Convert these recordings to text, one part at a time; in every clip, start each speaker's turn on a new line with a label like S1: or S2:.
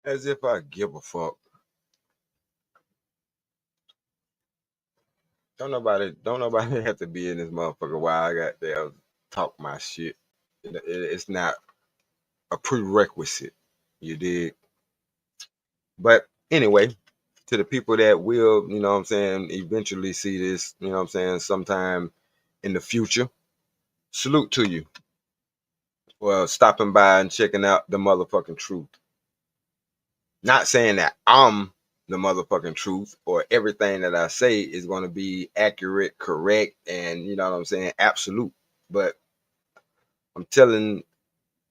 S1: As if I give a fuck. Don't nobody have to be in this motherfucker while I got there talk my shit. It's not a prerequisite. You dig? But anyway, to the people that will, you know what I'm saying, eventually see this, you know what I'm saying, sometime in the future, salute to you for stopping by and checking out the motherfucking truth. Not saying that I'm the motherfucking truth or everything that I say is going to be accurate, correct, and you know what I'm saying, absolute. But I'm telling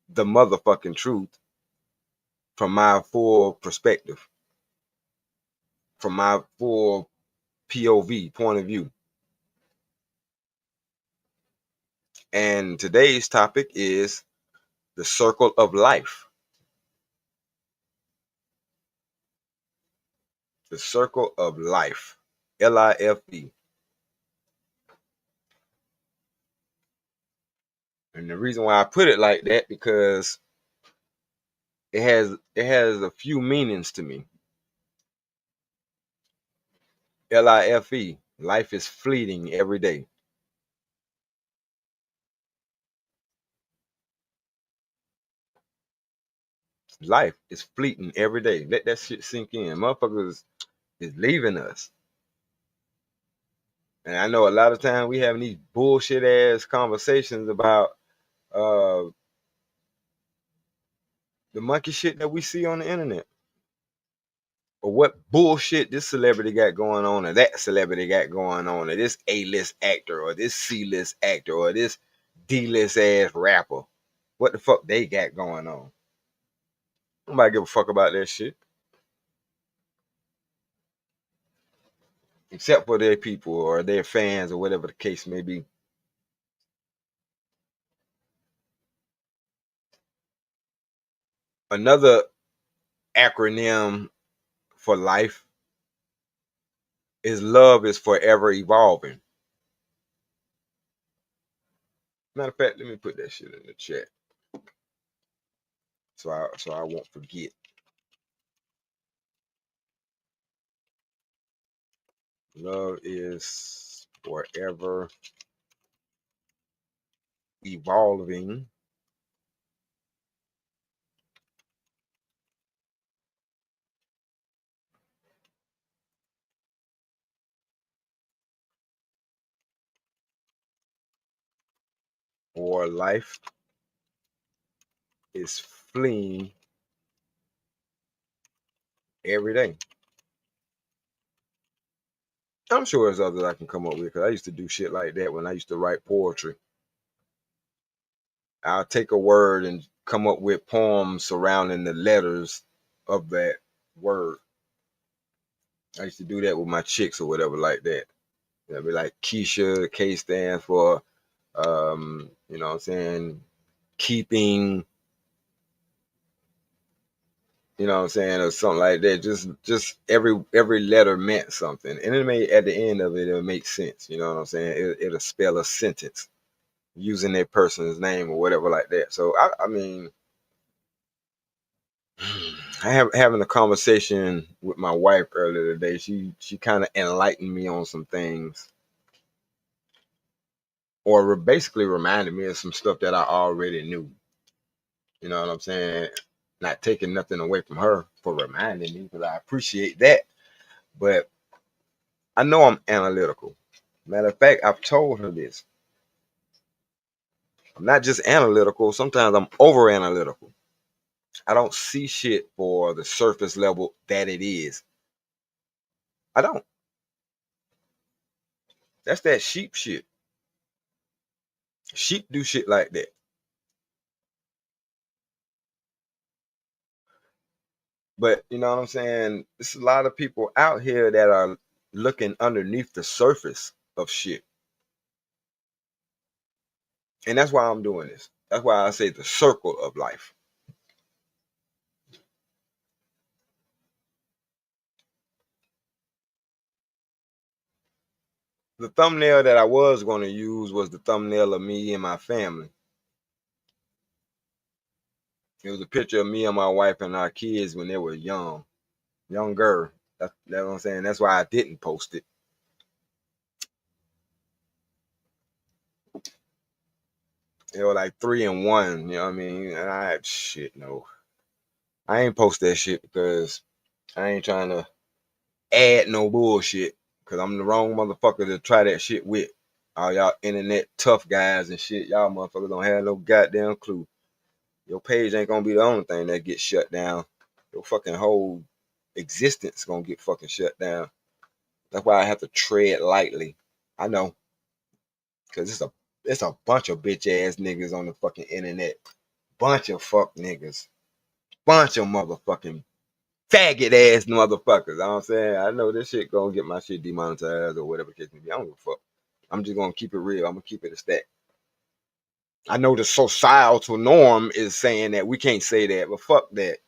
S1: the motherfucking truth from my full perspective, from my full POV, point of view. And today's topic is the circle of life. The circle of life. L-I-F-E. And the reason why I put it like that because it has a few meanings to me. L-I-F-E. Life is fleeting every day. Life is fleeting every day. Let that shit sink in. Motherfuckers is leaving us. And I know a lot of times we having these bullshit ass conversations about uh the monkey shit that we see on the internet. Or what bullshit this celebrity got going on, or that celebrity got going on, or this A-list actor, or this C-list actor, or this D-list ass rapper. What the fuck they got going on? Nobody give a fuck about that shit. Except for their people or their fans or whatever the case may be. Another acronym for life is love is forever evolving. Matter of fact, let me put that shit in the chat so I won't forget. Love is forever evolving, or life is fleeing every day. I'm sure there's others I can come up with because I used to do shit like that when I used to write poetry. I'll take a word and come up with poems surrounding the letters of that word. I used to do that with my chicks or whatever like that. It'd be like Keisha, the K stands for, you know what I'm saying, keeping, you know what I'm saying, or something like that. Just every letter meant something. And it may, at the end of it, it'll make sense. You know what I'm saying? It'll spell a sentence using that person's name or whatever like that. So, I mean, having a conversation with my wife earlier today. She kind of enlightened me on some things, or basically reminded me of some stuff that I already knew. You know what I'm saying? Not taking nothing away from her for reminding me, because I appreciate that. But I know I'm analytical. Matter of fact, I've told her this. I'm not just analytical. Sometimes I'm over analytical. I don't see shit for the surface level that it is. I don't. That's that sheep shit. Sheep do shit like that. But you know what I'm saying? There's a lot of people out here that are looking underneath the surface of shit. And that's why I'm doing this. That's why I say the circle of life. The thumbnail that I was going to use was the thumbnail of me and my family. It was a picture of me and my wife and our kids when they were younger. That's what I'm saying. That's why I didn't post it. They were like 3 and 1. You know what I mean? And no, I ain't post that shit because I ain't trying to add no bullshit. Cause I'm the wrong motherfucker to try that shit with. All y'all internet tough guys and shit. Y'all motherfuckers don't have no goddamn clue. Your page ain't gonna be the only thing that gets shut down. Your fucking whole existence gonna get fucking shut down. That's why I have to tread lightly. I know, cause it's a bunch of bitch ass niggas on the fucking internet. Bunch of fuck niggas. Bunch of motherfucking faggot ass motherfuckers. You know what I'm saying? I know this shit gonna get my shit demonetized or whatever the case may be. I don't give a fuck. I'm just gonna keep it real. I'm gonna keep it a stack. I know the societal norm is saying that we can't say that, but fuck that.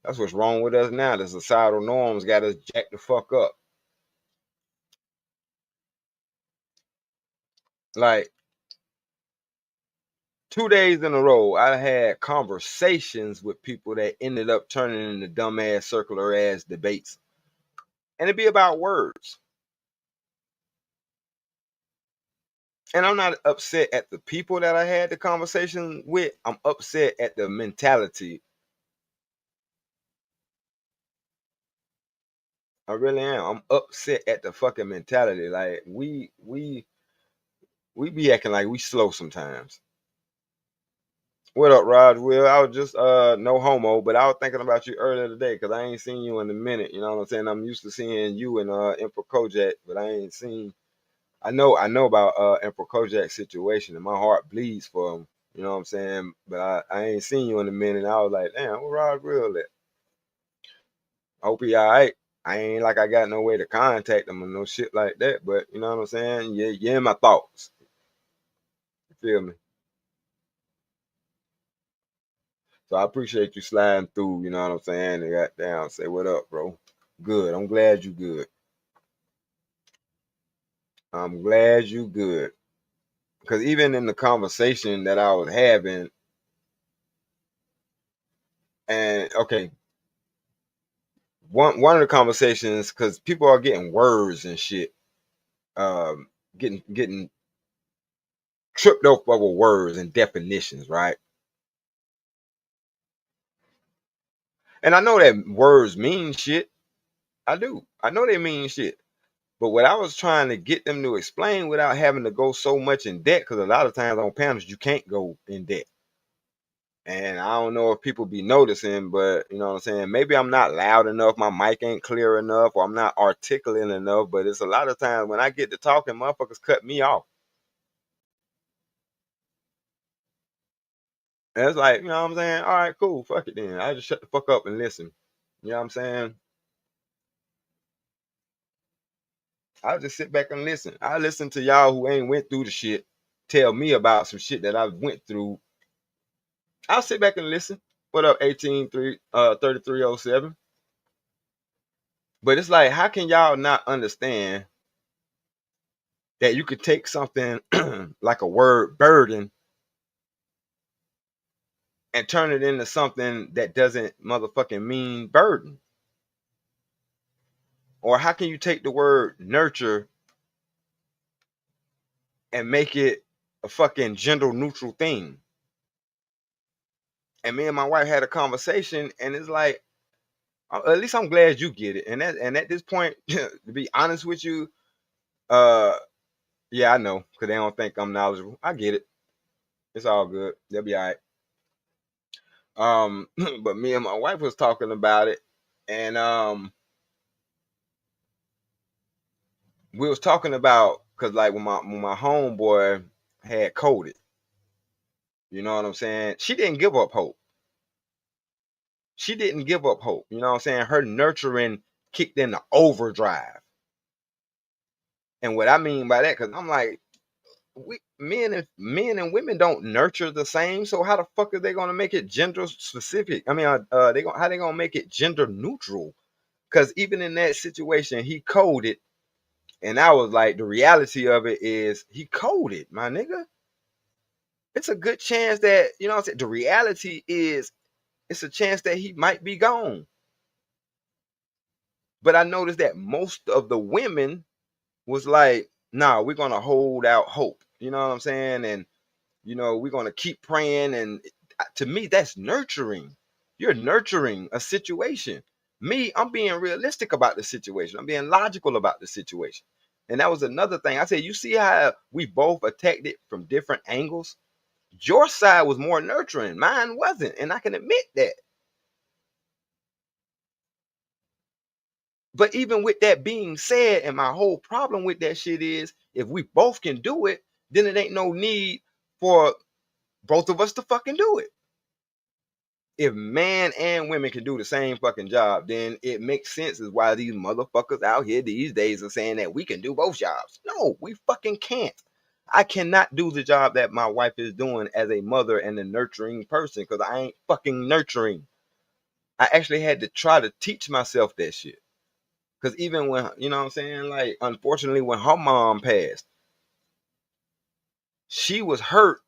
S1: That's what's wrong with us now. The societal norms got us jacked the fuck up. Like 2 days in a row, I had conversations with people that ended up turning into dumbass circular ass debates. And it'd be about words. And I'm not upset at the people that I had the conversation with. I'm upset at the mentality. I really am. I'm upset at the fucking mentality. Like we be acting like we slow sometimes. What up, Rod? Will I was just no homo, but I was thinking about you earlier today because I ain't seen you in a minute. You know what I'm saying? I'm used to seeing you and Emperor Kojak, but I ain't seen. I know about Emperor Kojak's situation, and my heart bleeds for him. You know what I'm saying? But I ain't seen you in a minute. I was like, damn, where Rod Will at? I hope he all right. I ain't like I got no way to contact him or no shit like that. But you know what I'm saying? Yeah, yeah, in my thoughts. You feel me? So I appreciate you sliding through. You know what I'm saying? And got down, say what up, bro. Good. I'm glad you good. I'm glad you good. Because even in the conversation that I was having, and okay, one of the conversations, because people are getting words and shit, um, getting tripped up over words and definitions, right? And I know that words mean shit. I do. I know they mean shit. But what I was trying to get them to explain without having to go so much in debt, because a lot of times on panels you can't go in debt. And I don't know if people be noticing, but you know what I'm saying? Maybe I'm not loud enough, my mic ain't clear enough, or I'm not articulate enough. But it's a lot of times when I get to talking, motherfuckers cut me off. And it's like, you know what I'm saying? All right, cool, fuck it then. I just shut the fuck up and listen. You know what I'm saying? I just sit back and listen. I listen to y'all who ain't went through the shit tell me about some shit that I went through. I'll sit back and listen. What up, 3307? But it's like, how can y'all not understand that you could take something like a word burden and turn it into something that doesn't motherfucking mean burden? Or how can you take the word nurture and make it a fucking gender neutral thing? And me and my wife had a conversation, and it's like, at least I'm glad you get it. And at this point, to be honest with you, uh, yeah, I know, because they don't think I'm knowledgeable. I get it. It's all good. They'll be all right. But me and my wife was talking about it, and we was talking about because like when my homeboy had coded, you know what I'm saying? She didn't give up hope. She didn't give up hope. You know what I'm saying? Her nurturing kicked in the overdrive. And what I mean by that, because I'm like, men and women don't nurture the same. So how the fuck are they gonna make it gender specific? I mean, how they gonna make it gender neutral? Because even in that situation, he coded, and I was like, the reality of it is he coded, my nigga. it's a good chance that, you know what I'm saying? The reality is it's a chance that he might be gone. But I noticed that most of the women was like, nah, we're gonna hold out hope. You know what I'm saying? And we're gonna keep praying. And to me, that's nurturing. You're nurturing a situation. Me, I'm being realistic about the situation. I'm being logical about the situation. And that was another thing. I said, you see how we both attacked it from different angles? Your side was more nurturing, mine wasn't. And I can admit that. But even with that being said, and my whole problem with that shit is if we both can do it, then it ain't no need for both of us to fucking do it. If man and women can do the same fucking job, then it makes sense as why these motherfuckers out here these days are saying that we can do both jobs. No, we fucking can't. I cannot do the job that my wife is doing as a mother and a nurturing person because I ain't fucking nurturing. I actually had to try to teach myself that shit. Because even when, you know what I'm saying, like, unfortunately, when her mom passed, she was hurt.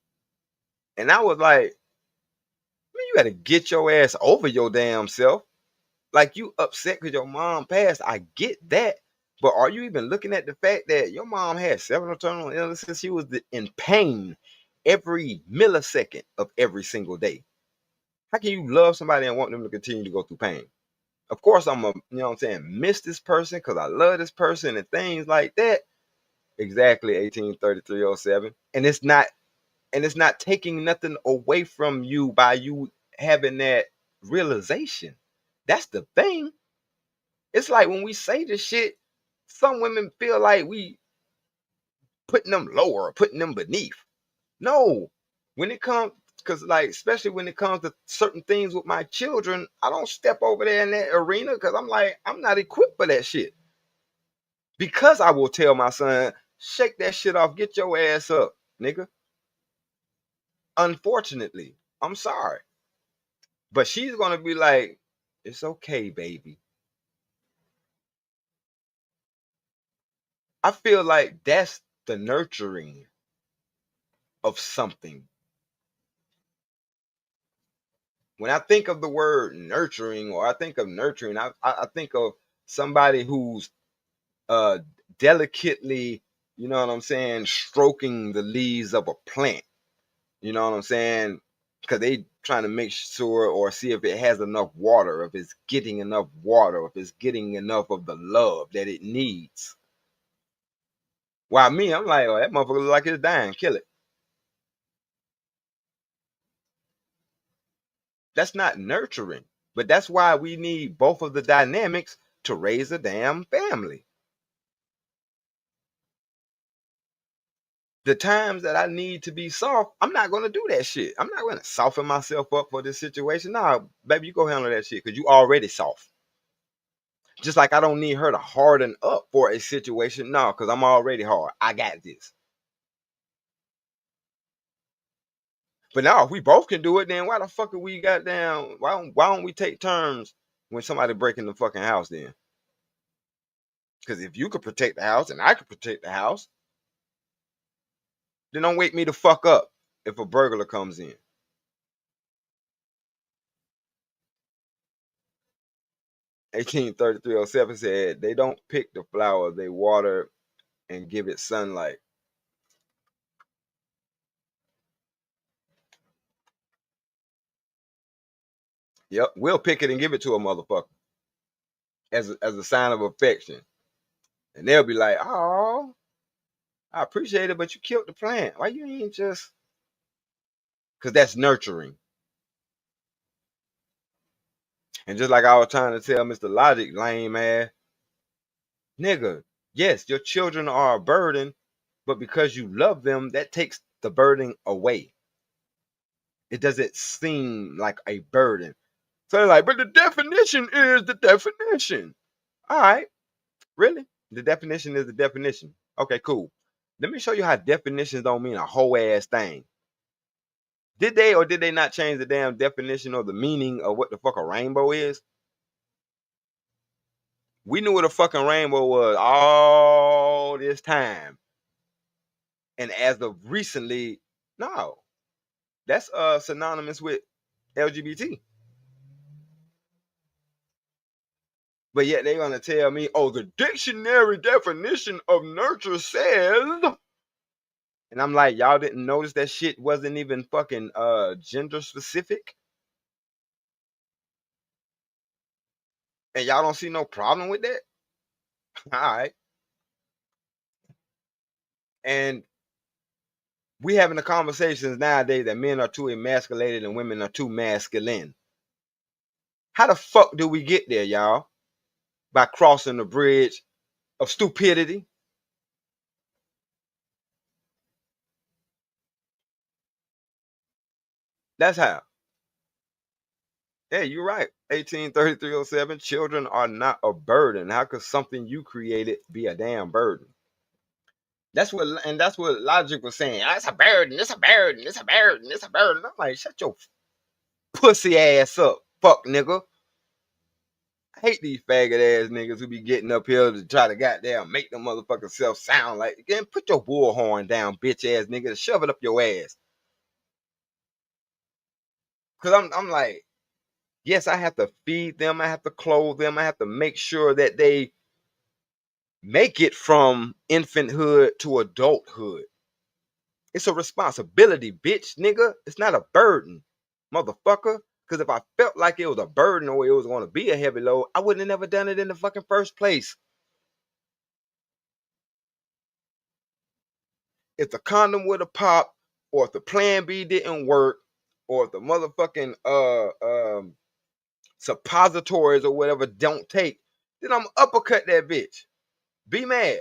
S1: And I was like, man, you got to get your ass over your damn self. Like, you upset because your mom passed. I get that. But are you even looking at the fact that your mom had several terminal illnesses? She was in pain every millisecond of every single day. How can you love somebody and want them to continue to go through pain? Of course, I'm a, you know what I'm saying, miss this person because I love this person and things like that. Exactly, 183307. And it's not taking nothing away from you by you having that realization. That's the thing. It's like when we say this shit, some women feel like we putting them lower or putting them beneath. No. When it comes, because like, especially when it comes to certain things with my children, I don't step over there in that arena because I'm like, I'm not equipped for that shit. Because I will tell my son, shake that shit off, get your ass up, nigga. Unfortunately, I'm sorry. But she's gonna be like, it's okay, baby. I feel like that's the nurturing of something. When I think of the word nurturing, or I think of nurturing, I think of somebody who's uh delicately, you know what I'm saying, stroking the leaves of a plant. You know what I'm saying? Because they trying to make sure or see if it has enough water, if it's getting enough water, if it's getting enough of the love that it needs. While me, I'm like, oh, that motherfucker look like it's dying, kill it. That's not nurturing. But that's why we need both of the dynamics to raise a damn family. The times that I need to be soft, I'm not gonna do that shit. I'm not gonna soften myself up for this situation. Nah, baby, you go handle that shit because you already soft. Just like I don't need her to harden up for a situation. No, because I'm already hard. I got this. But now if we both can do it, then why the fuck are we goddamn? Why don't we take turns when somebody breaking the fucking house then? Because if you could protect the house and I could protect the house, then don't wake me the fuck up if a burglar comes in. 183307 said they don't pick the flower, they water and give it sunlight. Yep, we'll pick it and give it to a motherfucker as a sign of affection. And they'll be like, oh, I appreciate it, but you killed the plant. Why you ain't just, because that's nurturing. And just like I was trying to tell Mr. Logic, lame ass, nigga, yes, your children are a burden, but because you love them, that takes the burden away. It doesn't seem like a burden. So they're like, but the definition is the definition. All right, really? The definition is the definition. Okay, cool. Let me show you how definitions don't mean a whole ass thing. Did they or did they not change the damn definition or the meaning of what the fuck a rainbow is? We knew what a fucking rainbow was all this time. And as of recently, no. That's synonymous with LGBT. But yet they're gonna tell me, oh, the dictionary definition of nurture says, and I'm like, y'all didn't notice that shit wasn't even fucking gender specific, and y'all don't see no problem with that. All right, and we having the conversations nowadays that men are too emasculated and women are too masculine. How the fuck do we get there, y'all? By crossing the bridge of stupidity. That's how. Yeah, you're right. 183307. Children are not a burden. How could something you created be a damn burden? That's what Logic was saying. Ah, it's a burden. It's a burden. It's a burden. It's a burden. I'm like, shut your pussy ass up, fuck nigga. I hate these faggot ass niggas who be getting up here to try to goddamn make them motherfuckers self sound like again. Put your bullhorn down, bitch ass nigga, and shove it up your ass. Cause I'm like, yes, I have to feed them, I have to clothe them, I have to make sure that they make it from infanthood to adulthood. It's a responsibility, bitch, nigga. It's not a burden, motherfucker. Because if I felt like it was a burden or it was going to be a heavy load, I wouldn't have never done it in the fucking first place. If the condom would have popped, or if the plan B didn't work, or if the motherfucking suppositories or whatever don't take, then I'm uppercut that bitch. Be mad.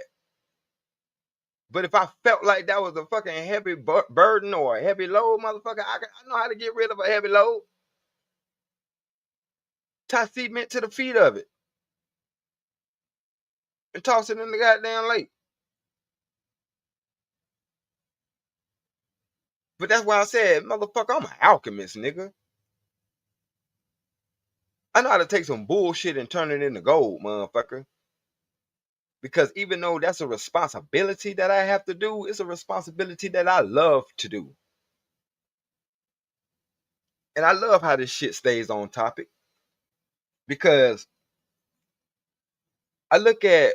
S1: But if I felt like that was a fucking heavy burden or a heavy load, motherfucker, I know how to get rid of a heavy load. Tie cement to the feet of it and toss it in the goddamn lake. But that's why I said, motherfucker, I'm an alchemist, nigga. I know how to take some bullshit and turn it into gold, motherfucker. Because even though that's a responsibility that I have to do, it's a responsibility that I love to do. And I love how this shit stays on topic. Because I look at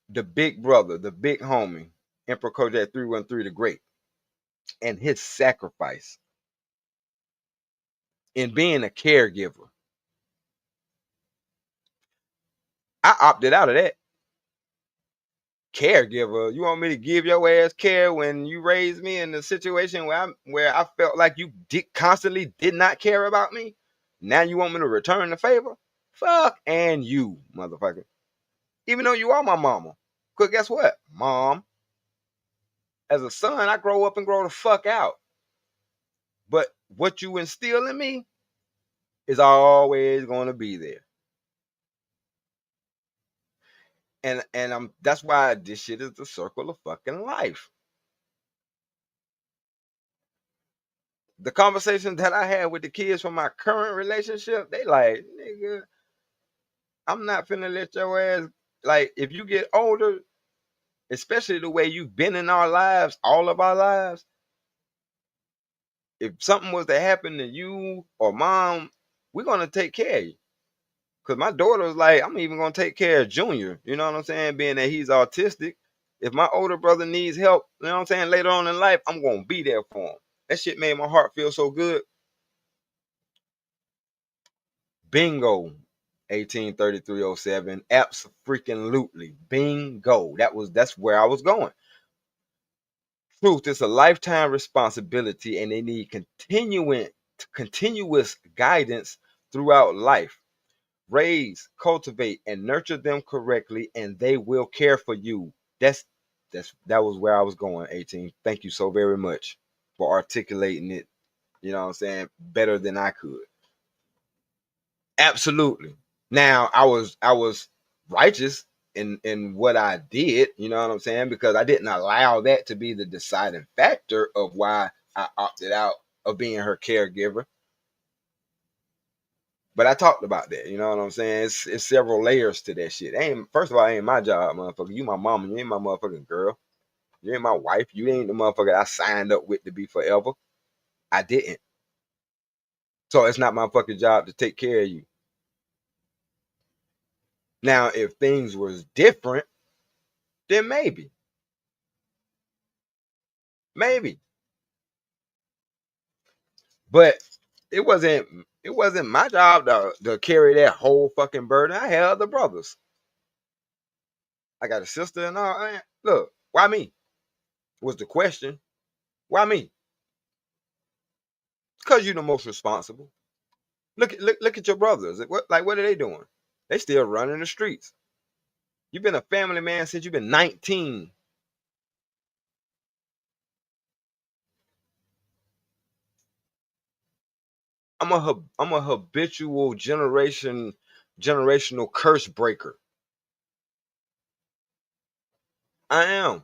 S1: the big brother, the big homie, Emperor Kojak 313 the Great, and his sacrifice in being a caregiver. I opted out of that. Caregiver, you want me to give your ass care when you raised me in a situation where I felt like you constantly did not care about me? Now you want me to return the favor? Fuck and you, motherfucker. Even though you are my mama. Because guess what? Mom, as a son, I grow up and grow the fuck out. But what you instill in me is always going to be there. And I'm that's why this shit is the circle of fucking life. The conversations that I had with the kids from my current relationship, they like, nigga, I'm not finna let your ass, like, if you get older, especially the way you've been in our lives, all of our lives, if something was to happen to you or mom, we're gonna take care of you. Cause my daughter was like, I'm even gonna take care of Junior. You know what I'm saying? Being that he's autistic. If my older brother needs help, you know what I'm saying, later on in life, I'm gonna be there for him. That shit made my heart feel so good. Bingo. 183307. Absolutely. Bingo. That's where I was going. Truth is a lifetime responsibility and they need continuous guidance throughout life. Raise, cultivate, and nurture them correctly, and they will care for you. That was where I was going, 18. Thank you so very much for articulating it, you know what I'm saying, better than I could. Absolutely. Now I was righteous in what I did, you know what I'm saying? Because I didn't allow that to be the deciding factor of why I opted out of being her caregiver. But I talked about that, you know what I'm saying? It's several layers to that shit. Ain't first of all, it ain't my job, motherfucker. You my mama, you ain't my motherfucking girl. You ain't my wife. You ain't the motherfucker I signed up with to be forever. I didn't. So it's not my fucking job to take care of you. Now, if things was different, then maybe, maybe. But it wasn't it wasn't my job to carry that whole fucking burden. I had other brothers. I got a sister and all. Look, why me? Was the question. Why me? Because you're the most responsible. Look at your brothers. What are they doing? They still running the streets. You've been a family man since you've been 19. I'm a habitual generational curse breaker. I am.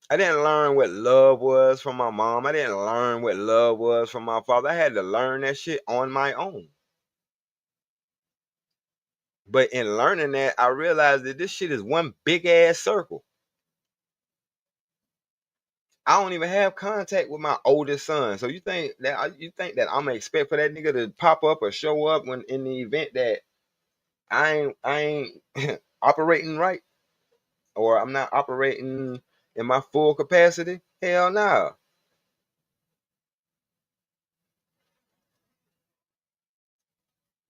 S1: I didn't learn what love was from my mom. I didn't learn what love was from my father. I had to learn that shit on my own. But in learning that, I realized that this shit is one big ass circle. I don't even have contact with my oldest son. So you think that I'm gonna expect for that nigga to pop up or show up when in the event that I ain't operating right or I'm not operating in my full capacity? Hell no.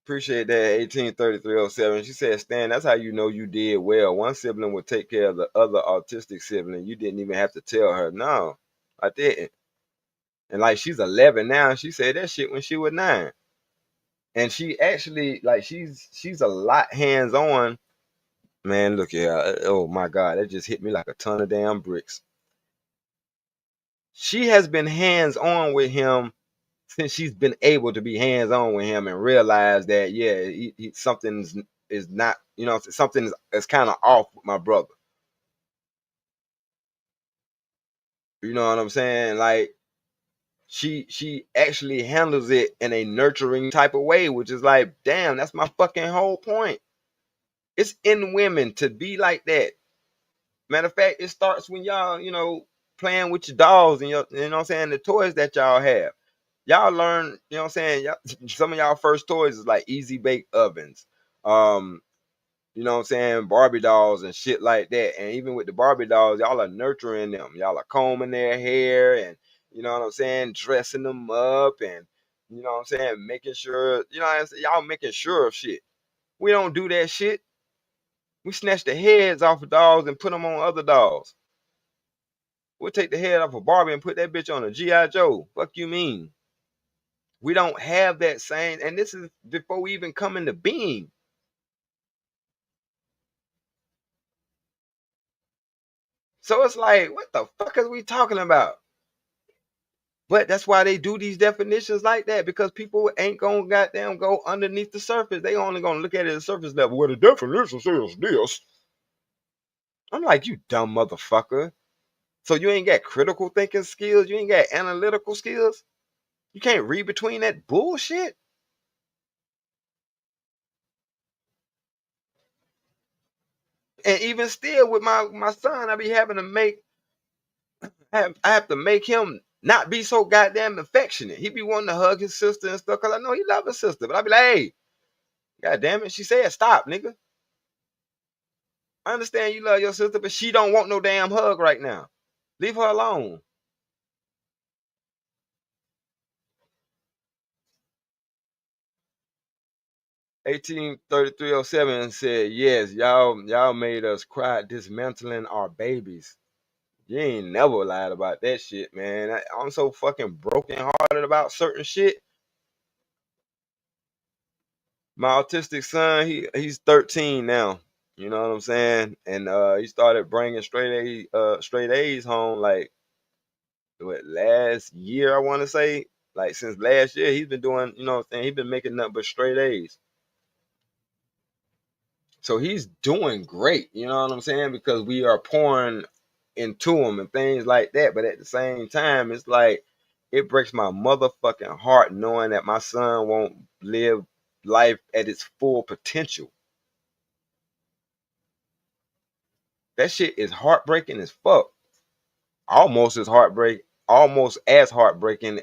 S1: Appreciate that 183307. She said, Stan, that's how you know you did well. One sibling would take care of the other autistic sibling. You didn't even have to tell her. No, I didn't. And like she's 11 now. She said that shit when she was 9. And she actually like she's a lot hands-on. Man, look here. Oh my God, that just hit me like a ton of damn bricks. She has been hands-on with him since she's been able to be hands-on with him and realize that yeah, something's is not, something is kind of off with my brother. You know what I'm saying? Like she actually handles it in a nurturing type of way, which is like, damn, that's my fucking whole point. It's in women to be like that. Matter of fact, it starts when y'all, playing with your dolls and your, you know what I'm saying, the toys that y'all have. Y'all learn, you know what I'm saying? Some of y'all first toys is like easy bake ovens. Um, you know what I'm saying, Barbie dolls and shit like that. And even with the Barbie dolls, y'all are nurturing them. Y'all are combing their hair and, you know what I'm saying, dressing them up and, you know what I'm saying, making sure, what I'm saying, y'all making sure of shit. We don't do that shit. We snatch the heads off of dolls and put them on other dolls. We'll take the head off of Barbie and put that bitch on a G.I. Joe. Fuck you mean? We don't have that same, and this is before we even come into being. So it's like, what the fuck is we talking about? But that's why they do these definitions like that, because people ain't gonna goddamn go underneath the surface. They only gonna look at it at the surface level. Well, the definition says this. I'm like, you dumb motherfucker. So you ain't got critical thinking skills? You ain't got analytical skills? You can't read between that bullshit? And even still with my son, I be having to I have to make him not be so goddamn affectionate. He be wanting to hug his sister and stuff because I know he love his sister. But I be like, hey, god damn it. She said stop, nigga. I understand you love your sister, but she don't want no damn hug right now. Leave her alone. 183307 said, yes, y'all made us cry dismantling our babies. You ain't never lied about that shit, man. I'm so fucking broken hearted about certain shit. My autistic son, he's 13 now. You know what I'm saying? And he started bringing straight A's home like last year, I want to say. Like since last year, he's been doing, you know what I'm saying? He's been making nothing but straight A's. So he's doing great, you know what I'm saying? Because we are pouring into him and things like that. But at the same time, it's like it breaks my motherfucking heart knowing that my son won't live life at its full potential. That shit is heartbreaking as fuck. Almost as heartbreaking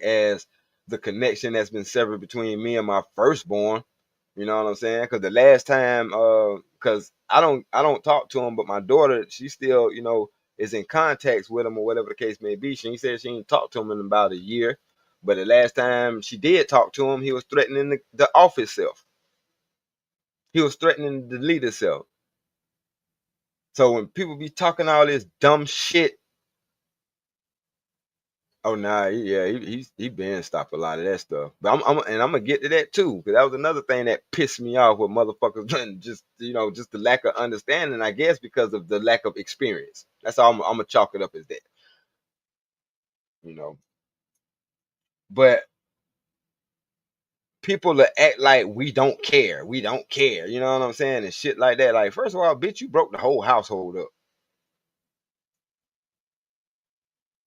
S1: as the connection that's been severed between me and my firstborn. You know what I'm saying? Because the last time, because I don't talk to him, but my daughter, she still, is in contact with him or whatever the case may be. She said she ain't talked to him in about a year, but the last time she did talk to him, he was threatening the office self. He was threatening the leader self. So when people be talking all this dumb shit, oh nah, he been stopped a lot of that stuff. But I'm gonna get to that too, because that was another thing that pissed me off with motherfuckers. Just the lack of understanding, I guess, because of the lack of experience. That's all I'm gonna chalk it up as that. You know, but people that act like we don't care, we don't care. You know what I'm saying, and shit like that. Like, first of all, bitch, you broke the whole household up,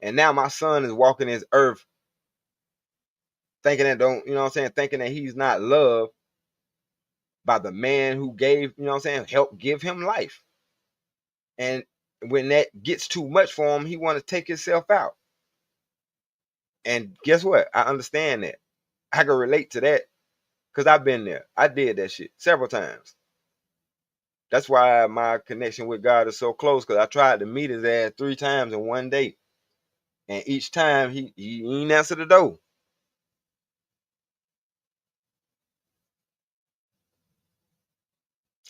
S1: and now my son is walking this earth thinking that don't, you know what I'm saying, thinking that he's not loved by the man who gave, you know what I'm saying, help give him life. And when that gets too much for him, he want to take himself out. And guess what? I understand that. I can relate to that because I've been there. I did that shit several times. That's why my connection with God is so close, because I tried to meet his ass 3 times in one day. And each time he ain't answer the door.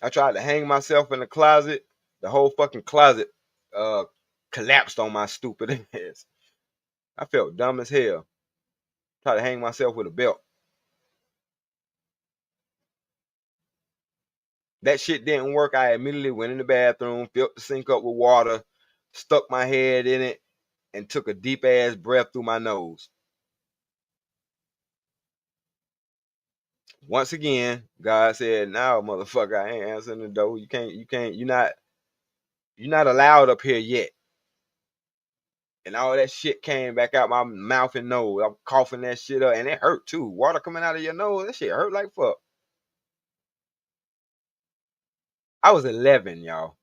S1: I tried to hang myself in the closet. The whole fucking closet uh collapsed on my stupid ass. I felt dumb as hell. Tried to hang myself with a belt. That shit didn't work. I immediately went in the bathroom, filled the sink up with water, stuck my head in it, and took a deep ass breath through my nose. Once again, God said, "No, motherfucker, I ain't answering the door. You're not allowed up here yet." And all that shit came back out my mouth and nose. I'm coughing that shit up, and it hurt too. Water coming out of your nose, that shit hurt like fuck. I was 11, y'all.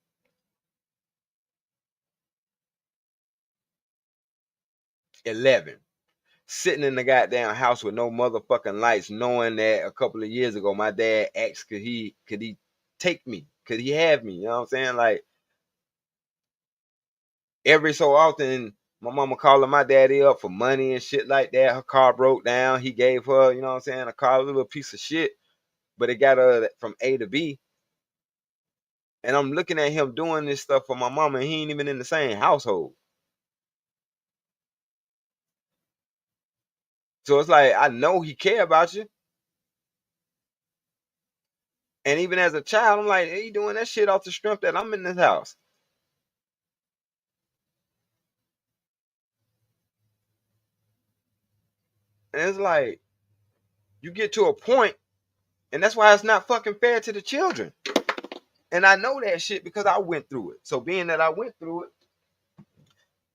S1: 11. Sitting in the goddamn house with no motherfucking lights, knowing that a couple of years ago my dad asked could he take me? Could he have me? You know what I'm saying? Like, every so often my mama calling my daddy up for money and shit like that. Her car broke down. He gave her, you know what I'm saying, a car, a little piece of shit, but it got her from A to B. And I'm looking at him doing this stuff for my mama, and he ain't even in the same household. So it's like, I know he care about you. And even as a child, I'm like, hey, he doing that shit off the strength that I'm in this house. And it's like, you get to a point, and that's why it's not fucking fair to the children. And I know that shit because I went through it. So being that I went through it,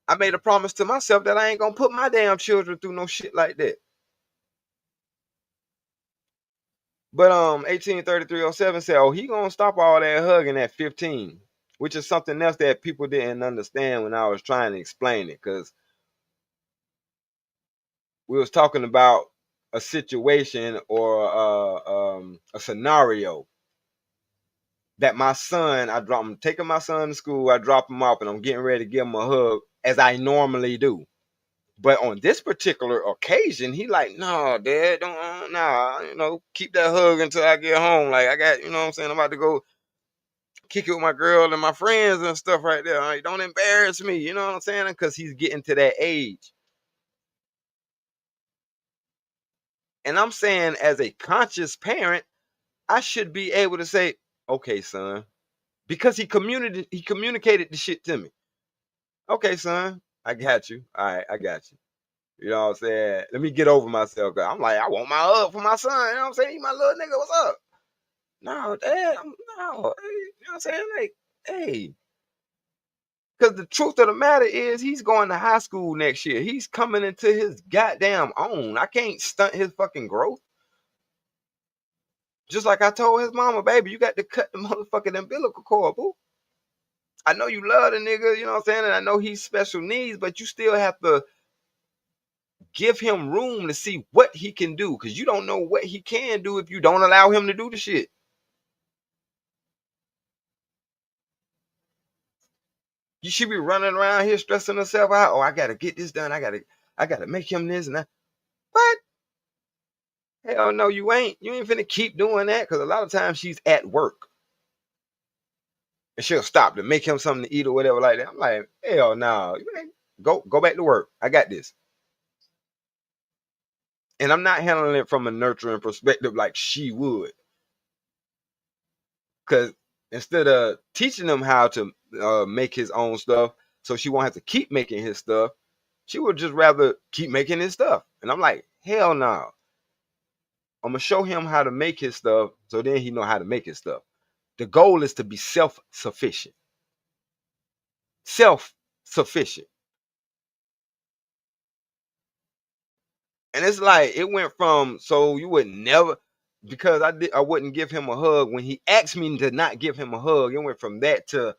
S1: I made a promise to myself that I ain't gonna put my damn children through no shit like that. But 183307 said, oh, he gonna stop all that hugging at 15, which is something else that people didn't understand when I was trying to explain it, because we was talking about a situation or a scenario that my son, I'm taking my son to school, I drop him off, and I'm getting ready to give him a hug as I normally do. But on this particular occasion, he like, no, dad, don't, nah, keep that hug until I get home. Like, I got, you know what I'm saying, I'm about to go kick it with my girl and my friends and stuff right there. Like, don't embarrass me, you know what I'm saying? Because he's getting to that age. And I'm saying, as a conscious parent, I should be able to say, okay, son, because he communicated the shit to me. Okay, son, I got you. All right, I got you. You know what I'm saying? Let me get over myself. I'm like, I want my hug for my son. You know what I'm saying? He my little nigga. What's up? No, dad. No. Hey, you know what I'm saying? Like, hey. Because the truth of the matter is, he's going to high school next year. He's coming into his goddamn own. I can't stunt his fucking growth. Just like I told his mama, baby, you got to cut the motherfucking umbilical cord, boo. I know you love the nigga, you know what I'm saying? And I know he's special needs, but you still have to give him room to see what he can do, because you don't know what he can do if you don't allow him to do the shit. You should be running around here stressing herself out. Oh, I gotta get this done. I gotta make him this and that. What? Hell no, you ain't. You ain't finna keep doing that, because a lot of times she's at work and she'll stop to make him something to eat or whatever like that. I'm like, hell no, you ain't. Go back to work. I got this. And I'm not handling it from a nurturing perspective like she would. Because instead of teaching him how to make his own stuff, so she won't have to keep making his stuff, she would just rather keep making his stuff. And I'm like, hell no. I'm gonna show him how to make his stuff, so then he know how to make his stuff. The goal is to be self-sufficient. Self-sufficient. And it's like it went from, so you would never, because I wouldn't give him a hug when he asked me to not give him a hug. It went from that to,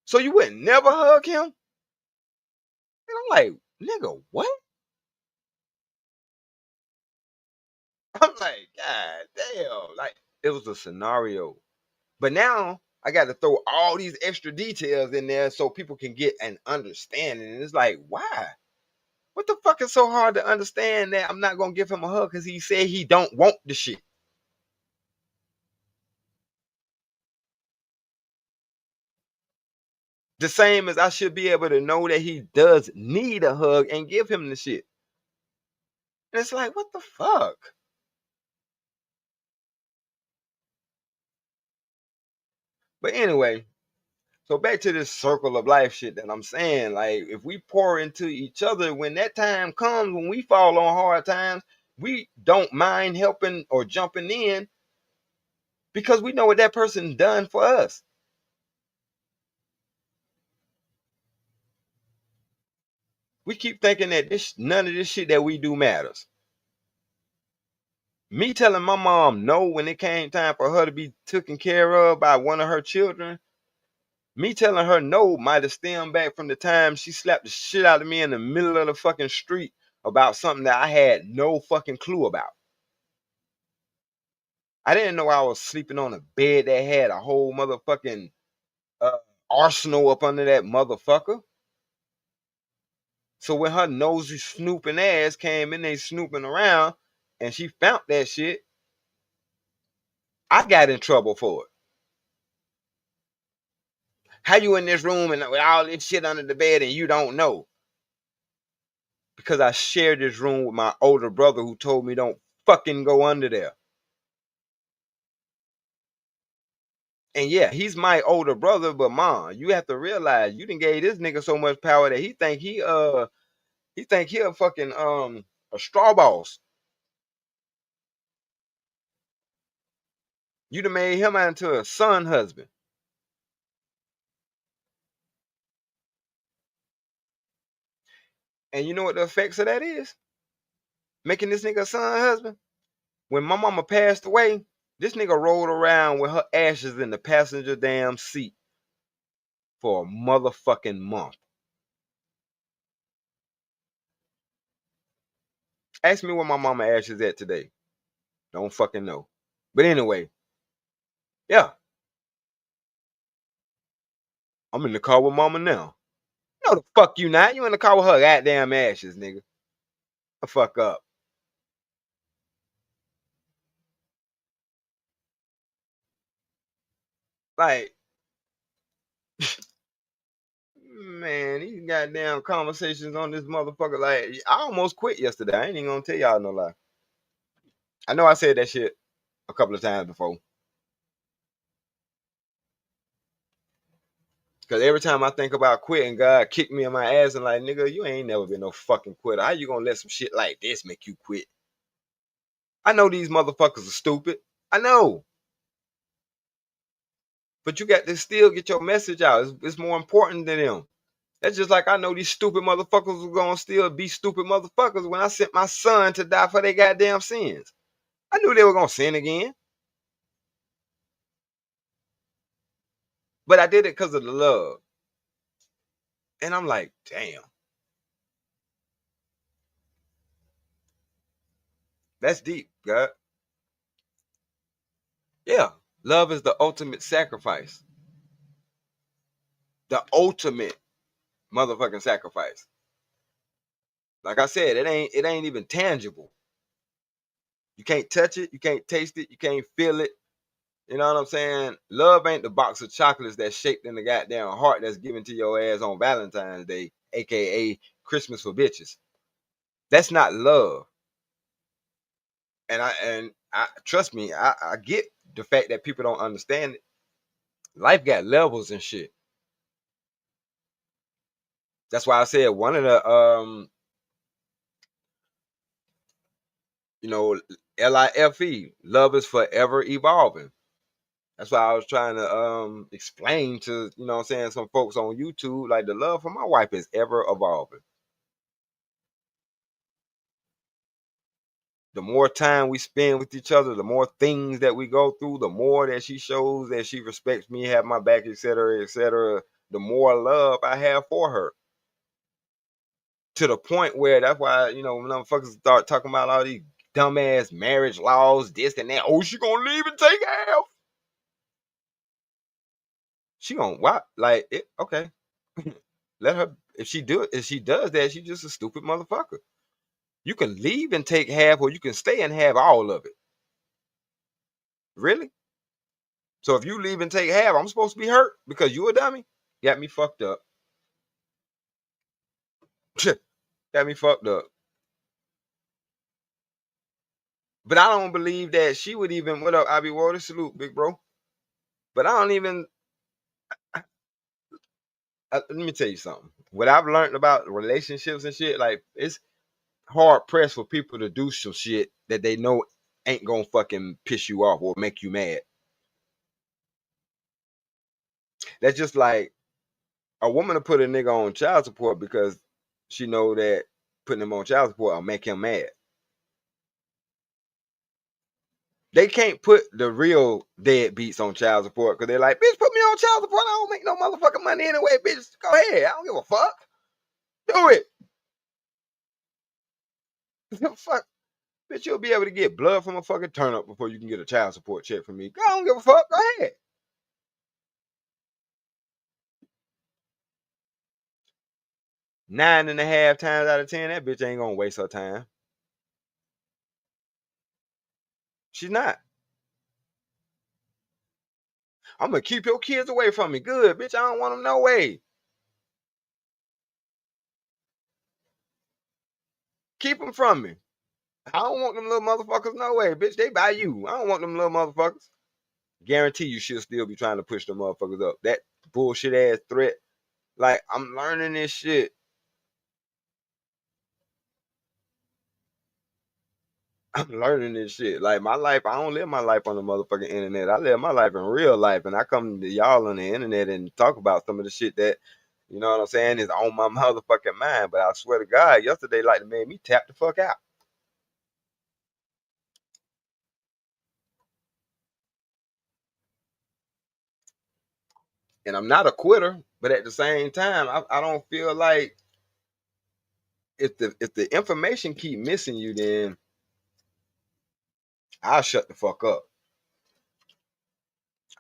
S1: so you would never hug him? And I'm like, nigga, what? I'm like, God damn. Like, it was a scenario. But now I got to throw all these extra details in there so people can get an understanding. And it's like, why? What the fuck is so hard to understand that I'm not gonna give him a hug because he said he don't want the shit? The same as I should be able to know that he does need a hug and give him the shit. And it's like, what the fuck? But anyway, so back to this circle of life shit that I'm saying. Like, if we pour into each other, when that time comes, when we fall on hard times, we don't mind helping or jumping in because we know what that person done for us. We keep thinking that this none of this shit that we do matters. Me telling my mom no when it came time for her to be taken care of by one of her children, me telling her no might have stemmed back from the time she slapped the shit out of me in the middle of the fucking street about something that I had no fucking clue about. I didn't know I was sleeping on a bed that had a whole motherfucking uh, arsenal up under that motherfucker. So when her nosy snooping ass came in there snooping around and she found that shit, I got in trouble for it. How you in this room and with all this shit under the bed and you don't know? Because I shared this room with my older brother who told me don't fucking go under there. And yeah, he's my older brother, but mom, you have to realize you done gave this nigga so much power that he think he a fucking a straw boss. You done made him out into a son husband. And you know what the effects of that is? Making this nigga a son husband. When my mama passed away, this nigga rolled around with her ashes in the passenger damn seat for a motherfucking month. Ask me where my mama ashes at today. Don't fucking know. But anyway, yeah, I'm in the car with mama now. No, the fuck you not. You in the car with her goddamn ashes, nigga. The fuck up. Like, man, these goddamn conversations on this motherfucker. Like, I almost quit yesterday. I ain't even gonna tell y'all no lie. I know I said that shit a couple of times before. Cause every time I think about quitting, God kicked me in my ass and like, nigga, you ain't never been no fucking quitter. How you gonna let some shit like this make you quit? I know these motherfuckers are stupid. I know. But you got to still get your message out. It's more important than them. That's just like I know these stupid motherfuckers are gonna still be stupid motherfuckers when I sent my son to die for their goddamn sins. I knew they were gonna sin again, but I did it because of the love. And I'm like, damn. That's deep, God. Yeah. Love is the ultimate sacrifice. The ultimate motherfucking sacrifice. Like I said, it ain't even tangible. You can't touch it, you can't taste it, you can't feel it. You know what I'm saying? Love ain't the box of chocolates that's shaped in the goddamn heart that's given to your ass on Valentine's Day, aka Christmas for bitches. That's not love. And I trust me, I get the fact that people don't understand it. Life got levels and shit. That's why I said one of the you know, L.I.F.E, love is forever evolving. That's why I was trying to explain to, you know what I'm saying, some folks on YouTube, like the love for my wife is ever evolving. The more time we spend with each other, the more things that we go through, the more that she shows that she respects me, have my back, etc., the more love I have for her. To the point where that's why, you know, when motherfuckers start talking about all these dumbass marriage laws, this and that, oh, she gonna leave and take half. She gonna what? Like it, okay. Let her, if she does that, she's just a stupid motherfucker. You can leave and take half, or you can stay and have all of it. Really? So if you leave and take half, I'm supposed to be hurt because you a dummy? Got me fucked up. Got me fucked up. But I don't believe that she would even, what up, Ivy Water? Salute, big bro. But I don't even, let me tell you something. What I've learned about relationships and shit, like, it's hard pressed for people to do some shit that they know ain't gonna fucking piss you off or make you mad. That's just like a woman to put a nigga on child support because she know that putting him on child support will make him mad. They can't put the real deadbeats on child support because they're like, bitch, put me on child support. I don't make no motherfucking money anyway, bitch. Go ahead. I don't give a fuck. Do it. Fuck. Bitch, you'll be able to get blood from a fucking turnip before you can get a child support check from me. I don't give a fuck. Go ahead. 9.5 times out of 10, that bitch ain't gonna waste her time. She's not. I'm gonna keep your kids away from me. Good, bitch. I don't want them no way. Keep them from me. I don't want them little motherfuckers no way, bitch. They by you. I don't want them little motherfuckers. Guarantee you she'll still be trying to push the motherfuckers up. That bullshit ass threat. Like, I'm learning this shit. I'm learning this shit. Like, my life, I don't live my life on the motherfucking internet. I live my life in real life. And I come to y'all on the internet and talk about some of the shit that, you know what I'm saying, is on my motherfucking mind. But I swear to God, yesterday, like, made me tap the fuck out. And I'm not a quitter, but at the same time, I don't feel like if the information keep missing you, then I'll shut the fuck up.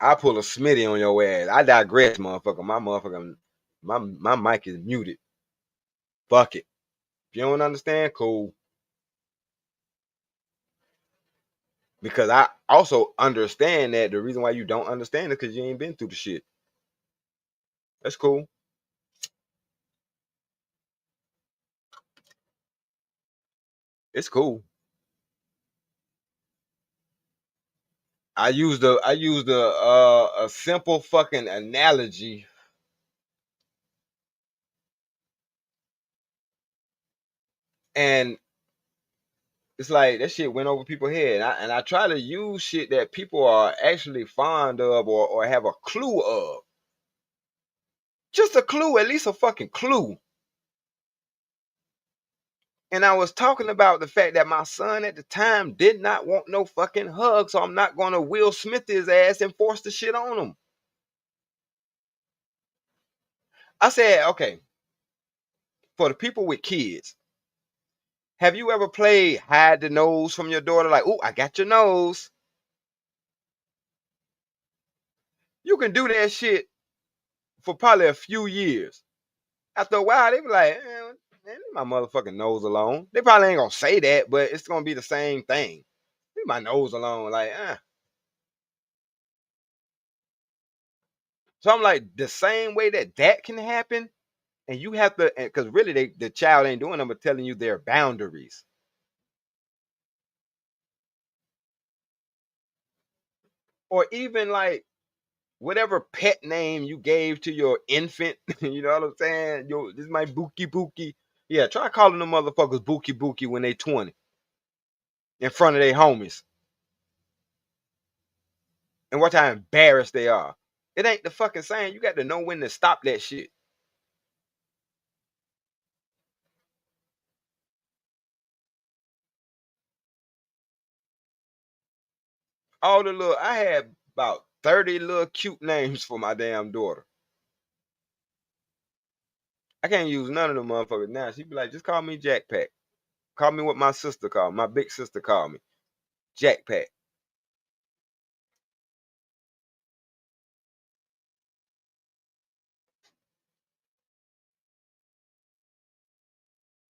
S1: I pull a Smitty on your ass. I digress, motherfucker. My mic is muted. Fuck it. If you don't understand, cool. Because I also understand that the reason why you don't understand it because you ain't been through the shit. That's cool. It's cool. I used a simple fucking analogy, and it's like that shit went over people's head. And I try to use shit that people are actually fond of or have a clue of. Just a clue, at least a fucking clue. And I was talking about the fact that my son at the time did not want no fucking hug, so I'm not gonna Will Smith his ass and force the shit on him. I said, okay, for the people with kids, Have you ever played hide the nose from your daughter? Like, oh, I got your nose. You can do that shit for probably a few years. After a while, they be like, man, leave my motherfucking nose alone. They probably ain't gonna say that, but it's gonna be the same thing. Leave my nose alone. Like, So I'm like, the same way that can happen, and you have to, because really, the child ain't doing them, but telling you their boundaries. Or even like whatever pet name you gave to your infant, you know what I'm saying? Yo, this is my Bookie Bookie. Yeah, try calling them motherfuckers Bookie Bookie when they 20 in front of their homies, and watch how embarrassed they are. It ain't the fucking same. You got to know when to stop that shit. All the little, I had about 30 little cute names for my damn daughter. I can't use none of them motherfuckers now. She be like, just call me Jack Pack. Call me what my sister called me. My big sister called me. Jack Pack.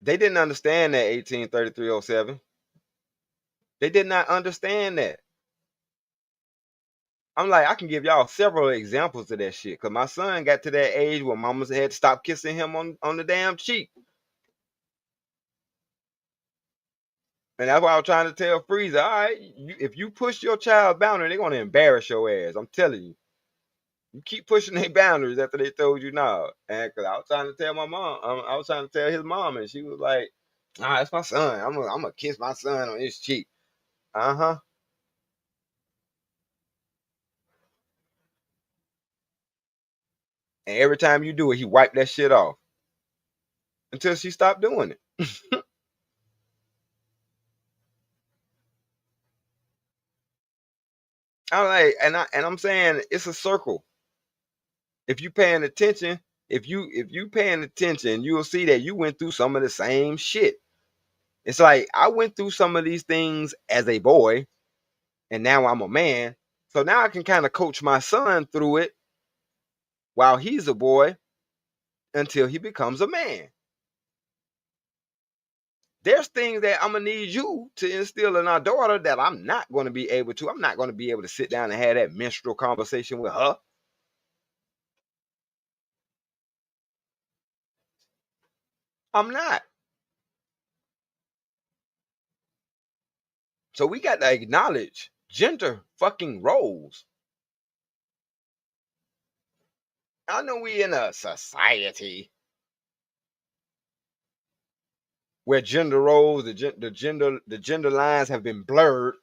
S1: They didn't understand that 183307. They did not understand that. I'm like, I can give y'all several examples of that shit. Cause my son got to that age where mamas had to stop kissing him on the damn cheek. And that's why I was trying to tell Freezer, all right, if you push your child's boundary, they're gonna embarrass your ass. I'm telling you. You keep pushing their boundaries after they told you no. And cause I was trying to tell my mom, I was trying to tell his mom, and she was like, "Ah, that's my son. I'm gonna kiss my son on his cheek." Uh huh. And every time you do it, he wiped that shit off until she stopped doing it. I'm like, I'm saying it's a circle. If you paying attention, if you paying attention, you'll see that you went through some of the same shit. It's like I went through some of these things as a boy, and now I'm a man. So now I can kind of coach my son through it while he's a boy until he becomes a man. There's things that I'm gonna need you to instill in our daughter that I'm not gonna be able to. I'm not gonna be able to sit down and have that menstrual conversation with her. I'm not. So we got to acknowledge gender fucking roles. I know we in a society where gender roles, the gender lines have been blurred,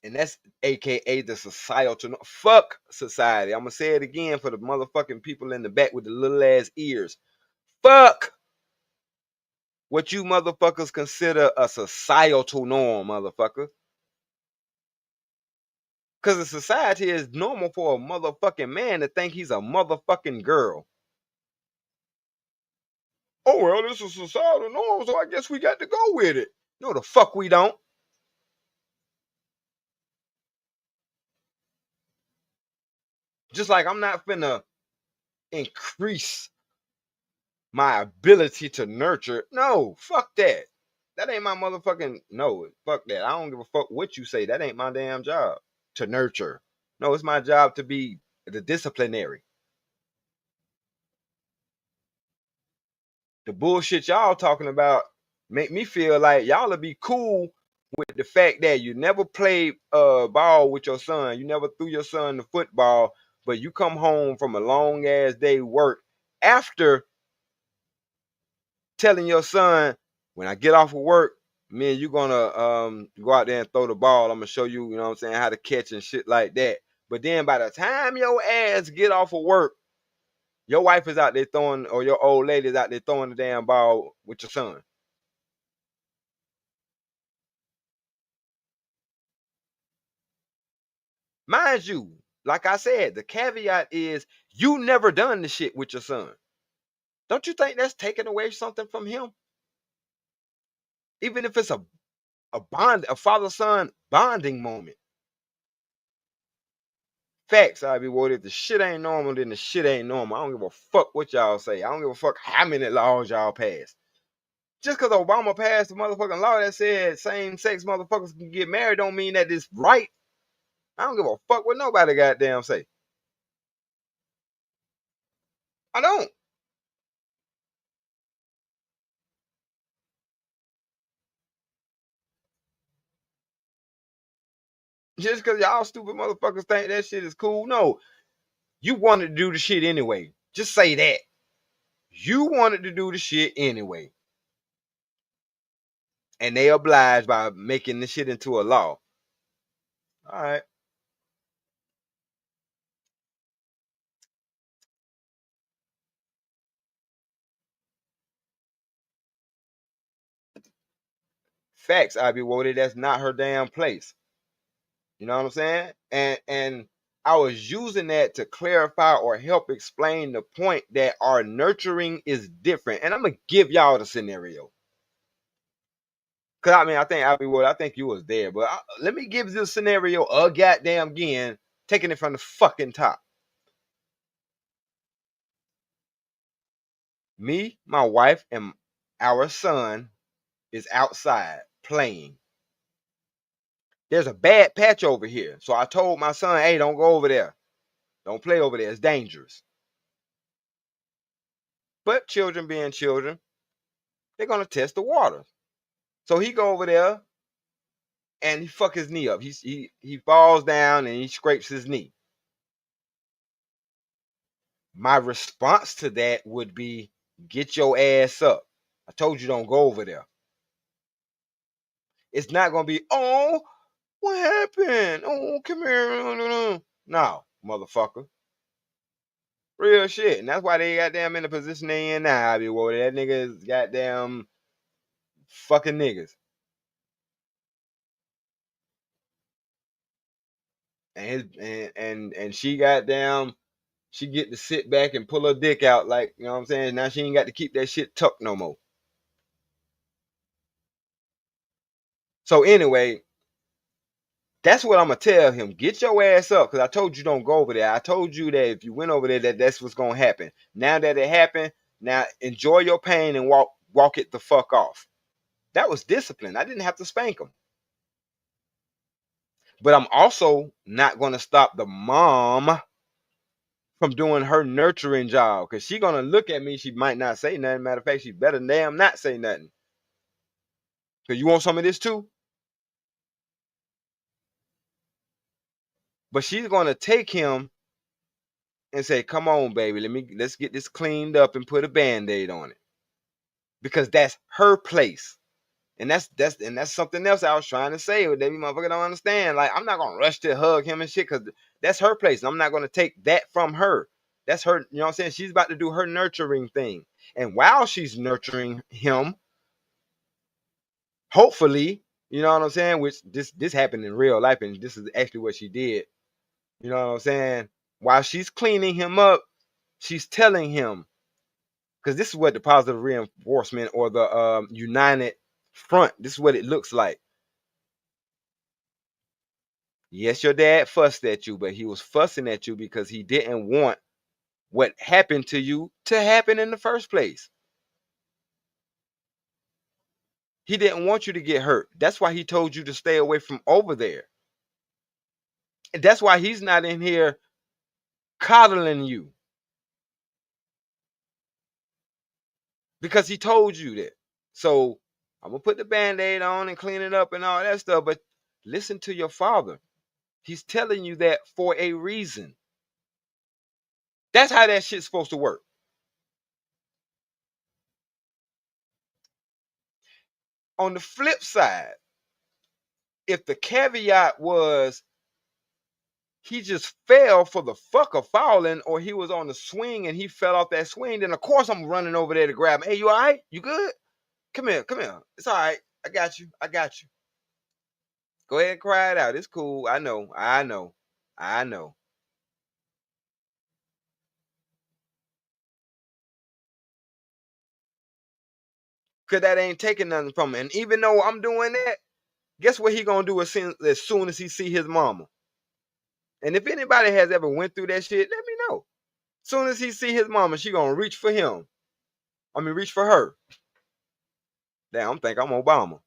S1: and that's AKA the societal. Fuck society. I'm gonna say it again for the motherfucking people in the back with the little ass ears. Fuck what you motherfuckers consider a societal norm, motherfucker. Because the society is normal for a motherfucking man to think he's a motherfucking girl. Oh, well, this is societal norm, so I guess we got to go with it. No, the fuck we don't. Just like I'm not finna increase my ability to nurture. No, fuck that. That ain't my motherfucking, no, fuck that. I don't give a fuck what you say. That ain't my damn job to nurture. No, it's my job to be the disciplinary. The bullshit y'all talking about make me feel like y'all will be cool with the fact that you never played ball with your son. You never threw your son the football, but you come home from a long ass day work after telling your son, when I get off of work, me and you gonna go out there and throw the ball. I'm gonna show you, you know what I'm saying, how to catch and shit like that. But then by the time your ass get off of work, your wife is out there throwing, or your old lady is out there throwing the damn ball with your son. Mind you, like I said, the caveat is you never done the shit with your son. Don't you think that's taking away something from him? Even if it's a father-son bonding moment. Facts, I be worried if the shit ain't normal, then the shit ain't normal. I don't give a fuck what y'all say. I don't give a fuck how many laws y'all pass. Just because Obama passed a motherfucking law that said same-sex motherfuckers can get married don't mean that it's right. I don't give a fuck what nobody goddamn say. I don't. Just because y'all stupid motherfuckers think that shit is cool. No, you wanted to do the shit anyway. Just say that. You wanted to do the shit anyway. And they obliged by making the shit into a law. All right. Facts, I be worried. That's not her damn place. You know what I'm saying? And I was using that to clarify or help explain the point that our nurturing is different. And I'm gonna give y'all the scenario. Cause I mean, I think I think you was there, but let me give this scenario a goddamn again, taking it from the fucking top. Me, my wife, and our son is outside playing. There's a bad patch over here, so I told my son, "Hey, don't go over there. Don't play over there. It's dangerous." But children being children, they're gonna test the water. So he go over there and he fuck his knee up. He falls down and he scrapes his knee. My response to that would be, get your ass up. I told you don't go over there. It's not gonna be, oh, what happened? Oh, come here. No, motherfucker. Real shit. And that's why they goddamn in the position they in now. I be worried. That nigga is goddamn fucking niggas. And she goddamn, she get to sit back and pull her dick out, like, you know what I'm saying? Now she ain't got to keep that shit tucked no more. So anyway, that's what I'm gonna tell him. Get your ass up, because I told you don't go over there. I told you that if you went over there, that's what's gonna happen. Now that it happened, now enjoy your pain and walk it the fuck off. That was discipline. I didn't have to spank him. But I'm also not gonna stop the mom from doing her nurturing job, because she gonna look at me. She might not say nothing. Matter of fact, she better damn not say nothing. Because you want some of this too? But she's gonna take him and say, "Come on, baby, let's get this cleaned up and put a band-aid on it." Because that's her place. And that's something else I was trying to say. But maybe motherfucker don't understand. Like, I'm not gonna rush to hug him and shit, because that's her place. And I'm not gonna take that from her. That's her, you know what I'm saying? She's about to do her nurturing thing. And while she's nurturing him, hopefully, you know what I'm saying? Which this happened in real life, and this is actually what she did. You know what I'm saying? While she's cleaning him up, she's telling him, because this is what the positive reinforcement or the united front, this is what it looks like. Yes, your dad fussed at you, but he was fussing at you because he didn't want what happened to you to happen in the first place. He didn't want you to get hurt. That's why he told you to stay away from over there. And that's why he's not in here coddling you, because he told you that. So I'm gonna put the band-aid on and clean it up and all that stuff, but listen to your father. He's telling you that for a reason. That's how that shit's supposed to work. On the flip side, if the caveat was he just fell for the fuck of falling, or he was on the swing and he fell off that swing, then of course I'm running over there to grab him. Hey, you all right? You good? Come here, come here. It's all right. I got you. I got you. Go ahead and cry it out. It's cool. I know. I know. I know. Cause that ain't taking nothing from him. And even though I'm doing that, guess what he gonna do as soon as he see his mama? And if anybody has ever went through that shit, let me know. Soon as he see his mama, she gonna reach for him. I mean, reach for her. Damn, I'm think I'm Obama.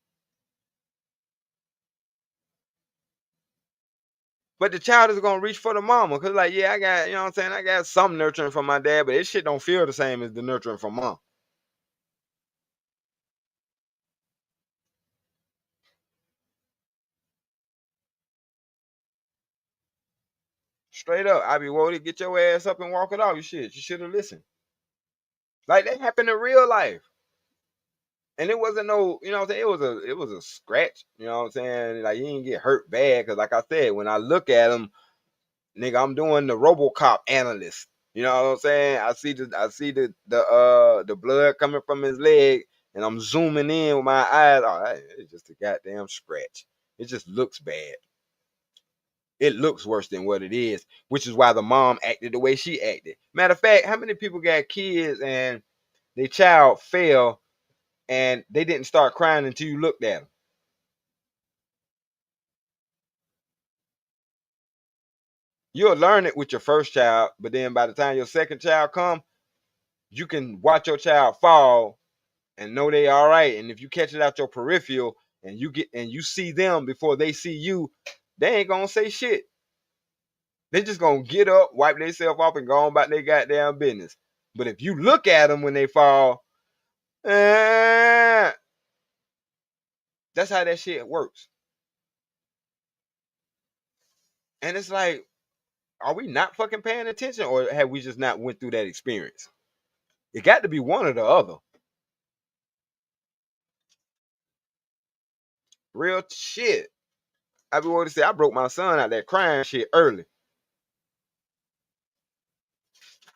S1: But the child is gonna reach for the mama. Cause like, yeah, I got, you know what I'm saying? I got some nurturing from my dad, but this shit don't feel the same as the nurturing from mom. Straight up. I be worried, get your ass up and walk it off. You should have listened. Like that happened in real life. And it wasn't no, you know what I'm saying? It was a scratch. You know what I'm saying? Like you didn't get hurt bad. Cause like I said, when I look at him, nigga, I'm doing the RoboCop analyst. You know what I'm saying? I see the blood coming from his leg, and I'm zooming in with my eyes. Oh, it's just a goddamn scratch. It just looks bad. It looks worse than what it is, which is why the mom acted the way she acted. Matter of fact, how many people got kids and their child fell and they didn't start crying until you looked at them? You'll learn it with your first child, but then by the time your second child come, you can watch your child fall and know they all right. And if you catch it out your peripheral and you see them before they see you, they ain't gonna say shit. They just gonna get up, wipe themselves off, and go on about their goddamn business. But if you look at them when they fall, that's how that shit works. And it's like, are we not fucking paying attention, or have we just not went through that experience? It got to be one or the other. Real shit. I be wanting to say I broke my son out that crying shit early.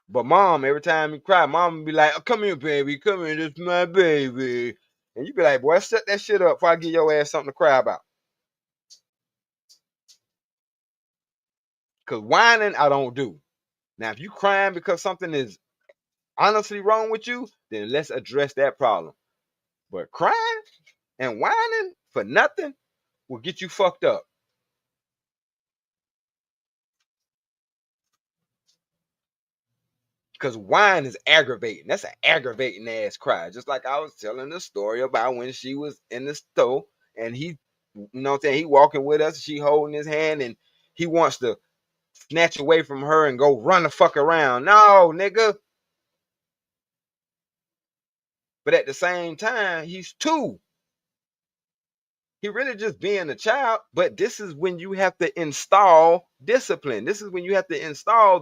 S1: But mom, every time he cry, mom would be like, oh, come here, baby, come here, this is my baby. And you be like, boy, shut that shit up before I give your ass something to cry about. Cause whining, I don't do. Now, if you crying because something is honestly wrong with you, then let's address that problem. But crying and whining for nothing will get you fucked up. Because wine is aggravating. That's an aggravating ass cry. Just like I was telling the story about when she was in the store and he, you know what I'm saying, he walking with us, she holding his hand, and he wants to snatch away from her and go run the fuck around. No, nigga. But at the same time, he's two. He really just being a child, but this is when you have to install discipline. This is when you have to install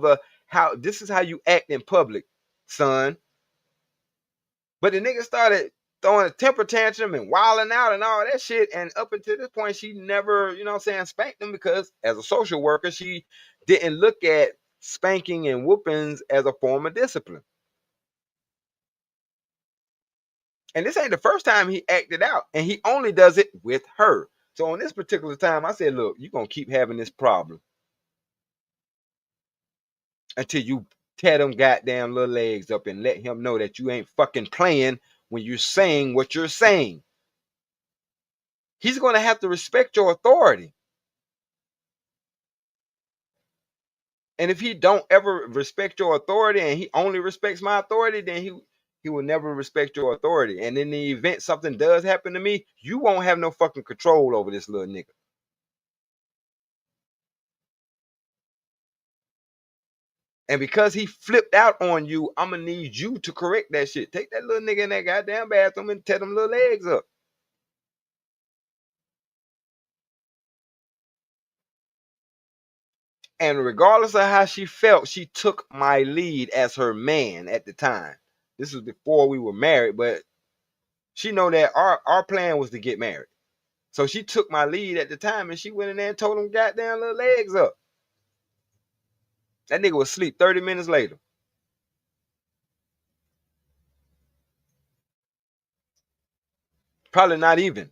S1: this is how you act in public, son. But the nigga started throwing a temper tantrum and wilding out and all that shit. And up until this point, she never, you know what I'm saying, spanked him because as a social worker, she didn't look at spanking and whoopings as a form of discipline. And this ain't the first time he acted out. And he only does it with her. So on this particular time, I said, look, you're going to keep having this problem until you tear them goddamn little legs up and let him know that you ain't fucking playing when you're saying what you're saying. He's going to have to respect your authority. And if he don't ever respect your authority and he only respects my authority, then he will never respect your authority. And in the event something does happen to me, you won't have no fucking control over this little nigga. And because he flipped out on you, I'm gonna need you to correct that shit. Take that little nigga in that goddamn bathroom and tear them little legs up. And regardless of how she felt, she took my lead as her man at the time. This was before we were married, but she know that our plan was to get married. So she took my lead at the time and she went in there and told him goddamn little legs up. That nigga was asleep 30 minutes later. Probably not even.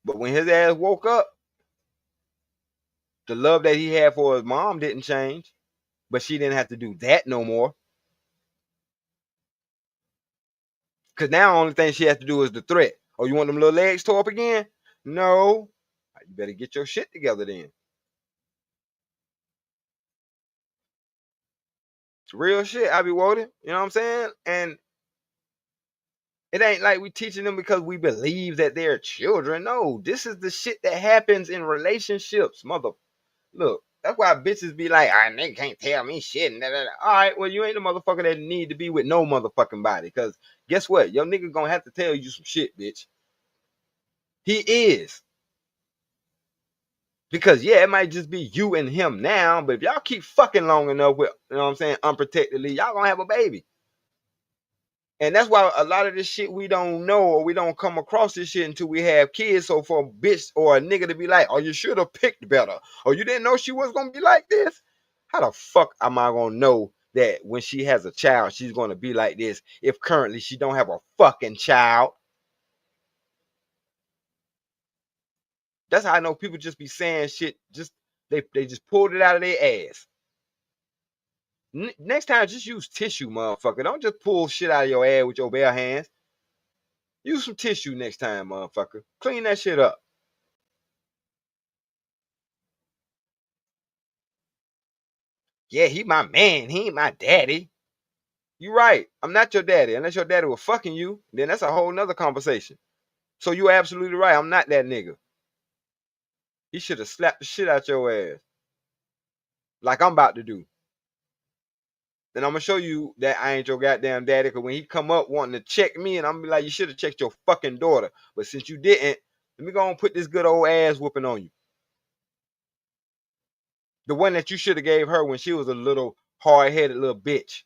S1: But when his ass woke up, the love that he had for his mom didn't change. But she didn't have to do that no more. Because now the only thing she has to do is the threat. Oh, you want them little legs tore up again? No. You better get your shit together then. It's real shit, I be woden. You know what I'm saying? And it ain't like we teaching them because we believe that they're children. No, this is the shit that happens in relationships, mother. Look, that's why bitches be like, they can't tell me shit. And all right, well, you ain't the motherfucker that need to be with no motherfucking body. Because guess what? Your nigga gonna have to tell you some shit, bitch. He is. Because yeah, it might just be you and him now, but if y'all keep fucking long enough with, you know what I'm saying, unprotectedly, y'all gonna have a baby. And that's why a lot of this shit we don't know, or we don't come across this shit until we have kids. So for a bitch or a nigga to be like, oh, you should have picked better, or you didn't know she was gonna be like this. How the fuck am I gonna know that when she has a child, she's gonna be like this if currently she don't have a fucking child? That's how I know people just be saying shit. Just they just pulled it out of their ass. Next time, just use tissue, motherfucker. Don't just pull shit out of your ass with your bare hands. Use some tissue next time, motherfucker. Clean that shit up. Yeah, he my man. He ain't my daddy. You right. I'm not your daddy. Unless your daddy was fucking you, then that's a whole nother conversation. So you absolutely right. I'm not that nigga. He should have slapped the shit out your ass. Like I'm about to do. Then I'm gonna show you that I ain't your goddamn daddy. Cause when he come up wanting to check me, and I'm gonna be like, you should have checked your fucking daughter. But since you didn't, let me go and put this good old ass whooping on you. The one that you should have gave her when she was a little hard-headed little bitch.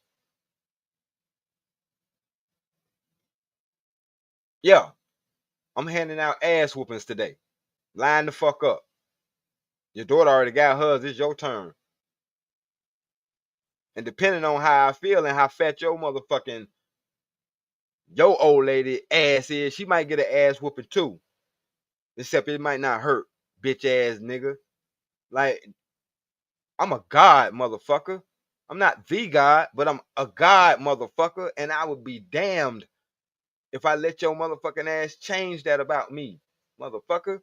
S1: Yeah, I'm handing out ass whoopings today. Line the fuck up. Your daughter already got hers. It's your turn. And depending on how I feel and how fat your old lady ass is, she might get an ass whooping too. Except it might not hurt, bitch ass nigga. Like, I'm a god, motherfucker. I'm not the god, but I'm a god, motherfucker. And I would be damned if I let your motherfucking ass change that about me, motherfucker.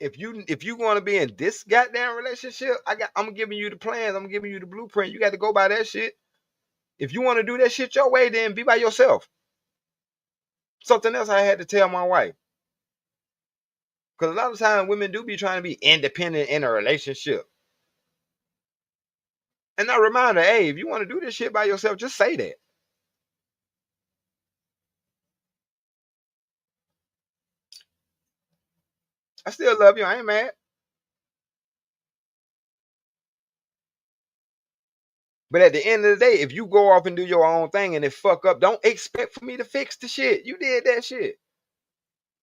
S1: If you want to be in this goddamn relationship, I'm giving you the plans. I'm giving you the blueprint. You got to go by that shit. If you want to do that shit your way, then be by yourself. Something else I had to tell my wife. Because a lot of times women do be trying to be independent in a relationship. And I remind her, hey, if you want to do this shit by yourself, just say that. I still love you. I ain't mad. But at the end of the day, if you go off and do your own thing and it fuck up, don't expect for me to fix the shit. You did that shit.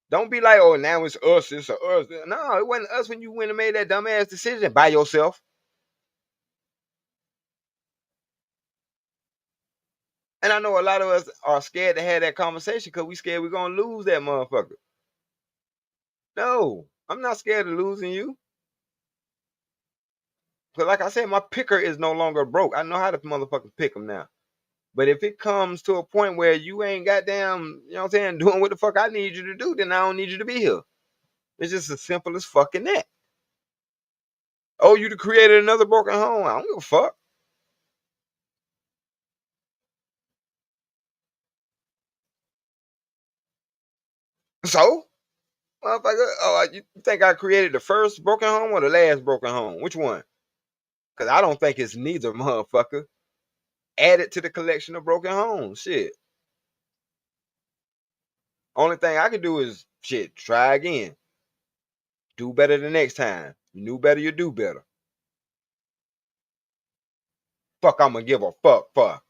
S1: Don't be like, oh, now it's us. It's us. No, it wasn't us when you went and made that dumbass decision by yourself. And I know a lot of us are scared to have that conversation because we scared we're gonna lose that motherfucker. No, I'm not scared of losing you. Because like I said, my picker is no longer broke. I know how to motherfucking pick them now. But if it comes to a point where you ain't goddamn, you know what I'm saying, doing what the fuck I need you to do, then I don't need you to be here. It's just as simple as fucking that. Oh, you created another broken home. I don't give a fuck. So, motherfucker, oh, you think I created the first broken home or the last broken home? Which one? Because I don't think it's neither, motherfucker. Add it to the collection of broken homes. Shit. Only thing I can do is shit, try again. Do better the next time. You knew better, you do better. Fuck, I'm gonna give a fuck for.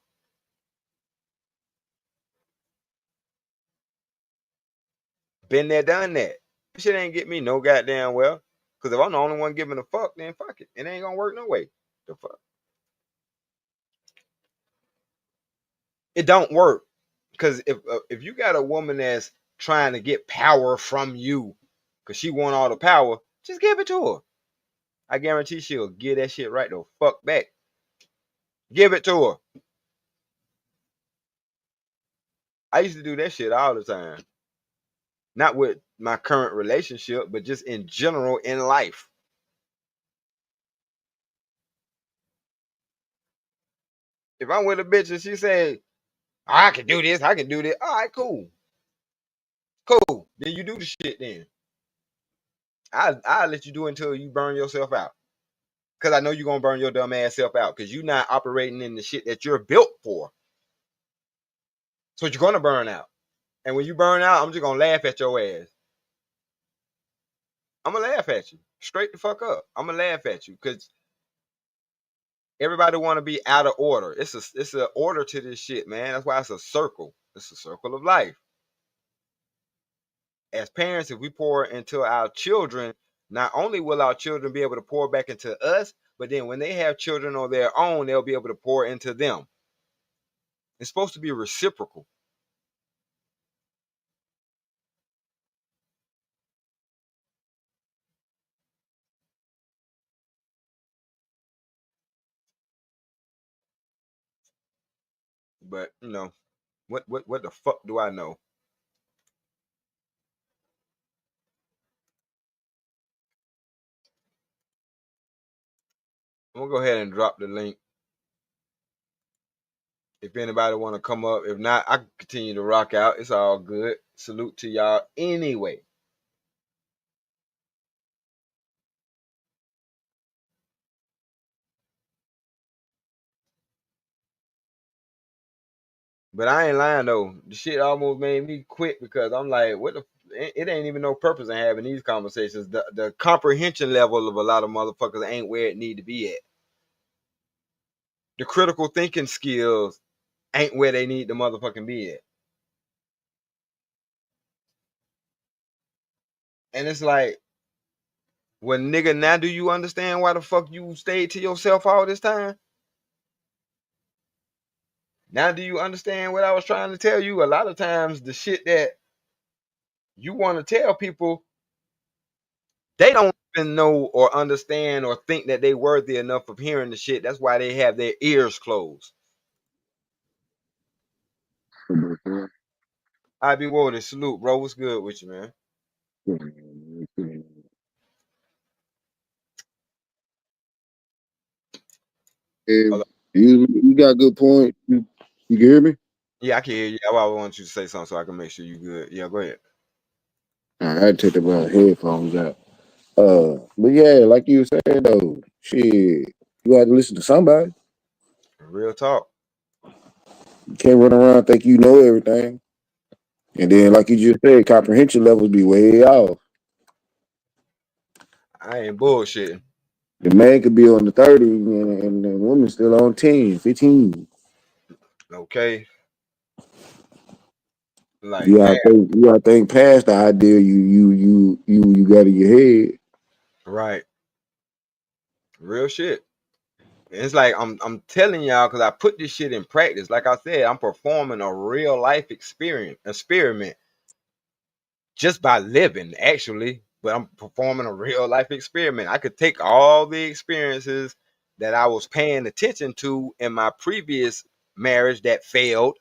S1: Been there, done that. Shit ain't get me no goddamn well. Cause if I'm the only one giving a fuck, then fuck it. It ain't gonna work no way. The fuck. It don't work. Cause if you got a woman that's trying to get power from you, cause she want all the power, just give it to her. I guarantee she'll give that shit right the fuck back. Give it to her. I used to do that shit all the time. Not with my current relationship, but just in general in life. If I'm with a bitch and she say, I can do this, I can do this. All right, cool. Cool. Then you do the shit then. I'll let you do it until you burn yourself out. Cause I know you're gonna burn your dumb ass self out. Cause you're not operating in the shit that you're built for. So you're gonna burn out. And when you burn out, I'm just gonna laugh at your ass. I'm gonna laugh at you. Straight the fuck up. I'm gonna laugh at you. Cause everybody wanna be out of order. It's a order to this shit, man. That's why it's a circle. It's a circle of life. As parents, if we pour into our children, not only will our children be able to pour back into us, but then when they have children on their own, they'll be able to pour into them. It's supposed to be reciprocal. But what the fuck do I know? I'm gonna go ahead and drop the link. If anybody want to come up, if not, I can continue to rock out. It's all good. Salute to y'all anyway. But I ain't lying though. The shit almost made me quit because I'm like, what the? It ain't even no purpose in having these conversations. The comprehension level of a lot of motherfuckers ain't where it need to be at. The critical thinking skills ain't where they need to motherfucking be at. And it's like, well, nigga, now do you understand why the fuck you stayed to yourself all this time? Now do you understand what I was trying to tell you? A lot of times the shit that you want to tell people, they don't even know or understand or think that they worthy enough of hearing the shit. That's why they have their ears closed. I be Woody, salute, bro. What's good with you, man?
S2: If
S1: Hello?
S2: you got a good point. You can hear me?
S1: Yeah, I can hear you. I want you to say something so I can make sure you good. Yeah, go ahead.
S2: I had to take the headphones out. But yeah, like you were saying though, shit, you got to listen to somebody.
S1: Real talk.
S2: You can't run around and think you know everything. And then, like you just said, comprehension levels be way off.
S1: I ain't bullshitting.
S2: The man could be on the 30 and the woman still on 10, 15.
S1: Okay. Like,
S2: You
S1: damn.
S2: gotta think past the idea you got in your head.
S1: Right. Real shit. It's like I'm telling y'all because I put this shit in practice. Like I said, I'm performing a real life experiment just by living, actually. But I'm performing a real life experiment. I could take all the experiences that I was paying attention to in my previous marriage that failed,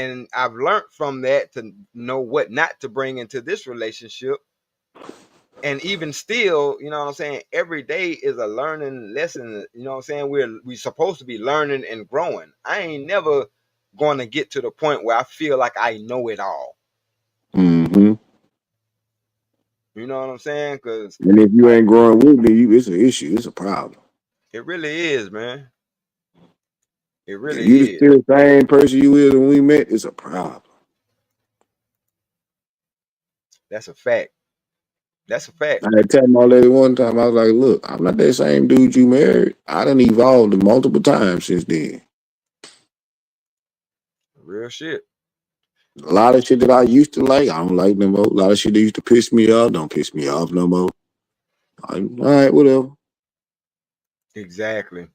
S1: and I've learned from that to know what not to bring into this relationship. And even still, you know what I'm saying, every day is a learning lesson. You know what I'm saying, we supposed to be learning and growing. I ain't never going to get to the point where I feel like I know it all.
S2: Hmm.
S1: You know what I'm saying? Because
S2: And if you
S1: like,
S2: ain't growing with me, it's an issue. It's a problem.
S1: it really is, man. It
S2: If you the
S1: really is.
S2: still same person you is when we met, it's a problem.
S1: That's a fact. That's a fact.
S2: I had to tell my lady one time, I was like, look, I'm not that same dude you married. I done evolved multiple times since then.
S1: Real shit.
S2: A lot of shit that I used to like, I don't like no more. A lot of shit that used to piss me off, don't piss me off no more. All right, whatever.
S1: Exactly.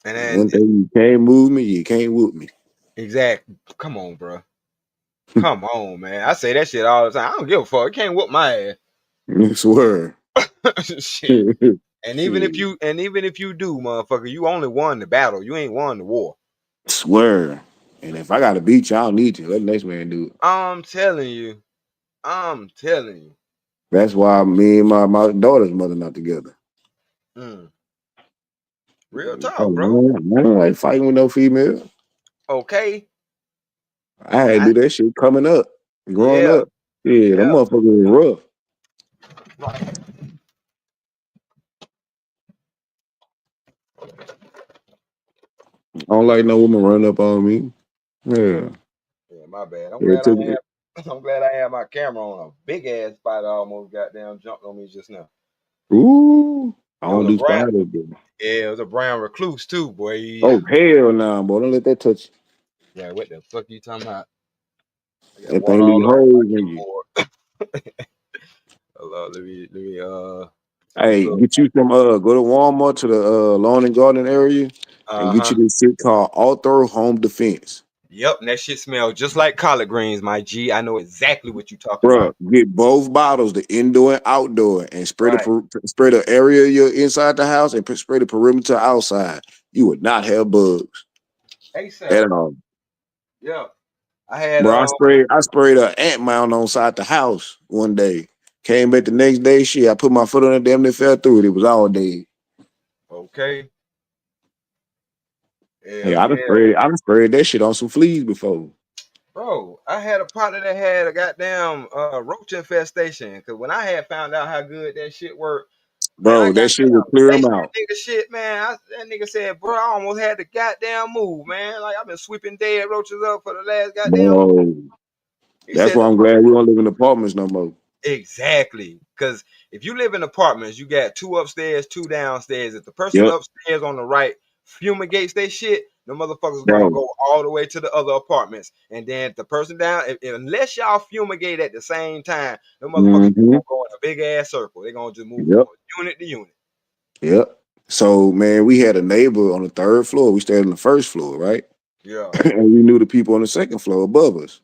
S1: And then
S2: One thing you can't move me, you can't whoop me.
S1: exactly. Come on, bro. Come on, man. I say that shit all the time. I don't give a fuck. You can't whoop my
S2: I swear.
S1: ass. Shit. And even if
S2: Shit.
S1: you do, motherfucker, you only won the battle. You ain't won the war.
S2: Swear. And if I got to beat you, I don't need you. Let the next man do it.
S1: I'm telling you. I'm telling you.
S2: That's why me and my daughter's mother not together.
S1: Mm, real
S2: Oh,
S1: talk, bro.
S2: man, I don't like fighting with no female.
S1: Okay.
S2: I had to
S1: I,
S2: do that shit coming up, growing
S1: yeah.
S2: up. Yeah, them
S1: Yeah.
S2: motherfuckers was rough.
S1: Right.
S2: I don't like no woman running up on me. Yeah.
S1: Yeah, my bad. I'm
S2: It
S1: glad I
S2: took
S1: have
S2: it.
S1: I'm glad I have my camera on. A big ass spider almost goddamn jumped on me just now.
S2: Ooh. I
S1: It was
S2: don't
S1: a
S2: do
S1: brown
S2: spiders, though.
S1: yeah, it was a brown recluse too, boy.
S2: Oh, hell no, boy. Don't let that touch you.
S1: Yeah, what the fuck you talking about? I got
S2: That
S1: water
S2: thing leave
S1: all over my
S2: holes in you.
S1: keyboard. Hold on, let me
S2: Hey,
S1: look.
S2: get you some go to Walmart to the lawn and garden area and get
S1: Uh-huh.
S2: you this shit called Author Home Defense.
S1: Yep, and that shit smells just like collard greens, my G. I know exactly what you talking
S2: Bruh,
S1: about.
S2: get both bottles, the indoor and outdoor, and
S1: Right.
S2: spray the area you're inside the house and spray the perimeter outside. You would not have bugs
S1: ASAP.
S2: at all.
S1: Yeah. I had
S2: Bro, I sprayed an ant mound on side the house one day. Came back the next day, shit. I put my foot on it, damn near fell through it. It was all day.
S1: okay.
S2: Hey,
S1: Hell yeah.
S2: I done sprayed that shit on some fleas before.
S1: Bro, I had a partner that had a goddamn roach infestation. Cause when I had found out how good that shit worked, man, I
S2: Bro, that shit would
S1: goddamn
S2: clear them
S1: laced that
S2: out.
S1: nigga shit, man. That nigga said, bro, I almost had to goddamn move, man. Like I've been sweeping dead roaches up for the last goddamn month.
S2: Bro,
S1: He
S2: that's
S1: said
S2: why
S1: the
S2: I'm glad we don't live in apartments no more.
S1: exactly. Because if you live in apartments, you got two upstairs, two downstairs. If the person
S2: Yep,
S1: upstairs on the right fumigates their shit, the motherfuckers gonna
S2: bro.
S1: go all the way to the other apartments. And then the person down, unless y'all fumigate at the same time, the motherfuckers just
S2: Mm-hmm.
S1: gonna go in a big ass circle. They're gonna just move from
S2: Yep,
S1: unit to unit.
S2: yep. So man, we had a neighbor on the third floor. We stayed on the first floor, right?
S1: Yeah.
S2: And we knew the people on the second floor above us.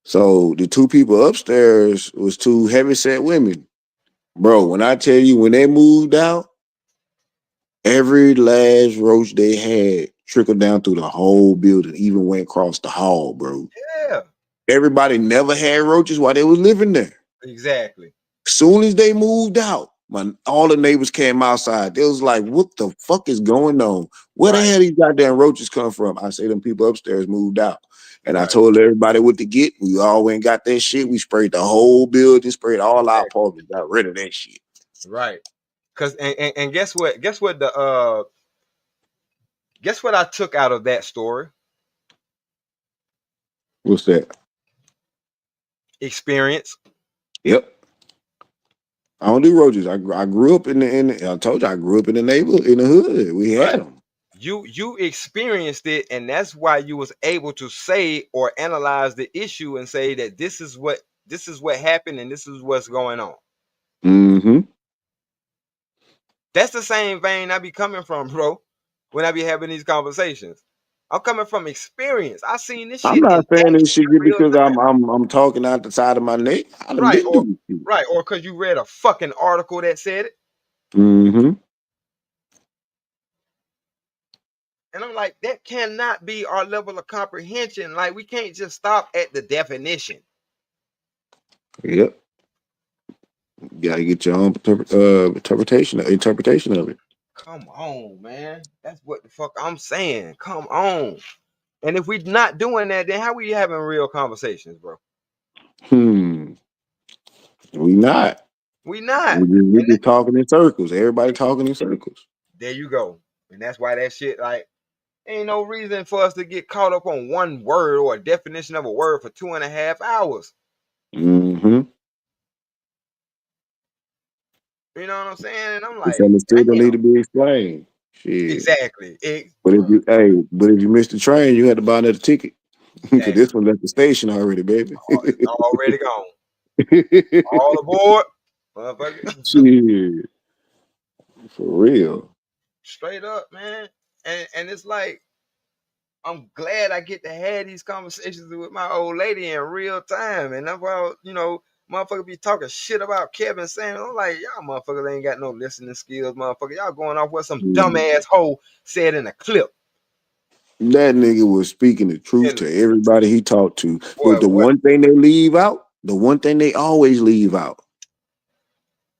S2: So the two people upstairs was two heavyset women. Bro, when I tell you when they moved out, every last roach they had trickled down through the whole building, even went across the hall, bro.
S1: Yeah.
S2: Everybody never had roaches while they was living there.
S1: Exactly.
S2: Soon as they moved out, all the neighbors came outside. They was like, "What the fuck is going on? Where the
S1: Right.
S2: hell these goddamn roaches come from?" I say, "Them people upstairs moved out." And I
S1: Right.
S2: told everybody what to get. We all went and got that shit. We sprayed the whole building, sprayed all our
S1: Exactly.
S2: apartments, got rid of that shit.
S1: Right. Cause and guess what? Guess what I took out of that story?
S2: What's that?
S1: Experience.
S2: Yep. I don't do roaches. I grew up I told you I grew up in the neighborhood, in the hood. We
S1: Right.
S2: had them.
S1: You experienced it, and that's why you was able to say or analyze the issue and say that this is what happened and this is what's going on.
S2: Mm-hmm.
S1: That's the same vein I be coming from, bro, when I be having these conversations. I'm coming from experience. I seen this
S2: I'm
S1: shit in
S2: not saying this
S1: action
S2: shit
S1: in
S2: just
S1: real
S2: because
S1: time.
S2: I'm talking out the side of my neck. I done
S1: Right,
S2: been
S1: or
S2: through this shit.
S1: right, or because you read a fucking article that said it.
S2: Mm-hmm.
S1: And I'm like, that cannot be our level of comprehension. Like, we can't just stop at the definition.
S2: Yep. You gotta get your own interpretation of it.
S1: Come on, man. That's what the fuck I'm saying. Come on. And if we're not doing that, then how we having real conversations, bro?
S2: Hmm. We not.
S1: We not.
S2: We just talking in circles. Everybody talking in circles.
S1: There you go. And that's why that shit, like, ain't no reason for us to get caught up on one word or a definition of a word for 2.5 hours.
S2: Mm-hmm.
S1: You know what I'm saying? And I'm
S2: It's
S1: like,
S2: understood don't
S1: damn.
S2: need to be explained. Shit.
S1: Exactly.
S2: But if you missed the train, you had to buy another ticket. Cause
S1: Exactly.
S2: this one left the station already, baby.
S1: Already gone. All aboard. Motherfucker.
S2: Shit. For real.
S1: Straight up, man. And it's like, I'm glad I get to have these conversations with my old lady in real time. And that's why, motherfucker be talking shit about Kevin saying, I'm like, y'all motherfuckers ain't got no listening skills, motherfucker. Y'all going off what some
S2: Mm.
S1: dumbass hoe said in a clip.
S2: That nigga was speaking the truth
S1: And
S2: to everybody he talked to. But
S1: boy,
S2: the
S1: what?
S2: one thing they leave out, the one thing they always leave out,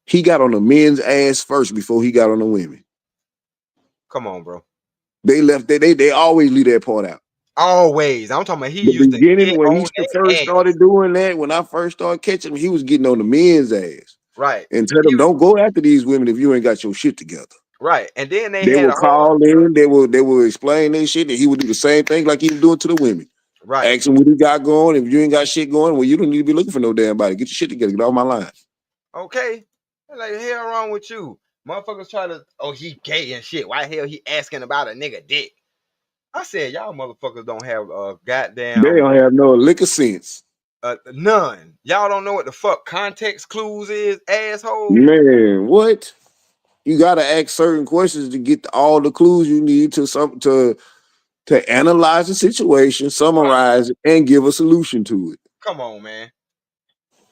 S2: he got on the men's ass first before he got on the women.
S1: Come on, bro.
S2: They left they always leave that part out.
S1: Always. I'm talking about he
S2: The
S1: used to
S2: beginning
S1: get
S2: when he
S1: on their
S2: first
S1: ass.
S2: started doing that, when I first started catching him, he was getting on the men's ass
S1: Right.
S2: and tell
S1: He
S2: them don't go after these women if you ain't got your shit together.
S1: right. And then they
S2: They
S1: had a
S2: will
S1: whole
S2: call in, they will explain their shit, and he would do the same thing like he was doing to the women.
S1: right.
S2: Ask him what he got going. If you ain't got shit going, well, you don't need to be looking for no damn body. Get your shit together. Get off my line.
S1: Okay. Like the hell wrong with you? Motherfuckers try to he gay and shit. Why the hell he asking about a nigga dick? I said y'all motherfuckers don't have a
S2: They
S1: goddamn
S2: don't have no lick of sense.
S1: none. Y'all don't know what the fuck context clues is, asshole.
S2: Man, what? You gotta ask certain questions to get all the clues you need to analyze the situation,
S1: Right.
S2: summarize it, and give a solution to it.
S1: Come on, man.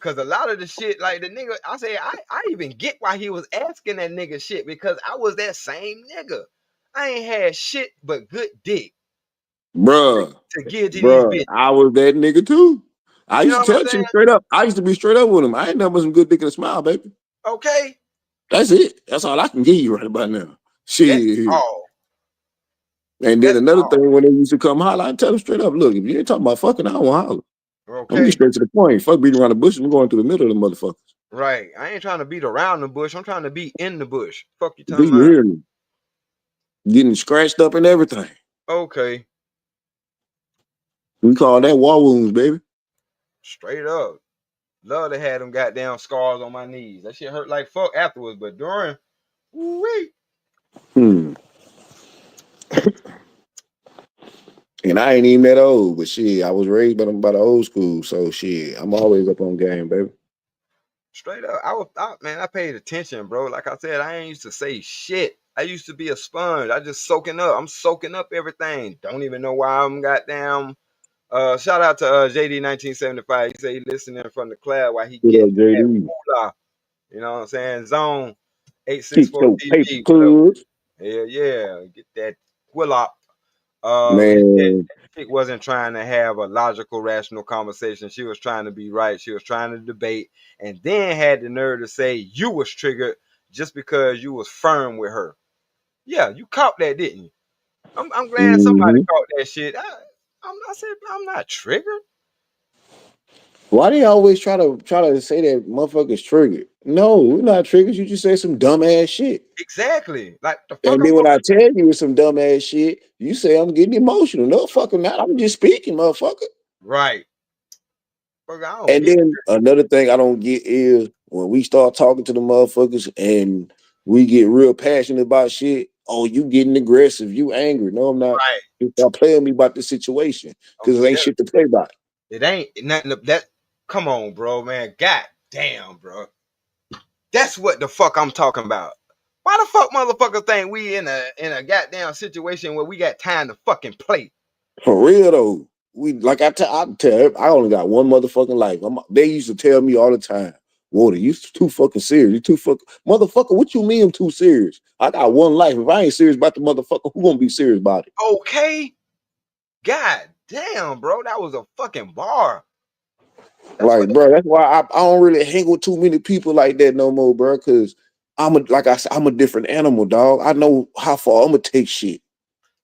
S1: Cause a lot of the shit, like the nigga, I say I even get why he was asking that nigga shit because I was that same nigga. I ain't had shit but good dick
S2: Bruh,
S1: to give to these
S2: bruh,
S1: bitches.
S2: I was that nigga too. I
S1: You know
S2: used to
S1: what
S2: tell
S1: I'm
S2: you
S1: saying?
S2: straight up. I used to be straight up with him. I ain't nothing but some good dick and a smile, baby.
S1: Okay,
S2: That's it. That's all I can give you right about now.
S1: that's
S2: Shit.
S1: all.
S2: And then
S1: That's
S2: another
S1: all.
S2: thing, when they used to come holler, I tell them straight up, look, if you ain't talking about fucking, I don't want to holler. I'm gonna get
S1: Okay,
S2: straight to the point. Fuck beating around the bush. I'm going through the middle of the motherfucker.
S1: right. I ain't trying to beat around the bush. I'm trying to be in the bush. Fuck you
S2: Do
S1: talking
S2: you
S1: about?
S2: hear me? Getting scratched up and everything.
S1: Okay,
S2: We call that war wounds, baby.
S1: straight up. Love to have them goddamn scars on my knees. That shit hurt like fuck afterwards, but during, wee.
S2: Hmm. And I ain't even that old, but shit, I was raised by the old school, so shit, I'm always up on game, baby.
S1: Straight up, man, I paid attention, bro. Like I said, I ain't used to say shit. I used to be a sponge. I just soaking up. I'm soaking up everything. Don't even know why I'm goddamn. Shout out to JD 1975. He say he listening from the cloud while he
S2: What
S1: getting
S2: up,
S1: that
S2: JD?
S1: moolah. You know what I'm saying? Zone
S2: Keep
S1: 864
S2: your paper,
S1: TV. What up?
S2: cuz.
S1: Hell yeah, get that quillop. He said
S2: Man,
S1: chick wasn't trying to have a logical, rational conversation. She was trying to be right. She was trying to debate, and then had the nerve to say you was triggered just because you was firm with her. Yeah, you caught that, didn't you? I'm glad somebody
S2: hmm,
S1: caught that shit. I said I'm not triggered.
S2: why they always try to say that motherfuckers triggered? No, we're not triggered. You just say some dumb ass shit.
S1: Exactly. Like the fuck
S2: And
S1: I'm
S2: then when
S1: supposed
S2: I
S1: to
S2: tell you it's some dumb ass shit, you say I'm getting emotional. No fucking not. I'm just speaking, motherfucker.
S1: right. Fuck, I don't
S2: And
S1: get
S2: then another thing I don't get is when we start talking to the motherfuckers and we get real passionate about shit. Oh, you getting aggressive? You angry? No, I'm not.
S1: right.
S2: You start playing with me about the situation
S1: I'm
S2: because it ain't
S1: telling
S2: shit to play by.
S1: you, it ain't nothing that. Come on, bro, man. God damn, bro. That's what the fuck I'm talking about. Why the fuck motherfuckers think we in a goddamn situation where we got time to fucking play?
S2: For real though, we like I tell I only got one motherfucking life. They used to tell me all the time, "Water, you too fucking serious. You too fucking motherfucker. What you mean I'm too serious? I got one life. If I ain't serious about the motherfucker, who gonna be serious about it?
S1: Okay, god damn, bro, that was a fucking bar. That's what.
S2: Like, bro, that's why I don't really hang with too many people like that no more, bro. Because like I said, I'm a different animal, dog. I know how far I'm gonna take shit.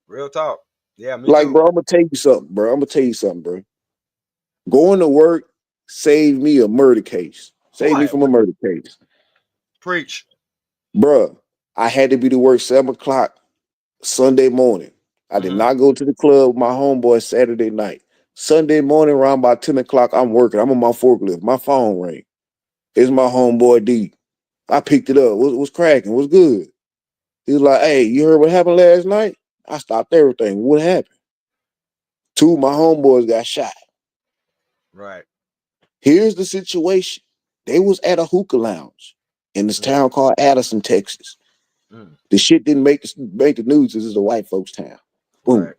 S1: Real talk. Yeah, me
S2: Like,
S1: too.
S2: bro, I'm gonna tell you something, bro. I'm gonna tell you something, bro. Going to work saved me a murder case. Saved me
S1: Boy,
S2: from a murder case.
S1: preach.
S2: Bruh, I had to be to work 7 o'clock Sunday morning. I did
S1: Mm-hmm.
S2: not go to the club with my homeboy Saturday night. Sunday morning, around about 10 o'clock, I'm working. I'm on my forklift. My phone rang. It's my homeboy D. I picked it up. What's cracking? What's good? He was like, hey, you heard what happened last night? I stopped everything. What happened? Two of my homeboys got shot.
S1: Right.
S2: Here's the situation. They was at a hookah lounge in this
S1: Mm-hmm.
S2: town called Addison, Texas.
S1: Mm-hmm.
S2: The shit didn't make the news. This is a white folks town. Boom.
S1: Right.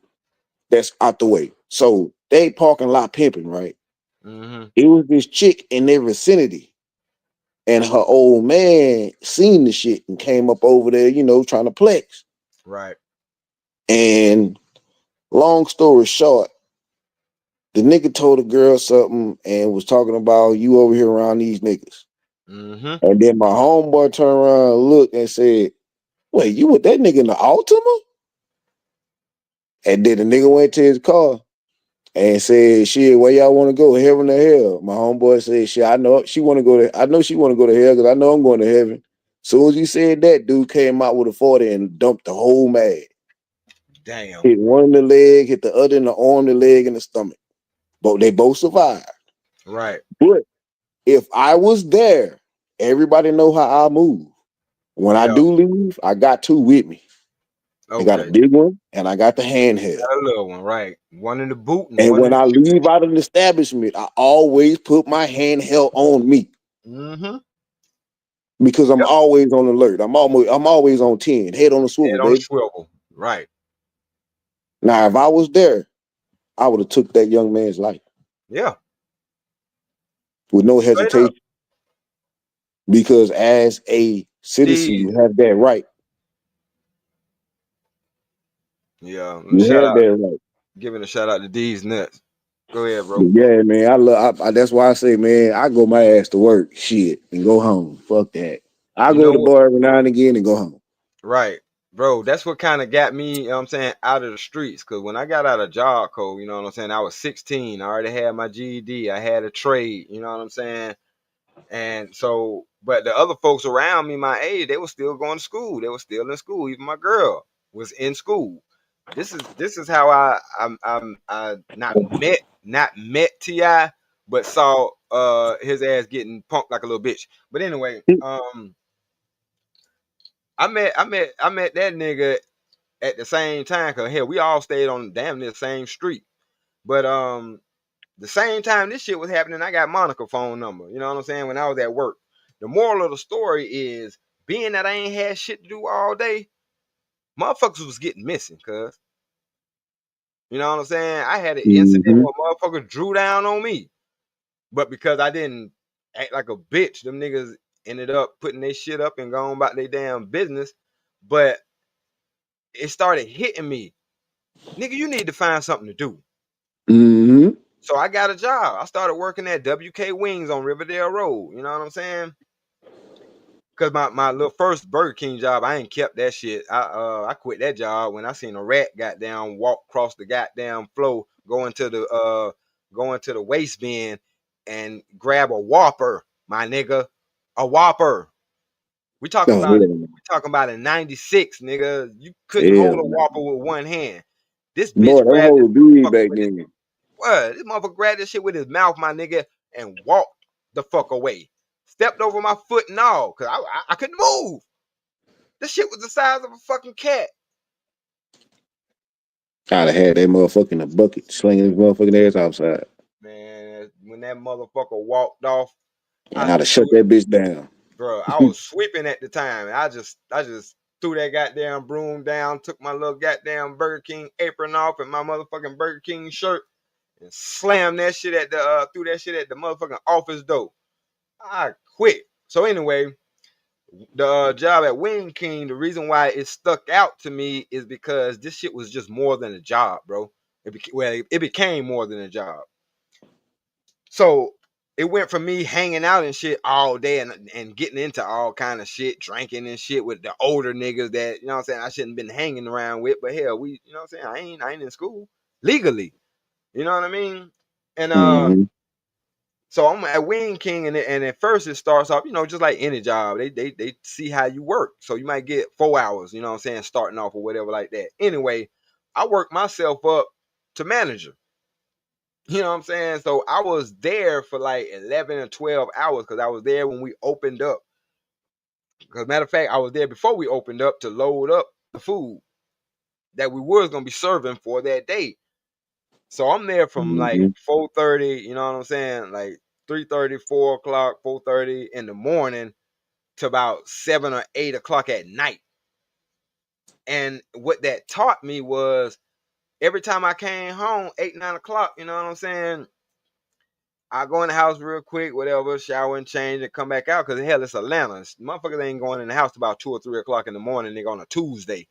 S2: That's out the way. So they parking lot pimping, right?
S1: Mm-hmm.
S2: It was this chick in their vicinity, and her old man seen the shit and came up over there, trying to flex.
S1: Right.
S2: And Long story short, the nigga told the girl something and was talking about you over here around these niggas.
S1: Mm-hmm.
S2: And then my homeboy turned around and looked and said, "Wait, you with that nigga in the Altima?" And then the nigga went to his car and said, "Shit, where y'all want to go? Heaven or hell?" My homeboy said, "Shit, I know she want to go to. I know she want to go to hell because I know I'm going to heaven." Soon as he said that, dude came out with a 40 and dumped the whole mag.
S1: Damn.
S2: Hit one in the leg, hit the other in the arm, the leg, and the stomach. But they both survived.
S1: Right.
S2: But if I was there, everybody know how I move. When I
S1: Yeah.
S2: do leave, I got two with me. I got a
S1: Okay.
S2: big one and I got the handheld.
S1: Got a little one, right? One in the boot and
S2: And
S1: one in
S2: when I
S1: the
S2: leave out of the establishment, I always put my handheld on me
S1: mm-hmm.
S2: because I'm
S1: Yep.
S2: always on alert. I'm always on 10, head on the
S1: Head
S2: swivel,
S1: on the
S2: baby.
S1: swivel. Right.
S2: Now, if I was there, I would have took that young man's life
S1: Yeah.
S2: with no
S1: Straight up.
S2: hesitation because as a citizen,
S1: These.
S2: you have that right.
S1: Yeah.
S2: You
S1: Shout
S2: have
S1: out.
S2: that right.
S1: Giving a shout out to D's nuts. Go ahead,
S2: But
S1: bro.
S2: yeah, man, that's why I say, man, I go my ass to work, shit, and go home. Fuck that. I
S1: You
S2: go to
S1: know
S2: the
S1: what?
S2: bar every now and again and go home.
S1: Right. Bro, that's what kind of got me, you know what I'm saying, out of the streets. Cause when I got out of job code, you know what I'm saying, I was 16. I already had my GED. I had a trade, you know what I'm saying? And so, but the other folks around me, my age, they were still going to school. They were still in school. Even my girl was in school. This is how I not met Ti, but saw his ass getting punked like a little bitch. But anyway, I met that nigga at the same time. Cause hell, we all stayed on damn near the same street. But the same time this shit was happening, I got Monica phone number. You know what I'm saying? When I was at work. The moral of the story is, being that I ain't had shit to do all day, motherfuckers was getting missing, cuz. You know what I'm saying? I had an incident
S2: Mm-hmm.
S1: where a motherfucker drew down on me. But because I didn't act like a bitch, them niggas ended up putting their shit up and going about their damn business. But it started hitting me. Nigga, you need to find something to do.
S2: Mm-hmm.
S1: So I got a job. I started working at WK Wings on Riverdale Road. You know what I'm saying? Cause my little first Burger King job, I ain't kept that shit. I quit that job when I seen a rat goddamn walk across the goddamn floor, going to the waste bin and grab a Whopper, my nigga. A Whopper. We talking
S2: Oh,
S1: about it.
S2: hell no.
S1: We talking about in '96, nigga. You couldn't hold
S2: Hell
S1: a
S2: no.
S1: Whopper with one hand. This
S2: Boy,
S1: bitch
S2: them
S1: grabbed this
S2: hoes big
S1: motherfucker
S2: back
S1: with his
S2: then.
S1: what? This motherfucker grabbed this shit with his mouth, my nigga, and walked the fuck away. Stepped over my foot and all, cause I couldn't move. This shit was the size of a fucking cat.
S2: I'd have had that motherfucker in a bucket, slinging his motherfucking ass outside.
S1: Man, when that motherfucker walked off, I
S2: And I'd have shut
S1: swear,
S2: that bitch down.
S1: bro, I was sweeping at the time. I just threw that goddamn broom down, took my little goddamn Burger King apron off and my motherfucking Burger King shirt, and slammed that shit at the threw that shit at the motherfucking office door. I quit. So anyway, the job at Wing King, the reason why it stuck out to me is because this shit was just more than a job, bro. It became more than a job. So it went from me hanging out and shit all day and getting into all kind of shit, drinking and shit with the older niggas that, you know what I'm saying, I shouldn't been hanging around with. But hell, you know what I'm saying, I ain't in school legally. You know what I mean? And
S2: Mm-hmm.
S1: so I'm at Wing King, and at first it starts off, just like any job. They see how you work. So you might get 4 hours, you know what I'm saying, starting off or whatever like that. Anyway, I worked myself up to manager. You know what I'm saying? So I was there for like 11 or 12 hours because I was there when we opened up. Because matter of fact, I was there before we opened up to load up the food that we was gonna be serving for that day. So I'm there from like
S2: Mm-hmm.
S1: 4:30, you know what I'm saying? Like 3:30, 4 o'clock, 4:30 in the morning to about 7 or 8 o'clock at night. And what that taught me was every time I came home, 8, 9 o'clock, you know what I'm saying? I go in the house real quick, whatever, shower and change and come back out. Cause hell, it's Atlanta. Motherfuckers ain't going in the house about 2 or 3 o'clock in the morning, nigga, on a Tuesday.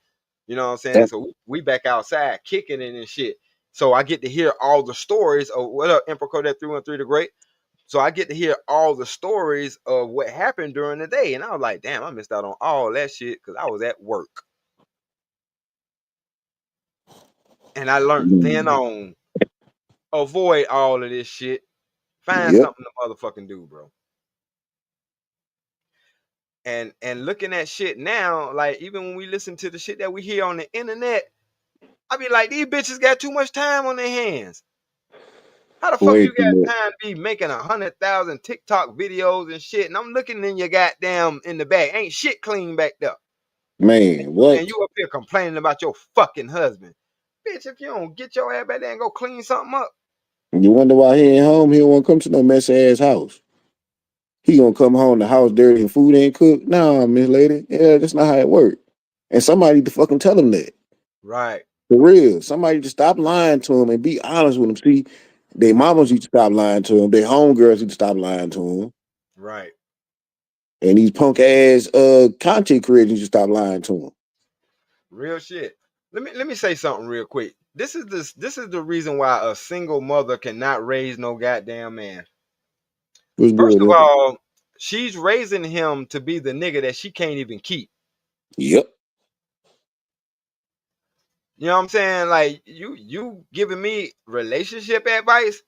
S1: You know what I'm saying?
S2: That-
S1: So we back outside kicking it and shit. So I get to hear all the stories of what up, Emperor Kodak 313 the Great. So I get to hear all the stories of what happened during the day. And I was like, damn, I missed out on all that shit because I was at work. And I learned then
S2: mm,
S1: on avoid all of this shit. Find
S2: yep.
S1: something to motherfucking do, bro. And looking at shit now, like even when we listen to the shit that we hear on the internet, I be like, these bitches got too much time on their hands. How the fuck
S2: Wait
S1: you
S2: a minute.
S1: got time to be making 100,000 TikTok videos and shit? And I'm looking in your goddamn in the bag. Ain't shit clean back there.
S2: Man,
S1: And
S2: what?
S1: you up here complaining about your fucking husband. Bitch, if you don't get your ass back there and go clean something up.
S2: You wonder why he ain't home? He don't want to come to no messy ass house. He gonna come home, the house dirty and food ain't cooked. Nah, Miss Lady. Yeah, that's not how it work. And somebody to fucking tell him that.
S1: Right,
S2: For real. Somebody to stop lying to him and be honest with him. See, their mamas need to stop lying to him. Their homegirls need to stop lying to him.
S1: right.
S2: And these punk ass content creators need to stop lying to him.
S1: Real shit. Let me say something real quick. This is the reason why a single mother cannot raise no goddamn man.
S2: What's
S1: First
S2: good,
S1: of
S2: Emperor?
S1: all, she's raising him to be the nigga that she can't even keep.
S2: Yep.
S1: You know what I'm saying? Like you giving me relationship advice?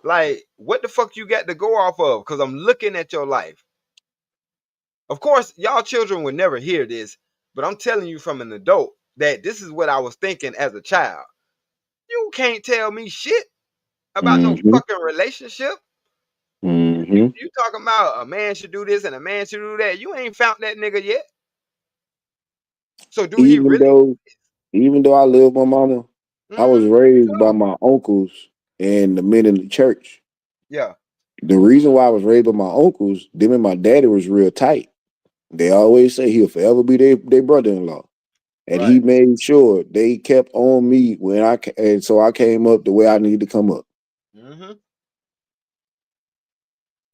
S1: Like what the fuck you got to go off of? Because I'm looking at your life. Of course, y'all children would never hear this, but I'm telling you from an adult that this is what I was thinking as a child. You can't tell me shit about no
S2: Mm-hmm.
S1: fucking relationship. You,
S2: Mm-hmm.
S1: you talking about a man should do this and a man should do that. You ain't found that nigga yet. So do he
S2: Even
S1: really?
S2: though even though I live with my mama, I was
S1: Me
S2: raised by
S1: too.
S2: my uncles and the men in the church.
S1: Yeah,
S2: The reason why I was raised by my uncles, them and my daddy was real tight. They always say he'll forever be their brother-in-law. And he
S1: right.
S2: made sure they kept on me when and so I came up the way I needed to come up.
S1: Hmm.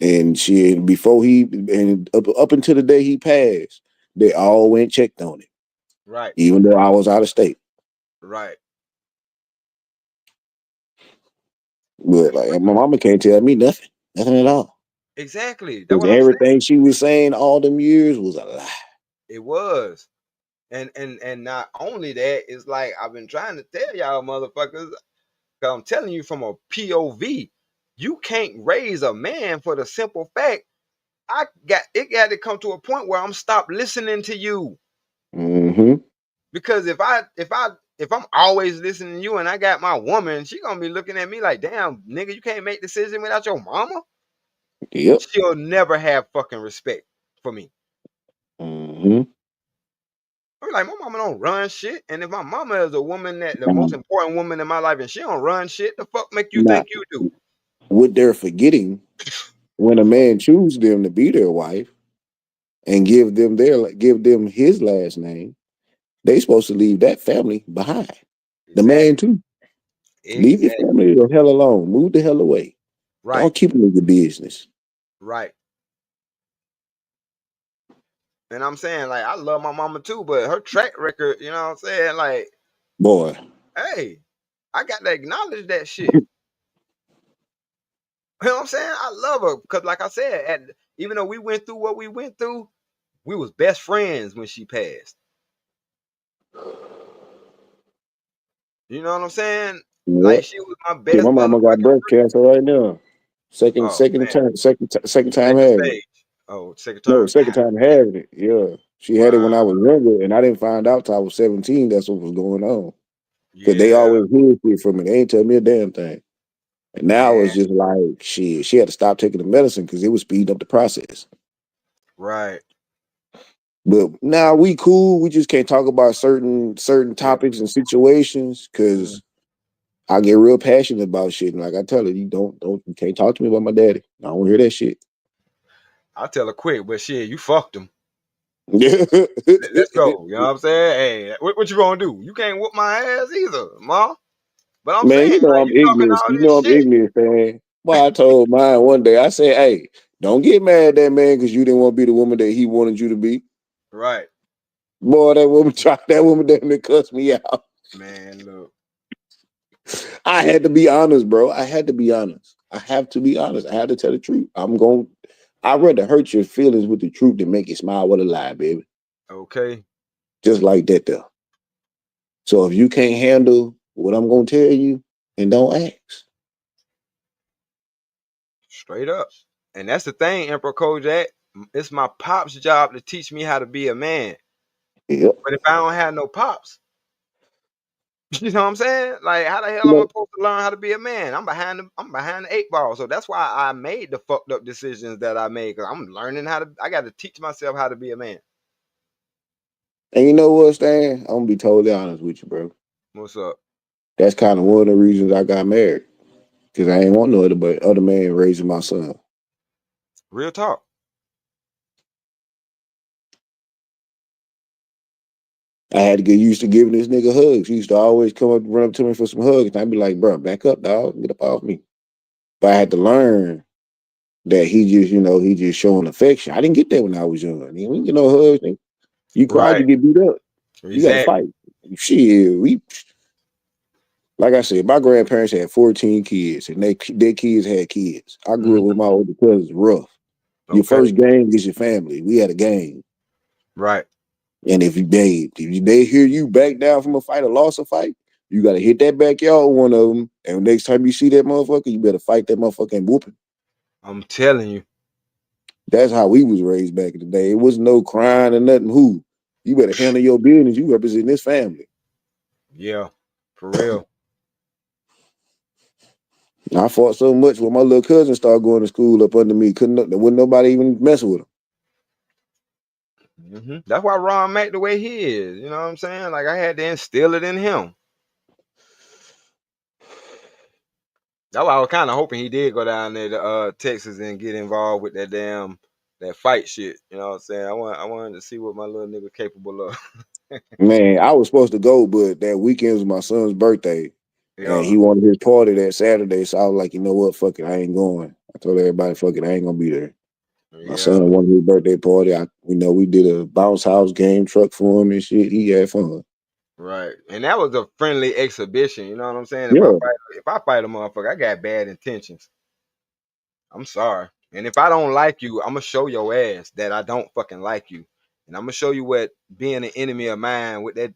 S2: And she before he and up until the day he passed, they all went checked on it,
S1: Right,
S2: even though I was out of state.
S1: right.
S2: But
S1: And
S2: like
S1: quick,
S2: my mama can't tell me nothing, nothing at all.
S1: exactly. That's
S2: Because
S1: what I'm saying.
S2: everything she was saying all them years was a lie.
S1: It was. And not only that, it's like I've been trying to tell y'all motherfuckers, cause I'm telling you from a POV, you can't raise a man for the simple fact got to come to a point where I'm stop listening to you.
S2: Mm-hmm.
S1: Because if I'm always listening to you and I got my woman, she gonna be looking at me like, damn, nigga, you can't make decisions without your mama.
S2: Yep.
S1: She'll never have fucking respect for me.
S2: Mm-hmm.
S1: I'm like, my mama don't run shit. And if my mama is a woman that the most important woman in my life and she don't run shit, the fuck make you
S2: Now,
S1: think you do?
S2: what they're forgetting when a man chooses them to be their wife and give them his last name, they supposed to leave that family behind. The man
S1: Exactly.
S2: too. Leave your
S1: Exactly.
S2: family the hell alone. Move the hell away.
S1: Right.
S2: Don't keep them in your business.
S1: Right. And I'm saying, like, I love my mama too, but her track record, you know what I'm saying? Like,
S2: Boy.
S1: hey, I got to acknowledge that shit. You know what I'm saying? I love her because, like I said, even though we went through what we went through, we was best friends when she passed. You know what I'm saying? Like
S2: Yep.
S1: she was my
S2: Shit,
S1: best
S2: my mama got
S1: motherfucking
S2: breast
S1: friend.
S2: cancer right now. Second,
S1: Oh
S2: second
S1: man,
S2: time, second time
S1: late
S2: having it.
S1: stage. Oh, second
S2: No,
S1: term.
S2: second
S1: God
S2: time
S1: damn.
S2: having it. Yeah. She had it when I
S1: Wow.
S2: was younger, and I didn't find out till I was 17. That's what was going on. Because they
S1: Yeah.
S2: always hid shit from me. They ain't tell me a damn thing. And now
S1: Man.
S2: it's just like shit. She had to stop taking the medicine because it was speeding up the process.
S1: Right.
S2: But now we cool. We just can't talk about certain
S1: Yeah.
S2: topics and situations
S1: Mm.
S2: because I get real passionate about shit. And like I tell her, you can't talk to me about my daddy. I don't hear that shit.
S1: I'll tell her quick, but shit, you fucked him.
S2: Yeah.
S1: Let's go. You know what I'm saying? Hey, what you gonna do? You can't whoop my ass either, ma. But I'm
S2: Man,
S1: saying,
S2: you know
S1: like,
S2: I'm
S1: you talking
S2: ignorant.
S1: all
S2: You
S1: this
S2: know I'm
S1: shit.
S2: ignorant, man. Well, I told mine one day, I said, hey, don't get mad at that man because you didn't want to be the woman that he wanted you to be.
S1: Right.
S2: Boy, that woman damn near cussed me out.
S1: Man, look.
S2: I had to be honest, bro. I had to be honest. I have to be honest. I have to tell the truth. I'd rather hurt your feelings with the truth than make you smile with a lie, baby.
S1: Okay.
S2: Just like that there. So if you can't handle what I'm gonna tell you, then don't ask.
S1: Straight up. And that's the thing, Emperor Kojak. It's my pop's job to teach me how to be a man.
S2: Yep.
S1: But if I don't have no pops, you know what I'm saying? Like, how the hell
S2: You
S1: am I
S2: know,
S1: supposed to learn how to be a man? I'm behind the eight ball. So that's why I made the fucked up decisions that I made. Cause I'm learning how to. I got to teach myself how to be a man.
S2: and you know what, Stan? I'm gonna be totally honest with you, bro.
S1: What's up?
S2: That's kind of one of the reasons I got married. Cause I ain't want no other man raising my son.
S1: Real talk.
S2: I had to get used to giving this nigga hugs. He used to always come up, run up to me for some hugs, and I'd be like, "Bro, back up, dog. Get up off me." But I had to learn that he just showing affection. I didn't get that when I was young. We didn't get no hugs. You cried,
S1: Right.
S2: you get beat up. You got to
S1: Exactly.
S2: fight. Shit, like I said, my grandparents had 14 kids, and their kids had kids. I grew up with
S1: Mhm.
S2: my older cousins. Rough. Your
S1: Okay.
S2: first game is your family. We had a game.
S1: Right.
S2: And if they hear you back down from a fight or lost a fight, you gotta hit that backyard with one of them. And next time you see that motherfucker, you better fight that motherfucker and whoop him.
S1: I'm telling you.
S2: That's how we was raised back in the day. It was no crying or nothing. Who? You better handle your business. You represent this family.
S1: Yeah. For real.
S2: I fought so much when my little cousin started going to school up under me. There wasn't nobody even messing with him.
S1: That's why Ron Mac the way he is. You know what I'm saying? Like I had to instill it in him. That's why I was kind of hoping he did go down there to Texas and get involved with that fight shit. You know what I'm saying? I wanted to see what my little nigga capable of.
S2: Man, I was supposed to go, but that weekend was my son's birthday. And
S1: Yeah,
S2: he wanted his party that Saturday. So I was like, you know what? Fuck it. I ain't going. I told everybody, fuck it, I ain't gonna be there. My
S1: yeah,
S2: son wanted his birthday party. We did a bounce house game truck for him and shit. He had fun.
S1: right. And that was a friendly exhibition. You know what I'm saying?
S2: Yeah,
S1: If I fight a motherfucker, I got bad intentions. I'm sorry. And if I don't like you, I'm gonna show your ass that I don't fucking like you, and I'm gonna show you what being an enemy of mine what that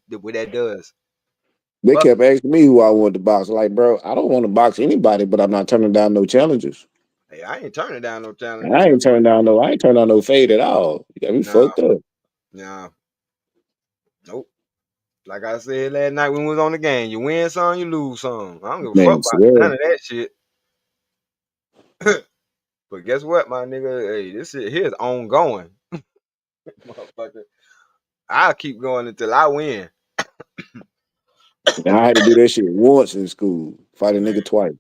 S1: does.
S2: they
S1: Fuck.
S2: kept asking me who I wanted to box. Like, bro, I don't want to box anybody, but I'm not turning down no challenges.
S1: Hey, I ain't turning down no
S2: And
S1: challenge either.
S2: I ain't turned down no fade at all. You got me
S1: Nah,
S2: fucked up.
S1: nah, nope. Like I said last night when we was on the game, you win some, you lose some. I don't give a fuck
S2: Man,
S1: about
S2: swear.
S1: none of that shit. But guess what, my nigga? Hey, this shit here is ongoing, motherfucker. I'll keep going until I win.
S2: And I had to do that shit once in school. Fight a
S1: Man,
S2: nigga twice.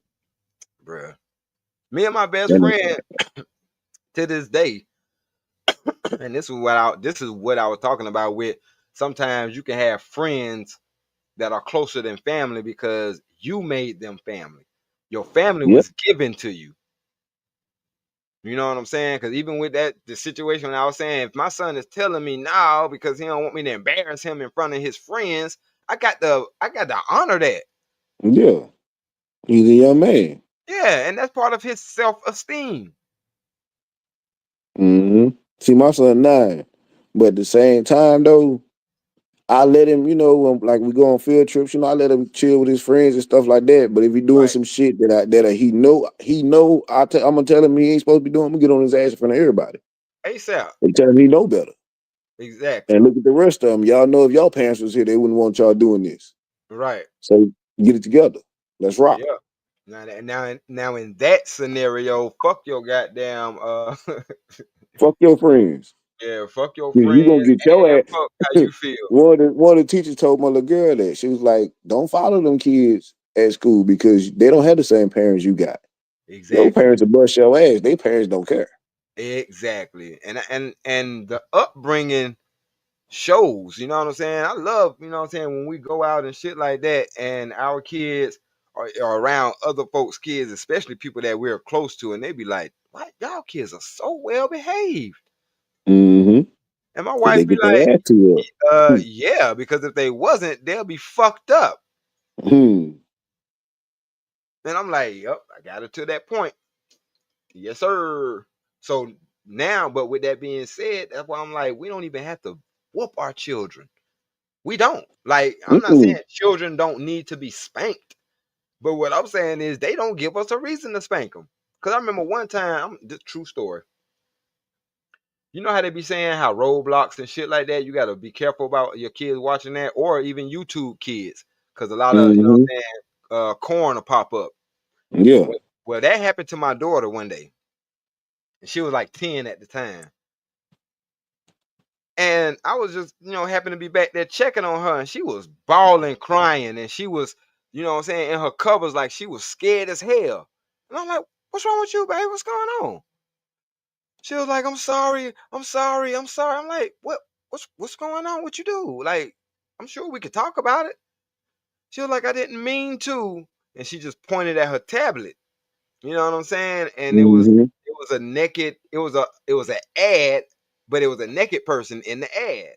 S1: bruh. Me and my best
S2: And
S1: friend to this day, and this is what I was talking about with sometimes you can have friends that are closer than family because you made them family. Your family
S2: yep,
S1: was given to you. You know what I'm saying? Because even with the situation I was saying, if my son is telling me now because he don't want me to embarrass him in front of his friends, I got to honor that.
S2: yeah. He's a young man.
S1: Yeah, and that's part of his self-esteem.
S2: Hmm. See, my son 9. But at the same time, though, I let him, like we go on field trips, I let him chill with his friends and stuff like that. But if he doing
S1: Right.
S2: some shit he know, I'm gonna tell him he ain't supposed to be doing. I'm gonna get on his ass in front of everybody.
S1: ASAP.
S2: They tell him he know better.
S1: Exactly.
S2: And look at the rest of them. Y'all know if y'all parents was here, they wouldn't want y'all doing this.
S1: Right.
S2: So get it together. Let's rock.
S1: Yeah. Now in that scenario, fuck your goddamn
S2: Fuck your friends.
S1: yeah, fuck your
S2: 'Cause you
S1: friends
S2: gonna get your
S1: and
S2: ass.
S1: fuck how you feel.
S2: One of the teachers told my little girl that she was like, "Don't follow them kids at school because they don't have the same parents you got. Your
S1: Exactly.
S2: parents will bust your ass. They parents don't care."
S1: Exactly. And the upbringing shows, you know what I'm saying? I love, you know what I'm saying, when we go out and shit like that and our kids are around other folks' kids, especially people that we're close to, and they be like, what? Y'all kids are so well behaved.
S2: Mm-hmm.
S1: And my
S2: Did they
S1: wife be
S2: get
S1: like,
S2: their ass to up?
S1: yeah, because if they wasn't, they'll be fucked up.
S2: Hmm.
S1: And I'm like, yep, I got it to that point. Yes, sir. So now, but with that being said, that's why I'm like, we don't even have to whoop our children. We don't. Like, I'm not saying
S2: Mm-mm.
S1: children don't need to be spanked, but what I'm saying is they don't give us a reason to spank them. Because I remember one time, this true story. You know how they be saying how Roblox and shit like that, you got to be careful about your kids watching that, or even YouTube kids, because a lot of,
S2: Mm-hmm.
S1: corn will pop up.
S2: Yeah.
S1: Well, that happened to my daughter one day, and she was like 10 at the time. And I was just, happened to be back there checking on her, and she was bawling, crying, and she was, what I'm saying, in her covers like she was scared as hell. And I'm like, what's wrong with you, babe? What's going on? She was like, I'm sorry, I'm sorry, I'm sorry. I'm like, what's going on? What you do? Like, I'm sure we could talk about it. She was like, I didn't mean to. And she just pointed at her tablet. You know what I'm saying? And
S2: Mm-hmm.
S1: it was a naked, it was an ad, but it was a naked person in the ad.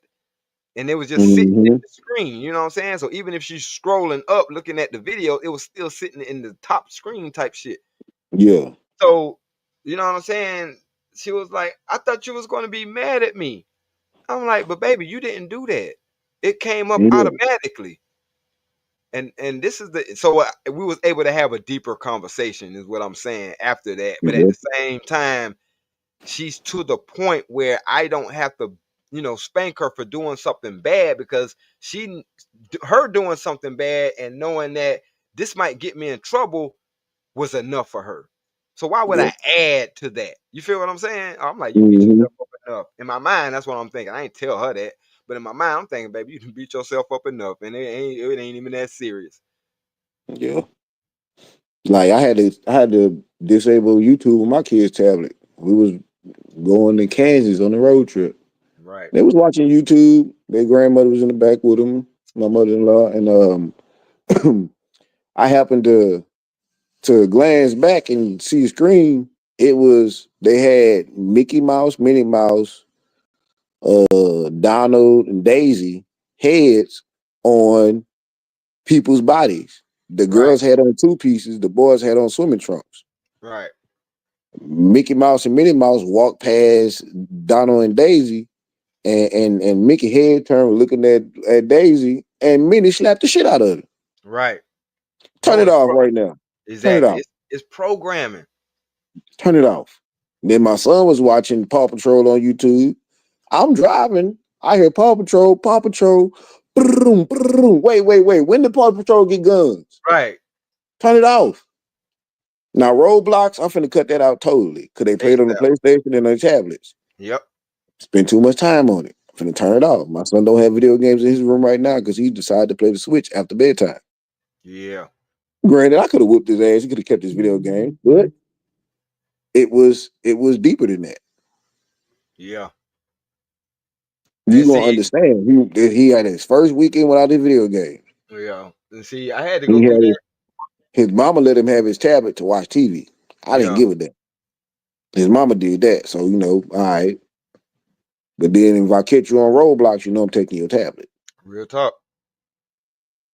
S1: And it was just sitting in
S2: Mm-hmm.
S1: the screen, you know what I'm saying? So even if she's scrolling up looking at the video, it was still sitting in the top screen type shit.
S2: Yeah.
S1: So, you know what I'm saying? She was like, I thought you was going to be mad at me. I'm like, but baby, you didn't do that. It came up
S2: Yeah.
S1: automatically. And this is the so we was able to have a deeper conversation is what I'm saying after that. But at
S2: Yeah.
S1: the same time, she's to the point where I don't have to, spank her for doing something bad, because her doing something bad and knowing that this might get me in trouble was enough for her. So why would
S2: Yeah.
S1: I add to that? You feel what I'm saying? I'm like, you beat
S2: Mm-hmm.
S1: yourself up enough. In my mind, that's what I'm thinking. I ain't tell her that, but in my mind, I'm thinking, baby, you done beat yourself up enough, and it ain't even that serious.
S2: Yeah. Like I had to disable YouTube on my kid's tablet. We was going to Kansas on a road trip.
S1: Right,
S2: They was watching YouTube. Their grandmother was in the back with them, my mother-in-law, and I happened to glance back and see the screen. It was they had Mickey Mouse, Minnie Mouse, Donald, and Daisy heads on people's bodies. The
S1: right,
S2: girls had on two pieces. The boys had on swimming trunks.
S1: right,
S2: Mickey Mouse and Minnie Mouse walked past Donald and Daisy, and Mickey head turned looking at Daisy, and Minnie slapped the shit out of her.
S1: right.
S2: Turn
S1: Bro,
S2: it off right now. Turn it
S1: exactly.
S2: off.
S1: It's programming.
S2: Turn it off. Then my son was watching Paw Patrol on YouTube. I'm driving. I hear Paw Patrol, Paw Patrol. Brum, brum. Wait, wait, wait. When did Paw Patrol get guns?
S1: Right.
S2: Turn it off. Now, Roblox, I'm finna cut that out totally because they played on the
S1: ASAP.
S2: PlayStation and the tablets.
S1: Yep.
S2: Spend too much time on it. I'm finna turn it off. My son don't have video games in his room right now because he decided to play the Switch after bedtime.
S1: Yeah.
S2: Granted, I could have whooped his ass. He could have kept his video game, but it was deeper than that.
S1: Yeah.
S2: You
S1: And
S2: gonna
S1: see,
S2: understand? He had his first weekend without his video game.
S1: yeah. And see, I had to go
S2: He
S1: through
S2: had
S1: that.
S2: his mama let him have his tablet to watch TV. I didn't
S1: Yeah.
S2: give a damn. His mama did that, so all right. But then if I catch you on Roblox, I'm taking your tablet.
S1: Real talk.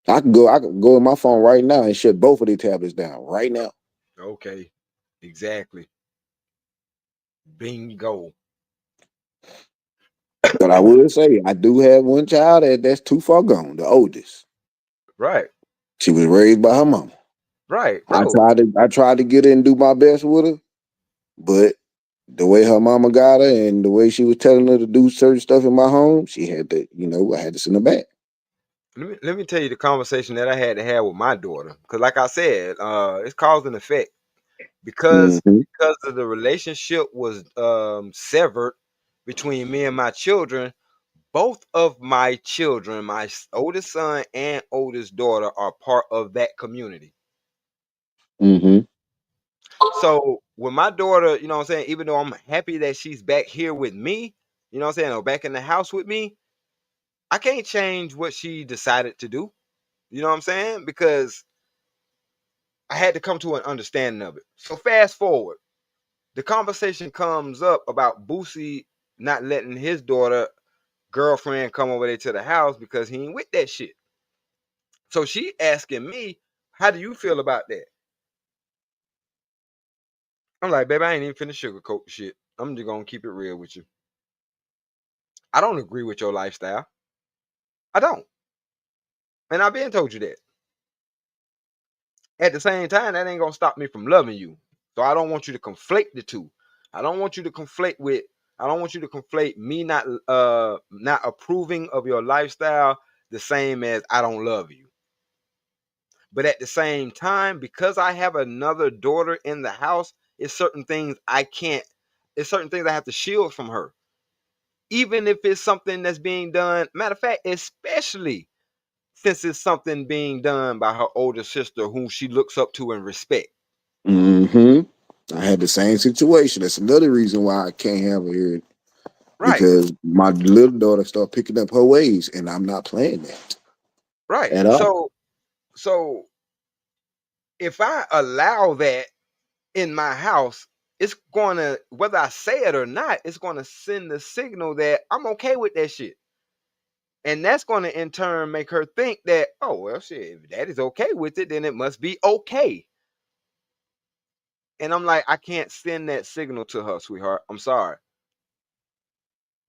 S2: I could go in my phone right now and shut both of their tablets down right now.
S1: Okay. Exactly. Bingo.
S2: But I would say I do have one child that's too far gone, the oldest.
S1: Right.
S2: She was raised by her mama.
S1: Right.
S2: I
S1: No.
S2: tried to I tried to get her and do my best with her, but the way her mama got her and the way she was telling her to do certain stuff in my home, she had to, I had to send her back.
S1: Let me tell you the conversation that I had to have with my daughter. Because like I said, it's cause and effect. Because
S2: Mm-hmm.
S1: because of the relationship was severed between me and my children. Both of my children, my oldest son and oldest daughter, are part of that community.
S2: Mm-hmm.
S1: So when my daughter, you know what I'm saying, even though I'm happy that she's back here with me, you know what I'm saying, or back in the house with me, I can't change what she decided to do. You know what I'm saying? Because I had to come to an understanding of it. So fast forward, the conversation comes up about Boosie not letting his daughter. girlfriend come over there to the house because he ain't with that shit. So she asking me, how do you feel about that? I'm like, baby, I ain't even finna sugarcoat the shit. I'm just gonna keep it real with you. I don't agree with your lifestyle. I don't. And I've been told you that. At the same time, that ain't gonna stop me from loving you. So I don't want you to conflate the two. I don't want you to conflate with I don't want you to conflate me not approving of your lifestyle the same as I don't love you. But at the same time, because I have another daughter in the house, it's certain things I can't, it's certain things I have to shield from her. Even if it's something that's being done, matter of fact, especially since it's something being done by her older sister whom she looks up to and respect.
S2: Hmm. I had the same situation. That's another reason why I can't have her here
S1: Right,
S2: because my little daughter start picking up her ways, and I'm not playing that
S1: right.
S2: at all.
S1: So if I allow that in my house, it's gonna, whether I say it or not, it's gonna send the signal that I'm okay with that shit. And that's gonna in turn make her think that, oh well shit, if daddy's okay with it, then it must be okay. And I'm like, I can't send that signal to her, sweetheart. I'm sorry.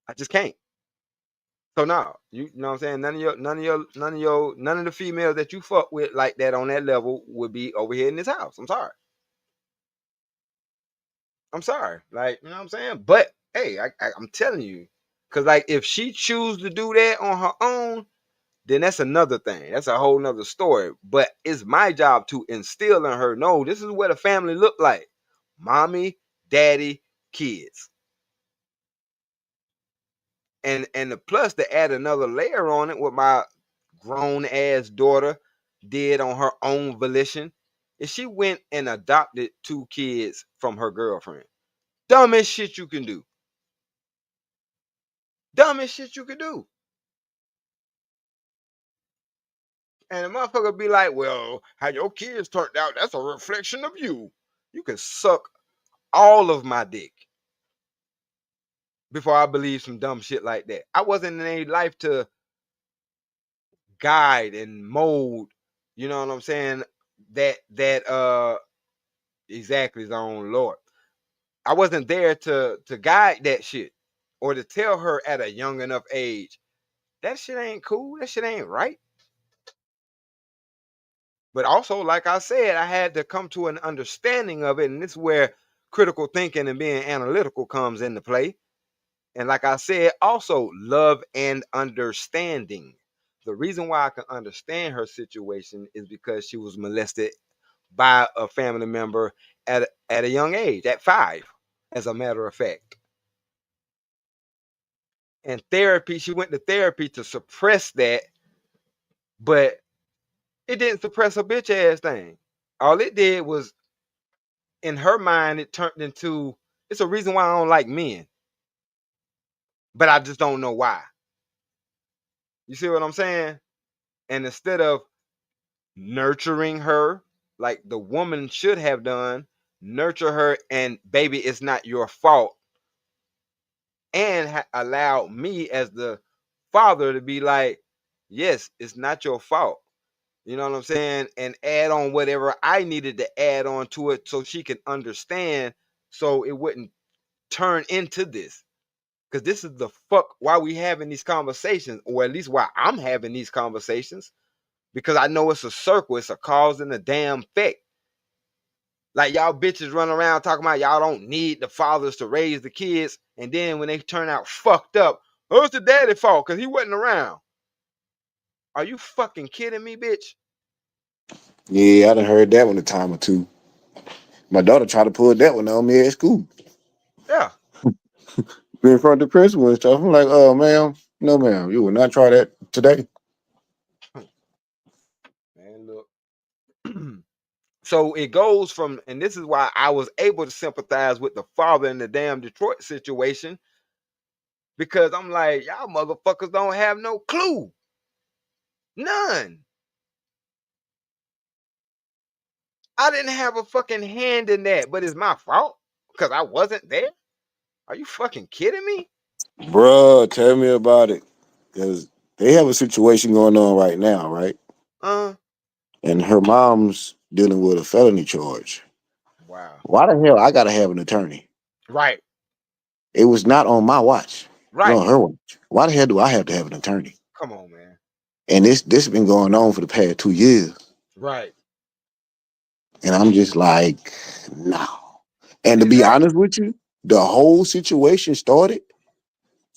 S1: I just can't. So no, you know what I'm saying? None of the females that you fuck with like that on that level would be over here in this house. I'm sorry. I'm sorry. Like, you know what I'm saying? But hey, I'm telling you, because like if she choose to do that on her own, then that's another thing. That's a whole nother story. But it's my job to instill in her, no, this is what a family look like. Mommy, daddy, kids. And the plus to add another layer on it, what my grown ass daughter did on her own volition, is she went and adopted two kids from her girlfriend. Dumbest shit you can do. Dumbest shit you could do. And the motherfucker be like, well, how your kids turned out, that's a reflection of you. You can suck all of my dick before I believe some dumb shit like that. I wasn't in any life to guide and mold, you know what I'm saying? That exactly his own Lord. I wasn't there to guide that shit or to tell her at a young enough age that shit ain't cool, that shit ain't right. But also, like I said, I had to come to an understanding of it, and this is where critical thinking and being analytical comes into play. And like I said, also love and understanding. The reason why I can understand her situation is because she was molested by a family member at a young age, at 5, as a matter of fact. And therapy, she went to therapy to suppress that, but it didn't suppress her bitch ass thing. All it did was, in her mind, it turned into, it's a reason why I don't like men, but I just don't know why. You see what I'm saying? And instead of nurturing her like the woman should have done, nurture her and baby, it's not your fault, and allow me as the father to be like, yes, it's not your fault. You know what I'm saying? And add on whatever I needed to add on to it so she can understand, so it wouldn't turn into this. Because this is the fuck why we having these conversations, or at least why I'm having these conversations. Because I know it's a circle, it's a cause and a damn effect. Like y'all bitches run around talking about y'all don't need the fathers to raise the kids, and then when they turn out fucked up, oh, it's the daddy fault because he wasn't around. Are you fucking kidding me, bitch?
S2: Yeah, I done heard that one a time or two. My daughter tried to pull that one on me at school.
S1: Yeah.
S2: In front of the principal and stuff. I'm like, oh, ma'am, no, ma'am, you will not try that today.
S1: Man, look. So it goes from, and this is why I was able to sympathize with the father in the damn Detroit situation, because I'm like, y'all motherfuckers don't have no clue. None. I didn't have a fucking hand in that, but it's my fault because I wasn't there. Are you fucking kidding me?
S2: Bruh, tell me about it. because they have a situation going on right now, right?
S1: Uh,
S2: And her mom's dealing with a felony charge.
S1: wow.
S2: Why the hell I gotta have an attorney?
S1: Right.
S2: It was not on my watch. It was
S1: Right.
S2: on her watch. Why the hell do I have to have an attorney?
S1: Come on, man.
S2: And this has been going on for the past 2 years.
S1: Right.
S2: And I'm just like, no. And to be
S1: Exactly.
S2: honest with you, the whole situation started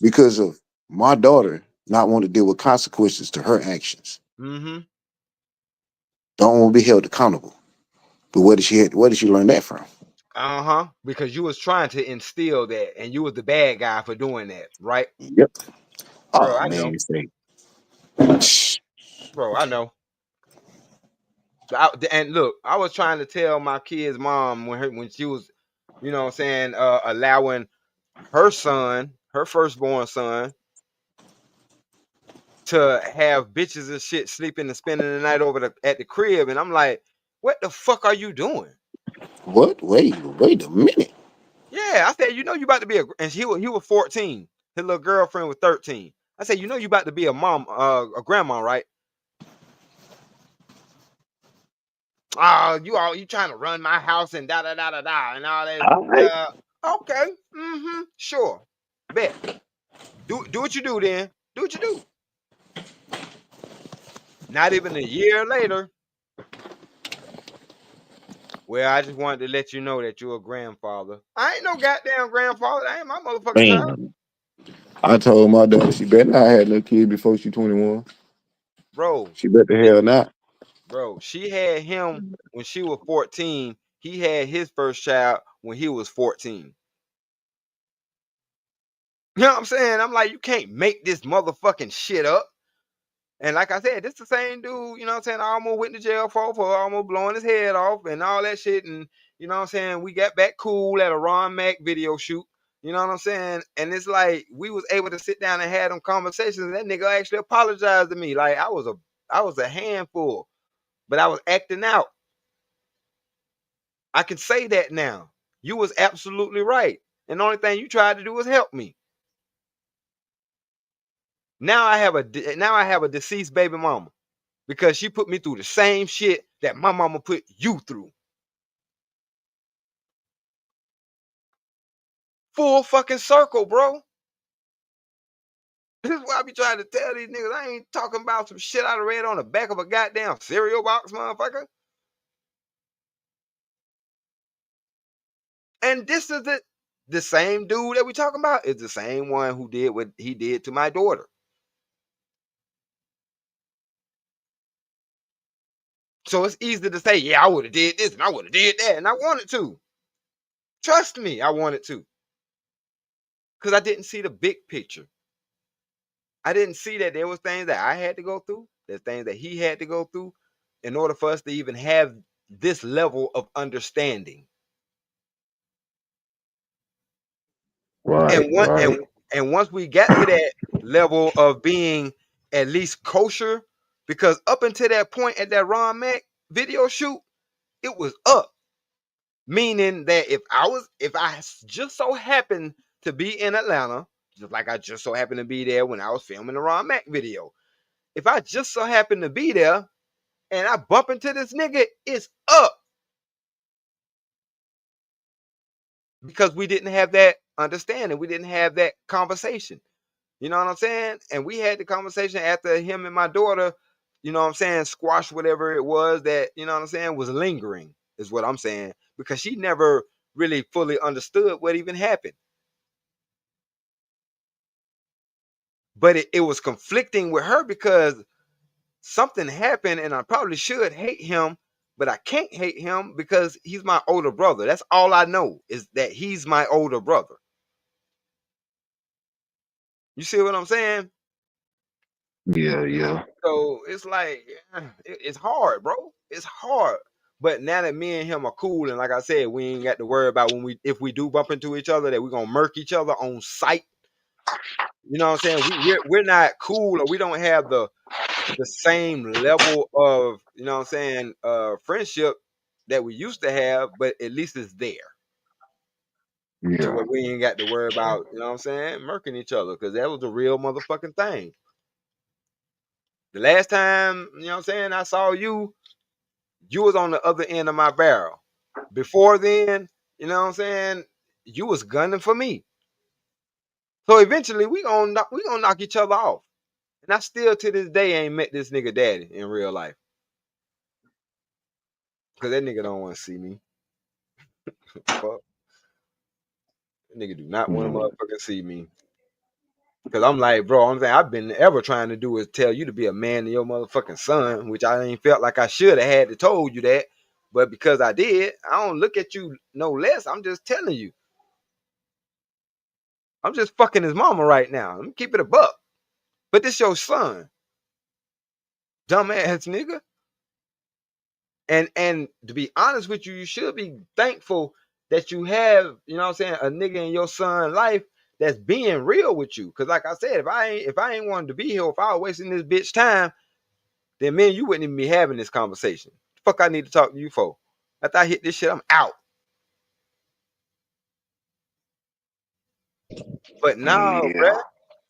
S2: because of my daughter not wanting to deal with consequences to her actions.
S1: Mm-hmm.
S2: Don't want to be held accountable. But where did she learn that from?
S1: Uh-huh. Because you was trying to instill that, and you was the bad guy for doing that, right?
S2: Yep.
S1: Bro,
S2: Oh
S1: I
S2: man,
S1: know.
S2: you say,
S1: Bro, I know. And look, I was trying to tell my kid's mom when she was, you know what I'm saying, allowing her son, her firstborn son, to have bitches and shit sleeping and spending the night at the crib. And I'm like, what the fuck are you doing?
S2: what? Wait a minute.
S1: Yeah, I said, you know, you about to be and he was 14. His little girlfriend was 13. I said, you know, you about to be a mom, a grandma, right? You trying to run my house and da da da da da and all that.
S2: All right.
S1: Okay, mm-hmm, sure, bet. Do what you do then. Do what you do. Not even a year later, well, I just wanted to let you know that you're a grandfather. I ain't no goddamn grandfather. That ain't my motherfucking child.
S2: Man, I told my daughter she better not have no kid before she 21.
S1: Bro,
S2: She bet the
S1: thi-
S2: hell not.
S1: bro, she had him when she was 14. He had his first child when he was 14. You know what I'm saying? I'm like, you can't make this motherfucking shit up. And like I said, this the same dude, you know what I'm saying, I almost went to jail for almost blowing his head off and all that shit. And you know what I'm saying? We got back cool at a Ron Mac video shoot. You know what I'm saying? And it's like we was able to sit down and have them conversations. And that nigga actually apologized to me. Like I was a handful, but I was acting out. I can say that now. You was absolutely right. And the only thing you tried to do was help me. Now I have a deceased baby mama because she put me through the same shit that my mama put you through. Full fucking circle, bro. This is what I be trying to tell these niggas. I ain't talking about some shit I done read on the back of a goddamn cereal box, motherfucker. And this is the same dude that we talking about is the same one who did what he did to my daughter. So it's easy to say, yeah, I would have did this and I would have did that, and I wanted to. Trust me, I wanted to, because I didn't see the big picture. I didn't see that there was things that I had to go through. There's things that he had to go through in order for us to even have this level of understanding.
S2: Right,
S1: And one
S2: right.
S1: and once we got to that level of being at least kosher, because up until that point at that Ron Mac video shoot, it was up. Meaning that if I just so happened to be in Atlanta, just like I just so happened to be there when I was filming the Ron Mac video. If I just so happened to be there and I bump into this nigga, it's up because we didn't have that understanding. We didn't have that conversation. You know what I'm saying? And we had the conversation after him and my daughter, you know what I'm saying, squash whatever it was that, you know what I'm saying, was lingering, is what I'm saying, because she never really fully understood what even happened. But it was conflicting with her because something happened and I probably should hate him, but I can't hate him because he's my older brother. That's all I know is that he's my older brother. You see what I'm saying?
S2: Yeah, yeah.
S1: So it's like it's hard, bro. It's hard. But now that me and him are cool, and like I said, we ain't got to worry about if we do bump into each other that we're gonna murk each other on sight. You know what I'm saying? We're not cool, or we don't have the same level of, you know what I'm saying, friendship that we used to have, but at least it's there to
S2: Yeah.
S1: where we ain't got to worry about, you know what I'm saying, murking each other, because that was a real motherfucking thing. The last time, you know what I'm saying, I saw you, you was on the other end of my barrel. Before then, you know what I'm saying, you was gunning for me. So eventually we gonna knock each other off. And I still to this day ain't met this nigga daddy in real life. Cause that nigga don't want to see me. Fuck. That nigga do not want to
S2: Mm.
S1: motherfucking see me. Cause I'm like, bro, I'm saying I've been ever trying to do is tell you to be a man to your motherfucking son, which I ain't felt like I should have had to told you that. But because I did, I don't look at you no less. I'm just telling you. I'm just fucking his mama right now. Let me keep it a buck. But this your son, dumbass nigga. And to be honest with you, you should be thankful that you have, you know what I'm saying, a nigga in your son's life that's being real with you. Cause like I said, if I ain't wanted to be here, if I was wasting this bitch time, then man, you wouldn't even be having this conversation. The fuck I need to talk to you for? After I hit this shit, I'm out. But now,
S2: Yeah,
S1: bruh,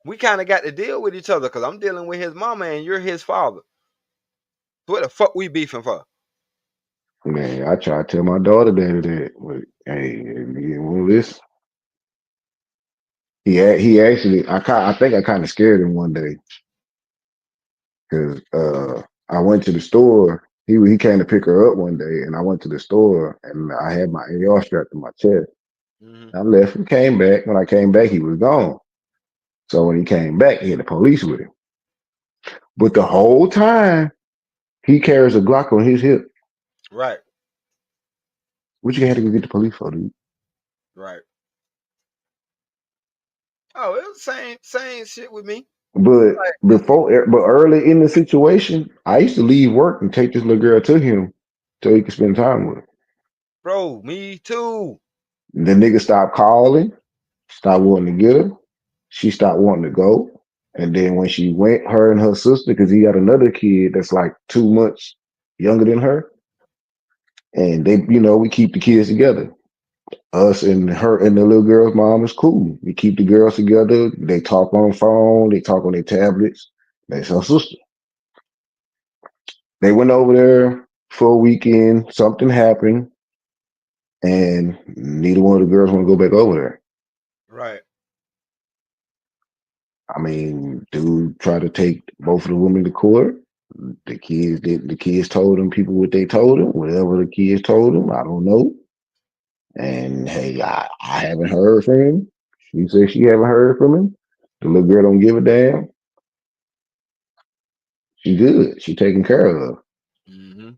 S1: we kind of got to deal with each other because I'm dealing with his mama and you're his father. So what the fuck we beefing for?
S2: man. I try to tell my daughter that, but hey, well, this he actually I think I kind of scared him one day because I went to the store. He came to pick her up one day, and I went to the store and I had my AR strapped to my chest.
S1: Mm-hmm.
S2: I left and came back. When I came back, he was gone. So when he came back, he had the police with him. But the whole time, he carries a Glock on his hip.
S1: Right,
S2: What you had to go get the police for, dude?
S1: right. Oh, it was the same shit with me.
S2: But
S1: Like,
S2: but early in the situation, I used to leave work and take this little girl to him so he could spend time with her.
S1: bro, me too.
S2: The nigga stopped calling, stopped wanting to get her. She stopped wanting to go. And then when she went, her and her sister, because he got another kid that's like 2 months younger than her, and we keep the kids together. Us and her and the little girl's mom is cool. We keep the girls together. They talk on the phone. They talk on their tablets. That's her sister. They went over there for a weekend. Something happened, and neither one of the girls want to go back over there.
S1: Right.
S2: I mean, dude tried to take both of the women to court. The kids did. The kids told them people what they told them. Whatever the kids told them, I don't know. And hey, I haven't heard from him. She says she haven't heard from him. The little girl don't give a damn. She good. She taken care of.
S1: Mm-hmm.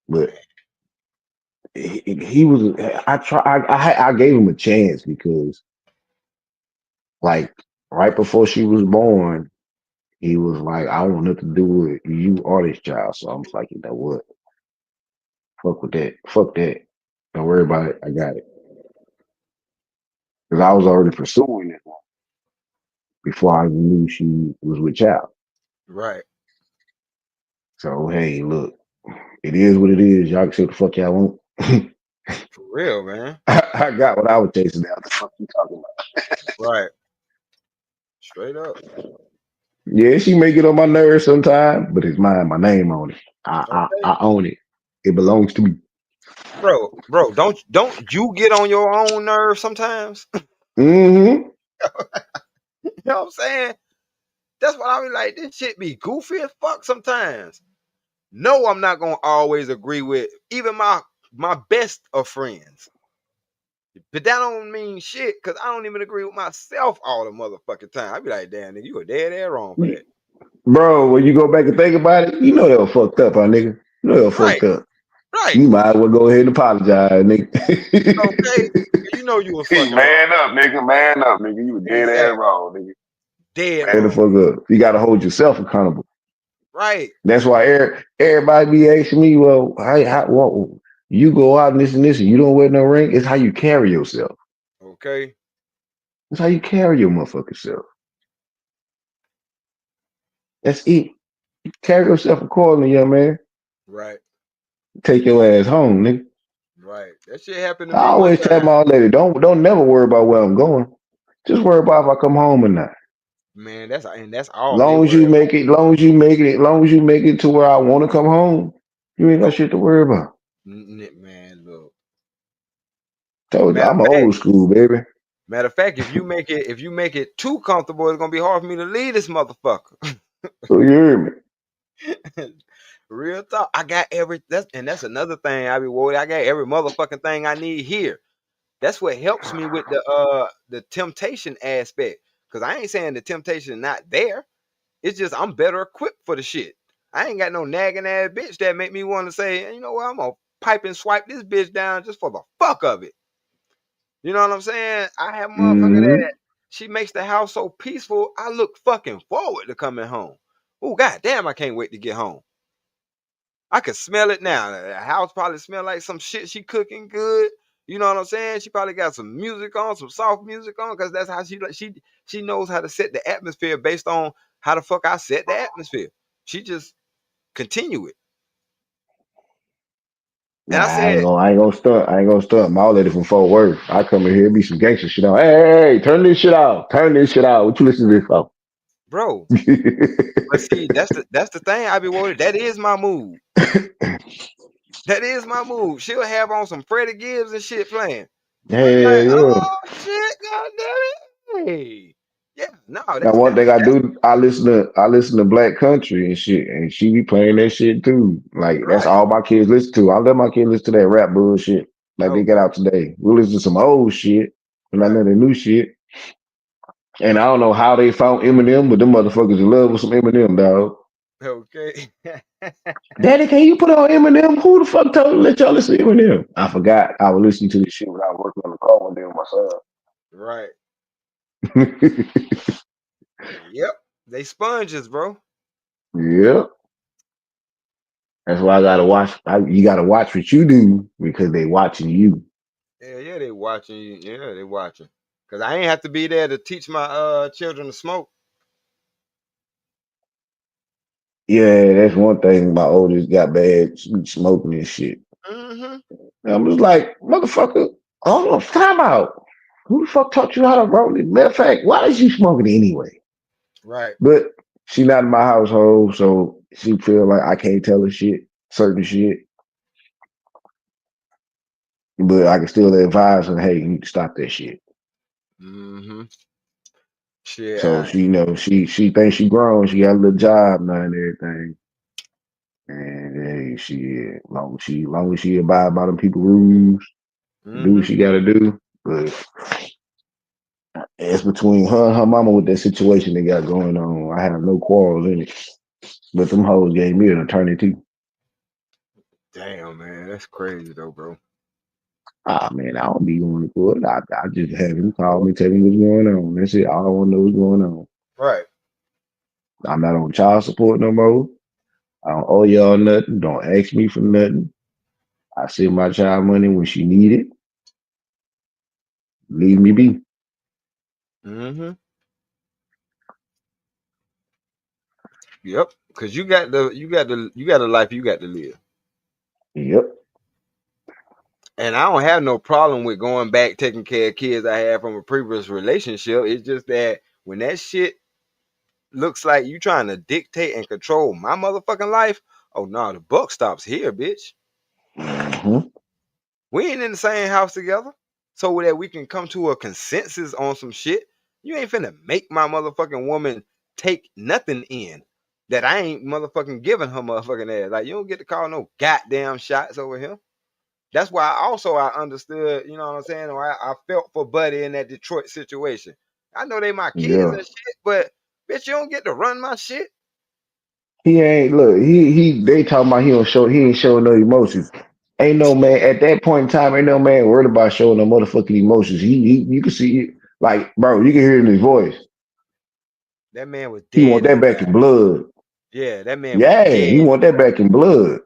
S2: But he was. I try. I gave him a chance because like right before she was born, he was like, I don't want nothing to do with you or this child. So I'm like, you know what? Fuck with that. Fuck that. Don't worry about it. I got it. Because I was already pursuing it before I knew she was with child.
S1: Right.
S2: So hey, look, it is what it is. Y'all can say what the fuck y'all want.
S1: For real, man.
S2: I got what I was chasing down. The fuck you talking about?
S1: Right. Straight up.
S2: Yeah, she may get on my nerves sometimes, but it's mine, my name on it.
S1: Okay.
S2: I own it. It belongs to me.
S1: Bro, don't you get on your own nerves sometimes?
S2: Hmm.
S1: You know what I'm saying? That's what I be like. This shit be goofy as fuck sometimes. No, I'm not gonna always agree with even my best of friends. But that don't mean shit because I don't even agree with myself all the motherfucking time. I be like, damn, nigga, you a dead ass wrong for that.
S2: Bro, when you go back and think about it, you know they were fucked up, huh, nigga? You know they were
S1: Right,
S2: fucked up.
S1: right.
S2: You might as well go ahead and apologize, nigga.
S1: Okay. You know you was
S2: Hey,
S1: fucking
S2: man
S1: wrong.
S2: up, nigga. Man up, nigga. You were dead ass
S1: Exactly.
S2: wrong, nigga.
S1: Dead
S2: Man the
S1: wrong.
S2: fuck up. You gotta hold yourself accountable.
S1: Right.
S2: That's why everybody be asking me, well, what, you go out and this, and you don't wear no ring. It's how you carry yourself.
S1: Okay.
S2: It's how you carry your motherfucking self. That's it. Carry yourself accordingly, young man.
S1: Right.
S2: Take your ass home, nigga.
S1: Right. That shit happened to
S2: I
S1: me one
S2: always tell
S1: time.
S2: my old lady, don't never worry about where I'm going. Just worry about if I come home or not.
S1: Man, that's all they
S2: Long as
S1: worry
S2: you
S1: about.
S2: make it, long as you make it, long as you make it to where I want to come home, you ain't got
S1: Oh,
S2: shit to worry about.
S1: man, look.
S2: Told you,
S1: Matter of
S2: I'm an
S1: fact,
S2: old school baby.
S1: if you make it too comfortable, it's gonna be hard for me to leave this motherfucker.
S2: So you hear me?
S1: Real talk. I got that's another thing I be worried. I got every motherfucking thing I need here. That's what helps me with the temptation aspect. Cause I ain't saying the temptation not there. It's just I'm better equipped for the shit. I ain't got no nagging ass bitch that make me want to say, "Hey, you know what, I'm gonna pipe and swipe this bitch down just for the fuck of it." You know what I'm saying? I have a motherfucker
S2: Mm-hmm.
S1: that she makes the house so peaceful. I look fucking forward to coming home. Oh goddamn, I can't wait to get home. I could smell it now. The house probably smell like some shit she cooking good. You know what I'm saying? She probably got some music on, some soft music on, because that's how she knows how to set the atmosphere based on how the fuck I set the atmosphere. She just continue it.
S2: Nah,
S1: And I said,
S2: I ain't gonna stunt. I ain't gonna stunt. My old lady from Fort Worth. I come in here, be some gangster shit on. Hey, turn this shit off. Turn this shit out. What you listen to this for?
S1: bro, but see, that's the thing. I be worried. That is my mood. That is my move. She'll have on some Freddie Gibbs and shit playing.
S2: Hell
S1: I'm like,
S2: yeah.
S1: oh shit, god damn it. Hey. Yeah, no,
S2: Now
S1: that's
S2: one
S1: that
S2: thing I do, I listen to black country and shit, and she be playing that shit too. Like that's
S1: right.
S2: all my kids listen to. I let my kids listen to that rap bullshit like they got
S1: Okay.
S2: out today. We listen to some old shit and I
S1: Right.
S2: know the new shit. And I don't know how they found Eminem, but them motherfuckers in love with some Eminem, dog.
S1: Okay.
S2: Daddy, can you put on Eminem? Who the fuck told you to let y'all listen to Eminem? I forgot. I was listening to this shit when I was working on the car one day with
S1: Right.
S2: my son.
S1: Yep. They sponges, bro.
S2: Yeah. That's why I gotta watch. You gotta watch what you do because they watching you.
S1: Yeah, yeah, they watching you. Yeah, they watching. Cause I ain't have to be there to teach my children to smoke.
S2: Yeah, that's one thing. My oldest got bad smoking and shit.
S1: Mm-hmm.
S2: And I'm just like, motherfucker, hold on, time out. Who the fuck taught you how to roll it? Matter of fact, why is you smoking anyway?
S1: Right.
S2: But she not in my household, so she feel like I can't tell her shit, certain shit. But I can still advise her, hey, you need to stop that shit.
S1: Mm-hmm. Shit.
S2: So she, she thinks she grown. She got a little job now and everything. And hey, she long as she abide by them people rules, do what
S1: Mm-hmm.
S2: she gotta do. But it's between her and her mama with that situation they got going on. I have no quarrels in it. But them hoes gave me an attorney too.
S1: Damn, man, that's crazy though, bro.
S2: Ah man, I don't be going to court. I just have him call me, tell me what's going on. That's it. All I want to know what's going on.
S1: Right.
S2: I'm not on child support no more. I don't owe y'all nothing. Don't ask me for nothing. I send my child money when she need it. Leave me be.
S1: Mm-hmm. Yep. Cause you got the life you got to live.
S2: Yep.
S1: And I don't have no problem with going back taking care of kids I had from a previous relationship. It's just that when that shit looks like you trying to dictate and control my motherfucking life, oh no, the buck stops here, bitch.
S2: Hmm.
S1: We ain't in the same house together. So that we can come to a consensus on some shit. You ain't finna make my motherfucking woman take nothing in that I ain't motherfucking giving her motherfucking ass. Like you don't get to call no goddamn shots over here. That's why I understood, you know what I'm saying? Or I felt for Buddy in that Detroit situation. I know they my kids
S2: Yeah.
S1: and shit, but bitch, you don't get to run my shit.
S2: He ain't look. They talking about he ain't showing no emotions. Ain't no man at that point in time. Ain't no man worried about showing no motherfucking emotions. He you can see it, like bro. You can hear it in his voice.
S1: That man was
S2: He want
S1: dead
S2: that back in
S1: inside.
S2: blood.
S1: Yeah, that man was
S2: Yeah,
S1: dead
S2: he want that
S1: inside.
S2: back in blood.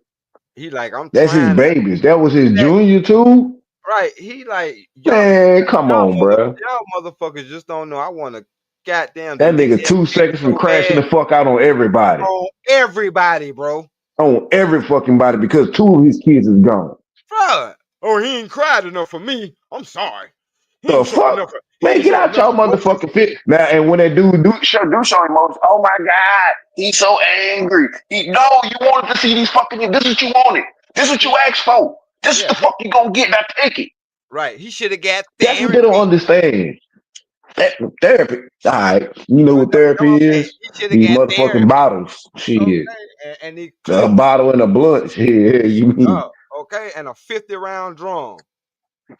S1: He like, I'm
S2: That's his
S1: trying to
S2: babies. That was his
S1: that
S2: junior too.
S1: right. He like,
S2: Man, come on, bro.
S1: y'all motherfuckers just don't know. I want to goddamn
S2: That
S1: delete
S2: nigga
S1: that
S2: 2 seconds
S1: bitch
S2: from
S1: so
S2: crashing
S1: bad
S2: the fuck out on everybody,
S1: on everybody, bro.
S2: on every fucking body because two of his kids is gone.
S1: Bruh. Oh, he ain't cried enough for me. I'm sorry. He
S2: The
S1: ain't showing enough.
S2: fuck? Man,
S1: He
S2: get
S1: should have
S2: out your
S1: never posted
S2: motherfucking fit. Now, and when that dude do show emotions, oh my God, he's so angry. No, you wanted to see these fucking, this is what you wanted. This is what
S1: it.
S2: you asked for. This is
S1: Yeah,
S2: the fuck you gonna get, now take it.
S1: right. He should have got
S2: That's what they don't
S1: therapy.
S2: understand. That, therapy. All right. You know
S1: But
S2: what
S1: that's what
S2: therapy
S1: I'm saying.
S2: is?
S1: He should have
S2: These
S1: got
S2: motherfucking
S1: therapy.
S2: bottles. Shit.
S1: Okay. And he
S2: A
S1: clips.
S2: bottle and a blunt. Shit, you mean?
S1: Okay. And a 50-round drum. And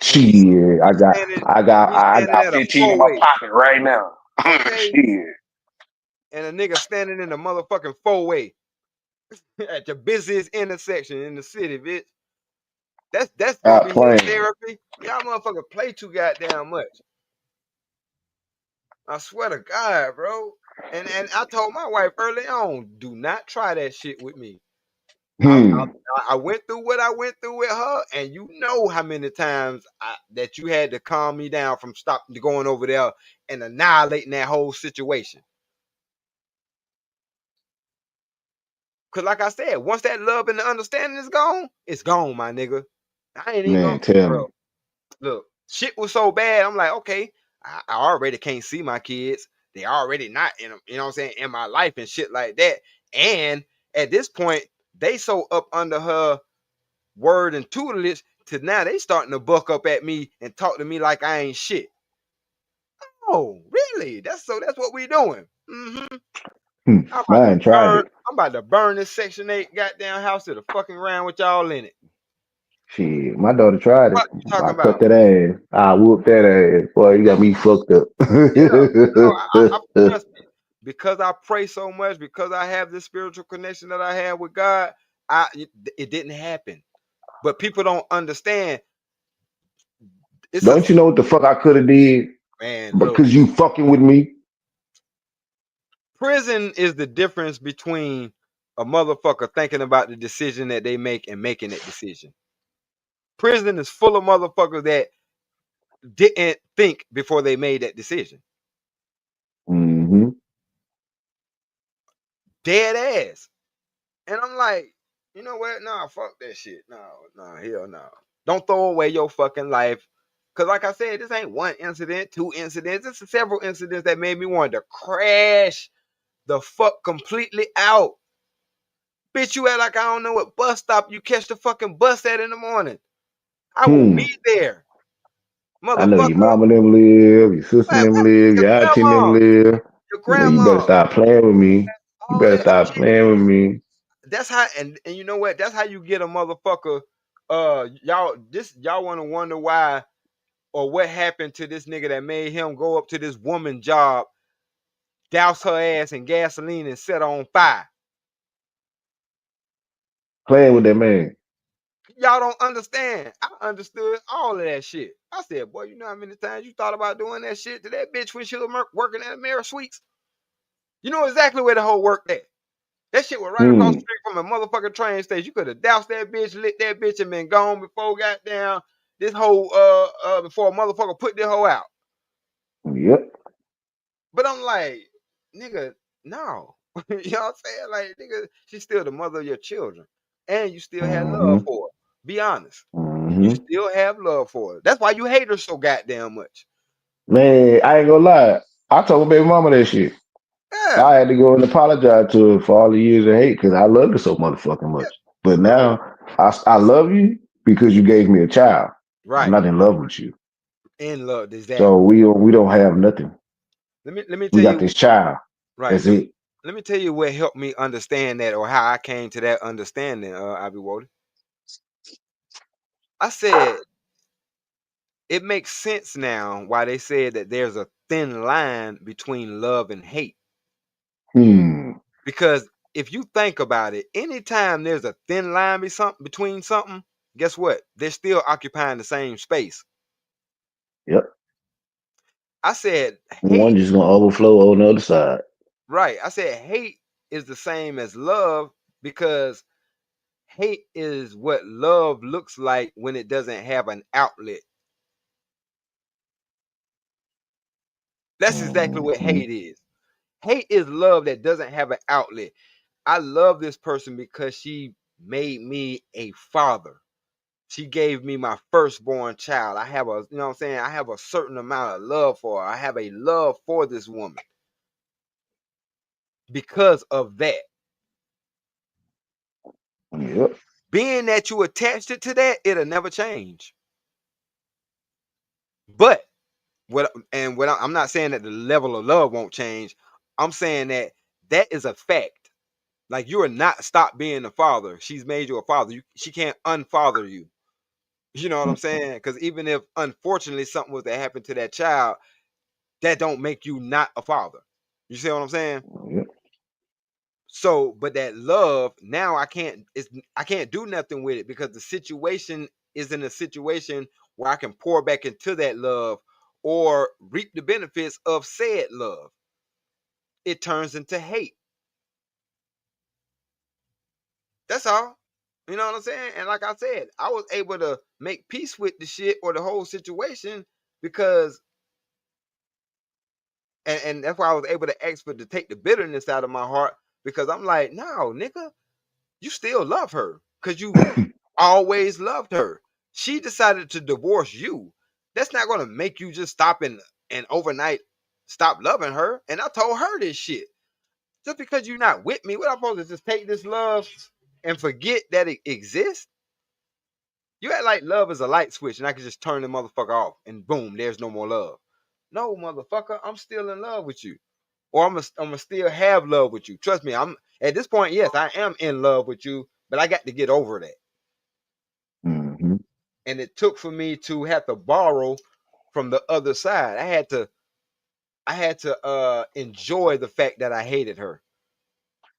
S2: Shit. I got
S1: standing
S2: I
S1: and
S2: got
S1: he's
S2: I
S1: standing
S2: got
S1: at a
S2: 15 in my
S1: four-way.
S2: pocket right now.
S1: Okay.
S2: Shit.
S1: And a nigga standing in the motherfucking four-way at the busiest intersection in the city, bitch. That's gonna
S2: Out
S1: be his
S2: playing.
S1: therapy. Y'all motherfucker play too goddamn much. I swear to God, bro. And I told my wife early on, do not try that shit with me. I, I
S2: Hmm.
S1: I went through what I went through with her, and you know how many times that you had to calm me down from stopping going over there and annihilating that whole situation. Cause like I said, once that love and the understanding is gone, it's gone, my nigga. I ain't even gonna,
S2: Man, tell
S1: bro.
S2: me.
S1: Look, shit was so bad. I'm like, okay, I already can't see my kids. They already not in, you know what I'm saying, in my life and shit like that. And at this point, they so up under her word and tutelage to now they starting to buck up at me and talk to me like I ain't shit. Oh, really? That's what we doing.
S2: Hmm.
S1: I'm about
S2: I
S1: to
S2: ain't tried
S1: burn.
S2: it.
S1: I'm about to burn this Section 8 goddamn house to the fucking ground with y'all in it.
S2: Shit, my daughter tried it.
S1: What you talking
S2: I cut
S1: about?
S2: that ass. I whooped that ass. Boy, you got me fucked up.
S1: Yeah, but no, I trust me because I pray so much because I have this spiritual connection that I have with God. It didn't happen, but people don't understand. It's a
S2: Don't you know what the fuck I could have did?
S1: man. Look,
S2: Because you fucking with me.
S1: prison is the difference between a motherfucker thinking about the decision that they make and making that decision. Prison is full of motherfuckers that didn't think before they made that decision.
S2: Mm-hmm.
S1: Dead ass. And I'm like, you know what? Nah, fuck that shit. No, no, hell no. Don't throw away your fucking life. Cause like I said, this ain't one incident, two incidents. This is several incidents that made me want to crash the fuck completely out. Bitch, you act like I don't know what bus stop you catch the fucking bus at in the morning. I will
S2: Hmm.
S1: be there.
S2: I know your
S1: Motherfucker.
S2: mama them live, your sister
S1: Like,
S2: them
S1: what?
S2: live,
S1: Your
S2: your auntie them
S1: grandma.
S2: live.
S1: Your
S2: Well, you better
S1: grandma.
S2: stop playing with me. You
S1: All
S2: better
S1: that
S2: stop
S1: shit.
S2: playing with me.
S1: That's how and you know what? That's how you get a motherfucker. Y'all wanna wonder why or what happened to this nigga that made him go up to this woman job, douse her ass in gasoline and set her on fire.
S2: Playing with that man.
S1: Y'all don't understand. I understood all of that shit. I said, boy, you know how many times you thought about doing that shit to that bitch when she was working at Mary Sweets? You know exactly where the whole worked at. That shit was right across the
S2: Hmm.
S1: street from a motherfucking train station. You could have doused that bitch, lit that bitch, and been gone before goddamn this whole before a motherfucker put this hoe out.
S2: Yep.
S1: But I'm like, nigga, no. You know what I'm saying? Like, nigga, she's still the mother of your children. And you still had love
S2: Mm-hmm.
S1: for her. Be honest. You
S2: Mm-hmm.
S1: still have love for her. That's why you hate her so goddamn much.
S2: Man, I ain't gonna lie. I told my baby mama that shit.
S1: Yeah.
S2: I had to go and apologize to her for all the years of hate because I loved her so motherfucking
S1: Yeah.
S2: much. But
S1: Bro.
S2: now I love you because you gave me a child. I'm
S1: Right.
S2: not in love with you.
S1: In love.
S2: So
S1: Exactly.
S2: we don't have nothing.
S1: Let me
S2: We
S1: tell
S2: got
S1: you
S2: this child.
S1: right.
S2: That's
S1: Let me
S2: it.
S1: let me tell you what helped me understand that or how I came to that understanding, Ivy Wody. I said it makes sense now why they said that there's a thin line between love and hate.
S2: Hmm.
S1: Because if you think about it, anytime there's a thin line between something, guess what? They're still occupying the same space.
S2: Yep.
S1: I said
S2: One
S1: hate,
S2: just gonna overflow on the other side.
S1: right. I said hate is the same as love because hate is what love looks like when it doesn't have an outlet. That's exactly what
S2: Mm-hmm.
S1: hate is. Hate is love that doesn't have an outlet. I love this person because she made me a father. She gave me my firstborn child. I have a, you know what I'm saying? I have a certain amount of love for her. I have a love for this woman because of that.
S2: Yep.
S1: Being that you attached it to that, it'll never change. But I'm not saying that the level of love won't change. I'm saying that that is a fact. Like you are not stop being a father. She's made you a father. She can't unfather you. You know what I'm
S2: Mm,
S1: saying? Because even if unfortunately something was to happen to that child, that don't make you not a father. You see what I'm saying?
S2: yep.
S1: So, but that love now I can't do nothing with it because the situation is in a situation where I can pour back into that love or reap the benefits of said love. It turns into hate. That's all. You know what I'm saying? And like I said, I was able to make peace with the shit or the whole situation because and that's why I was able to ask for to take the bitterness out of my heart because I'm like, no, nigga, you still love her because you always loved her. She decided to divorce you. That's not gonna make you just stop and overnight stop loving her. And I told her this shit. Just because you're not with me, what I'm supposed to just take this love and forget that it exists? You act like love is a light switch and I can just turn the motherfucker off and boom, there's no more love. No, motherfucker, I'm still in love with you. Or I'm gonna still have love with you. Trust me, I'm at this point, yes, I am in love with you, but I got to get over that.
S2: Mm-hmm.
S1: And it took for me to have to borrow from the other side. I had to enjoy the fact that I hated her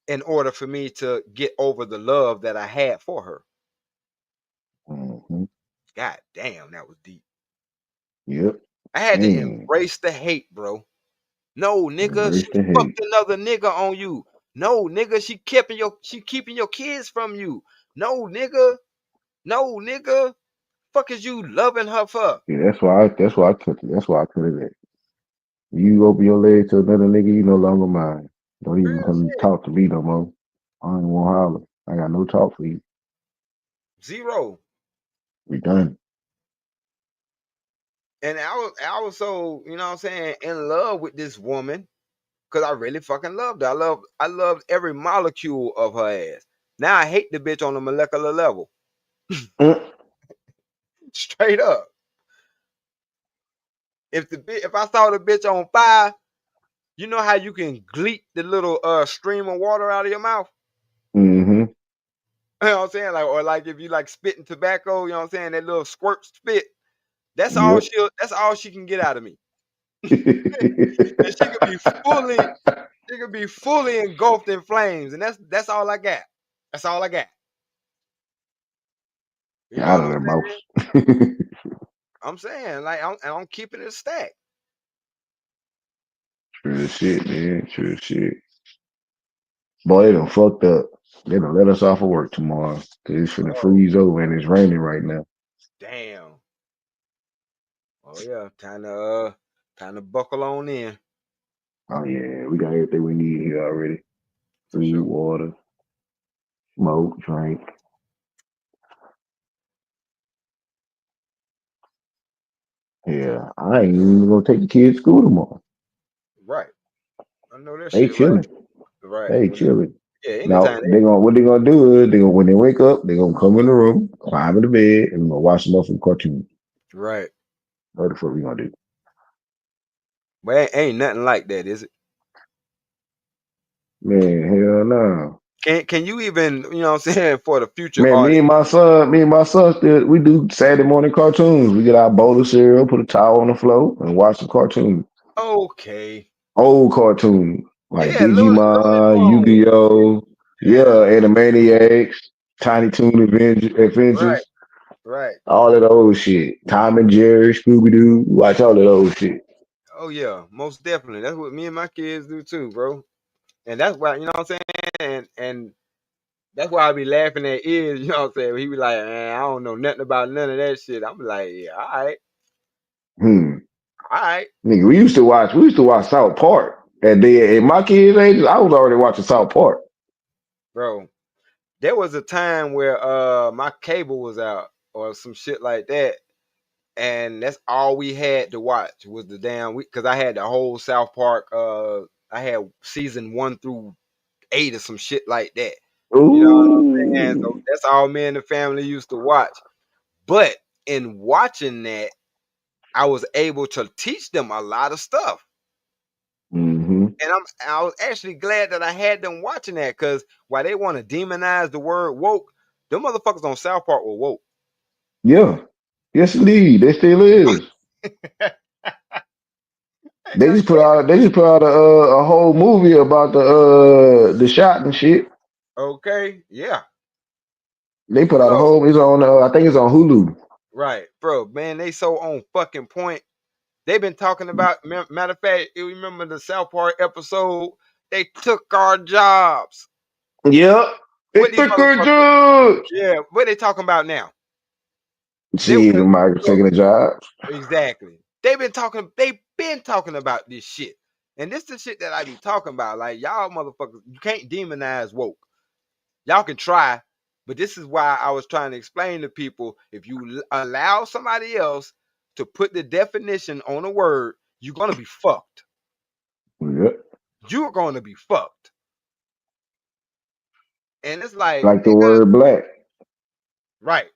S1: in order for me to get over the love that I had for her.
S2: Mm-hmm.
S1: God damn, that was deep.
S2: Yep.
S1: I had to
S2: Man,
S1: embrace the hate, bro. No, nigga,
S2: embrace
S1: she
S2: the hate.
S1: fucked another nigga on you. No, nigga, she keeping your kids from you. No, nigga. No, nigga. Fuck is you loving her for?
S2: Yeah, that's why I took it. That's why I took it. You open your leg to another nigga, you no longer mine. Don't even
S1: Real
S2: come
S1: shit.
S2: talk to me no more. I don't even want to holler. I got no talk for you.
S1: Zero.
S2: We done.
S1: And I was so, you know what I'm saying, in love with this woman because I really fucking loved her. I loved every molecule of her ass. Now I hate the bitch on a molecular level.
S2: Mm,
S1: Straight up. If I saw the bitch on fire, you know how you can gleek the little stream of water out of your mouth?
S2: mm-hmm.
S1: You know what I'm saying? Like, or like if you like spitting tobacco, you know what I'm saying? That little squirt spit.
S2: Yep.
S1: That's all she can get out of me. And she could be fully engulfed in flames. And that's all I got. That's all I got. You know
S2: Out
S1: what
S2: of
S1: I'm
S2: their mouth.
S1: saying? I'm saying, like, I'm keeping it stacked.
S2: True as shit, man. True as shit. Boy, they done fucked up. They done let us off of work tomorrow. 'Cause it's finna
S1: Oh,
S2: freeze over and it's raining right now.
S1: damn. Oh yeah, time to buckle on in
S2: Oh yeah, we got everything we need here already.
S1: for
S2: Food,
S1: sure.
S2: water, smoke, drink. Yeah, I ain't even gonna take the kids to school tomorrow.
S1: Right. I know that
S2: They
S1: shit, right?
S2: chilling.
S1: Right.
S2: They
S1: When they,
S2: chilling.
S1: yeah,
S2: Now
S1: anytime
S2: they gonna what they gonna do is they gonna when they wake up, they gonna come in the room, climb in the bed, and gonna watch some cartoon.
S1: right.
S2: What the fuck we gonna do?
S1: But ain't nothing like that, is it?
S2: Man, hell no.
S1: Can you even, you know what I'm saying, for the future
S2: Man,
S1: audience?
S2: me and my son still we do Saturday morning cartoons. We get our bowl of cereal, put a towel on the floor, and watch some cartoons.
S1: Okay.
S2: Old cartoons like
S1: Yeah, Looney
S2: Digimon,
S1: Tunes.
S2: Yu-Gi-Oh, yeah,
S1: Yeah.
S2: Animaniacs, Tiny Toon
S1: Right.
S2: Adventures,
S1: Right.
S2: all of those shit. Tom and Jerry, Scooby Doo, watch all of those shit.
S1: Oh yeah, most definitely. That's what me and my kids do too, bro. And that's why, you know what I'm saying? And that's why I be laughing at ears, you know what I'm saying? He be like, man, I don't know nothing about none of that shit. I'm like, yeah, all right,
S2: Hmm.
S1: all right,
S2: Nigga, we used to watch South Park. At my kids' ages, I was already watching South Park.
S1: bro. There was a time where my cable was out. or some shit like that. And that's all we had to watch was the damn week because I had the whole South Park. I had season 1 through 8 or some shit like that. You know what I'm saying? So
S2: Ooh.
S1: that's all me and the family used to watch. But in watching that, I was able to teach them a lot of stuff.
S2: Mm-hmm.
S1: And I was actually glad that I had them watching that because while they want to demonize the word woke, them motherfuckers on South Park were woke.
S2: Yeah. Yes, indeed. They still is.
S1: Ain't nothing
S2: They just put out a whole movie about the shot and shit.
S1: okay. Yeah.
S2: They put out a
S1: Bro.
S2: whole. It's on. I think it's on Hulu.
S1: Right. Bro, man, they so on fucking point. They've been talking about matter of fact, you remember the South Park episode? They took our jobs.
S2: Yep.
S1: What
S2: It's
S1: these
S2: the good
S1: motherfuckers
S2: judge.
S1: yeah, what they talking about now? They
S2: Shit, the Michael
S1: bro,
S2: taking a job.
S1: exactly. They've been talking about this shit. And this is the shit that I be talking about. Like y'all motherfuckers, you can't demonize woke. Y'all can try, but this is why I was trying to explain to people if you allow somebody else to put the definition on a word, you're gonna be fucked.
S2: Yep.
S1: You're gonna be fucked. And it's like,
S2: Like the
S1: nigga,
S2: word black.
S1: right.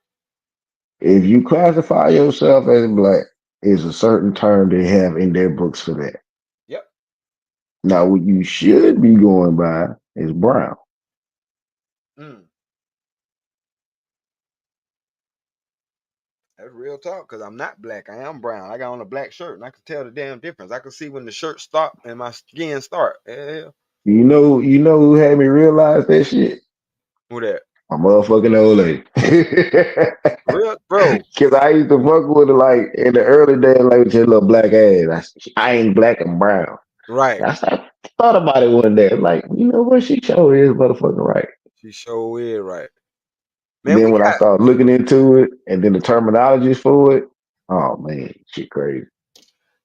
S2: If you classify yourself as black, is a certain term they have in their books for that.
S1: Yep.
S2: Now, what you should be going by is brown.
S1: Mm, that's real talk, because I'm not black. I am brown. I got on a black shirt and I can tell the damn difference. I can see when the shirt stop and my skin start. Yeah.
S2: You know who had me realize that shit?
S1: Who that?
S2: My motherfucking old lady.
S1: Real bro.
S2: Cause I used to fuck with her like in the early days, like with your little black ass. I ain't black and brown.
S1: Right.
S2: And I thought about it one day. Like, you know what? She sure is motherfucking right.
S1: She sure is right. Man, we
S2: Then when I
S1: got
S2: started looking into it and then the terminologies for it, oh man, shit crazy.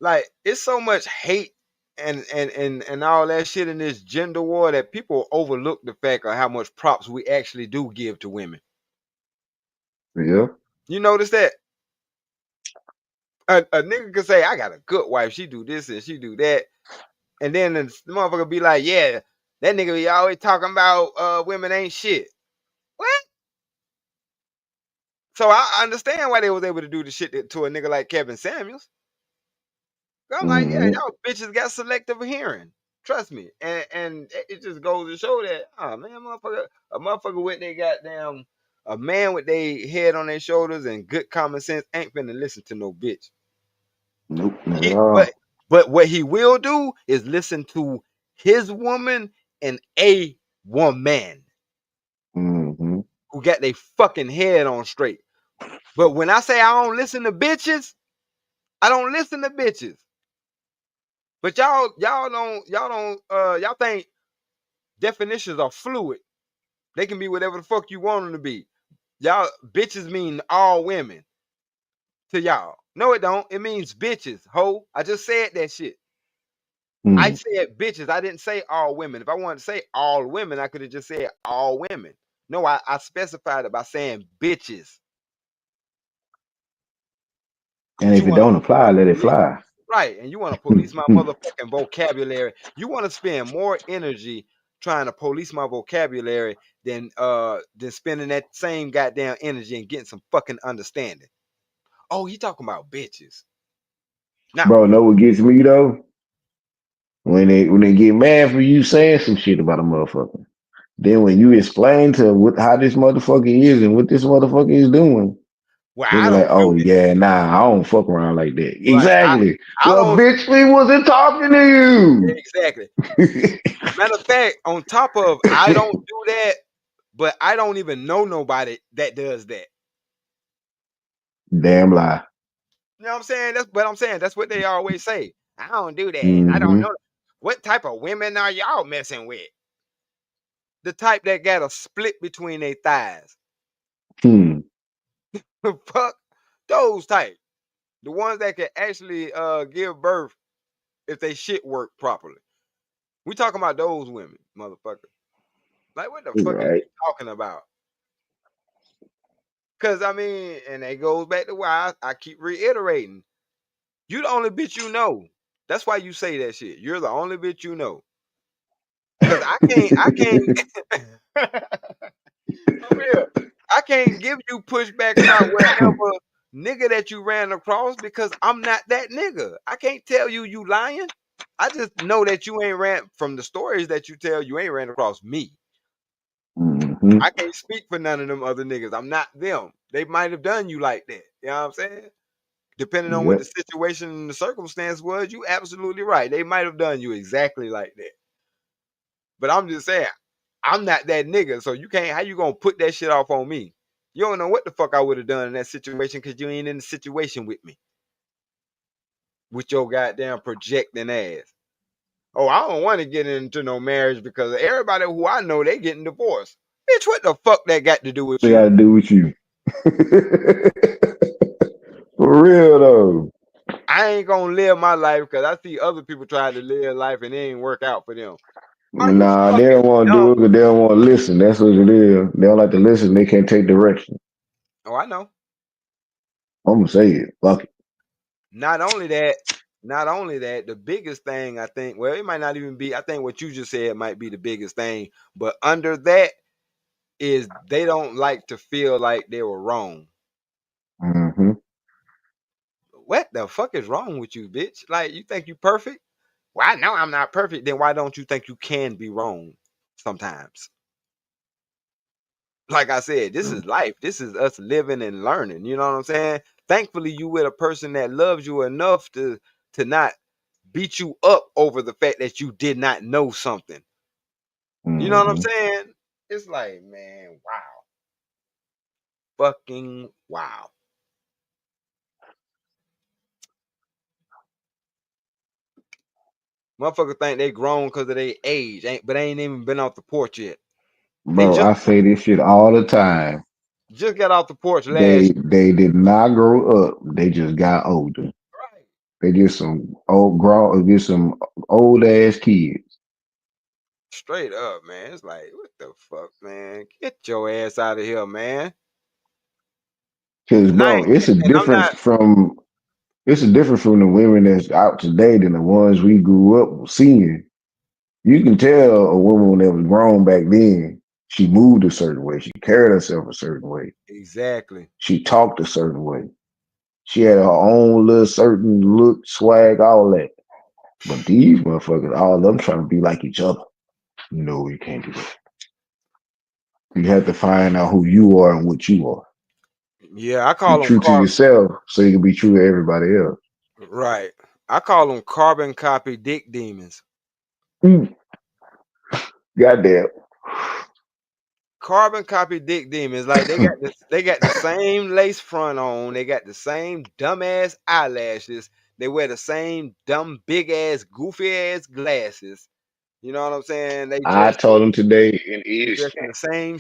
S1: like it's so much hate and all that shit in this gender war that people overlook the fact of how much props we actually do give to women.
S2: Yeah.
S1: You notice that a nigga could say, "I got a good wife. She do this and she do that," and then the motherfucker be like, "Yeah, that nigga be always talking about women ain't shit." What? So I understand why they was able to do the shit to a nigga like Kevin Samuels. I'm like, yeah,
S2: Mm-hmm.
S1: y'all bitches got selective hearing. Trust me. And it just goes to show that, oh man, a motherfucker with they goddamn a man with their head on their shoulders and good common sense ain't finna listen to no bitch.
S2: Nope, not at
S1: He
S2: all.
S1: but what he will do is listen to his woman and a woman
S2: Mm-hmm.
S1: who got their fucking head on straight. But when I say I don't listen to bitches, I don't listen to bitches. But y'all think definitions are fluid. They can be whatever the fuck you want them to be. Y'all bitches mean all women to y'all. No, it don't. It means bitches. Ho. I just said that shit. I
S2: Mm.
S1: said bitches. I didn't say all women. If I wanted to say all women, I could have just said all women. No, I specified it by saying bitches.
S2: And
S1: But you
S2: if it
S1: want
S2: don't
S1: to
S2: apply, let it
S1: police
S2: fly.
S1: right, and you want to police my motherfucking vocabulary. You want to spend more energy trying to police my vocabulary than spending that same goddamn energy and getting some fucking understanding. Oh, he talking about bitches, not
S2: Bro,
S1: women.
S2: know what gets me though? When they get mad for you saying some shit about a motherfucker. Then when you explain to them how this motherfucker is and what this motherfucker is doing,
S1: Well,
S2: they
S1: I
S2: be like,
S1: don't do
S2: oh
S1: it.
S2: yeah, nah, I don't fuck around like that.
S1: Right.
S2: Exactly.
S1: I
S2: Well,
S1: don't
S2: bitch, we wasn't talking to
S1: exactly.
S2: you.
S1: Matter of fact, on top of I don't do that, but I don't even know nobody that does that.
S2: Damn lie.
S1: You know what I'm saying? That's what I'm saying. That's what they always say. I don't do that. I don't
S2: Mm-hmm.
S1: know. What type of women are y'all messing with? The type that got a split between their thighs.
S2: Hmm.
S1: Fuck those type. The ones that can actually give birth if they shit work properly. We talking about those women, motherfucker. Like what the fuck is
S2: Right.
S1: you talking about? Cause I mean, and it goes back to why I keep reiterating. You the only bitch you know. That's why you say that shit. You're the only bitch you know. Cause I can't for real. I can't give you pushback about whatever nigga that you ran across because I'm not that nigga. I can't tell you you lying. I just know that you ain't ran from the stories that you tell. You ain't ran across me.
S2: Mm-hmm.
S1: I can't speak for none of them other niggas. I'm not them. They might have done you like that. You know what I'm saying? Depending on what the
S2: Yep.
S1: situation and the circumstance was, you absolutely right. They might have done you exactly like that. But I'm just saying, I'm not that nigga. So you can't. How you gonna put that shit off on me? You don't know what the fuck I would have done in that situation because you ain't in the situation with me with your goddamn projecting ass. Oh, I don't want to get into no marriage because everybody who I know they getting divorced. Bitch, what the fuck that got to do with
S2: They got
S1: you?
S2: to do with you. For real though.
S1: I ain't gonna live my life because I see other people trying to live life and it ain't work out for them. Are you
S2: Nah, they don't
S1: fucking
S2: want to do
S1: dumb?
S2: it because they don't want to listen. That's what it is. They don't like to listen. They can't take direction.
S1: Oh, I know.
S2: I'm gonna say it. Fuck it.
S1: Not only that, not only that, the biggest thing I think, well, it might not even be, I think what you just said might be the biggest thing, but under that is they don't like to feel like they were wrong.
S2: Mm-hmm.
S1: What the fuck is wrong with you, bitch? Like, you think you perfect? Well, I know I'm not perfect. Then why don't you think you can be wrong sometimes? Like I said, this is life. This is us living and learning. You know what I'm saying? Thankfully, you with a person that loves you enough to not beat you up over the fact that you did not know something. You know what I'm
S2: Mm-hmm.
S1: saying? It's like, man, wow. Fucking wow. Motherfuckers think they grown because of their age, but they ain't even been off the porch yet. They
S2: Bro, I say this shit all the time.
S1: just got off the porch
S2: They
S1: last
S2: they did not grow up. They just got older.
S1: right.
S2: They just some old grown, just some old ass kids.
S1: Straight up, man. It's like, what the fuck, man? Get your ass out of here, man.
S2: Cause
S1: And I
S2: bro,
S1: ain't,
S2: it's a
S1: and I'm
S2: difference
S1: not
S2: from the women that's out today than the ones we grew up seeing. You can tell a woman that was grown back then, she moved a certain way, she carried herself a certain way,
S1: exactly.
S2: she talked a certain way. She had her own little certain look, swag, all that. But these motherfuckers, all of them trying to be like each other. No, you can't do that. You have to find out who you are and what you are.
S1: Yeah, I
S2: Be
S1: call them
S2: true to yourself so you can be true to everybody else.
S1: right. I call them carbon copy dick demons.
S2: Mm, goddamn.
S1: Carbon copy dick demons. Like they got the same lace front on. They got the same dumbass eyelashes. They wear the same dumb big ass goofy ass glasses. You know what I'm saying?
S2: I told him today in his
S1: Dress in the same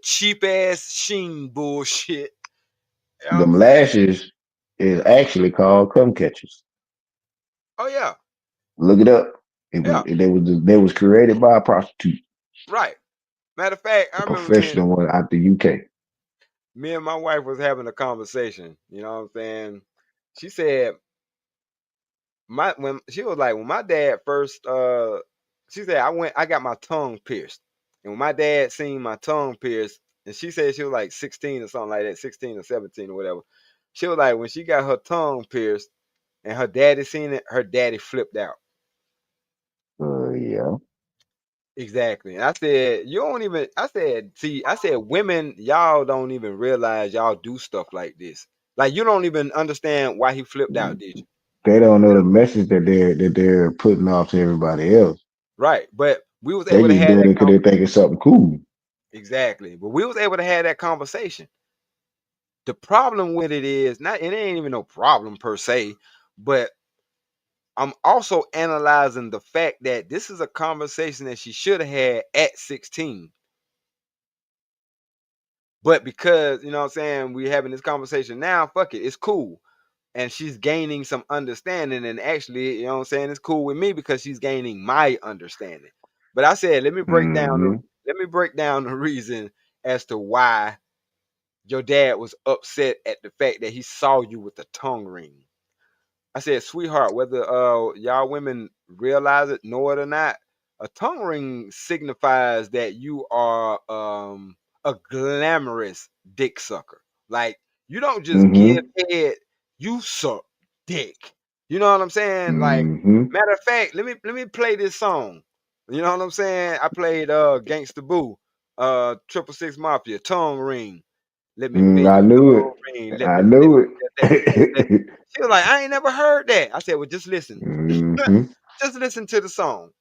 S1: cheap ass sheen bullshit. You know what I'm
S2: them
S1: saying?
S2: lashes is actually called cum catchers.
S1: Oh yeah,
S2: Look it up.
S1: yeah,
S2: They was created by a prostitute,
S1: right. Matter of fact,
S2: a
S1: I remember
S2: professional one out the UK.
S1: me and my wife was having a conversation. You know what I'm saying? She said my when she was like when my dad first she said I got my tongue pierced. And when my dad seen my tongue pierced, and she said she was like 16 or something like that, 16 or 17 or whatever. She was like when she got her tongue pierced and her daddy seen it, her daddy flipped out.
S2: Yeah.
S1: Exactly. And I said, you don't even I said, see, I said women, y'all don't even realize y'all do stuff like this. Like you don't even understand why he flipped out, did you?
S2: They don't know the message that they're putting off to everybody else.
S1: Right. But we was
S2: They
S1: able to
S2: just
S1: have
S2: doing
S1: that
S2: it because they think it's something cool.
S1: exactly. But we was able to have that conversation. The problem with it is not it ain't even no problem per se, but I'm also analyzing the fact that this is a conversation that she should have had at 16. But because, you know what I'm saying, we're having this conversation now, fuck it, it's cool. And she's gaining some understanding. And actually, you know what I'm saying, it's cool with me because she's gaining my understanding. But I said,
S2: Hmm.
S1: let me break down the reason as to why your dad was upset at the fact that he saw you with a tongue ring. I said, sweetheart, whether y'all women realize it, know it or not, a tongue ring signifies that you are a glamorous dick sucker. Like you don't just give
S2: Mm-hmm.
S1: head, you suck dick. You know what I'm saying? Like
S2: Mm-hmm.
S1: matter of fact, let me play this song. You know what I'm saying? I played Gangsta Boo, 666 Mafia, tongue ring. Let me bend
S2: I
S1: your
S2: knew
S1: tongue
S2: it.
S1: ring.
S2: I knew
S1: Let me taste that.
S2: it.
S1: She was like, I ain't never heard that. I said, well, just listen.
S2: Mm-hmm.
S1: Just listen to the song.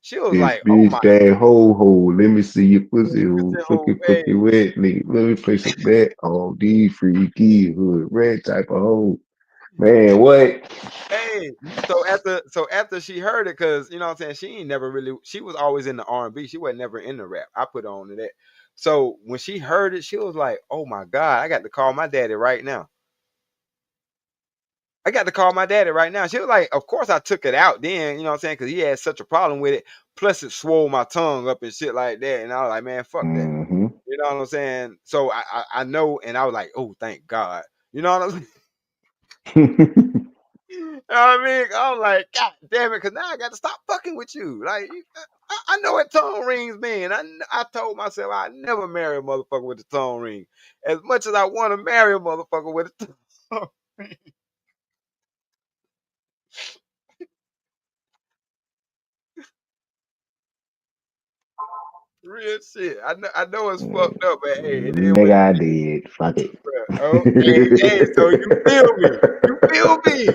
S1: She was
S2: Bitch,
S1: like, oh
S2: bitch,
S1: my
S2: that ho. Let me see your pussy hole.
S1: goodness, oh,
S2: Fucking
S1: hey,
S2: wet, nigga. Let me place a bet on these freaky hood red type of hoe. Man, what?
S1: hey. So after she heard it, cause you know what I'm saying, she ain't never really. She was always in the R&B. She was never in the rap. I put on to that. So when she heard it, she was like, oh my god, I got to call my daddy right now. I got to call my daddy right now. She was like, of course I took it out then, you know what I'm saying? Because he had such a problem with it. Plus it swole my tongue up and shit like that. And I was like, man, fuck that.
S2: Mm-hmm.
S1: You know what I'm saying? So I know, and I was like, oh, thank God. You know what I'm saying? You know what I mean? I was like, God damn it, because now I got to stop fucking with you. Like, I know what tongue rings mean. I told myself I'd never marry a motherfucker with a tongue ring. As much as I want to marry a motherfucker with a tongue ring. Real shit. I know it's fucked up, but hey, it is what
S2: Nigga,
S1: it
S2: I
S1: is,
S2: did. Fuck it.
S1: bro. Oh, hey, so you feel me? You feel me?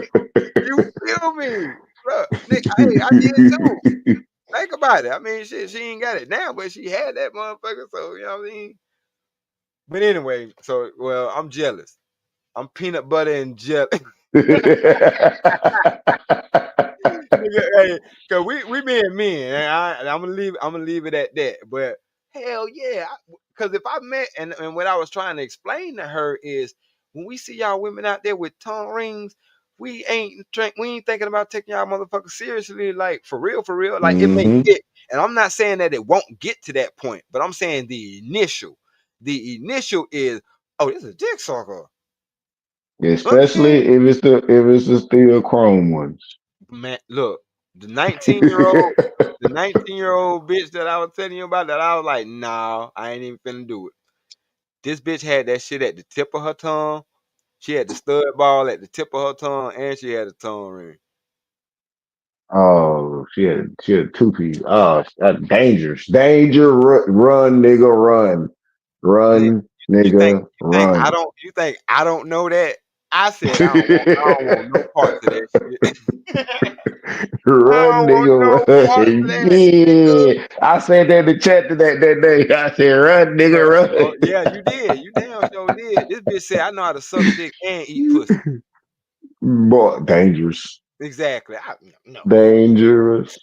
S1: You feel me? Bro, Nick, hey, I did too. Think about it. I mean, shit, she ain't got it now, but she had that motherfucker, so you know what I mean? But anyway, so well, I'm jealous. I'm peanut butter and jelly. Nigga, hey, cause we being men, and I'm gonna leave it at that. But hell yeah, cause if I met and what I was trying to explain to her is when we see y'all women out there with tongue rings, we ain't thinking about taking y'all motherfuckers seriously, like for real. Like it may
S2: Mm-hmm.
S1: get, and I'm not saying that it won't get to that point, but I'm saying the initial is, oh, this is a dick sucker. You know what I mean?
S2: Especially if it's the steel chrome ones.
S1: Man, look, the 19-year-old, the 19-year-old bitch that I was telling you about that I was like, nah, I ain't even finna do it. This bitch had that shit at the tip of her tongue. She had the stud ball at the tip of her tongue, and she had a tongue ring.
S2: Oh, she had two piece. Oh, that's dangerous. Danger, run, nigga, run.
S1: Nick,
S2: Run,
S1: you think
S2: nigga,
S1: you think I
S2: run.
S1: don't you think I don't know that? I said I don't want no parts of that shit. I
S2: Run,
S1: don't want
S2: nigga,
S1: no parts of
S2: run.
S1: that, nigga.
S2: Yeah. I said that in the chat that day. I said, run, nigga,
S1: Oh yeah, you did. You damn sure did. This bitch said I know how to suck dick and eat pussy.
S2: run. Boy, dangerous.
S1: Exactly. No.
S2: Dangerous.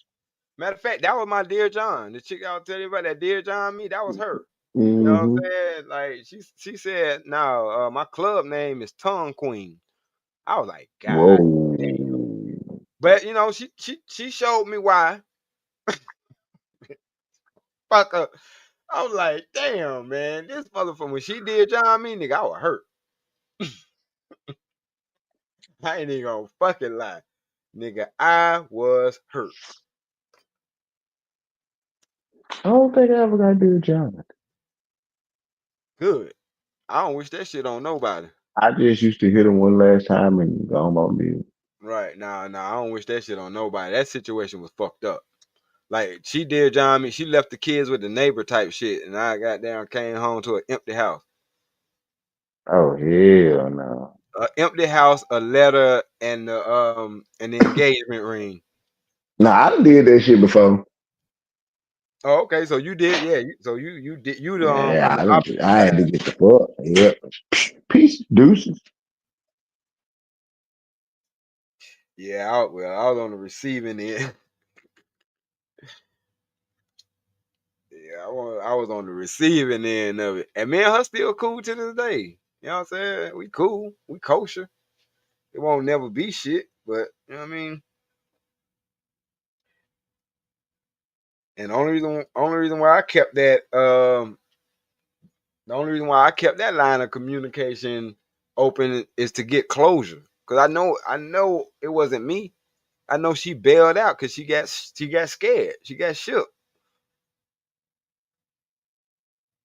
S1: Matter of fact, that was my dear John. The chick I was telling you about, that dear John me, that was her. You know what
S2: Mm-hmm.
S1: I'm saying? Like she said, no, my club name is Tongue Queen. I was like, God damn.
S2: Whoa.
S1: But she showed me why. Fuck up. I was like, damn, man, this motherfucker, when she did John me, nigga, I was hurt. I ain't even gonna fucking lie. Nigga, I was hurt.
S2: I don't think I ever got to do a job.
S1: Good. I don't wish that shit on nobody.
S2: I just used to hit him one last time and go on about me.
S1: Right. Nah, I don't wish that shit on nobody. That situation was fucked up. Like she did John me, she left the kids with the neighbor type shit, and I got down, came home to an empty house.
S2: Oh, hell no.
S1: An empty house, a letter, and the engagement ring.
S2: Nah, I done did that shit before.
S1: Oh, okay, so you did, yeah. So you did you
S2: Yeah,
S1: on the opposite
S2: I had to
S1: side.
S2: get the fuck. Yep. Peace, deuces.
S1: Yeah, I was on the receiving end. Yeah, I was on the receiving end of it. And me and her still cool to this day. You know what I'm saying? We cool. We kosher. It won't never be shit, but you know what I mean? And the only reason why I kept that The only reason why I kept that line of communication open is to get closure. Cause I know it wasn't me. I know she bailed out because she got scared. She got shook.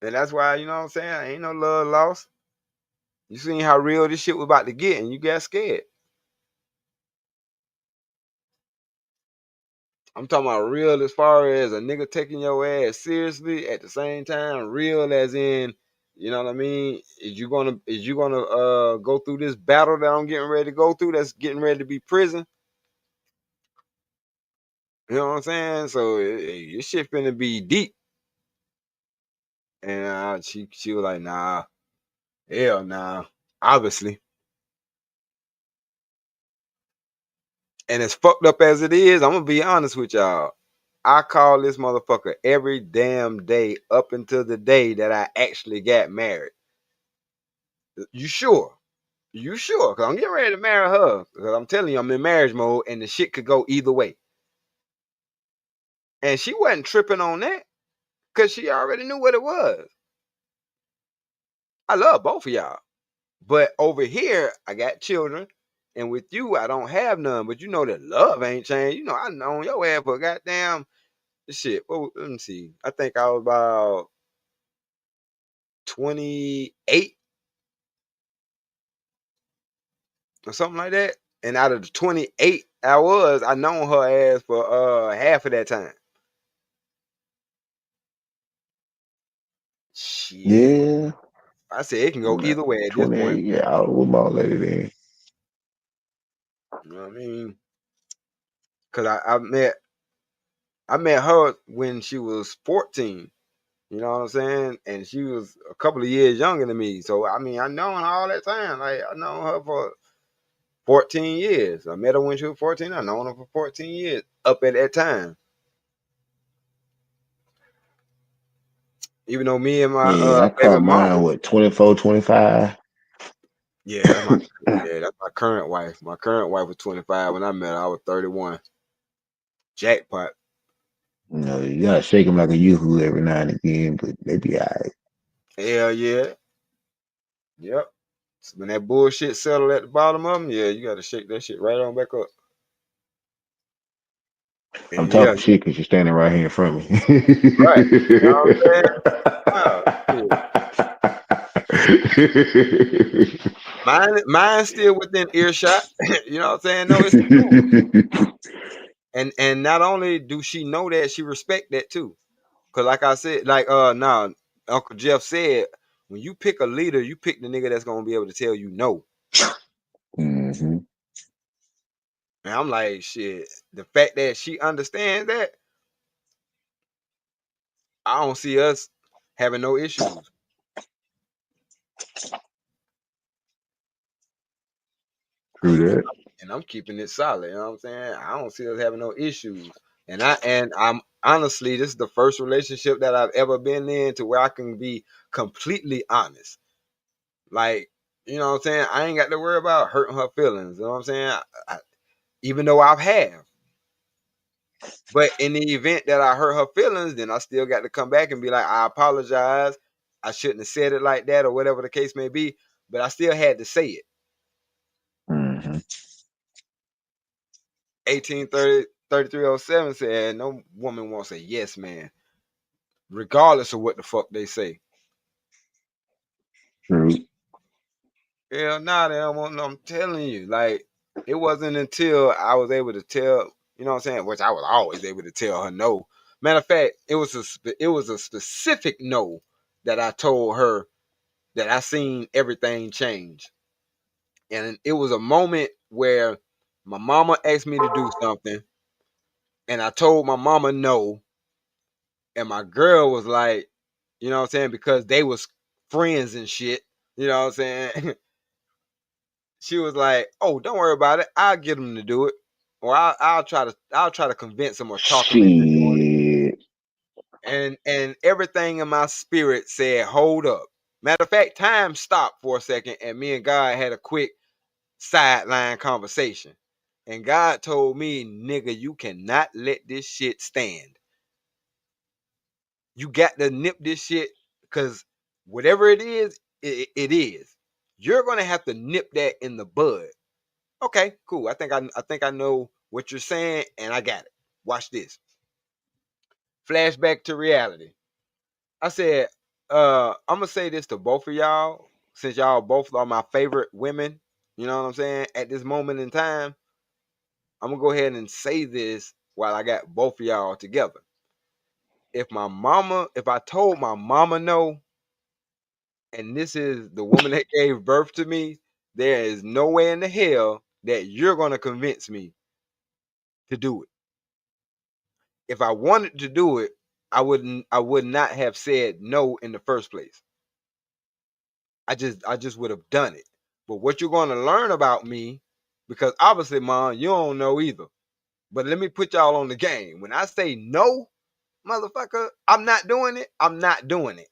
S1: And that's why, you know what I'm saying? Ain't no love lost. You seen how real this shit was about to get and you got scared. I'm talking about real as far as a nigga taking your ass seriously at the same time, real as in, you know what I mean? Is you gonna go through this battle that I'm getting ready to go through that's getting ready to be prison? You know what I'm saying? So your shit finna be deep. And she was like, nah, hell nah. Obviously. And as fucked up as it is, I'm gonna be honest with y'all. I call this motherfucker every damn day up until the day that I actually got married. You sure? You sure? Cause I'm getting ready to marry her. Cause I'm telling you, I'm in marriage mode, and the shit could go either way. And she wasn't tripping on that, cause she already knew what it was. I love both of y'all, but over here, I got children, and with you, I don't have none. But you know that love ain't changed. You know, I known your ass for goddamn shit. Well, let me see. I think I was about 28 or something like that. And out of the 28 I known her ass for half of that time. Shit.
S2: Yeah.
S1: I said it can go
S2: Nah,
S1: either way at this point.
S2: 28. Yeah, I was with my lady then.
S1: You know what I mean? Cause I met her when she was 14. You know what I'm saying? And she was a couple of years younger than me. So I mean, I known her all that time. Like I known her for 14 years. I met her when she was 14. I known her for 14 years up at that time. Even though me and my
S2: Yeah, I
S1: baby
S2: caught mine,
S1: mama,
S2: what, 24, 25?
S1: yeah, that's my current wife. My current wife was 25 when I met her. I was 31. Jackpot.
S2: You know, you gotta shake them like a yoo-hoo every now and again, but they be all right.
S1: Hell yeah. Yep. So when that bullshit settled at the bottom of them, yeah, you got to shake that shit right on back up.
S2: I'm
S1: And yeah,
S2: talking shit because you're standing right here in front of me.
S1: right. You know what I'm saying? Wow. Shit. Mine's still within earshot. You know what I'm saying? No, it's cool. And not only do she know that, she respect that too. Cause like I said, like nah, Uncle Jeff said, when you pick a leader, you pick the nigga that's gonna be able to tell you no.
S2: Hmm.
S1: And I'm like, shit, the fact that she understands that, I don't see us having no issues.
S2: True that.
S1: And I'm keeping it solid. You know what I'm saying? I don't see us having no issues. And I'm honestly, this is the first relationship that I've ever been in to where I can be completely honest. Like, you know what I'm saying? I ain't got to worry about hurting her feelings. You know what I'm saying? Even though I've had. But in the event that I hurt her feelings, then I still got to come back and be like, I apologize. I shouldn't have said it like that or whatever the case may be. But I still had to say it.
S2: Hmm.
S1: 183307 said, no woman wants a yes man, regardless of what the fuck they say.
S2: True.
S1: Hell nah, they don't want no. I'm telling you, like, it wasn't until I was able to tell, you know what I'm saying, which I was always able to tell her no. Matter of fact, it was a specific no that I told her that I seen everything change. And it was a moment where my mama asked me to do something, and I told my mama no, and my girl was like, you know what I'm saying, because they was friends and shit, you know what I'm saying? She was like, "Oh, don't worry about it. I'll get him to do it, or I'll try to convince him or talk him into doing it."
S2: Shit.
S1: And everything in my spirit said, "Hold up." Matter of fact, time stopped for a second, and me and God had a quick sideline conversation. And God told me, "Nigga, you cannot let this shit stand. You got to nip this shit, because Whatever it is, it is. You're gonna have to nip that in the bud. Okay, cool. I think I know what you're saying, and I got it. Watch this. Flashback to reality. I said, I'm gonna say this to both of y'all, since y'all both are my favorite women. You know what I'm saying? At this moment in time, I'm gonna go ahead and say this while I got both of y'all together. If I told my mama no, and this is the woman that gave birth to me, there is no way in the hell that you're gonna convince me to do it. If I wanted to do it, I would not have said no in the first place. I just would have done it. But what you're gonna learn about me, because obviously, mom, you don't know either. But let me put y'all on the game. When I say no, motherfucker, I'm not doing it. I'm not doing it.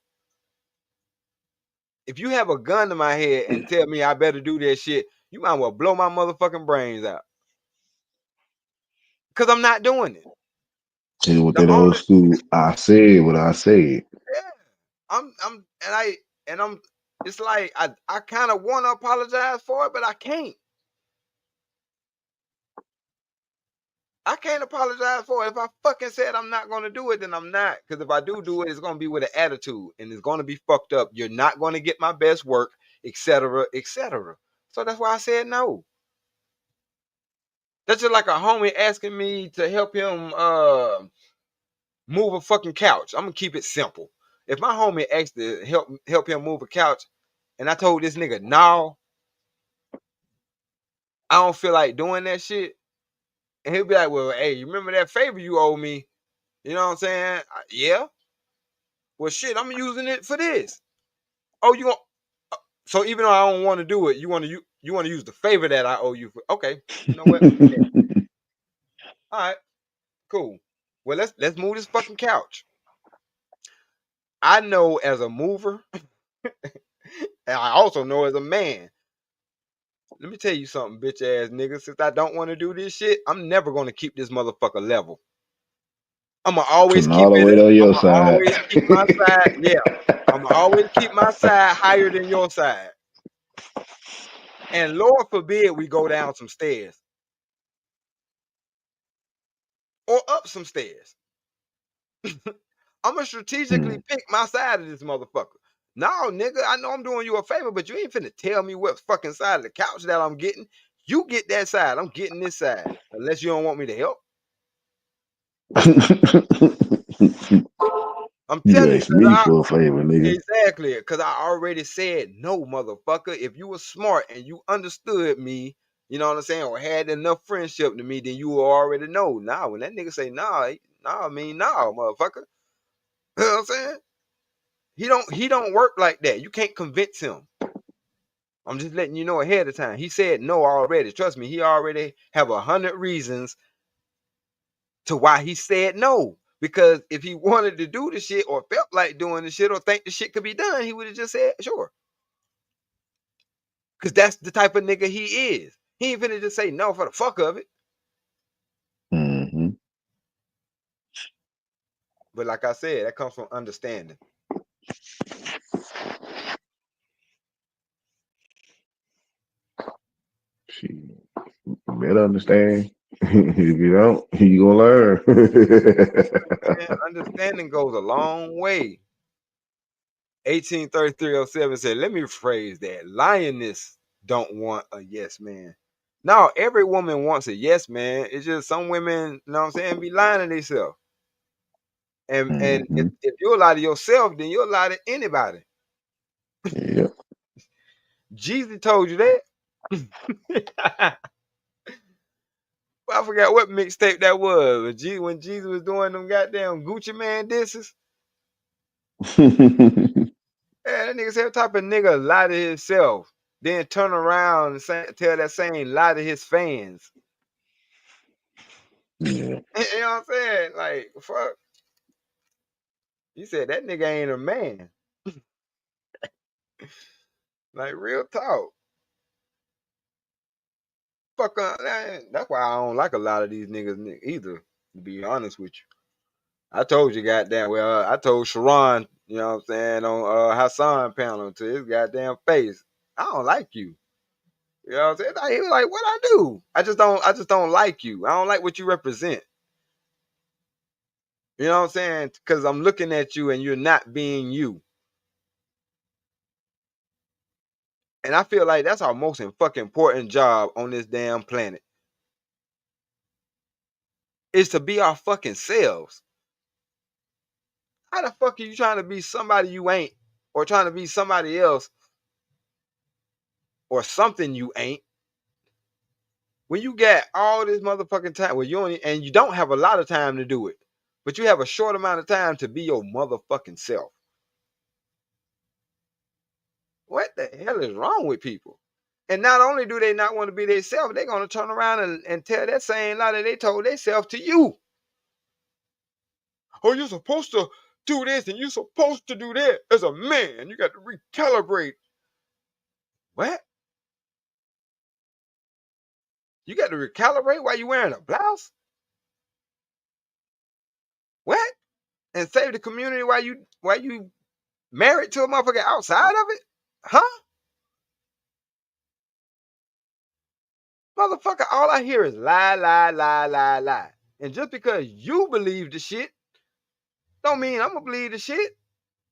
S1: If you have a gun to my head and tell me I better do that shit, you might well blow my motherfucking brains out. Cause I'm not doing it.
S2: And with
S1: The
S2: that old
S1: only
S2: school, I said what I said.
S1: yeah, I'm and I'm it's like I kind of want to apologize for it, but I can't. I can't apologize for it. If I fucking said I'm not gonna do it, then I'm not. Because if I do it, it's gonna be with an attitude and it's gonna be fucked up. You're not gonna get my best work, etc., etc. So that's why I said no. That's just like a homie asking me to help him move a fucking couch. I'm gonna keep it simple. If my homie asked to help him move a couch, and I told this nigga no, I don't feel like doing that shit, and he'll be like, "Well, hey, you remember that favor you owe me?" You know what I'm saying? Yeah. Well, shit, I'm using it for this. Oh, you want? So even though I don't want to do it, you want to use the favor that I owe you for? Okay, you know what? Yeah. All right, cool. Well, let's move this fucking couch. I know as a mover, and I also know as a man. Let me tell you something, bitch ass nigga. Since I don't want to do this shit, I'm never gonna keep this motherfucker level. I'ma always
S2: Putting all
S1: keep
S2: the
S1: it.
S2: weight on your
S1: I'ma
S2: side.
S1: always keep my side. Yeah, I'ma always keep my side higher than your side. And Lord forbid we go down some stairs or up some stairs. I'm gonna strategically
S2: Hmm.
S1: pick my side of this motherfucker. No, nigga, I know I'm doing you a favor, but you ain't finna tell me what fucking side of the couch that I'm getting. You get that side. I'm getting this side. Unless you don't want me to help. I'm
S2: You
S1: telling you,
S2: asked
S1: cause
S2: me
S1: I
S2: for a favor, nigga.
S1: exactly because I already said no, motherfucker. If you were smart and you understood me, you know what I'm saying, or had enough friendship to me, then you will already know. Nah, when that nigga say nah, nah, I mean nah, motherfucker. You know what I'm saying? He don't work like that. You can't convince him. I'm just letting you know ahead of time. He said no already. Trust me, he already have 100 reasons to why he said no. Because if he wanted to do the shit or felt like doing the shit or think the shit could be done, he would have just said sure. Because that's the type of nigga he is. He ain't finna just say no for the fuck of it.
S2: Hmm.
S1: But like I said, that comes from understanding.
S2: Shit, you better understand. If you don't, you gonna learn.
S1: Man, understanding goes a long way. 183307 said, let me rephrase that. Lioness don't want a yes man. No, every woman wants a yes man. It's just some women, you know what I'm saying, be lying to themselves. And
S2: Hmm.
S1: if you lie to yourself, then you'll lie to anybody.
S2: Yeah.
S1: Jesus told you that. I forgot what mixtape that was. When Jesus was doing them goddamn Gucci Man disses. Yeah, that nigga said what type of nigga lie to himself, then turn around and tell that same lie to his fans.
S2: Yeah.
S1: You know what I'm saying? Like, fuck. He said that nigga ain't a man. Like, real talk. Fuck, that's why I don't like a lot of these niggas either, to be honest with you. I told you, goddamn, well, I told Sharon You know what I'm saying? On Hassan panel to his goddamn face. I don't like you. You know what I'm saying? Like, he was like, what I do? I just don't like you. I don't like what you represent. You know what I'm saying? Because I'm looking at you and you're not being you. And I feel like that's our most fucking important job on this damn planet is to be our fucking selves. How the fuck are you trying to be somebody you ain't, or trying to be somebody else, or something you ain't, when you got all this motherfucking time? Well, and you don't have a lot of time to do it, but you have a short amount of time to be your motherfucking self. What the hell is wrong with people? And not only do they not want to be themselves, they're gonna turn around and tell that same lie that they told themselves to you. Oh, you're supposed to do this and you're supposed to do that. As a man, you got to recalibrate. What? You got to recalibrate while you wearing a blouse? What? And save the community while you married to a motherfucker outside of it? Huh? Motherfucker, all I hear is lie, lie, lie, lie, lie. And just because you believe the shit, don't mean I'm gonna believe the shit.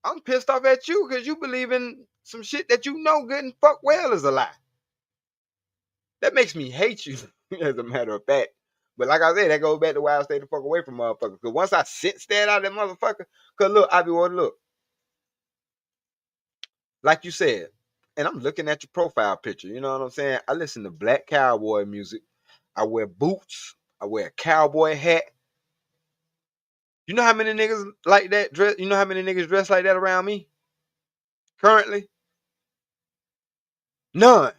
S1: I'm pissed off at you because you believe in some shit that you know good and fuck well is a lie. That makes me hate you, as a matter of fact. But like I said, that goes back to why I stay the fuck away from motherfuckers. Because once I sense that out of that motherfucker, because look, I be what look, like you said, and I'm looking at your profile picture. You know what I'm saying? I listen to black cowboy music. I wear boots. I wear a cowboy hat. You know how many niggas like that dress? You know how many niggas dress like that around me currently? None.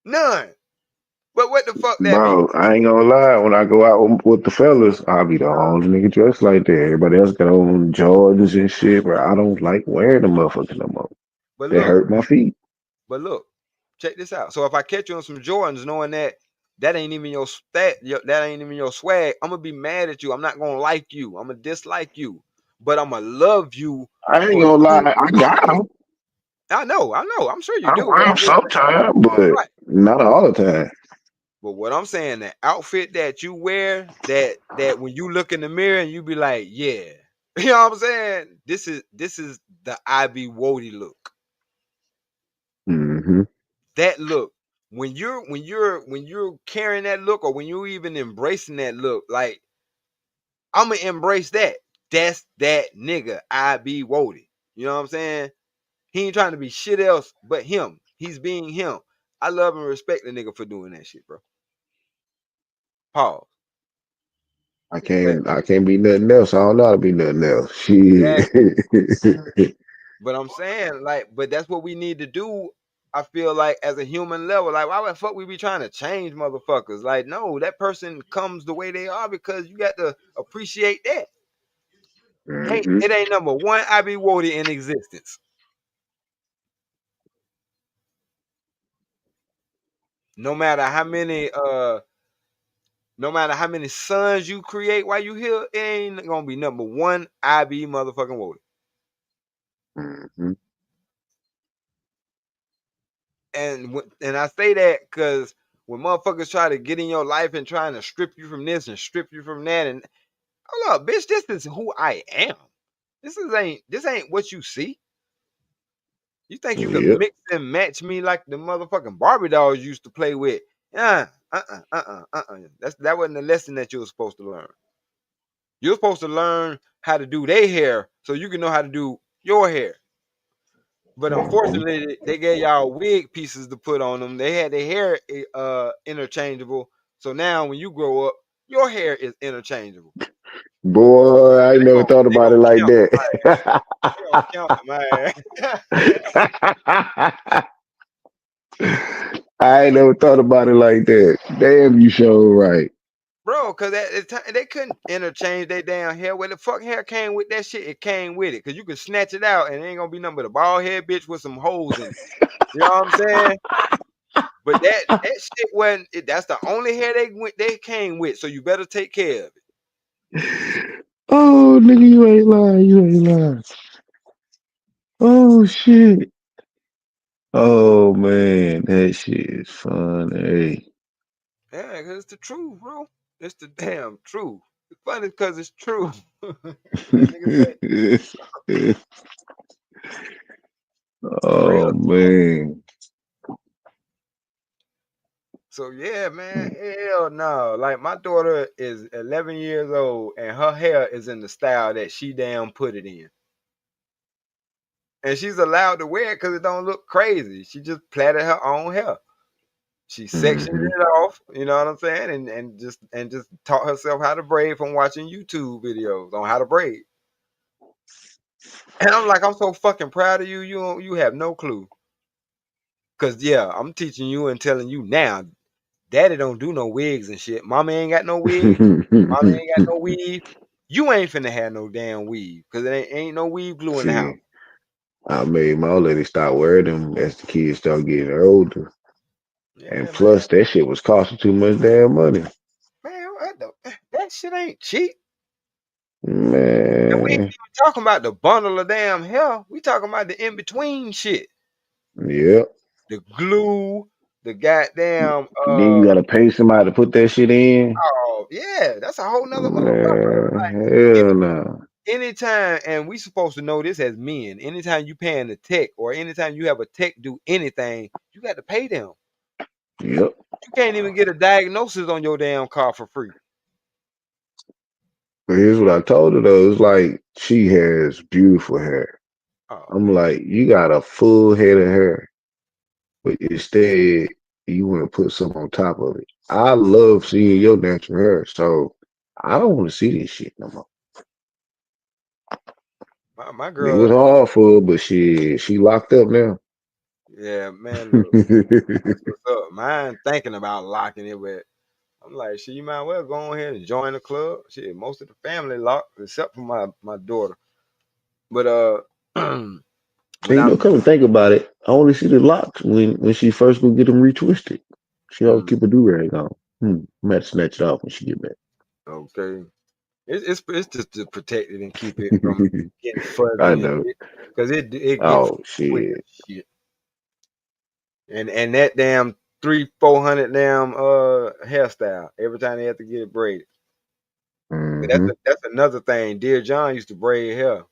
S1: None. But what the fuck that mean?
S2: Bro, I ain't gonna lie. When I go out with the fellas, I'll be the
S1: Uh,
S2: only nigga dressed like that. Everybody else got on Jordans and shit, bro. I don't like wearing them motherfuckers no more.
S1: but
S2: They
S1: look,
S2: hurt my feet.
S1: But look, check this out. So if I catch you on some Jordans, knowing that that ain't even that ain't even your swag, I'm gonna be mad at you. I'm not gonna like you. I'm gonna dislike you, but I'm gonna love you
S2: I ain't
S1: for
S2: gonna
S1: you.
S2: lie. I got them.
S1: I know, I know. I'm sure you
S2: I
S1: do,
S2: wear
S1: but
S2: them
S1: I'm just
S2: sometimes, but
S1: right.
S2: not all the time.
S1: But what I'm saying, that outfit that you wear, that when you look in the mirror and you be like, yeah, you know what I'm saying? This is the IB Wody look.
S2: Hmm.
S1: That look, when you're carrying that look, or when you're even embracing that look, like, I'm gonna embrace that. That's that nigga IB Wody. You know what I'm saying? He ain't trying to be shit else but him. He's being him. I love and respect the nigga for doing that shit, bro. Pause. But
S2: I can't be nothing else. I don't know how to be nothing else.
S1: exactly.
S2: Shit.
S1: But I'm saying, like, but that's what we need to do. I feel like, as a human level, like, why the fuck we be trying to change motherfuckers? Like, no, that person comes the way they are because you got to appreciate that. Ain't
S2: Hmm.
S1: it ain't number one IB Wody in existence. No matter how many no matter how many sons you create while you here, it ain't gonna be number one IB motherfucking Wody.
S2: Hmm.
S1: And I say that because when motherfuckers try to get in your life and trying to strip you from this and strip you from that, and hold up, bitch, this is who I am. This ain't what you see. You think you can
S2: Yep.
S1: mix and match me like the motherfucking Barbie dolls used to play with? That wasn't the lesson that you were supposed to learn. You're supposed to learn how to do their hair so you can know how to do your hair. But
S2: Hmm.
S1: unfortunately, they gave y'all wig pieces to put on them. They had their hair interchangeable. So now when you grow up, your hair is interchangeable.
S2: Boy, I
S1: They
S2: never
S1: gonna
S2: thought
S1: they
S2: about
S1: gonna
S2: it like
S1: count
S2: that.
S1: my ass. They gonna count my ass.
S2: I ain't never thought about it like that. Damn, you sure right.
S1: Bro, because at the time they couldn't interchange their damn hair. Where the fuck hair came with that shit? It came with it. Because you can snatch it out and it ain't gonna be nothing but a bald head bitch with some holes in it. You know what I'm saying? But that shit wasn't that's the only hair they came with. So you better take care of it.
S2: Oh, nigga, you ain't lying. You ain't lying. Oh shit. Oh man, that shit is fun. Hey.
S1: Yeah, 'cause it's the truth, bro. It's the damn truth. It's funny because it's true. That nigga said real
S2: Oh
S1: talk.
S2: man.
S1: So yeah, man, hell no. Like my daughter is 11 years old, and her hair is in the style that she damn put it in, and she's allowed to wear it because it don't look crazy. She just plaited her own hair. She sectioned
S2: Hmm.
S1: it off, you know what I'm saying, and just taught herself how to braid from watching YouTube videos on how to braid. And I'm like, I'm so fucking proud of you. You have no clue. Cause yeah, I'm teaching you and telling you now. Daddy don't do no wigs and shit. Mama ain't got no wig. Mama ain't got no weave. You ain't finna have no damn weave. Cause it ain't no weave glue in the house.
S2: Shit. I made my old lady start wearing them as the kids start getting older. And
S1: Yeah, man.
S2: plus that shit was costing too much damn money.
S1: Man, that shit ain't cheap. And we ain't
S2: Man.
S1: even talking about the bundle of damn hair. We talking about the in between shit.
S2: Yep.
S1: The glue, the goddamn
S2: Then you gotta pay somebody to put that shit in.
S1: oh yeah, that's a whole nother motherfucker.
S2: Man,
S1: Like
S2: hell no.
S1: anytime, and we supposed to know this as men, anytime you paying a tech or anytime you have a tech do anything, you got to pay them.
S2: Yep.
S1: You can't even get a diagnosis on your damn car for free.
S2: But here's what I told her though. It's like she has beautiful hair.
S1: Oh
S2: I'm
S1: man,
S2: like, you got a full head of hair, but instead you want to put some on top of it. I love seeing your natural hair, so I don't want to see this shit no more.
S1: my
S2: It
S1: girl,
S2: was hard for her, but she locked up now.
S1: yeah, man, look, that's what's up. Mine thinking about locking it, but I'm like, shit, you might well go ahead and join the club. Shit, most of the family locked except for my daughter. But when
S2: And you
S1: I
S2: know, come and think about it, I only see the locks when she first go get them retwisted. She always
S1: mm,
S2: keep a do rag on. I'm gonna snatch it off when she get back.
S1: okay. It's just to protect it and keep it from getting
S2: I
S1: fuzzy and
S2: know.
S1: shit, cause it gets
S2: Oh
S1: quick
S2: shit.
S1: as shit. And that damn 300-400 damn hairstyle every time they have to get it braided. But
S2: Hmm.
S1: that's another thing. Dear John used to braid hair.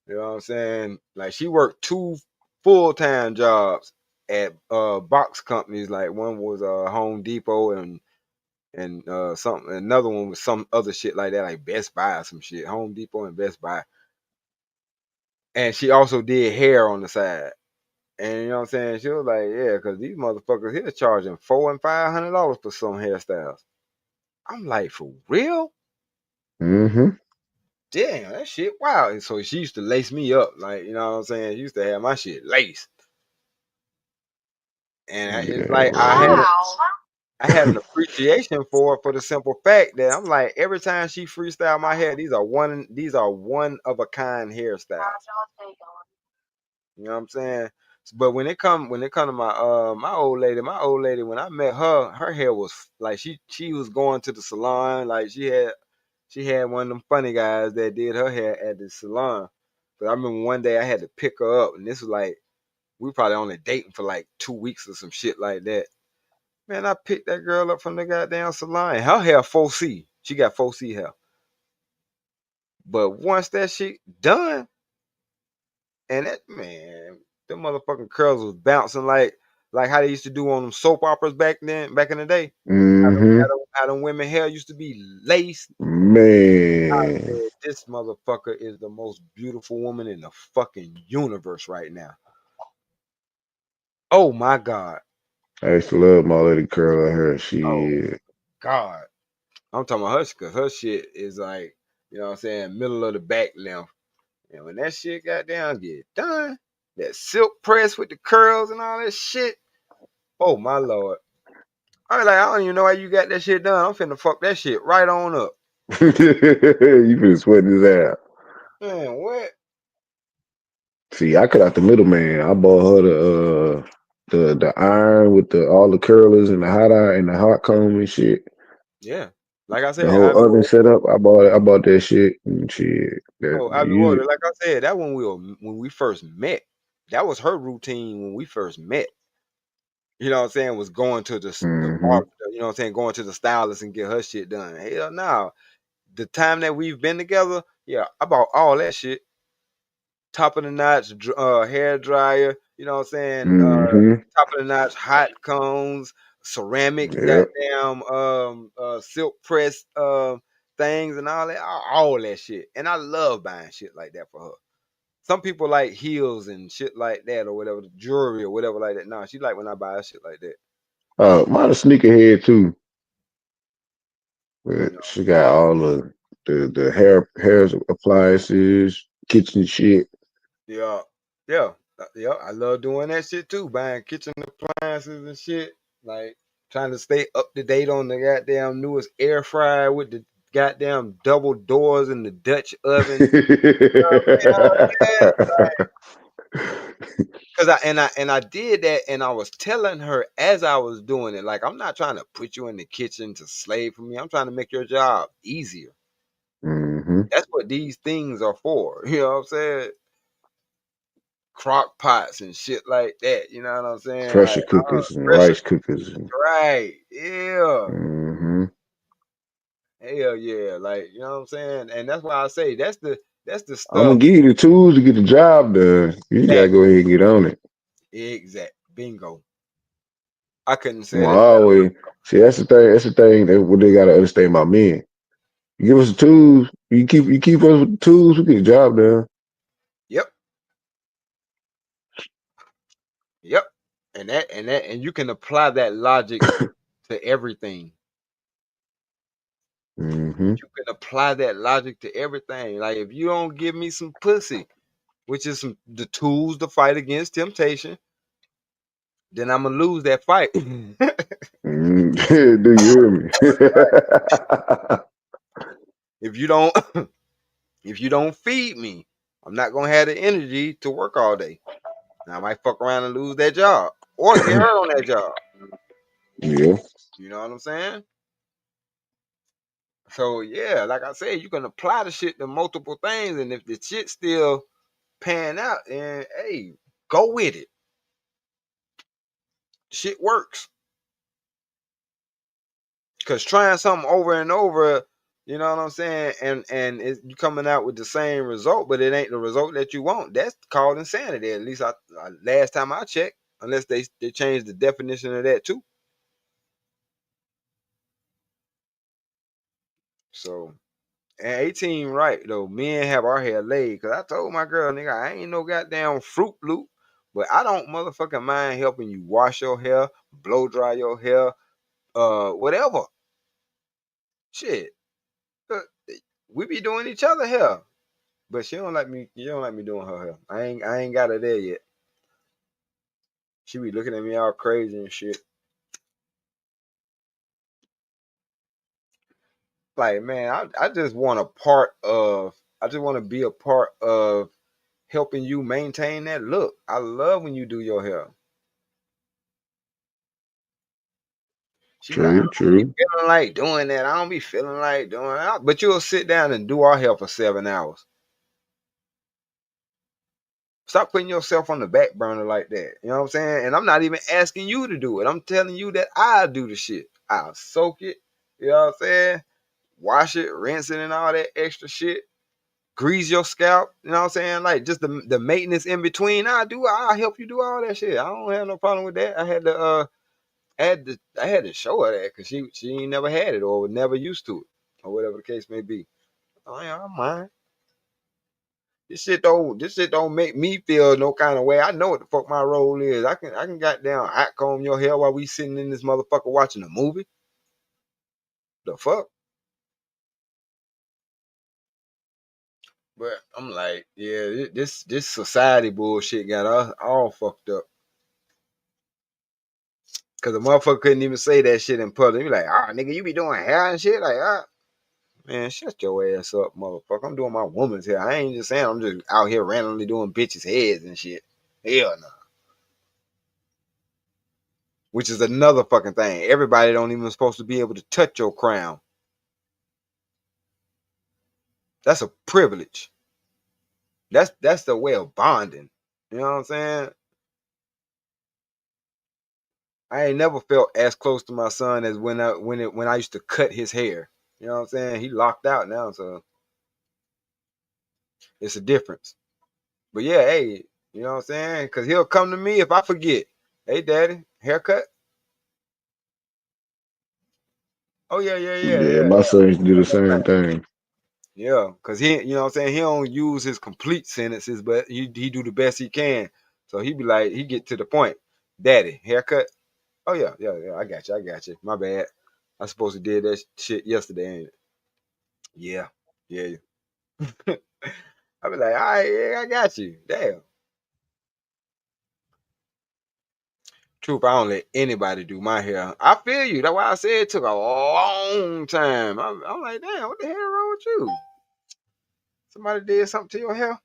S1: You know what I'm saying? Like she worked two full-time jobs at box companies. Like one was Home Depot and something. Another one was some other shit like that, like Best Buy or some shit. Home Depot and Best Buy. And she also did hair on the side. And you know what I'm saying? She was like, yeah, because these motherfuckers here charging $400 and $500 for some hairstyles. I'm like, for real?
S2: Hmm.
S1: Damn, that shit wow. And so she used to lace me up, like, you know what I'm saying? She used to have my shit laced. And it's
S2: Yeah,
S1: like
S2: man.
S1: I had an appreciation for it for the simple fact that I'm like, every time she freestyle my hair, these are one of a kind hairstyles. You know what I'm saying? But when it come to my old lady, when I met her, her hair was like she was going to the salon, like she had one of them funny guys that did her hair at the salon. But I remember one day I had to pick her up, and this was like we were probably only dating for like 2 weeks or some shit like that. Man, I picked that girl up from the goddamn salon. And her hair 4C. She got 4C hair. But once that shit done, and that man, them motherfucking curls was bouncing like how they used to do on them soap operas back in the day. How them, how
S2: Hmm.
S1: them, how them women hair used to be laced. I
S2: Man.
S1: said, this motherfucker is the most beautiful woman in the fucking universe right now. Oh my God.
S2: I used to love my lady curl her hair.
S1: Oh
S2: She
S1: God. I'm talking about her because her shit is like, you know what I'm saying, middle of the back length. And when that shit got down, get done, that silk press with the curls and all that shit. Oh my Lord. I was like, I don't even know how you got that shit done. I'm finna fuck that shit right on up.
S2: you been sweating his out.
S1: Man, what?
S2: See, I cut out the middleman. I bought her the iron with the all the curlers and the hot iron and the hot comb and shit.
S1: Yeah. Like I
S2: The
S1: said,
S2: whole oven setup, I bought that shit and shit. That
S1: oh,
S2: I use it.
S1: like I said, that when we first met. That was her routine when we first met. You know what I'm saying? Was going to the
S2: Mm-hmm.
S1: barber, you know what I'm saying? Going to the stylist and get her shit done. Hell no. The time that we've been together, yeah, I bought all that shit. Top of the notch hair dryer, you know what I'm saying?
S2: Mm-hmm.
S1: Top of the notch hot cones, ceramic,
S2: Yep.
S1: goddamn silk press things and all that, all that shit. And I love buying shit like that for her. Some people like heels and shit like that or whatever, jewelry or whatever like that. Nah, she like when I buy her shit like that.
S2: Mine a sneakerhead too,
S1: You
S2: but
S1: know.
S2: she got all the hair appliances, kitchen shit.
S1: Yeah. Yeah. Yeah. I love doing that shit too. Buying kitchen appliances and shit. Like trying to stay up to date on the goddamn newest air fryer with the goddamn double doors and the Dutch oven. You know what I'm saying? Cause I did that and I was telling her as I was doing it, like I'm not trying to put you in the kitchen to slave for me. I'm trying to make your job easier.
S2: Mm-hmm.
S1: That's what these things are for. You know what I'm saying? Crock pots and shit like that. You know what I'm saying? Like
S2: Pressure cookers and
S1: pressure
S2: rice cookers. And,
S1: right. Yeah.
S2: mm-hmm.
S1: Hell yeah. Like, you know what I'm saying? And that's why I say that's the
S2: I'm gonna
S1: stuff.
S2: give you the tools to get the job done. You just gotta
S1: Exact.
S2: go ahead and get on it.
S1: Exact. Bingo. I couldn't
S2: I'm
S1: say that better.
S2: always see that's the thing. That's the thing that what they gotta understand about men. You give us the tools. You keep us with the tools. We get the job done.
S1: Yep. Yep. And you can apply that logic to everything.
S2: Mm-hmm.
S1: You can apply that logic to everything. Like if you don't give me some pussy, which is the tools to fight against temptation, then I'm gonna lose that fight.
S2: Mm-hmm. Do you hear me?
S1: if you don't if you don't feed me, I'm not gonna have the energy to work all day. Now, I might fuck around and lose that job or get hurt on that job.
S2: Yeah.
S1: You know what I'm saying? So yeah, like I said, you can apply the shit to multiple things, and if the shit still pan out, and hey, go with it. Shit works. Cause trying something over and over, you know what I'm saying, and you coming out with the same result, but it ain't the result that you want. That's called insanity. At least last time I checked, unless they changed the definition of that too. So and 18 right though, men have our hair laid. Cause I told my girl, nigga, I ain't no goddamn fruit loop, but I don't motherfucking mind helping you wash your hair, blow dry your hair, whatever. Shit, uh, we be doing each other hair. But she don't like me. You don't like me doing her hair. I ain't got her there yet. She be looking at me all crazy and shit. Like man, I just want a part of. I just want to be a part of helping you maintain that look. I love when you do your hair. She be like, I
S2: True.
S1: don't be
S2: True.
S1: feeling like doing that. I don't be feeling like doing that. But you'll sit down and do our hair for 7 hours. Stop putting yourself on the back burner like that. You know what I'm saying? And I'm not even asking you to do it. I'm telling you that I'll do the shit. I'll soak it. You know what I'm saying? Wash it, rinse it, and all that extra shit. Grease your scalp. You know what I'm saying? Like just the maintenance in between. I'll help you do all that shit. I don't have no problem with that. I had to show her that because she ain't never had it or was never used to it or whatever the case may be. Oh yeah, I don't mind. This shit don't make me feel no kind of way. I know what the fuck my role is. I can goddamn hot comb your hair while we sitting in this motherfucker watching a movie. The fuck? But I'm like, yeah, this society bullshit got us all fucked up. Cause the motherfucker couldn't even say that shit in public. He be like, nigga, you be doing hair and shit? Like, man, shut your ass up, motherfucker. I'm doing my woman's hair. I ain't just saying I'm just out here randomly doing bitches' heads and shit. Hell no. Which is another fucking thing. Everybody don't even supposed to be able to touch your crown. That's a privilege. That's the way of bonding. You know what I'm saying? I ain't never felt as close to my son as when I used to cut his hair. You know what I'm saying? He locked out now, so it's a difference. But yeah, hey, you know what I'm saying? Because he'll come to me if I forget. Hey, daddy, haircut? Oh yeah, yeah, yeah,
S2: Yeah,
S1: yeah,
S2: my
S1: yeah.
S2: son used to do the
S1: That's
S2: same
S1: right.
S2: thing.
S1: Yeah, because you know what I'm saying? He don't use his complete sentences, but he do the best he can. So he be like, he get to the point. Daddy, haircut? Oh yeah, yeah, yeah. I got you. My bad. I supposed to did that shit yesterday, ain't it? Yeah, yeah. I be like, all right, yeah, I got you. Damn. Truth, I don't let anybody do my hair. I feel you. That's why I said it took a long time. I'm like, damn, what the hell wrong with you? Somebody did something to your hair?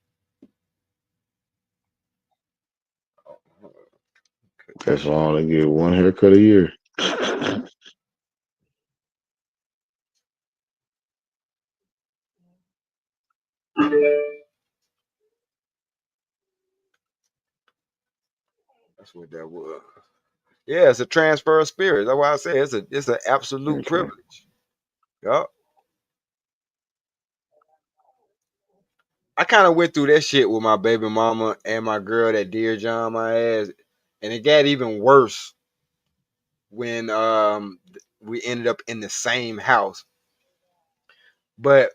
S1: Cut this
S2: That's why I
S1: shit.
S2: only get one haircut a year.
S1: That's what that was. Yeah, it's a transfer of spirit. That's why I say it's an absolute
S2: Okay.
S1: privilege. Yup. I kind of went through that shit with my baby mama and my girl that dear John my ass, and it got even worse when we ended up in the same house. But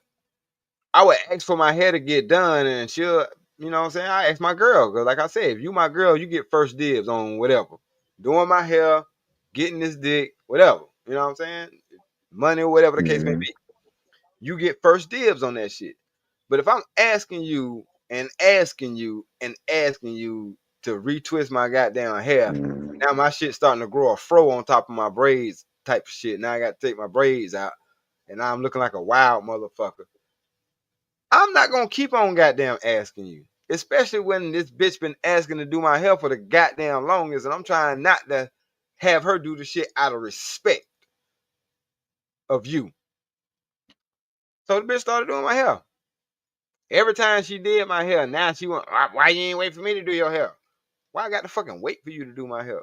S1: I would ask for my hair to get done, and she'll, you know what I'm saying? I ask my girl, because like I said, if you my girl, you get first dibs on whatever. Doing my hair, getting this dick, whatever. You know what I'm saying? Money or whatever the case may
S2: Mm-hmm.
S1: be. You get first dibs on that shit. But if I'm asking you and asking you and asking you to retwist my goddamn hair,
S2: Mm-hmm.
S1: now my shit starting to grow a fro on top of my braids type of shit. Now I got to take my braids out, and now I'm looking like a wild motherfucker. I'm not gonna keep on goddamn asking you, especially when this bitch been asking to do my hair for the goddamn longest, and I'm trying not to have her do the shit out of respect of you. So the bitch started doing my hair. Every time she did my hair, now she went, why you ain't wait for me to do your hair? Why I got to fucking wait for you to do my hair?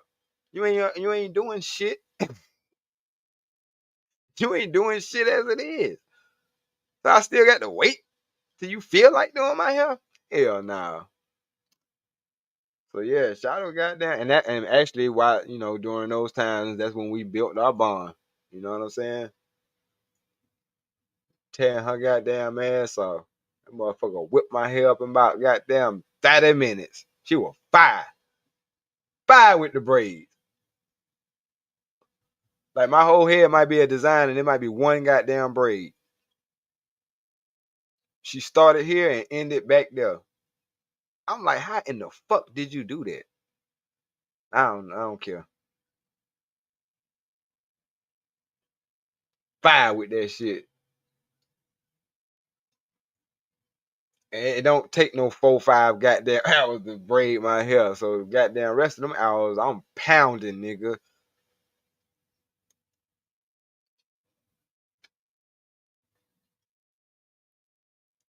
S1: You ain't doing shit. You ain't doing shit as it is. So I still got to wait till you feel like doing my hair? Hell nah. So yeah, Shadow got down, and actually, why during those times, that's when we built our bond. You know what I'm saying? Tearing her goddamn ass off. That motherfucker whipped my hair up in about goddamn 30 minutes. She was fire with the braids. Like my whole head might be a design, and it might be one goddamn braid. She started here and ended back there. I'm like, how in the fuck did you do that? I don't care. Fire with that shit. And it don't take no 4-5 goddamn hours to braid my hair. So goddamn rest of them hours, I'm pounding, nigga.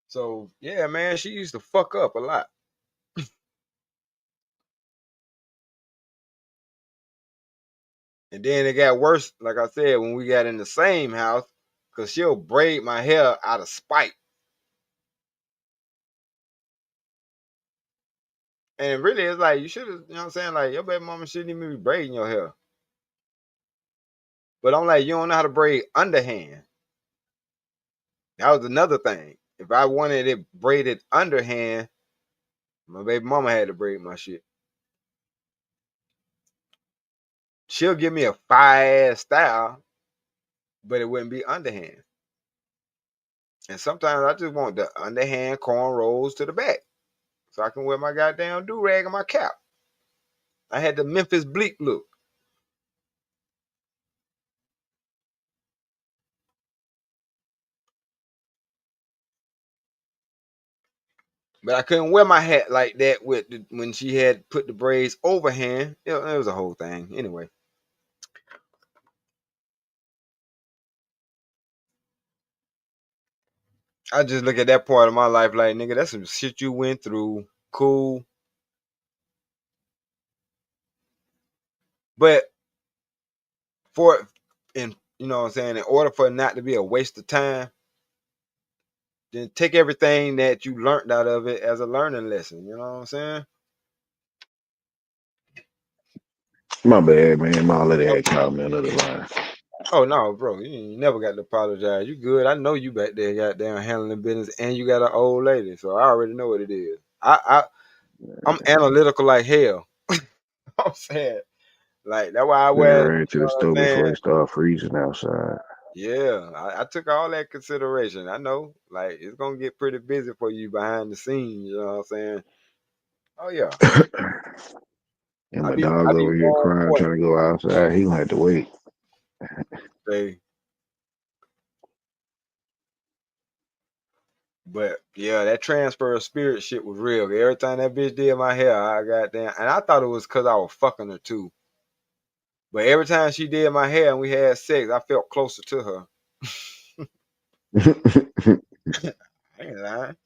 S1: So yeah, man, she used to fuck up a lot. And then it got worse, like I said, when we got in the same house, cause she'll braid my hair out of spite. And really, it's like you should have, you know what I'm saying? Like your baby mama shouldn't even be braiding your hair. But I'm like, you don't know how to braid underhand. That was another thing. If I wanted it braided underhand, my baby mama had to braid my shit. She'll give me a fire ass style, but it wouldn't be underhand. And sometimes I just want the underhand cornrows to the back, so I can wear my goddamn do rag and my cap. I had the Memphis Bleak look, but I couldn't wear my hat like that when she had put the braids overhand. It was a whole thing. Anyway, I just look at that part of my life like, nigga, that's some shit you went through. Cool. But for in you know what I'm saying, in order for it not to be a waste of time, then take everything that you learned out of it as a learning lesson. You know what I'm saying?
S2: My bad, man. My little had called me another line.
S1: Oh no, bro, you never got to apologize. You good. I know you back there goddamn handling business and you got an old lady, so I already know what it is. I'm analytical like hell. I'm saying. Like that's why I
S2: They
S1: wear, you
S2: ran to
S1: know
S2: the
S1: what
S2: store
S1: I'm saying?
S2: before it started freezing outside.
S1: Yeah, I took all that consideration. I know, like it's gonna get pretty busy for you behind the scenes. You know what I'm saying? Oh yeah,
S2: And
S1: I
S2: my
S1: be
S2: dog
S1: I be
S2: over here
S1: on
S2: crying,
S1: point.
S2: trying to go outside. He gonna have to wait.
S1: Say, but yeah, that transfer of spirit shit was real. Every time that bitch did my hair, I got down, and I thought it was cause I was fucking her too. But every time she did my hair and we had sex, I felt closer to her. I ain't lying,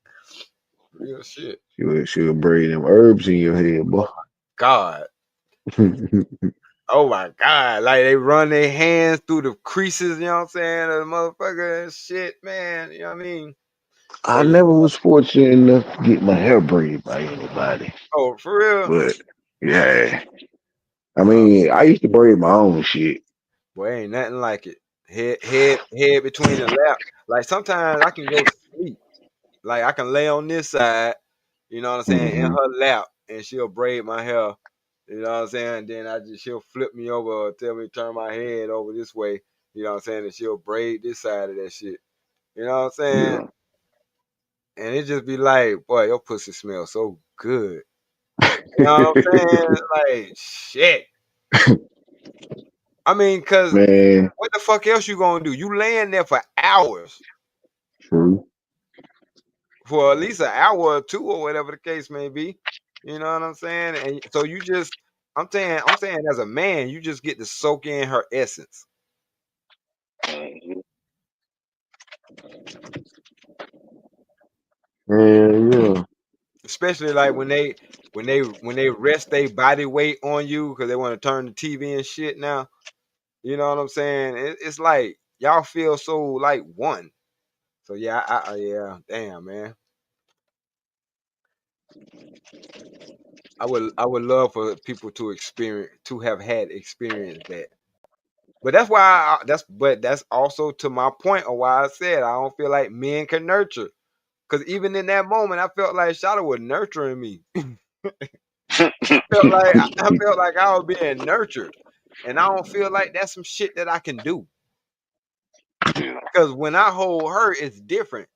S1: real shit.
S2: She'll braid them herbs in your head, boy.
S1: Oh my god. Oh my god, like they run their hands through the creases, you know what I'm saying? Of the motherfucker and shit, man. You know what I mean?
S2: I
S1: Hey,
S2: never was fortunate enough to get my hair braided by anybody.
S1: oh, for real?
S2: But yeah. I
S1: Uh,
S2: mean, I used to braid my own shit.
S1: boy, ain't nothing like it. Head between the lap. Like sometimes I can go to sleep. Like I can lay on this side, you know what I'm saying, in
S2: Hmm.
S1: her lap, and she'll braid my hair. You know what I'm saying? And then she'll flip me over or tell me to turn my head over this way. You know what I'm saying? And she'll braid this side of that shit. You know what I'm saying?
S2: Yeah.
S1: And it just be like, boy, your pussy smells so good. You know what I'm saying? Like, shit. I mean, cause
S2: Man,
S1: what the fuck else you gonna do? You laying there for hours,
S2: true.
S1: for at least an hour or two, or whatever the case may be. You know what I'm saying? And so you just, I'm saying, as a man, you just get to soak in her essence,
S2: Yeah,
S1: especially like when they rest their body weight on you because they want to turn the TV and shit. Now, you know what I'm saying? It's like y'all feel so like one. So yeah, yeah, damn man. I would love for people to have had experience that. But that's why that's also to my point of why I said I don't feel like men can nurture. Cause even in that moment, I felt like Shada was nurturing me. Felt like I felt like I was being nurtured, and I don't feel like that's some shit that I can do.
S2: yeah.
S1: Cause when I hold her, it's different.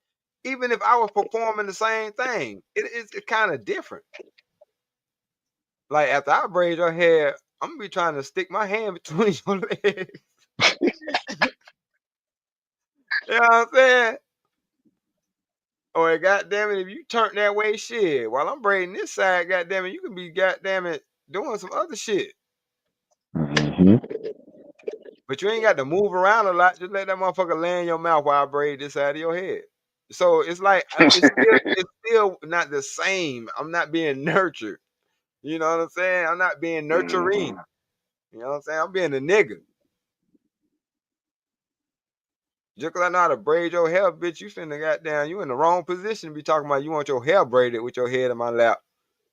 S1: Even if I was performing the same thing, it's kind of different. Like after I braid your hair, I'm gonna be trying to stick my hand between your legs. You know what I'm saying? Or goddamn it, if you turn that way, shit. While I'm braiding this side, goddamn it, you can be goddamn it doing some other shit.
S2: Hmm.
S1: But you ain't got to move around a lot. Just let that motherfucker lay in your mouth while I braid this side of your head. So it's like it's still not the same. I'm not being nurtured. You know what I'm saying? I'm not being nurturing. You know what I'm saying? I'm being a nigga. Just cause I know how to braid your hair, bitch, you finna goddamn, you in the wrong position to be talking about you want your hair braided with your head in my lap.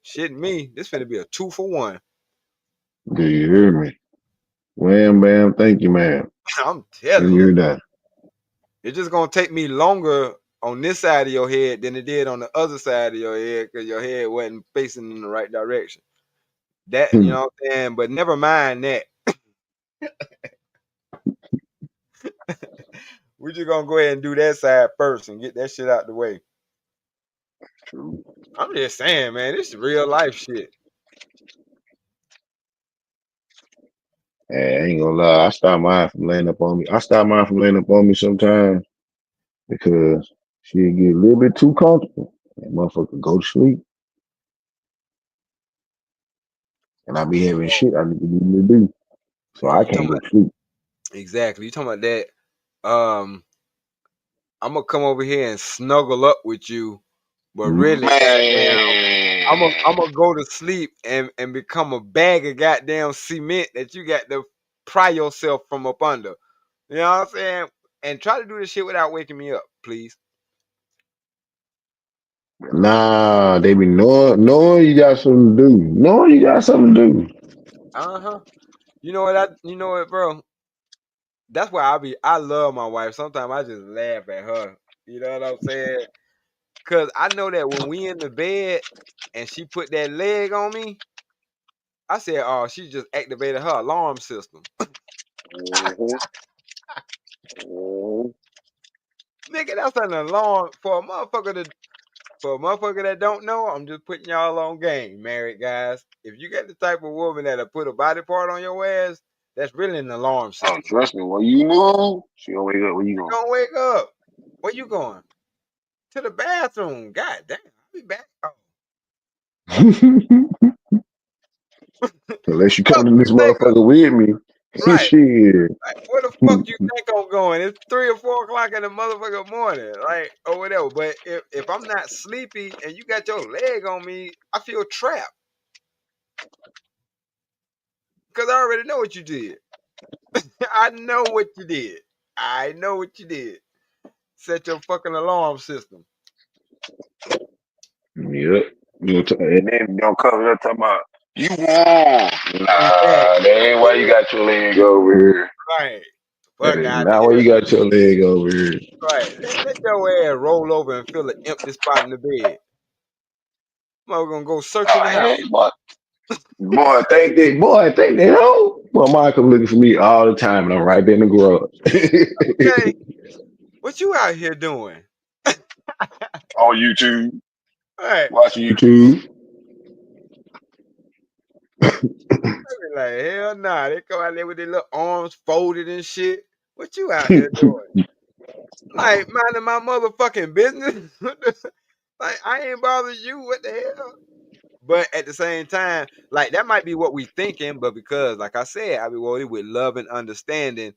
S1: Shit me, this finna be a 2-for-1.
S2: Do you hear me? Wham, bam, thank you, man.
S1: I'm
S2: And
S1: telling you.
S2: you're done.
S1: It's just gonna take me longer on this side of your head than it did on the other side of your head because your head wasn't facing in the right direction. That you
S2: Hmm.
S1: know what I'm saying? But never mind that. We're just gonna go ahead and do that side first and get that shit out the way.
S2: True.
S1: I'm just saying, man, this is real life shit.
S2: Hey, I ain't gonna lie. I stop mine from laying up on me. I stop mine from laying up on me sometimes because she'll get a little bit too comfortable. And motherfucker go to sleep. And I be having shit I need to do. So
S1: Yeah,
S2: I
S1: you
S2: can't
S1: talking
S2: go
S1: about
S2: to sleep.
S1: exactly. You talking about that. Um, I'm gonna come over here and snuggle up with you, but really, goddamn, I'm
S2: Man.
S1: gonna go to sleep and become a bag of goddamn cement that you got to pry yourself from up under. You know what I'm saying? And try to do this shit without waking me up, please.
S2: Nah, they be knowing you got something to do. Knowing you got something to do.
S1: Uh huh. You know what? You know what, bro? That's why I love my wife. Sometimes I just laugh at her. You know what I'm saying? Cause I know that when we in the bed and she put that leg on me, I said, "Oh, she just activated her alarm system."
S2: Mhm. Mhm.
S1: Nigga, that's an alarm for a motherfucker that don't know. I'm just putting y'all on game, married guys. If you get the type of woman that'll put a body part on your ass, that's really an alarm
S2: Oh,
S1: system.
S2: trust me, when you move, she gonna wake up. Where you
S1: You
S2: going?
S1: gonna wake up. Where you going? To the bathroom. God damn, I'll be back. Oh,
S2: Unless you
S1: fuck
S2: come in
S1: you
S2: this
S1: think of
S2: motherfucker with me.
S1: right.
S2: Shit.
S1: Like, where the fuck you think I'm going? It's 3 or 4 o'clock in the motherfucking morning, like or whatever. But if I'm not sleepy and you got your leg on me, I feel trapped because I already know what you did. I know what you did. I know what you did. Set your fucking alarm system.
S2: Yep. And then you don't cover up talking about you warm. Nah, that
S1: Exactly.
S2: ain't why you got your leg over here.
S1: Right.
S2: That
S1: Fuck
S2: is
S1: out of
S2: not why
S1: here.
S2: you got your leg over here.
S1: Right. Let your ass roll over and feel an empty spot in the bed. Mother gonna go searching
S2: Oh,
S1: the house.
S2: hey, boy, think that hoe. My mom come looking for me all the time and I'm right there in the garage.
S1: Okay. What you out here doing?
S2: On YouTube.
S1: Right.
S2: Watching YouTube.
S1: I be like, hell nah. They come out there with their little arms folded and shit. What you out here doing? Like, minding my motherfucking business. Like, I ain't bothering you. What the hell? But at the same time, like that might be what we thinking, but because, like I said, I be well with love and understanding.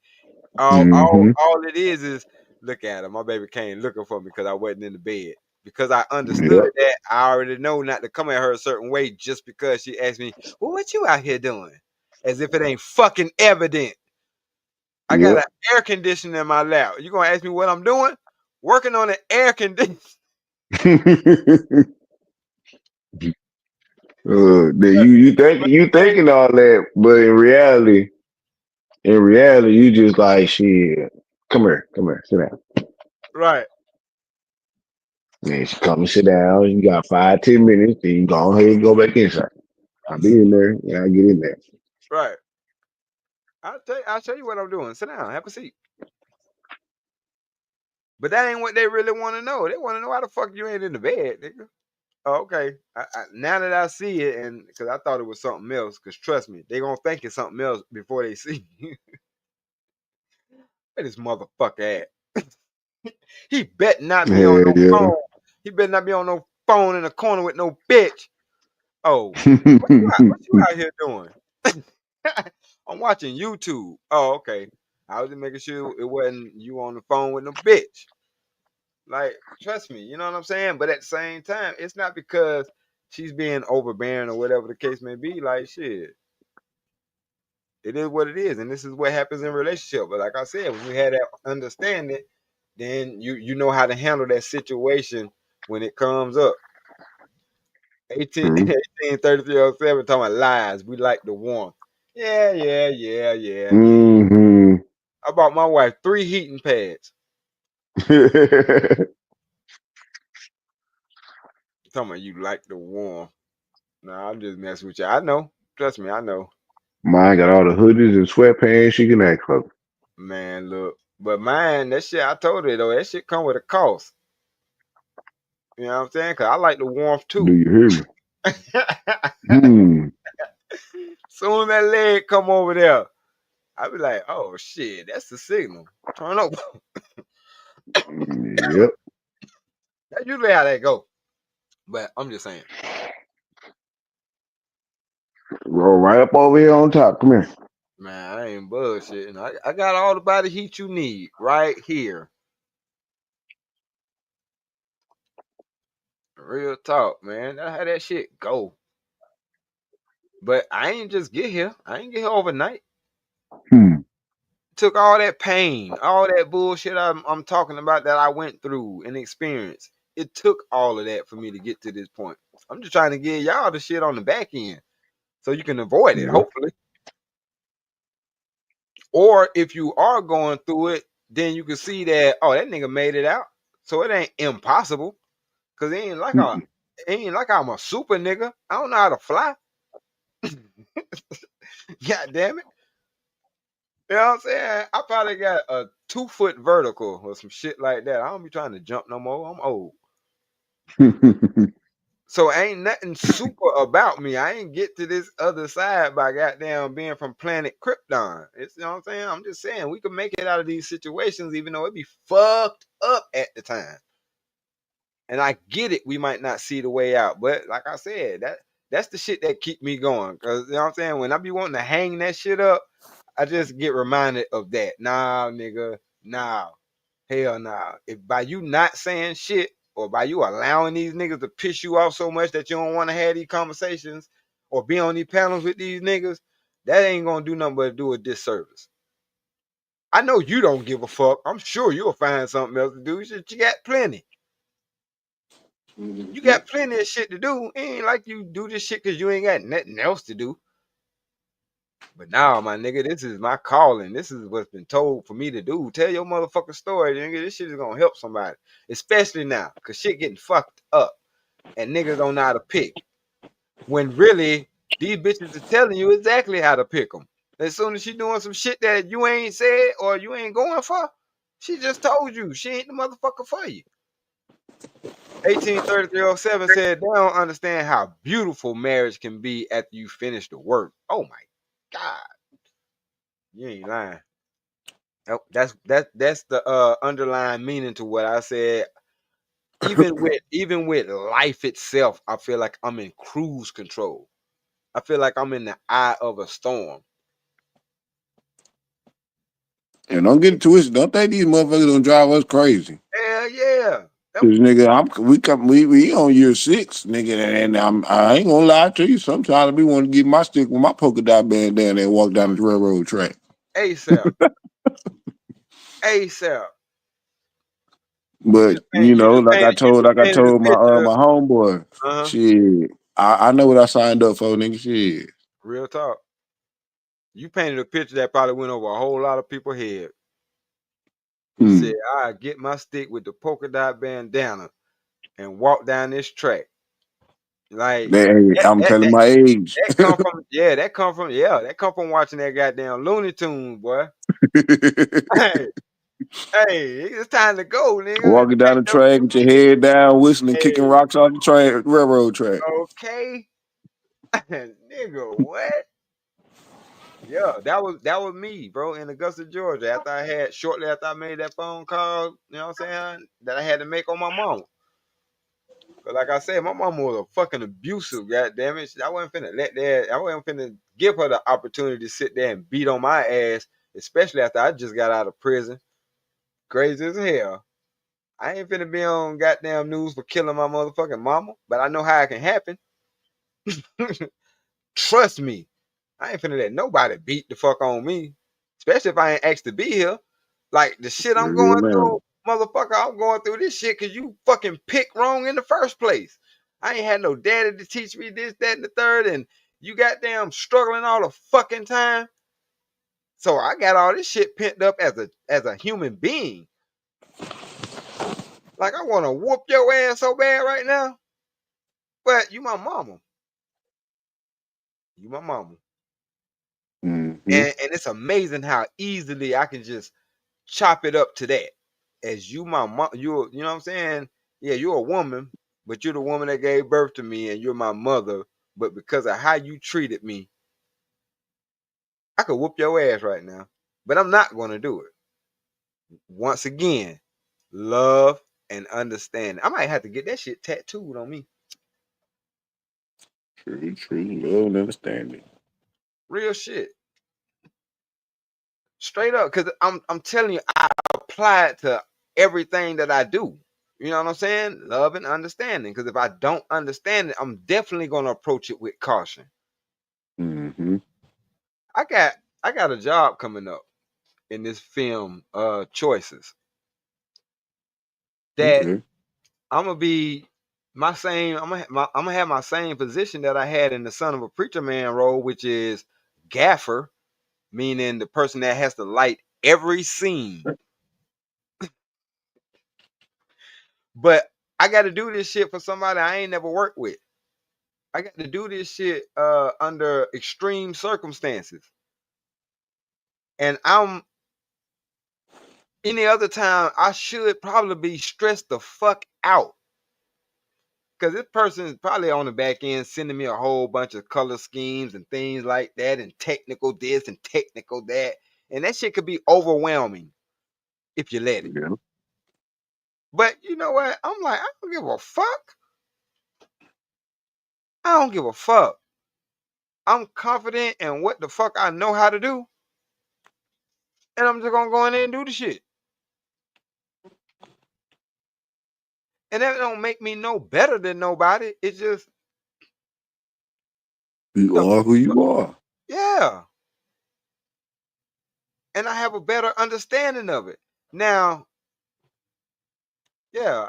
S2: Mm-hmm.
S1: All it is look at her. My baby came looking for me because I wasn't in the bed. Because I understood
S2: Yep.
S1: that, I already know not to come at her a certain way just because she asked me, "Well, what you out here doing?" As if it ain't fucking evident. I got
S2: Yep.
S1: an air conditioner in my lap. You gonna ask me what I'm doing? Working on an air conditioner.
S2: That you thinking all that, but in reality, you just like shit. Come here, sit down.
S1: Right,
S2: And she come and sit down. You got 5, 10 minutes, then you go ahead and go back inside. I'll be in there, and I get in there.
S1: right. I'll tell you what I'm doing. Sit down, have a seat. But that ain't what they really want to know. They want to know why the fuck you ain't in the bed, nigga. Oh, okay. Now that I see it, and because I thought it was something else, because trust me, they gonna think it's something else before they see you. Where this motherfucker at? He bet not be on
S2: Hell
S1: no
S2: yeah.
S1: phone. He better not be on no phone in the corner with no bitch. Oh, what you out here doing? I'm watching YouTube. Oh, okay. I was just making sure it wasn't you on the phone with no bitch. Like, trust me, you know what I'm saying? But at the same time, it's not because she's being overbearing or whatever the case may be. Like, shit, it is what it is, and this is what happens in relationship. But like I said, when you have that understanding, then you know how to handle that situation when it comes up. 18,
S2: True.
S1: 183307 talking about lies. We like the warmth. Yeah, yeah, yeah, yeah, yeah.
S2: Mm-hmm.
S1: I bought my wife 3 heating pads. Talking about you like the warmth. Nah, I'm just messing with you. I know. Trust me, I know.
S2: Mine got all the hoodies and sweatpants she can ask for.
S1: Man, look. But mine, that shit, I told her though, that shit come with a cost. You know what I'm saying? Cause I like the warmth
S2: Do
S1: too.
S2: you hear me? Hmm.
S1: Soon as that leg come over there, I be like, oh shit, that's the signal. Turn over.
S2: Yep.
S1: That's usually how that go. But I'm just saying,
S2: Roll right up over here on top. Come here.
S1: man, I ain't bullshitting. I got all the body heat you need right here. Real talk, man. That's how that shit go. But I ain't just get here. I ain't get here overnight.
S2: Hmm.
S1: Took all that pain, all that bullshit I'm talking about that I went through and experienced. It took all of that for me to get to this point. I'm just trying to get y'all the shit on the back end so you can avoid it,
S2: Yeah.
S1: hopefully. Or if you are going through it, then you can see that, oh, that nigga made it out. So it ain't impossible. Cause
S2: Mm-mm.
S1: it ain't like I'm a super nigga. I don't know how to fly. God damn it. You know what I'm saying? I probably got a 2 foot vertical or some shit like that. I don't be trying to jump no more. I'm old. So ain't nothing super about me. I ain't get to this other side by goddamn being from planet Krypton. It's, you know what I'm saying? I'm just saying we can make it out of these situations even though it be fucked up at the time. And I get it, we might not see the way out. But like I said, that's the shit that keep me going. Cause you know what I'm saying? When I be wanting to hang that shit up, I just get reminded of that. Nah, nigga, nah. Hell nah. If by you not saying shit or by you allowing these niggas to piss you off so much that you don't want to have these conversations or be on these panels with these niggas, that ain't gonna do nothing but do a disservice. I know you don't give a fuck. I'm sure you'll find something else to do. Shit, you got plenty. You
S2: Mhm.
S1: got plenty of shit to do. It ain't like you do this shit because you ain't got nothing else to do. But now, my nigga, this is my calling. This is what's been told for me to do. Tell your motherfucking story, nigga. This shit is gonna help somebody. Especially now, cause shit getting fucked up and niggas don't know how to pick. When really, these bitches are telling you exactly how to pick them. As soon as she doing some shit that you ain't said or you ain't going for, she just told you she ain't the motherfucker for you. 183307 said they don't understand how beautiful marriage can be after you finish the work. Oh my God, you ain't lying. That's the underlying meaning to what I said. Even with life itself, I feel like I'm in cruise control. I feel like I'm in the eye of a storm.
S2: And don't get it twisted. Don't think these motherfuckers gonna drive us crazy.
S1: Hell yeah. Them,
S2: Cause nigga, we on year 6, nigga, and I ain't gonna lie to you. Sometimes we want to get my stick with my polka dot band down there and walk down the railroad track.
S1: ASAP. ASAP.
S2: But
S1: You just
S2: like I
S1: painted a
S2: told
S1: picture.
S2: my homeboy,
S1: Uh-huh.
S2: shit, I know what I signed up for, nigga. Shit.
S1: Real talk. You painted a picture that probably went over a whole lot of people's head. You
S2: Hmm.
S1: said, I get my stick with the polka dot bandana and walk down this track. Like that
S2: I'm
S1: that
S2: telling
S1: that,
S2: my age.
S1: that come from that come from watching that goddamn Looney Tunes, boy. Hey, hey, it's time to go, nigga.
S2: Walking down
S1: Pack
S2: the
S1: them
S2: track with your head down, whistling, kicking
S1: hey,
S2: rocks off the train railroad track.
S1: okay. Nigga, what? Yeah, that was me, bro, in Augusta, Georgia. Shortly after I made that phone call, you know what I'm saying, that I had to make on my mom. Cause like I said, my mama was a fucking abusive, goddamn it. I wasn't finna give her the opportunity to sit there and beat on my ass, especially after I just got out of prison. Crazy as hell. I ain't finna be on goddamn news for killing my motherfucking mama, but I know how it can happen. Trust me. I ain't finna let nobody beat the fuck on me. Especially if I ain't asked to be here. Like the shit I'm
S2: Yeah,
S1: going
S2: man.
S1: through, motherfucker, I'm going through this shit because you fucking picked wrong in the first place. I ain't had no daddy to teach me this, that, and the third, and you goddamn struggling all the fucking time. So I got all this shit pent up as a human being. Like I wanna whoop your ass so bad right now. But you my mama. You my mama.
S2: Mm-hmm.
S1: And it's amazing how easily I can just chop it up to that. As you my mom, you know what I'm saying? Yeah, you're a woman, but you're the woman that gave birth to me and you're my mother. But because of how you treated me, I could whoop your ass right now. But I'm not gonna do it. Once again, love and understanding. I might have to get that shit tattooed on me.
S2: True, true. Love and understanding.
S1: Real shit. Straight up. Cause I'm telling you, I apply it to everything that I do. You know what I'm saying? Love and understanding. Because if I don't understand it, I'm definitely gonna approach it with caution.
S2: Mm-hmm.
S1: I got I got a job coming up in this film, choices, that
S2: Okay.
S1: I'm gonna be my same. I'm gonna have my same position that I had in the Son of a Preacher Man role, which is gaffer, meaning the person that has to light every scene. But I got to do this shit for somebody I ain't never worked with. I got to do this shit under extreme circumstances, and I'm any other time I should probably be stressed the fuck out. Because this person is probably on the back end sending me a whole bunch of color schemes and things like that, and technical this and technical that. And that shit could be overwhelming if you let it.
S2: Yeah.
S1: But you know what? I'm like, I don't give a fuck. I don't give a fuck. I'm confident in what the fuck I know how to do. And I'm just gonna go in there and do the shit. And that don't make me no better than nobody. It's just
S2: You
S1: the
S2: are who you are.
S1: yeah. And I have a better understanding of it. Now, yeah,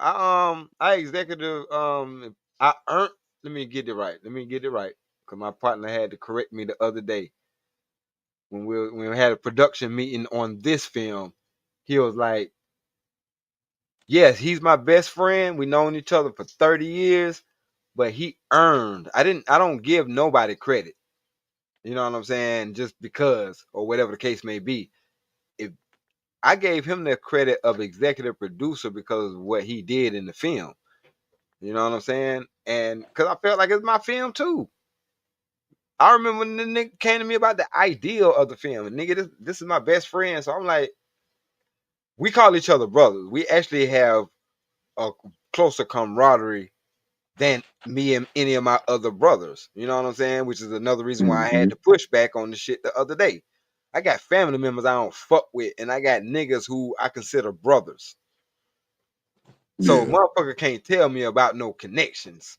S1: I executive I earned let me get it right. Let me get it right. Cause my partner had to correct me the other day when we had a production meeting on this film. He was like, yes, he's my best friend. We known each other for 30 years, but he earned. I don't give nobody credit. You know what I'm saying? Just because or whatever the case may be. If I gave him the credit of executive producer because of what he did in the film. You know what I'm saying? And because I felt like it's my film too. I remember when the nigga came to me about the idea of the film. And nigga, this is my best friend. So I'm like, we call each other brothers. We actually have a closer camaraderie than me and any of my other brothers. You know what I'm saying? Which is another reason why I
S2: Mm-hmm.
S1: had to push back on the shit the other day. I got family members I don't fuck with, and I got niggas who I consider brothers. So
S2: Yeah.
S1: motherfucker can't tell me about no connections.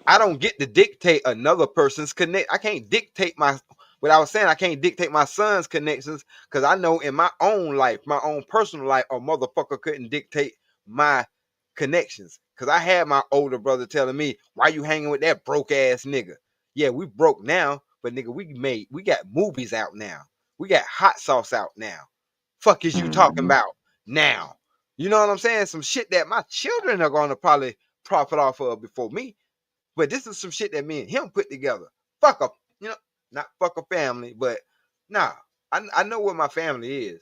S1: I don't get to dictate another person's connect. I can't dictate my what I was saying. I can't dictate my son's connections because I know in my own life, my own personal life, a motherfucker couldn't dictate my connections. Because I had my older brother telling me, "Why you hanging with that broke ass nigga?" Yeah, we broke now, but nigga, we got movies out now. We got hot sauce out now. Fuck is you talking
S2: Mm-hmm.
S1: about now? You know what I'm saying? Some shit that my children are gonna probably profit off of before me. But this is some shit that me and him put together. Fuck a, you know, not fuck a family, but nah, I know what my family is.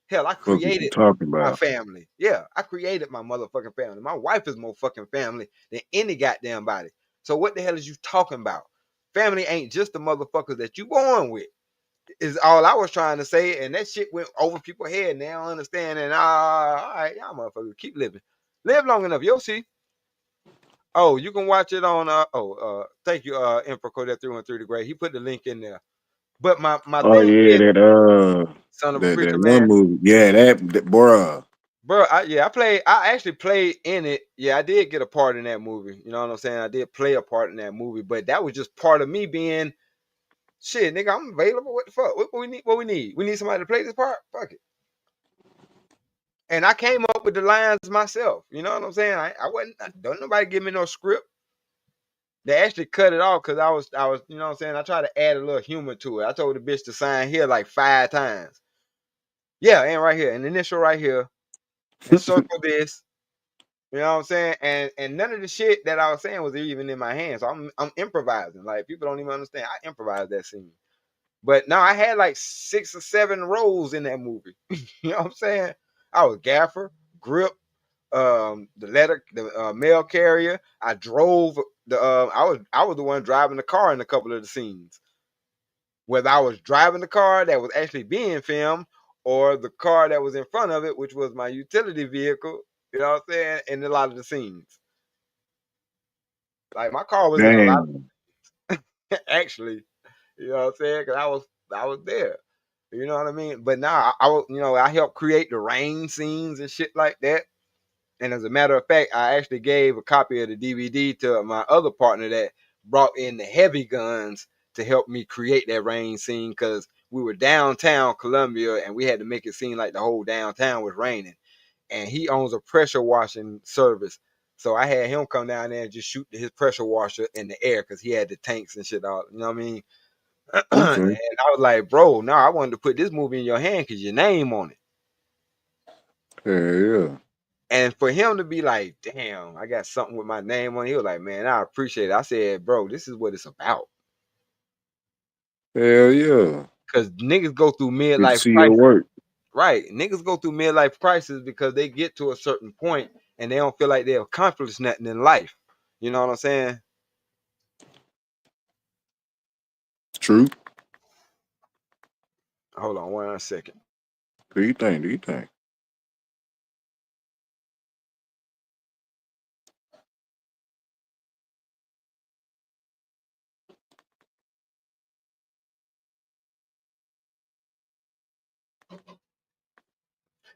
S1: Hell, I
S2: Fuck what you
S1: created
S2: talking
S1: my
S2: about.
S1: family. Yeah, I created my motherfucking family. My wife is more fucking family than any goddamn body. So what the hell is you talking about? Family ain't just the motherfuckers that you born with. Is all I was trying to say, and that shit went over people's head, and they don't understand. And all right, y'all motherfuckers keep living, live long enough, you'll see. Oh, you can watch it on thank you, Emperor Kodet 313 the Great. He put the link in there. But my
S2: Oh
S1: thing
S2: yeah,
S1: is,
S2: that
S1: Son of a
S2: that
S1: Preacher
S2: one
S1: Man,
S2: movie. Yeah, that bruh.
S1: bro. I actually played in it. Yeah, I did get a part in that movie. You know what I'm saying? I did play a part in that movie, but that was just part of me being shit, nigga. I'm available. What the fuck? What we need? What we need? We need somebody to play this part. Fuck it. And I came up with the lines myself. You know what I'm saying? I wasn't. Don't nobody give me no script. They actually cut it off because I was, you know what I'm saying? I tried to add a little humor to it. I told the bitch to sign here like 5 times. Yeah, and right here, an initial right here, and circle this. You know what I'm saying? And none of the shit that I was saying was even in my hands. So I'm improvising. Like people don't even understand. I improvised that scene. But no, I had like 6 or 7 roles in that movie. You know what I'm saying? I was gaffer, grip, the mail carrier. I drove the I was the one driving the car in a couple of the scenes. Whether I was driving the car that was actually being filmed or the car that was in front of it, which was my utility vehicle, you know what I'm saying, in a lot of the scenes. Like my car was in a lot
S2: Damn.
S1: of actually, you know what I'm saying? Because I was there. You know what I mean? But now I was, I helped create the rain scenes and shit like that. And as a matter of fact, I actually gave a copy of the DVD to my other partner that brought in the heavy guns to help me create that rain scene, because we were downtown Columbia and we had to make it seem like the whole downtown was raining. And he owns a pressure washing service. So I had him come down there and just shoot his pressure washer in the air because he had the tanks and shit out. You know what I mean? And
S2: Okay.
S1: I was like, bro, no, I wanted to put this movie in your hand because your name on it.
S2: Yeah, yeah.
S1: And for him to be like, damn, I got something with my name on it, he was like, man, I appreciate it. I said, bro, this is what it's about.
S2: Hell yeah.
S1: Because niggas go through
S2: Get to
S1: midlife
S2: see your
S1: crisis.
S2: work.
S1: Right. Niggas go through midlife crisis because they get to a certain point and they don't feel like they accomplished nothing in life. You know what I'm saying?
S2: True.
S1: Hold on 1 second.
S2: Do you think? Do you think?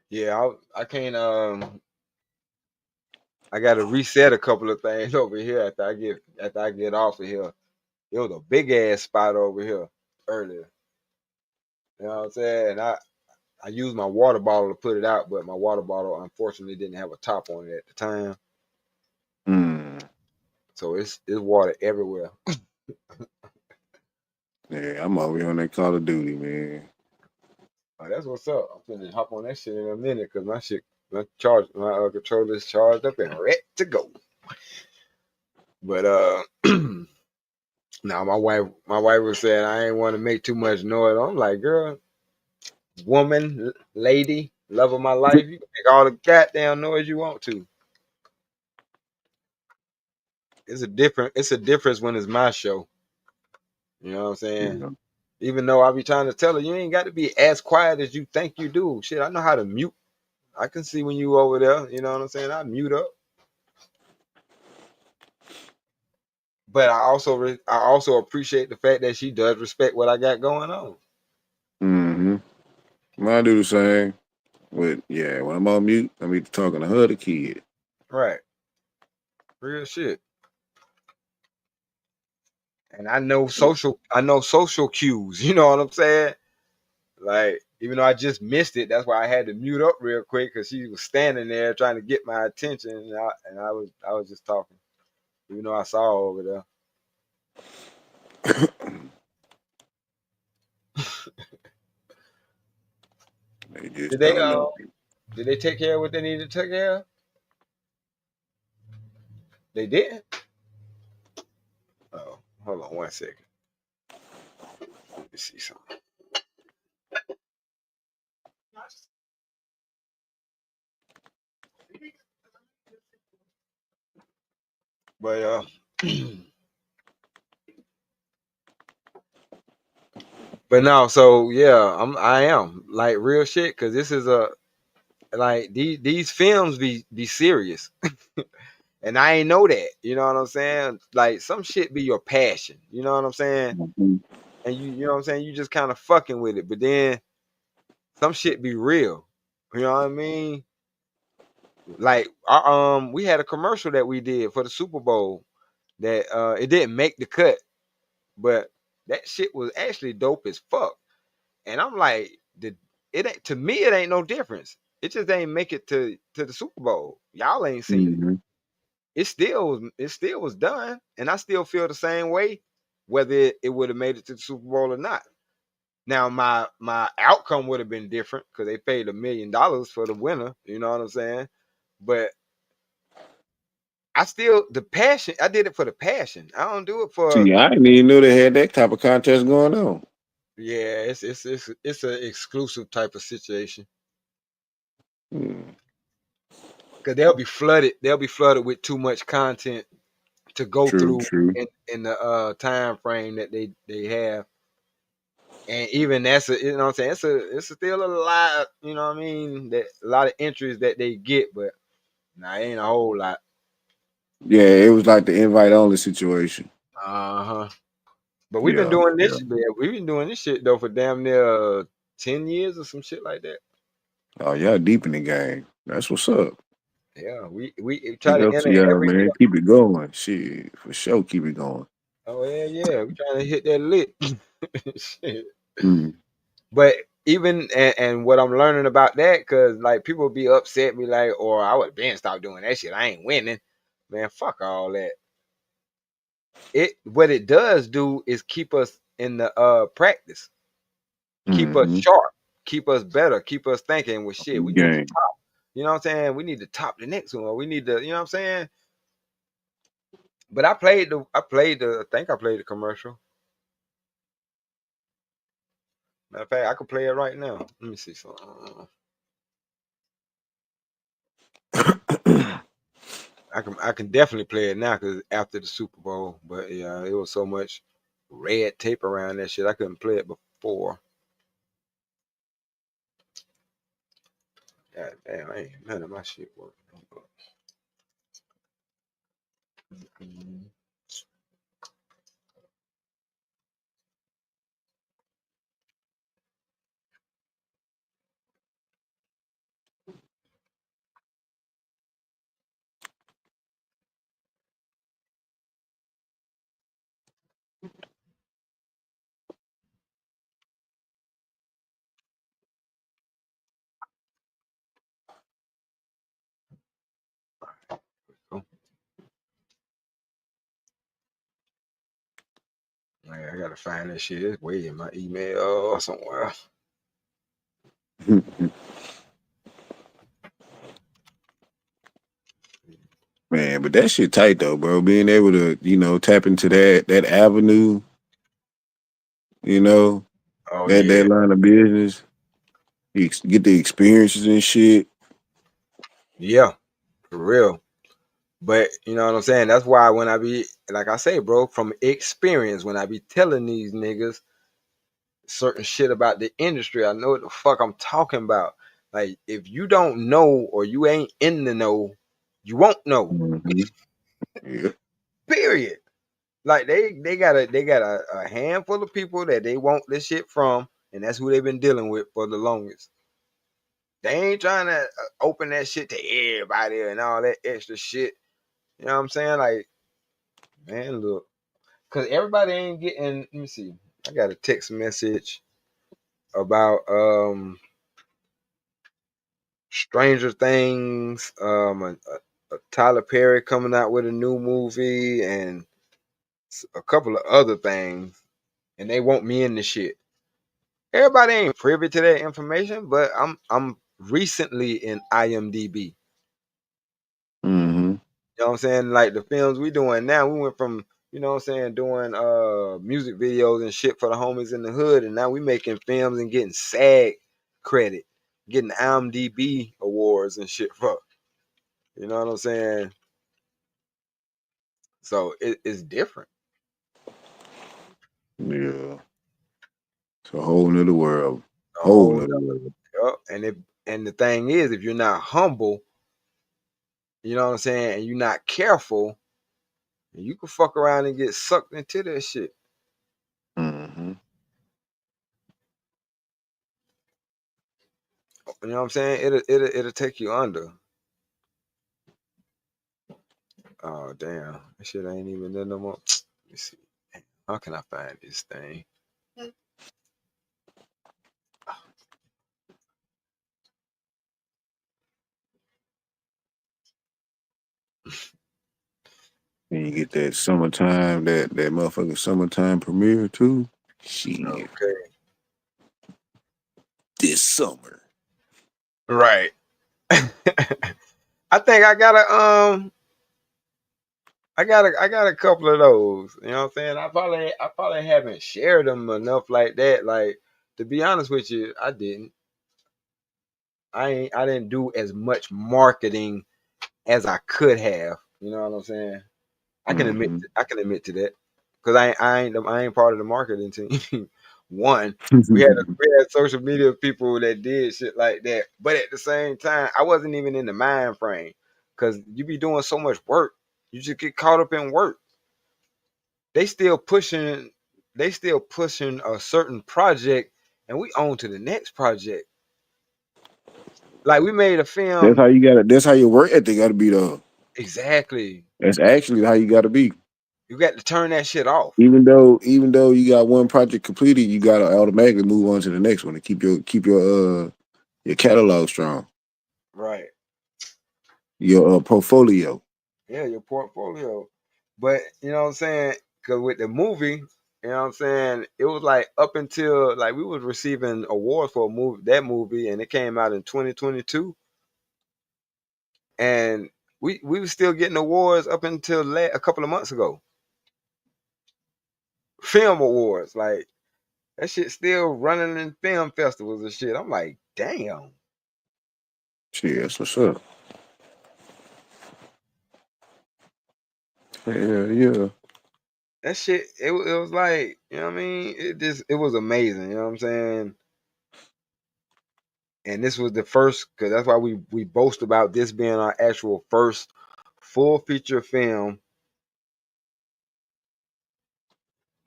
S1: Yeah, I can't I gotta reset a couple of things over here after I get off of here. It was a big ass spot over here earlier. You know what I'm saying? I used my water bottle to put it out, but my water bottle unfortunately didn't have a top on it at the time.
S2: Hmm.
S1: So it's water everywhere.
S2: Yeah, I'm over here on that Call of Duty, man.
S1: Oh, that's what's up. I'm finna hop on that shit in a minute because my controller's charged up and ready to go. But now my wife was saying I ain't want to make too much noise. I'm like, girl, woman, lady, love of my life, you can make all the goddamn noise you want to. It's a difference when it's my show. You know what I'm saying?
S2: Yeah.
S1: Even though I be trying to tell her, you ain't got to be as quiet as you think you do. Shit, I know how to mute. I can see when you over there. You know what I'm saying? I mute up. But I also appreciate the fact that she does respect what I got going on.
S2: Mm-hmm. I do the same. But yeah, when I'm on mute, I'm either talking to her or the kid.
S1: Right. Real shit. And I know social cues. You know what I'm saying? Like, even though I just missed it, that's why I had to mute up real quick because she was standing there trying to get my attention, and I was just talking, even though I saw her over there.
S2: They just
S1: Did they
S2: don't
S1: uh
S2: know.
S1: did they take care of what they needed to take care of? They didn't. Oh, hold on 1 second. Let me see something. But but no. So yeah, I am like real shit because this is a like these films be serious, and I ain't know that. You know what I'm saying? Like some shit be your passion. You know what I'm saying?
S2: Mhm.
S1: And you know what I'm saying? You just kind of fucking with it, but then some shit be real. You know what I mean? Like we had a commercial that we did for the Super Bowl that it didn't make the cut, but that shit was actually dope as fuck. And I'm like, it ain't to me, it ain't no difference. It just ain't make it to the Super Bowl. Y'all ain't seen it.
S2: Mhm.
S1: It still was done, and I still feel the same way, whether it would have made it to the Super Bowl or not. Now my outcome would have been different because they paid $1 million for the winner. You know what I'm saying? But I still the passion. I did it for the passion. I don't do it for.
S2: See, I didn't even know they had that type of contest going on.
S1: Yeah, it's an exclusive type of situation
S2: Hmm.
S1: because they'll be flooded with too much content to go
S2: True,
S1: through
S2: true.
S1: in the time frame that they have. And even that's you know what I'm saying, it's still a lot, you know what I mean, that a lot of entries that they get, but nah, it ain't a whole lot.
S2: Yeah, it was like the invite only situation.
S1: Uh-huh. But
S2: Yeah, yeah.
S1: we've been doing this shit though for damn near 10 years or some shit like that.
S2: Oh, y'all deep in the game. That's what's up.
S1: Yeah, we try
S2: Big
S1: to
S2: up to
S1: enter
S2: y'all,
S1: every.
S2: man. Keep it going. Shit, for sure, keep it going.
S1: Oh yeah, yeah. We trying to hit that lit. Shit.
S2: Mm.
S1: But even and what I'm learning about that, cause like people be upset, be like, or I would been stop doing that shit. I ain't winning, man. Fuck all that. It what it does do is keep us in the practice, keep us
S2: Mm-hmm.
S1: sharp, keep us better, keep us thinking. With shit, we need to
S2: Game.
S1: top. You know what I'm saying? We need to top the next one. Or we need to, you know what I'm saying? But I think I played the commercial. Matter of fact, I could play it right now. Let me see something. I can definitely play it now because after the Super Bowl. But yeah, it was so much red tape around that shit. I couldn't play it before. God damn, ain't none of my shit working. Mhm. Oh, man, I gotta find that shit. It's way in my email or somewhere.
S2: Man, but that shit tight though, bro. Being able to, tap into that avenue, you know,
S1: Oh
S2: that
S1: yeah,
S2: line of business, get the experiences and shit.
S1: yeah, for real. But you know what I'm saying? That's why when I be like I say, bro, from experience, when I be telling these niggas certain shit about the industry, I know what the fuck I'm talking about. Like if you don't know or you ain't in the know, you won't know.
S2: Mm-hmm. Yeah.
S1: Period. Like they got a handful of people that they want this shit from, and that's who they've been dealing with for the longest. They ain't trying to open that shit to everybody and all that extra shit. You know what I'm saying? Like, man, look, cause everybody ain't getting. Let me see. I got a text message about Stranger Things, a Tyler Perry coming out with a new movie, and a couple of other things, and they want me in the shit. Everybody ain't privy to that information, but I'm recently in IMDb.
S2: Mm-hmm.
S1: You know what I'm saying? Like the films we doing now, we went from, you know what I'm saying, doing music videos and shit for the homies in the hood, and now we making films and getting SAG credit, getting IMDb awards and shit for. You know what I'm saying? So it's different.
S2: Yeah. It's a whole nother world.
S1: A
S2: Whole
S1: whole
S2: nother world.
S1: Yup. And the thing is, if you're not humble, you know what I'm saying, and you're not careful, you can fuck around and get sucked into that shit.
S2: Mm-hmm.
S1: You know what I'm saying? It'll take you under. Oh damn, that shit ain't even there no more. Let me see. How can I find this thing?
S2: And you get that summertime, that motherfucking summertime premiere too. Shit.
S1: Okay.
S2: This summer.
S1: Right. I think I got a couple of those. You know what I'm saying? I probably haven't shared them enough like that. Like to be honest with you, I didn't. I didn't do as much marketing as I could have. You know what I'm saying? I can admit
S2: Mm-hmm.
S1: I can admit to that because I ain't part of the marketing team. One, we had social media people that did shit like that, but at the same time, I wasn't even in the mind frame because you be doing so much work, you just get caught up in work. They still pushing, they still pushing a certain project, and we on to the next project. Like we made a
S2: That's
S1: film
S2: how you gotta. That's how your work ethic gotta be though.
S1: exactly.
S2: That's actually how you gotta be.
S1: You got to turn that shit off.
S2: Even though you got one project completed, you gotta automatically move on to the next one and keep your catalog strong,
S1: Right.
S2: your portfolio.
S1: Yeah, your portfolio. But you know what I'm saying? Because with the movie, you know what I'm saying, it was like up until like we was receiving awards for a movie, that movie, and it came out in 2022, and we were still getting awards up until a couple of months ago. Film awards, like that shit still running in film festivals and shit. I'm like, damn,
S2: Shit, that's what's up. Yeah, yeah.
S1: that shit. It was like, you know what I mean? It was amazing. You know what I'm saying? And this was the first, because that's why we boast about this being our actual first full feature film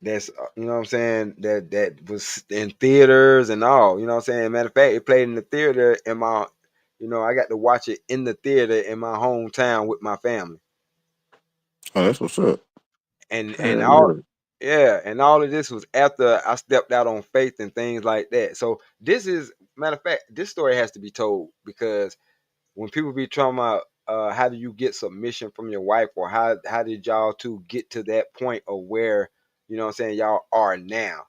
S1: that's you know what I'm saying, that was in theaters and all, you know what I'm saying. Matter of fact, it played in the theater in my, you know, I got to watch it in the theater in my hometown with my family.
S2: Oh, that's what's up.
S1: And
S2: Hell
S1: all,
S2: yeah.
S1: yeah, and all of this was after I stepped out on faith and things like that. So this is, matter of fact, this story has to be told, because when people be talking about how do you get submission from your wife, or how did y'all two get to that point of where, you know what I'm saying, y'all are now.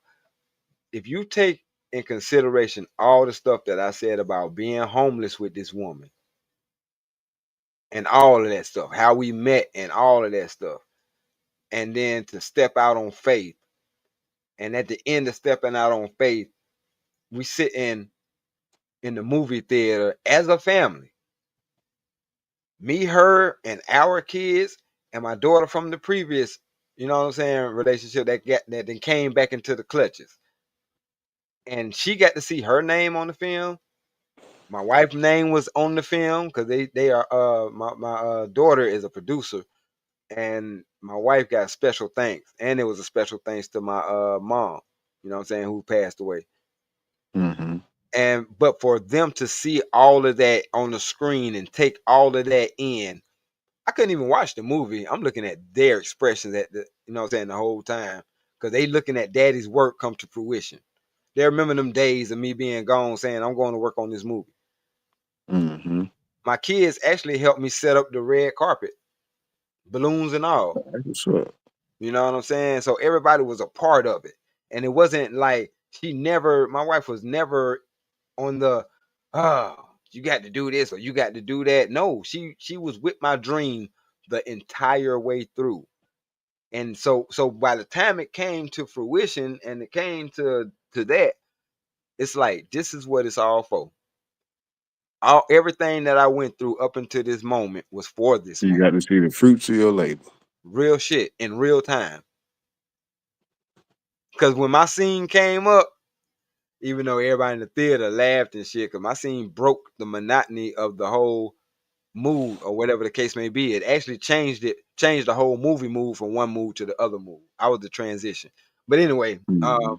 S1: If you take in consideration all the stuff that I said about being homeless with this woman and all of that stuff, how we met and all of that stuff, and then to step out on faith, and at the end of stepping out on faith, we sit in the movie theater as a family, me, her, and our kids, and my daughter from the previous, you know what I'm saying, relationship that then came back into the clutches. And she got to see her name on the film. My wife's name was on the film, because they are my daughter is a producer, and my wife got special thanks, and it was a special thanks to my mom, you know what I'm saying, who passed away.
S2: Mm-hmm.
S1: And but for them to see all of that on the screen and take all of that in, I couldn't even watch the movie. I'm looking at their expressions at the, you know what I'm saying, the whole time, because they looking at daddy's work come to fruition. They remember them days of me being gone, saying I'm going to work on this movie.
S2: Mm-hmm.
S1: My kids actually helped me set up the red carpet, balloons and all.
S2: That's what's up.
S1: You know what I'm saying? So everybody was a part of it, and it wasn't like my wife was never on the, oh, you got to do this or you got to do that. No, she was with my dream the entire way through. And so by the time it came to fruition and it came to that, it's like this is what it's all for. All everything that I went through up until this moment was for this
S2: You
S1: moment.
S2: got to see the fruits of your labor.
S1: Real shit in real time. Because when my scene came up, even though everybody in the theater laughed and shit, because my scene broke the monotony of the whole mood or whatever the case may be. It actually changed the whole movie mood from one mood to the other mood. I was the transition. But anyway,
S2: Mm-hmm.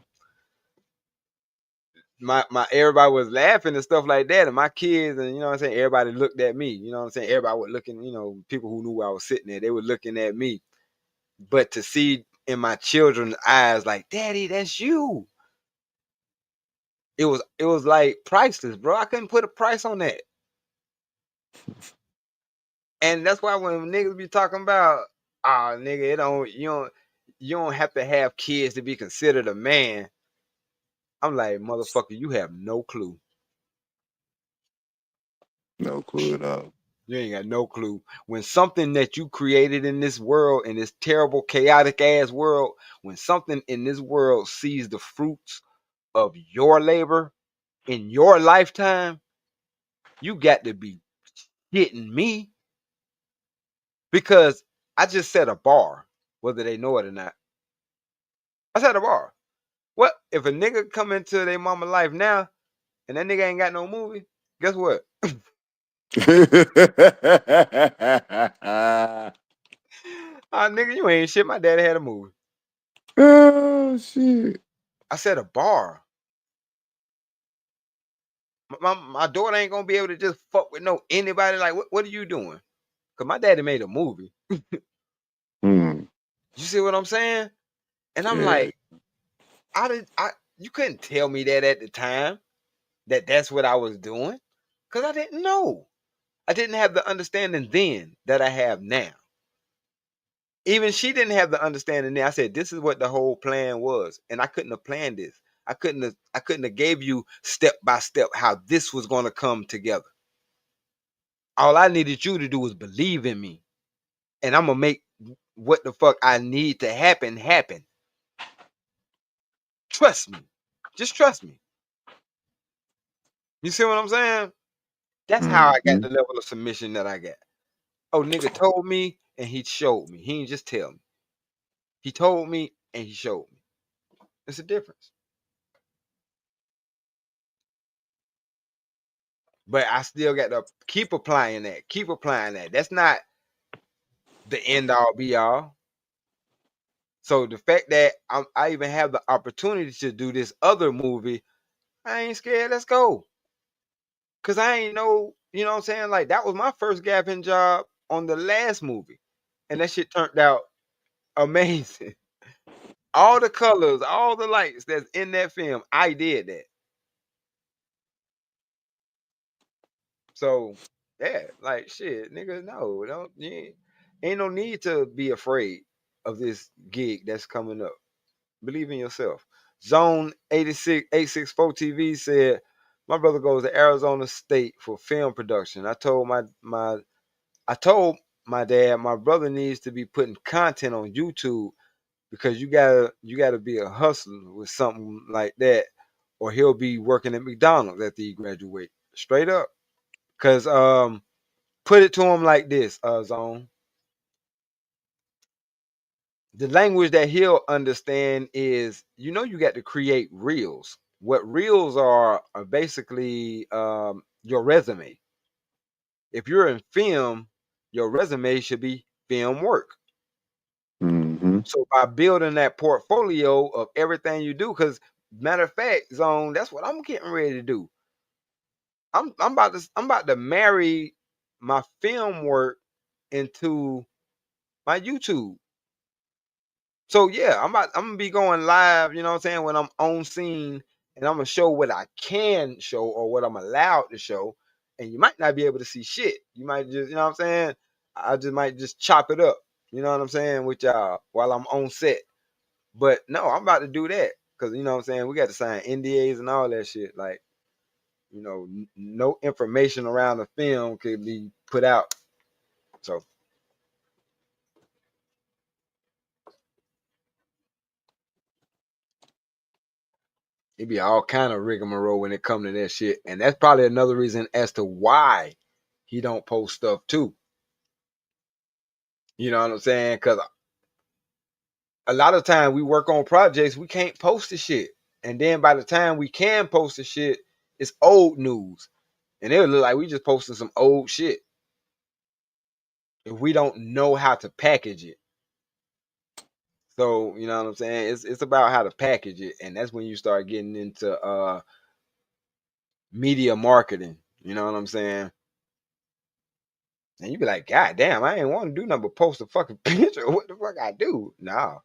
S1: my everybody was laughing and stuff like that, and my kids, and you know what I'm saying, everybody looked at me. You know what I'm saying? Everybody was looking, you know, people who knew where I was sitting there, they were looking at me. But to see in my children's eyes, like, Daddy, that's you. It was like priceless, bro. I couldn't put a price on that. And that's why when niggas be talking about, ah, nigga, it don't you don't have to have kids to be considered a man. I'm like, motherfucker, you have no clue.
S2: No clue at all.
S1: You ain't got no clue. When something that you created in this world, in this terrible, chaotic ass world, when something in this world sees the fruits of your labor in your lifetime, you got to be hitting me, because I just set a bar, whether they know it or not. I set a bar. What if a nigga come into their mama life now and that nigga ain't got no movie? Guess what? Ah, nigga, you ain't shit. My daddy had a movie.
S2: Oh shit.
S1: I set a bar. My daughter ain't gonna be able to just fuck with no anybody. Like, what are you doing? Cause my daddy made a movie.
S2: Mm.
S1: You see what I'm saying? And I'm
S2: Yeah.
S1: like, you couldn't tell me that at the time that that's what I was doing, cause I didn't know. I didn't have the understanding then that I have now. Even she didn't have the understanding then. I said, this is what the whole plan was, and I couldn't have planned this. I couldn't have gave you step by step how this was going to come together. All I needed you to do was believe in me, and I'm gonna make what the fuck I need to happen happen. Trust me. Just trust me. You see what I'm saying? That's how I got
S2: Mm-hmm.
S1: the level of submission that I got. Oh, nigga told me and he showed me. He didn't just tell me. He told me and he showed me. It's a difference. But I still got to keep applying that. Keep applying that. That's not the end all be all. So the fact that I even have the opportunity to do this other movie, I ain't scared. Let's go. Cause I ain't know, you know what I'm saying? Like that was my first gap in job on the last movie. And that shit turned out amazing. All the colors, all the lights that's in that film, I did that. So yeah, like shit, nigga, no, don't ain't no need to be afraid of this gig that's coming up. Believe in yourself. Zone 864 TV said, my brother goes to Arizona State for film production. I told my dad my brother needs to be putting content on YouTube because you gotta be a hustler with something like that, or he'll be working at McDonald's after he graduate. Straight up. Cause put it to him like this, Zone. The language that he'll understand is, you got to create reels. What reels are basically your resume. If you're in film, your resume should be film work.
S2: Mm-hmm.
S1: So by building that portfolio of everything you do, because matter of fact, Zone, that's what I'm getting ready to do. I'm about to marry my film work into my YouTube. So yeah, I'm gonna be going live, you know what I'm saying, when I'm on scene, and I'm gonna show what I can show or what I'm allowed to show. And you might not be able to see shit. You might just, you know what I'm saying? I just might just chop it up, you know what I'm saying, with y'all while I'm on set. But no, I'm about to do that. Cause you know what I'm saying, we got to sign NDAs and all that shit. Like, no information around the film could be put out. So it be all kind of rigmarole when it come to that shit. And that's probably another reason as to why he don't post stuff too. You know what I'm saying? Because a lot of time we work on projects, we can't post the shit. And then by the time we can post the shit, it's old news. And it'll look like we just posted some old shit if we don't know how to package it. So, you know what I'm saying? It's about how to package it. And that's when you start getting into media marketing. You know what I'm saying? And you be like, God damn, I ain't want to do nothing but post a fucking picture. What the fuck I do? Nah,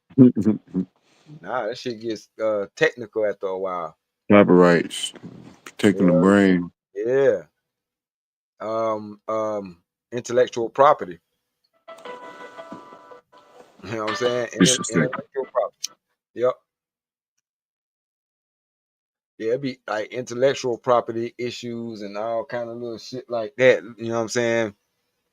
S1: that shit gets technical after a while.
S2: Copyrights, protecting the
S1: Hell
S2: brain.
S1: yeah. Intellectual property. You know what I'm saying?
S2: Disrespectful.
S1: Intellectual property. Yep. Yeah, it be like intellectual property issues and all kind of little shit like that. You know what I'm saying?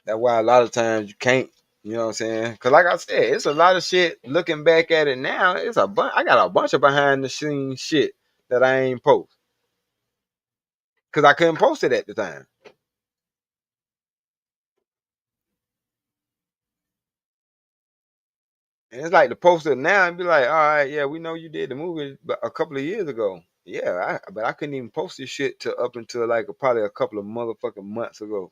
S1: That's why a lot of times you can't. You know what I'm saying? Because like I said, it's a lot of shit. Looking back at it now, it's a bunch. I got a bunch of behind the scenes shit that I ain't post because I couldn't post it at the time. And it's like to post it now and be like, all right, yeah, we know you did the movie a couple of years ago. Yeah, but I couldn't even post this shit to up until like probably a couple of motherfucking months ago.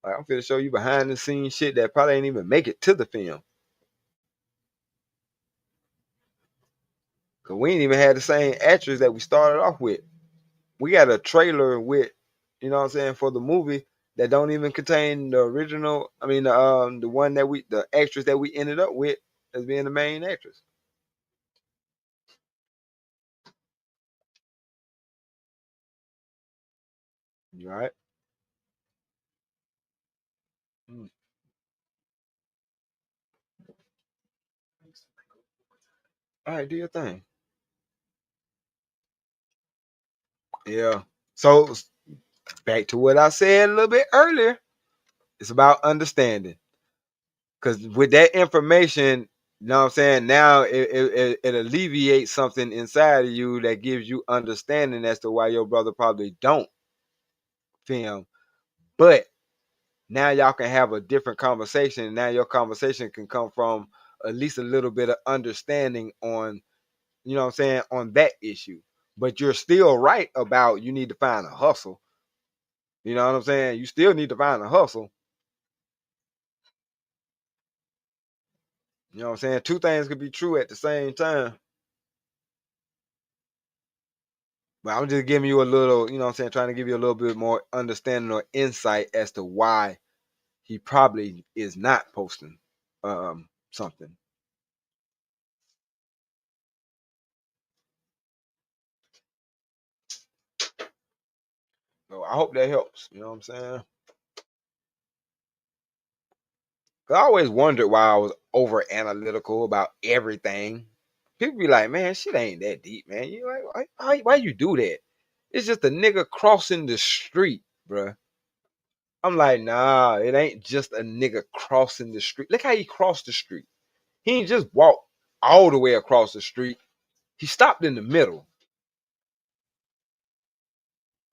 S1: Like I'm finna show you behind the scenes shit that probably ain't even make it to the film. Cause we ain't even had the same actress that we started off with. We got a trailer with, you know what I'm saying, for the movie that don't even contain the original. I mean, the one that the actress that we ended up with as being the main actress. You all right? Mm. All right, do your thing. Yeah. So back to what I said a little bit earlier. It's about understanding. Because with that information, you know what I'm saying, now it alleviates something inside of you that gives you understanding as to why your brother probably don't film. But now y'all can have a different conversation. Now your conversation can come from at least a little bit of understanding on, you know what I'm saying, on that issue. But you're still right about you need to find a hustle. You know what I'm saying? You still need to find a hustle. You know what I'm saying? Two things could be true at the same time. But I'm just giving you a little, you know what I'm saying, trying to give you a little bit more understanding or insight as to why he probably is not posting something. So I hope that helps. You know what I'm saying? 'Cause I always wondered why I was over analytical about everything. People be like, man, shit ain't that deep, man. You like, why you do that? It's just a nigga crossing the street, bruh. I'm like, nah, it ain't just a nigga crossing the street. Look how he crossed the street. He ain't just walked all the way across the street. He stopped in the middle.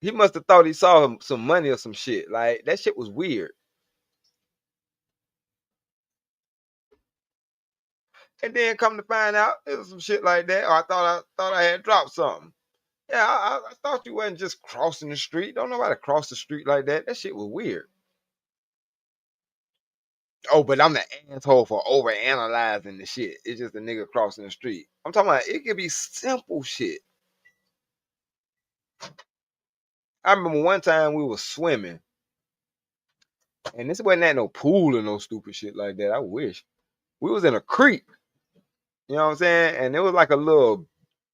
S1: He must have thought he saw some money or some shit. Like that shit was weird. And then come to find out, it was some shit like that. Or I thought I had dropped something. Yeah, I thought you wasn't just crossing the street. Don't nobody cross the street like that. That shit was weird. Oh, but I'm the asshole for over analyzing the shit. It's just a nigga crossing the street. I'm talking about it could be simple shit. I remember one time we was swimming, and this wasn't at no pool or no stupid shit like that. I wish. We was in a creek, you know what I'm saying? And it was like uh,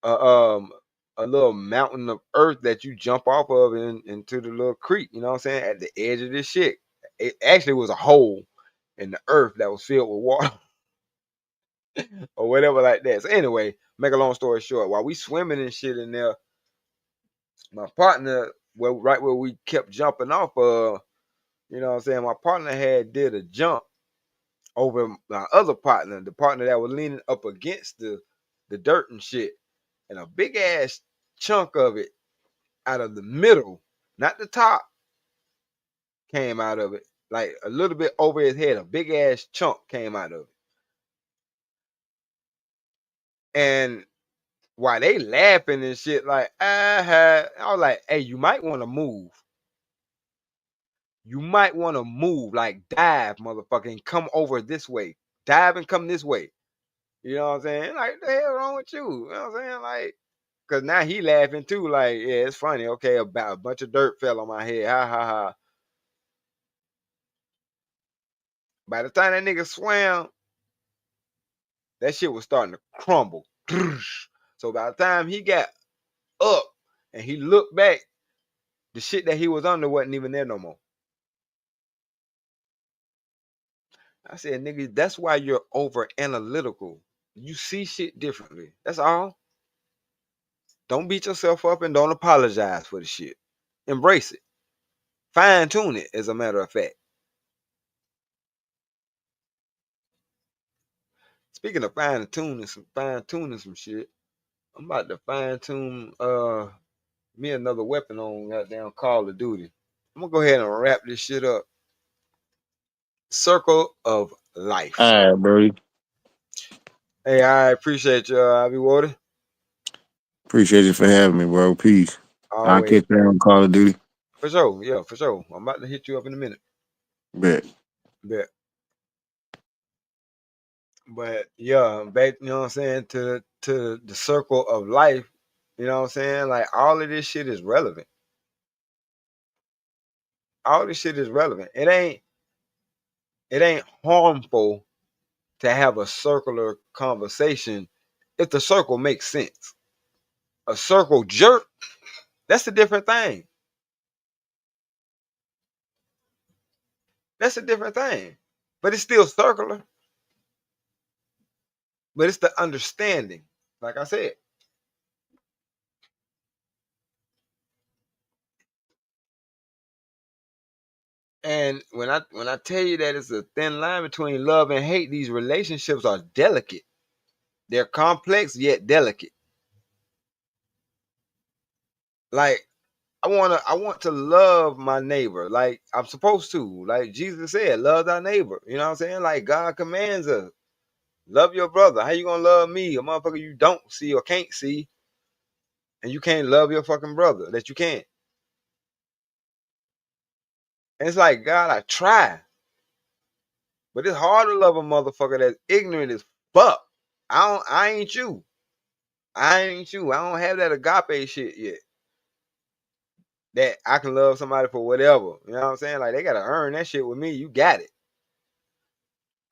S1: um, a little mountain of earth that you jump off of into the little creek, you know what I'm saying? At the edge of this shit. It actually was a hole in the earth that was filled with water or whatever like that. So anyway, make a long story short, while we swimming and shit in there, my partner, right where we kept jumping off of, you know what I'm saying? My partner had did a jump over my other partner, the partner that was leaning up against the dirt and shit. And a big ass chunk of it out of the middle, not the top, came out of it. Like a little bit over his head, a big ass chunk came out of it. And while they laughing and shit, like, I was like, hey, you might want to move. You might want to move, like dive, motherfucker, and come over this way. Dive and come this way. You know what I'm saying? Like, what the hell wrong with you? You know what I'm saying? Like, cause now he laughing too. Like, yeah, it's funny. Okay, about a bunch of dirt fell on my head. Ha ha ha. By the time that nigga swam, that shit was starting to crumble. So by the time he got up and he looked back, the shit that he was under wasn't even there no more. I said, nigga, that's why you're over analytical. You see shit differently. That's all. Don't beat yourself up and don't apologize for the shit. Embrace it. Fine tune it, as a matter of fact. Speaking of fine tuning some shit, I'm about to fine tune me another weapon on goddamn Call of Duty. I'm gonna go ahead and wrap this shit up. Circle of Life.
S2: All right, Brody.
S1: Hey, I appreciate you, Ivy Water.
S2: Appreciate you for having me, bro. Peace. I'll
S1: Always.
S2: catch you on Call of Duty.
S1: For sure. Yeah, for sure. I'm about to hit you up in a minute.
S2: Bet.
S1: Bet. But yeah, back, you know what I'm saying, to the circle of life. You know what I'm saying? Like all of this shit is relevant. All this shit is relevant. It ain't harmful to have a circular conversation if the circle makes sense. A circle jerk, that's a different thing. That's a different thing. But it's still circular. But it's the understanding. Like I said. And when I tell you that it's a thin line between love and hate, these relationships are delicate. They're complex yet delicate. Like I want to love my neighbor like I'm supposed to. Like Jesus said, love thy neighbor. You know what I'm saying? Like God commands us. Love your brother. How you gonna love me, a motherfucker you don't see or can't see, and you can't love your fucking brother that you can't? And it's like, God, I try. But it's hard to love a motherfucker that's ignorant as fuck. I ain't you. I ain't you. I don't have that agape shit yet. That I can love somebody for whatever. You know what I'm saying? Like they gotta earn that shit with me. You got it.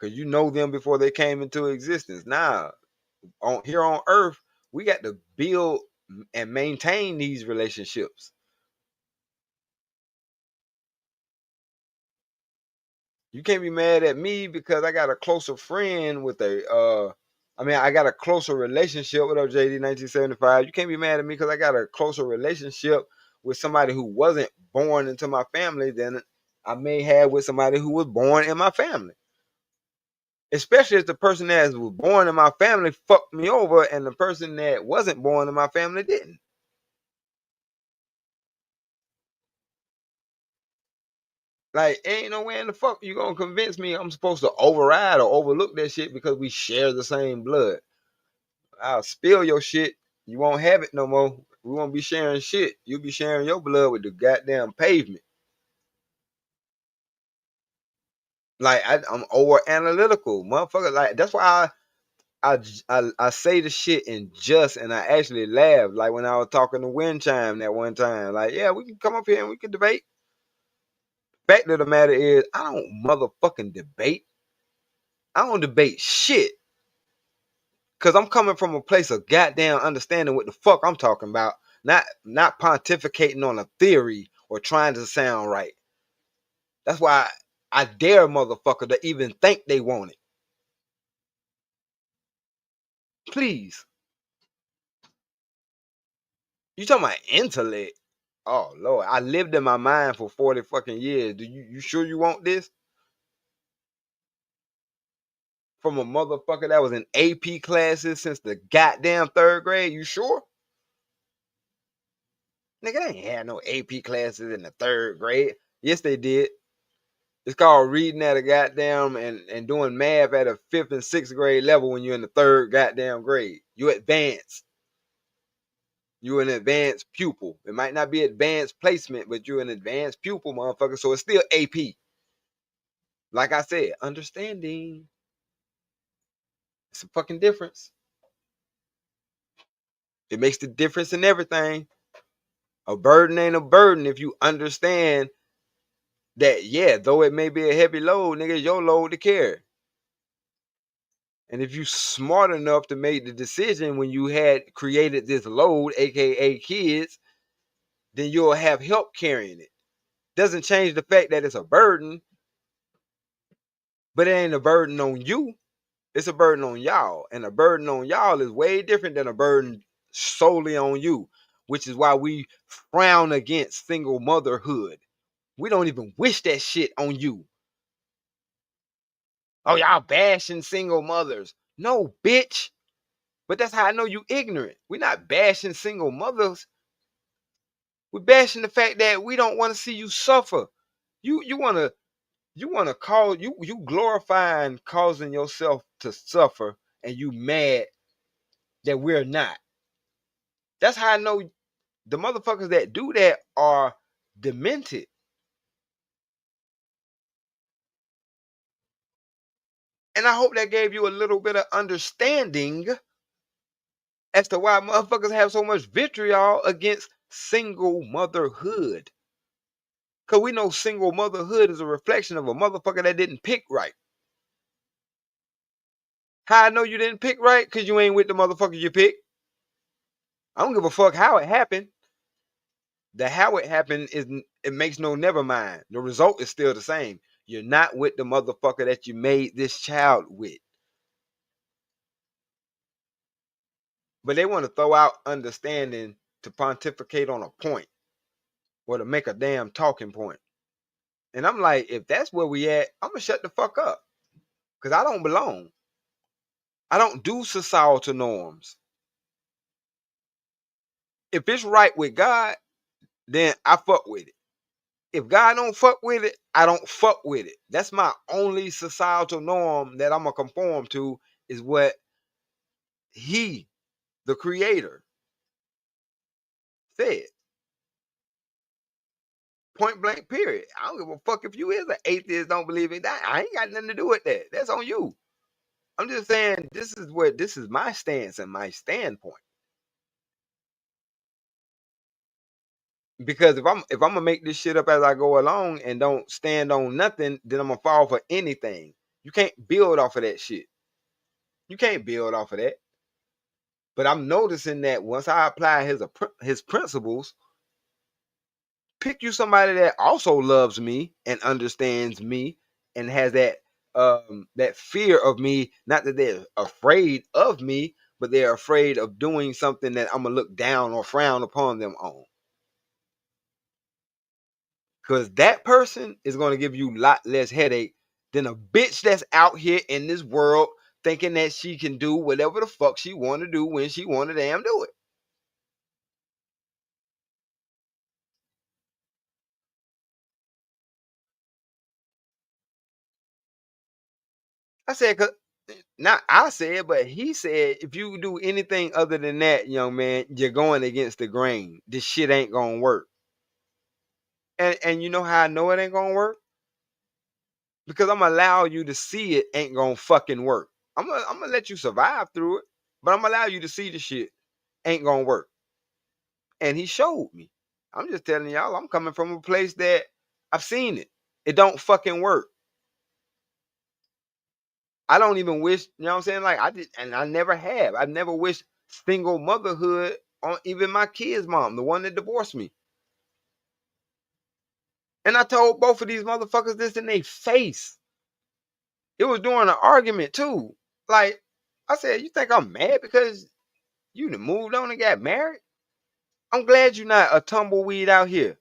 S1: Cause you know them before they came into existence. Now, on here on earth, we got to build and maintain these relationships. You can't be mad at me because I got a closer friend with I got a closer relationship with JD 1975. You can't be mad at me because I got a closer relationship with somebody who wasn't born into my family than I may have with somebody who was born in my family. Especially if the person that was born in my family fucked me over and the person that wasn't born in my family didn't. Like, ain't no way in the fuck you gonna convince me I'm supposed to override or overlook that shit because we share the same blood. I'll spill your shit. You won't have it no more. We won't be sharing shit. You'll be sharing your blood with the goddamn pavement. Like, I'm over analytical, motherfucker. Like, that's why I say the shit in just and I actually laugh. Like when I was talking to Wind Chime that one time. Like, yeah, we can come up here and we can debate. Fact of the matter is, I don't motherfucking debate. I don't debate shit. Cause I'm coming from a place of goddamn understanding what the fuck I'm talking about, not pontificating on a theory or trying to sound right. That's why I dare motherfucker to even think they want it. Please, you talking about intellect? Oh Lord, I lived in my mind for 40 fucking years. Do you sure you want this from a motherfucker that was in AP classes since the goddamn third grade? You sure? Nigga, they ain't had no AP classes in the third grade. Yes, they did. It's called reading at a goddamn and doing math at a fifth and sixth grade level when you're in the third goddamn grade. You advance. You're an advanced pupil. It might not be advanced placement, but you're an advanced pupil, motherfucker. So it's still AP. Like I said, understanding. It's a fucking difference. It makes the difference in everything. A burden ain't a burden if you understand that, yeah, though it may be a heavy load, nigga, it's your load to carry. And if you smart enough to make the decision when you had created this load, aka kids, then you'll have help carrying it. Doesn't change the fact that it's a burden, but it ain't a burden on you. It's a burden on y'all. And a burden on y'all is way different than a burden solely on you, which is why we frown against single motherhood. We don't even wish that shit on you. Oh, y'all bashing single mothers. No, bitch. But that's how I know you ignorant. We're not bashing single mothers. We're bashing the fact that we don't want to see you suffer. You wanna call you glorifying causing yourself to suffer and you mad that we're not. That's how I know the motherfuckers that do that are demented. And I hope that gave you a little bit of understanding as to why motherfuckers have so much vitriol against single motherhood. Cause we know single motherhood is a reflection of a motherfucker that didn't pick right. How I know you didn't pick right? Cause you ain't with the motherfucker you picked. I don't give a fuck how it happened. The how it happened is it makes no never mind. The result is still the same. You're not with the motherfucker that you made this child with. But they want to throw out understanding to pontificate on a point or to make a damn talking point. And I'm like, if that's where we at, I'm gonna shut the fuck up. Cause I don't belong. I don't do societal norms. If it's right with God, then I fuck with it. If God don't fuck with it, I don't fuck with it. That's my only societal norm that I'm gonna conform to, is what he, the creator, said. Point blank, period. I don't give a fuck if you is an atheist, don't believe in that. I ain't got nothing to do with that. That's on you. I'm just saying this is my stance and my standpoint. Because if I'm gonna make this shit up as I go along and don't stand on nothing, then I'm gonna fall for anything. You can't build off of that shit. You can't build off of that. But I'm noticing that once I apply his principles, pick you somebody that also loves me and understands me and has that fear of me. Not that they're afraid of me, but they're afraid of doing something that I'm gonna look down or frown upon them on. Because that person is going to give you a lot less headache than a bitch that's out here in this world thinking that she can do whatever the fuck she want to do when she want to damn do it. I said, cause not I said, but he said, if you do anything other than that, young man, you're going against the grain. This shit ain't gonna work. And you know how I know it ain't gonna work? Because I'm gonna allow you to see it ain't gonna fucking work. I'm gonna let you survive through it, but I'm gonna allow you to see the shit ain't gonna work. And he showed me. I'm just telling y'all, I'm coming from a place that I've seen it. It don't fucking work. I don't even wish, you know what I'm saying? Like I did, and I never have. I've never wished single motherhood on even my kid's mom, the one that divorced me. And I told both of these motherfuckers this in their face. It was during an argument too. Like I said, you think I'm mad because you done moved on and got married? I'm glad you're not a tumbleweed out here.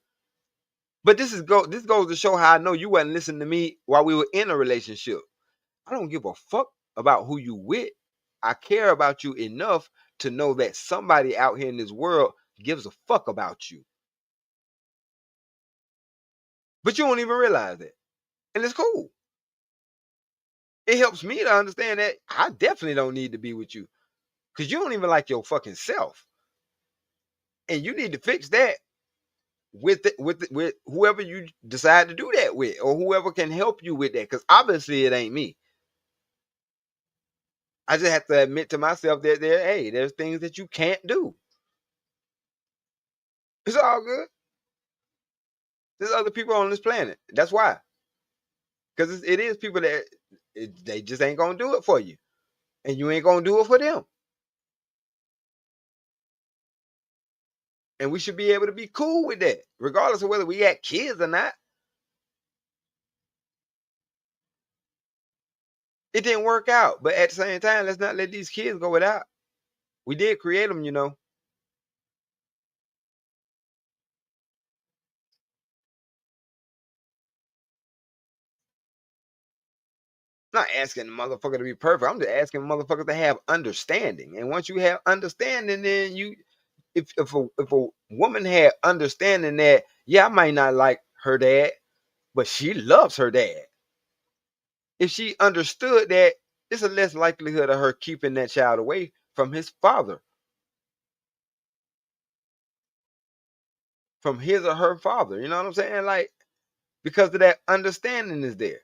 S1: But this goes to show how I know you wasn't listening to me while we were in a relationship. I don't give a fuck about who you with. I care about you enough to know that somebody out here in this world gives a fuck about you. But you don't even realize that. And it's cool. It helps me to understand that I definitely don't need to be with you. Because you don't even like your fucking self. And you need to fix that with whoever you decide to do that with, or whoever can help you with that. Because obviously it ain't me. I just have to admit to myself that there's things that you can't do. It's all good. There's other people on this planet. That's why. Because it is people that they just ain't gonna do it for you, and you ain't gonna do it for them. And we should be able to be cool with that, regardless of whether we got kids or not. It didn't work out, but at the same time, let's not let these kids go without. We did create them, you know. Not asking the motherfucker to be perfect. I'm just asking motherfuckers to have understanding. And once you have understanding, then if a woman had understanding that, yeah, I might not like her dad, but she loves her dad. If she understood that, it's a less likelihood of her keeping that child away from his father, from his or her father. You know what I'm saying? Like, because of that understanding is there.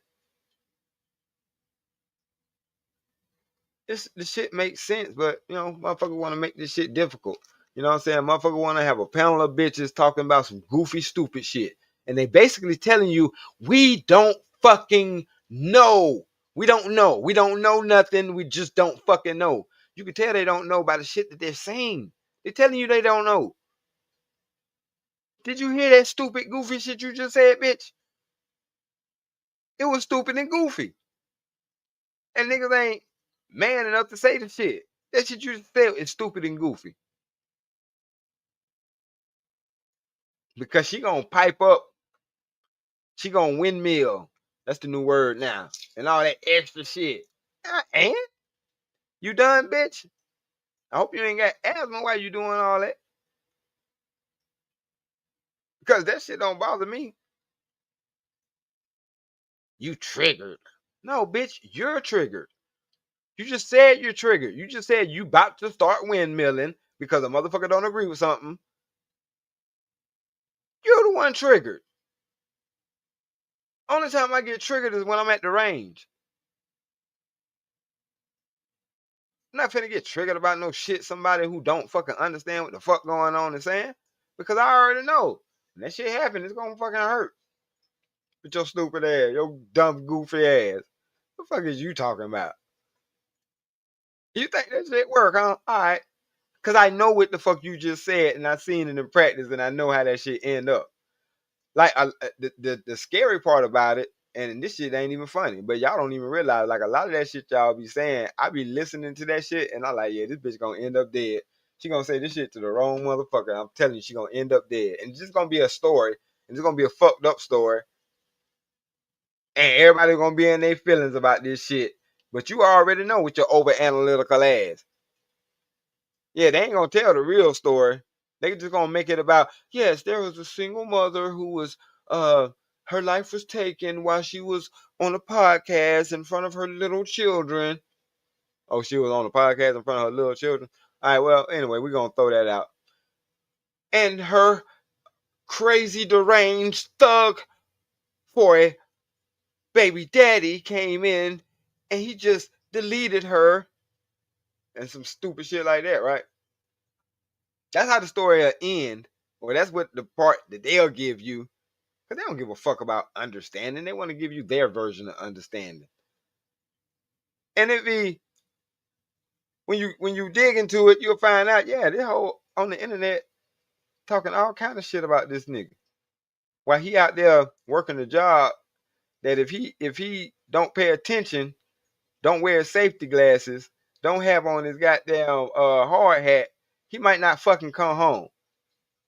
S1: the shit makes sense, but you know, motherfucker want to make this shit difficult. You know what I'm saying? Motherfucker want to have a panel of bitches talking about some goofy, stupid shit, and they basically telling you we don't fucking know. We don't know. We don't know nothing. We just don't fucking know. You can tell they don't know by the shit that they're saying. They're telling you they don't know. Did you hear that stupid, goofy shit you just said, bitch? It was stupid and goofy. And niggas ain't man enough to say the shit. That shit you just said is stupid and goofy. Because she gonna pipe up. She gonna windmill. That's the new word now. And all that extra shit. And you done, bitch? I hope you ain't got asthma while you doing all that. Because that shit don't bother me. You triggered. No, bitch, you're triggered. You just said you're triggered. You just said you about to start windmilling because a motherfucker don't agree with something. You're the one triggered. Only time I get triggered is when I'm at the range. I'm not finna get triggered about no shit somebody who don't fucking understand what the fuck going on and saying. Because I already know. When that shit happen, it's gonna fucking hurt. With your stupid ass, your dumb goofy ass. What the fuck is you talking about? You think that shit work, huh? Alright. Cause I know what the fuck you just said and I seen it in practice and I know how that shit end up. Like the scary part about it, and this shit ain't even funny, but y'all don't even realize like a lot of that shit y'all be saying. I be listening to that shit, and I'm like, yeah, this bitch gonna end up dead. She gonna say this shit to the wrong motherfucker. I'm telling you, she gonna end up dead, and it's just gonna be a story, and it's gonna be a fucked up story, and everybody gonna be in their feelings about this shit. But you already know with your over analytical ass. Yeah, they ain't gonna tell the real story. They just gonna make it about, yes, there was a single mother who was her life was taken while she was on a podcast in front of her little children. Oh, she was on a podcast in front of her little children. All right, well, anyway, we're gonna throw that out. And her crazy deranged thug for a baby daddy came in and he just deleted her and some stupid shit like that, right? That's how the story will end. Or that's what the part that they'll give you. Because they don't give a fuck about understanding. They want to give you their version of understanding. And it be when you dig into it, you'll find out, yeah, this whole on the internet talking all kind of shit about this nigga. While he out there working a job that if he don't pay attention, don't wear safety glasses, don't have on his goddamn hard hat, he might not fucking come home.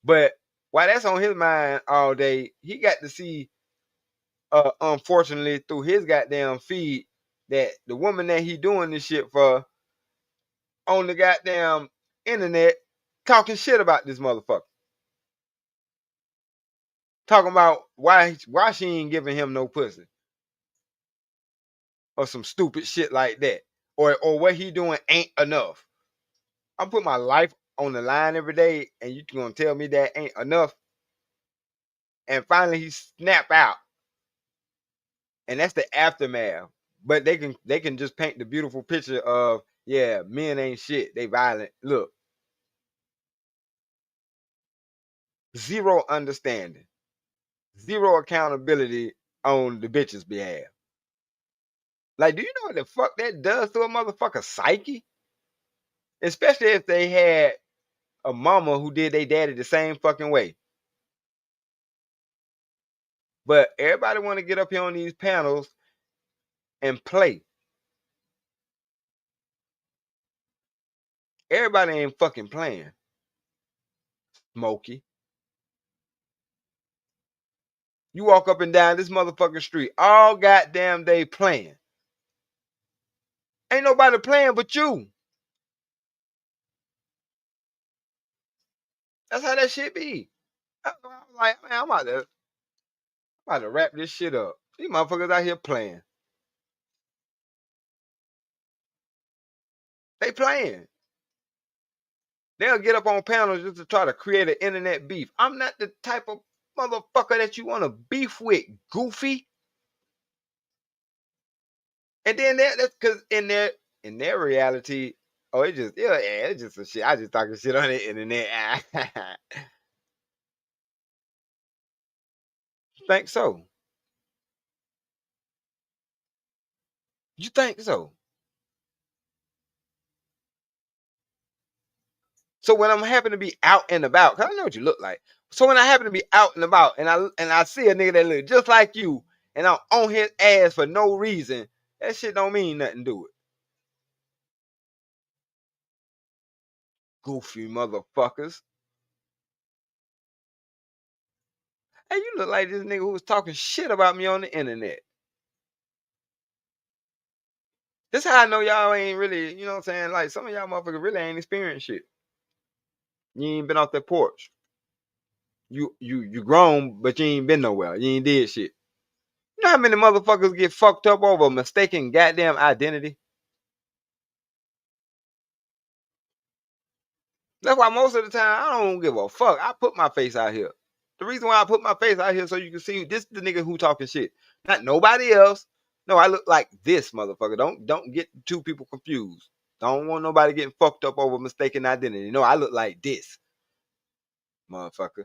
S1: But while that's on his mind all day, he got to see unfortunately through his goddamn feed that the woman that he doing this shit for on the goddamn internet talking shit about this motherfucker. Talking about why she ain't giving him no pussy. Or some stupid shit like that. Or what he doing ain't enough. I'm putting my life on the line every day and you gonna tell me that ain't enough. And finally he snap out. And that's the aftermath. But they can just paint the beautiful picture of, yeah, men ain't shit. They violent. Look, zero understanding, zero accountability on the bitch's behalf. Like, do you know what the fuck that does to a motherfucker's psyche? Especially if they had a mama who did their daddy the same fucking way. But everybody want to get up here on these panels and play. Everybody ain't fucking playing. Smokey. You walk up and down this motherfucking street all goddamn day playing. Ain't nobody playing but you. That's how that shit be. I'm like, man, I'm about to wrap this shit up. These motherfuckers out here playing. They playing. They'll get up on panels just to try to create an internet beef. I'm not the type of motherfucker that you want to beef with, goofy. And then that's because in there, in their reality, oh, it's just a shit. I just talking shit on the internet. Think so? You think so? So when I'm happen to be out and about, cause I know what you look like. So when I happen to be out and about, and I see a nigga that look just like you, and I'm on his ass for no reason, that shit don't mean nothing to it. Goofy motherfuckers. Hey, you look like this nigga who was talking shit about me on the internet. This how I know y'all ain't really, you know what I'm saying? Like some of y'all motherfuckers really ain't experienced shit. You ain't been off that porch. You grown, but you ain't been nowhere. You ain't did shit. You know how many motherfuckers get fucked up over mistaken goddamn identity? That's why most of the time I don't give a fuck. I put my face out here. The reason why I put my face out here so you can see this the nigga who talking shit. Not nobody else. No, I look like this motherfucker. Don't get two people confused. Don't want nobody getting fucked up over mistaken identity. No, I look like this, motherfucker.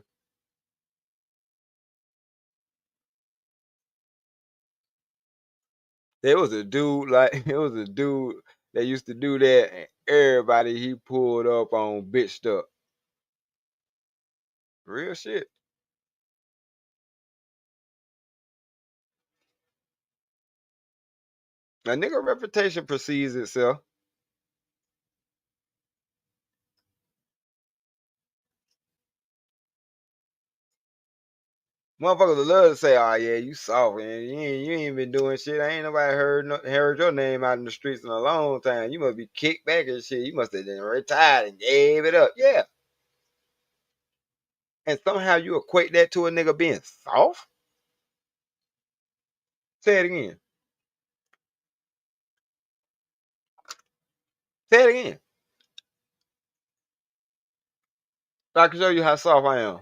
S1: There was a dude like it was a dude that used to do that, and everybody he pulled up on bitched up. Real shit. A nigga reputation precedes itself. Motherfuckers love to say, "Oh yeah, you soft, man. You ain't been doing shit. I ain't nobody heard your name out in the streets in a long time. You must be kicked back and shit. You must have been retired and gave it up." Yeah, and somehow you equate that to a nigga being soft. Say it again. Say it again. So I can show you how soft I am.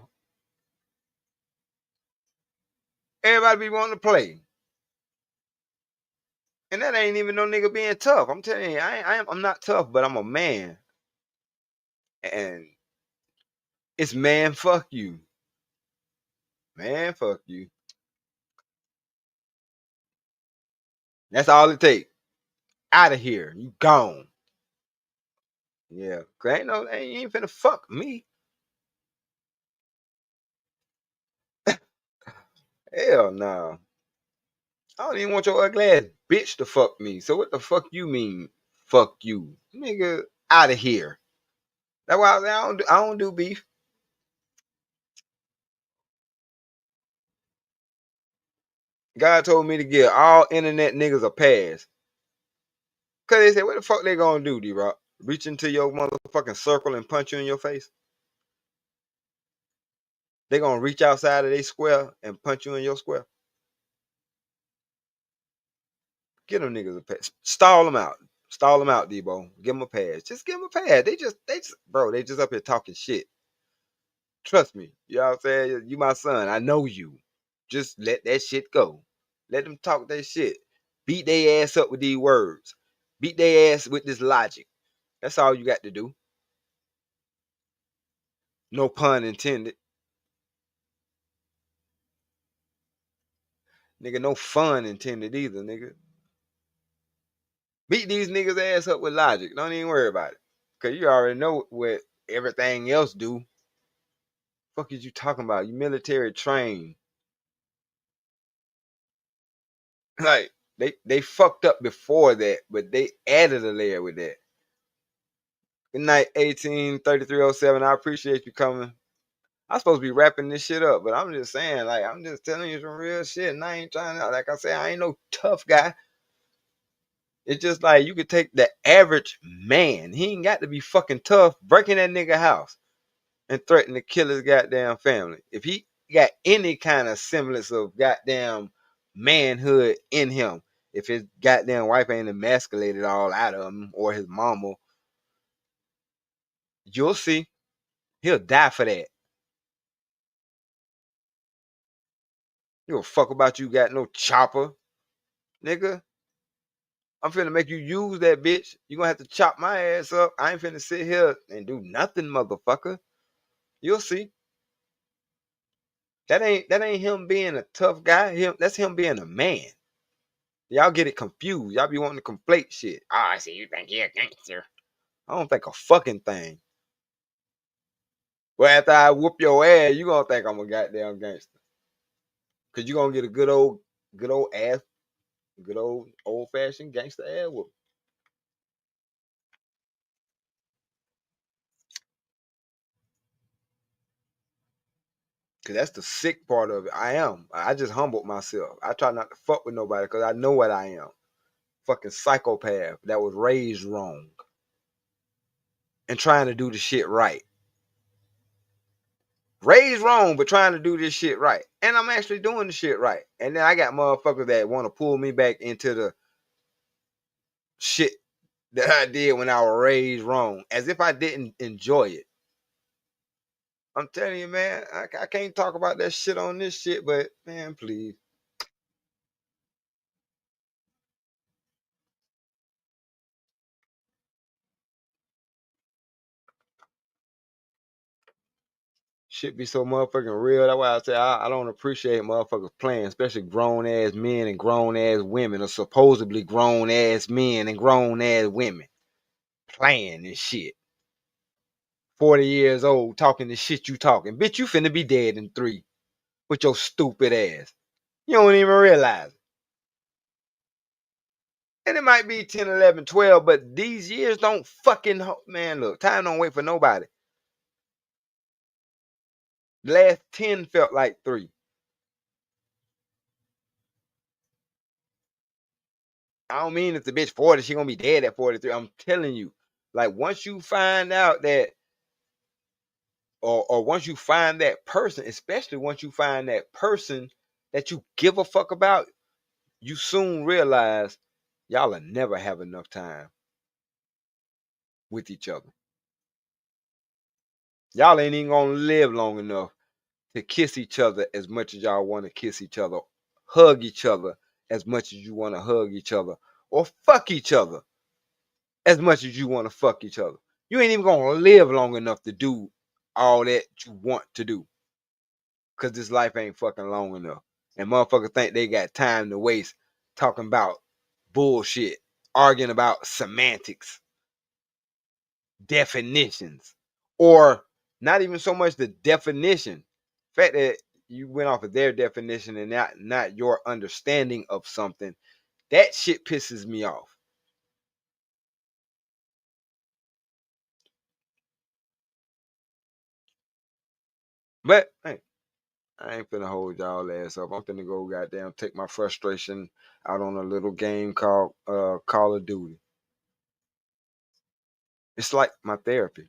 S1: Everybody be wanting to play, and that ain't even no nigga being tough. I'm telling you, I'm not tough, but I'm a man, and it's man fuck you, man fuck you. That's all it takes. Out of here, you gone. Yeah, 'cause you ain't finna fuck me. Hell no. I don't even want your ugly ass bitch to fuck me. So what the fuck you mean? Fuck you, nigga. Out of here. That's why I don't do beef. God told me to give all internet niggas a pass. Cause they said, what the fuck they gonna do, D-Rock? Reach into your motherfucking circle and punch you in your face? They gonna reach outside of their square and punch you in your square? Get them niggas a pass. Stall them out. Stall them out, Debo. Give them a pass. Just give them a pass. Bro, they just up here talking shit. Trust me. You know what I'm saying? You my son. I know you. Just let that shit go. Let them talk that shit. Beat their ass up with these words. Beat their ass with this logic. That's all you got to do. No pun intended. Nigga, no fun intended either, nigga. Beat these niggas ass up with logic. Don't even worry about it. Cause you already know what everything else do. Fuck is you talking about? You military trained. Like they fucked up before that, but they added a layer with that. Good night, 183307. I appreciate you coming. I'm supposed to be wrapping this shit up, but I'm just saying, like, I'm just telling you some real shit. And I ain't trying to, like I said, I ain't no tough guy. It's just like you could take the average man. He ain't got to be fucking tough, breaking that nigga house and threaten to kill his goddamn family. If he got any kind of semblance of goddamn manhood in him, if his goddamn wife ain't emasculated all out of him or his mama, you'll see. He'll die for that. You don't fuck about you got no chopper, nigga. I'm finna make you use that bitch. You gonna have to chop my ass up. I ain't finna sit here and do nothing, motherfucker. You'll see. That ain't him being a tough guy. That's him being a man. Y'all get it confused. Y'all be wanting to conflate shit. Oh, I see you think you're a gangster. I don't think a fucking thing. Well, after I whoop your ass, you gonna think I'm a goddamn gangster. Cause you gonna get a good old ass, good old fashioned gangster ass whoop. Cause that's the sick part of it. I just humbled myself. I try not to fuck with nobody because I know what I am. Fucking psychopath that was raised wrong and trying to do the shit right. Raised wrong, but trying to do this shit right. And I'm actually doing the shit right. And then I got motherfuckers that want to pull me back into the shit that I did when I was raised wrong, as if I didn't enjoy it. I'm telling you, man, I can't talk about that shit on this shit, but man, please. Shit be so motherfucking real. That's why I say I don't appreciate motherfuckers playing, especially grown ass men and grown ass women, or supposedly grown ass men and grown ass women playing this shit. 40 years old talking the shit you talking. Bitch, you finna be dead in 3 with your stupid ass. You don't even realize it. And it might be 10, 11, 12, but these years don't fucking, man, look, time don't wait for nobody. The last 10 felt like 3. I don't mean if the bitch 40, she gonna be dead at 43. I'm telling you, like once you find out that, or once you find that person, especially once you find that person that you give a fuck about, you soon realize y'all will never have enough time with each other. Y'all ain't even gonna live long enough to kiss each other as much as y'all want to kiss each other, hug each other as much as you want to hug each other, or fuck each other as much as you want to fuck each other. You ain't even gonna live long enough to do all that you want to do. Cause this life ain't fucking long enough. And motherfuckers think they got time to waste talking about bullshit, arguing about semantics, definitions, or not even so much the definition. The fact that you went off of their definition and not your understanding of something, that shit pisses me off. But hey, I ain't finna hold y'all ass up. I'm finna go goddamn take my frustration out on a little game called Call of Duty. It's like my therapy.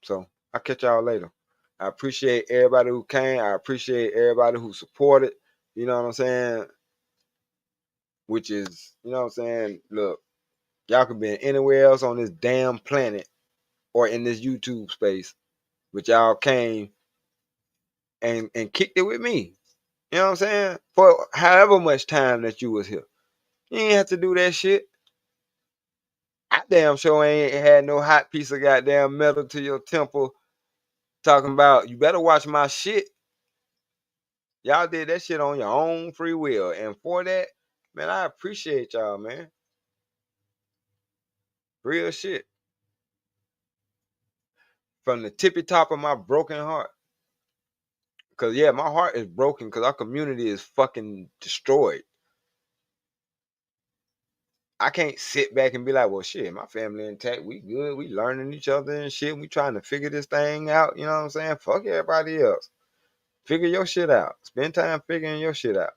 S1: So I'll catch y'all later. I appreciate everybody who came. I appreciate everybody who supported. You know what I'm saying? Which is, you know what I'm saying? Look, y'all could be anywhere else on this damn planet or in this YouTube space, but y'all came and kicked it with me. You know what I'm saying? For however much time that you was here. You ain't have to do that shit. I damn sure ain't had no hot piece of goddamn metal to your temple talking about you better watch my shit. Y'all did that shit on your own free will. And for that, man, I appreciate y'all, man. Real shit. From the tippy top of my broken heart. Cause yeah, my heart is broken because our community is fucking destroyed. I can't sit back and be like, well, shit, my family intact. We good. We learning each other and shit. We trying to figure this thing out. You know what I'm saying? Fuck everybody else. Figure your shit out. Spend time figuring your shit out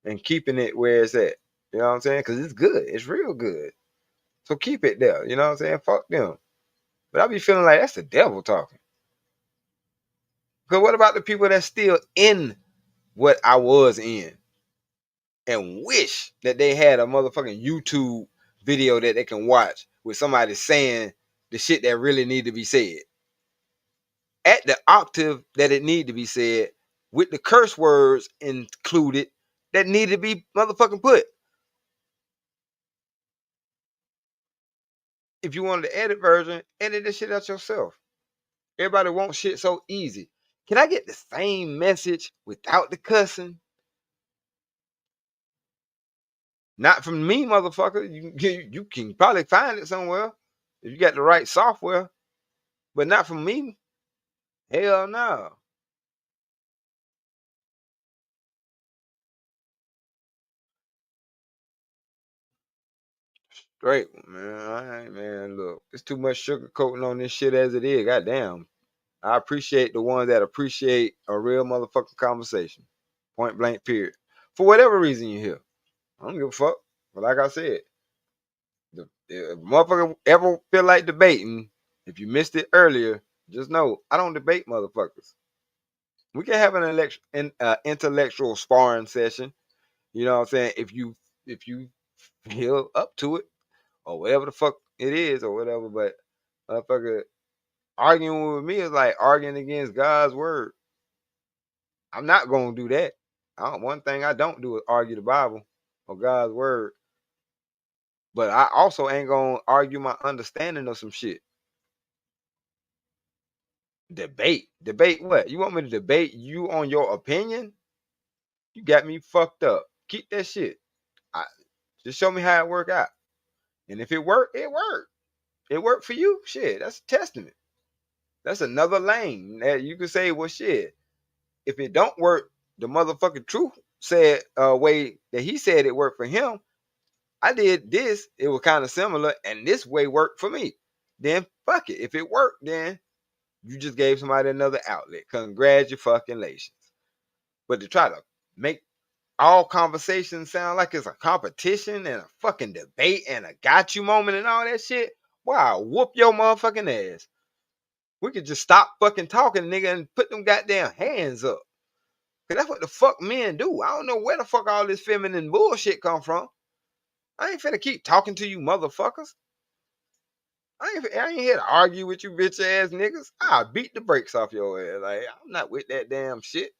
S1: and keeping it where it's at. You know what I'm saying? Because it's good. It's real good. So keep it there. You know what I'm saying? Fuck them. But I be feeling like that's the devil talking. Because what about the people that's still in what I was in and wish that they had a motherfucking YouTube video that they can watch with somebody saying the shit that really need to be said at the octave that it need to be said with the curse words included that need to be motherfucking put. If you wanted the edit version, edit this shit out yourself. Everybody wants shit so easy. Can I get the same message without the cussing? Not from me, motherfucker. You can probably find it somewhere if you got the right software, but not from me. Hell no. Great, man. All right, man. Look, it's too much sugarcoating on this shit as it is. Goddamn. I appreciate the ones that appreciate a real motherfucking conversation. Point blank, period. For whatever reason you're here. I don't give a fuck. But like I said, if motherfucker ever feel like debating, if you missed it earlier, just know I don't debate motherfuckers. We can have an intellectual sparring session. You know what I'm saying? If you feel up to it or whatever the fuck it is or whatever, but motherfucker arguing with me is like arguing against God's word. I'm not gonna do that. One thing I don't do is argue the Bible or God's word. But I also ain't gonna argue my understanding of some shit. Debate what? You want me to debate you on your opinion? You got me fucked up. Keep that shit. I, just show me how it work out. And if it worked, it worked. It worked for you. Shit, that's a testament. That's another lane that you could say, well, shit. If it don't work, the motherfucking truth said way that he said it worked for him. I did this. It was kind of similar, and this way worked for me. Then fuck it. If it worked, then you just gave somebody another outlet. Congratulations. But to try to make all conversations sound like it's a competition and a fucking debate and a got you moment and all that shit, wow, whoop your motherfucking ass. We could just stop fucking talking, nigga, and put them goddamn hands up. Cause that's what the fuck men do. I don't know where the fuck all this feminine bullshit come from. I ain't finna keep talking to you motherfuckers. I ain't here to argue with you bitch ass niggas. I'll beat the brakes off your ass. Like, I'm not with that damn shit.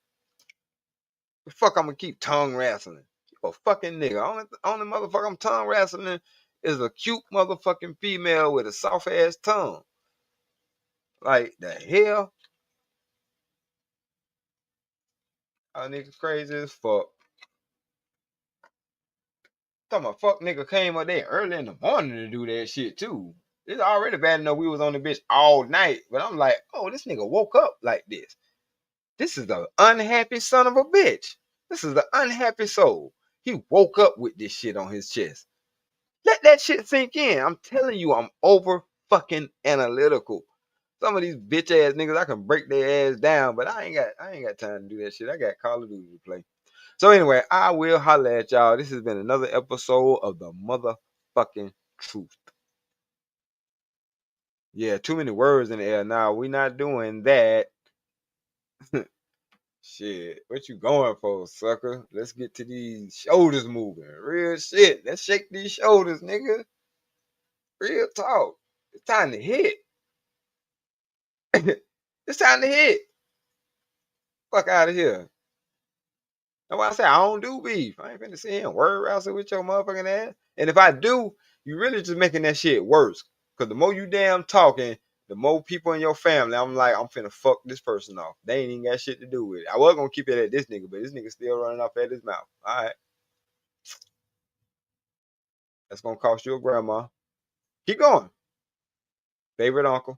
S1: The fuck I'm gonna keep tongue wrestling? You a fucking nigga. Only motherfucker I'm tongue wrestling is a cute motherfucking female with a soft ass tongue. Like the hell? Y'all niggas crazy as fuck. Talking about fuck nigga came up there early in the morning to do that shit too. It's already bad enough we was on the bitch all night. But I'm like, oh, this nigga woke up like this. This is the unhappy son of a bitch. This is the unhappy soul. He woke up with this shit on his chest. Let that shit sink in. I'm telling you, I'm over fucking analytical. Some of these bitch ass niggas, I can break their ass down, but I ain't got time to do that shit. I got Call of Duty to play. So anyway, I will holler at y'all. This has been another episode of the motherfucking truth. Yeah, too many words in the air. Now we not doing that. Shit, what you going for, sucker? Let's get to these shoulders moving. Real shit. Let's shake these shoulders, nigga. Real talk. It's time to hit. It's time to hit. Fuck out of here. That's why I say I don't do beef. I ain't finna sit here and word wrestle with your motherfucking ass. And if I do, you really just making that shit worse. Cause the more you damn talking, the more people in your family, I'm like, I'm finna fuck this person off. They ain't even got shit to do with it. I was gonna keep it at this nigga, but this nigga still running off at his mouth. All right, that's gonna cost you a grandma. Keep going. Favorite uncle.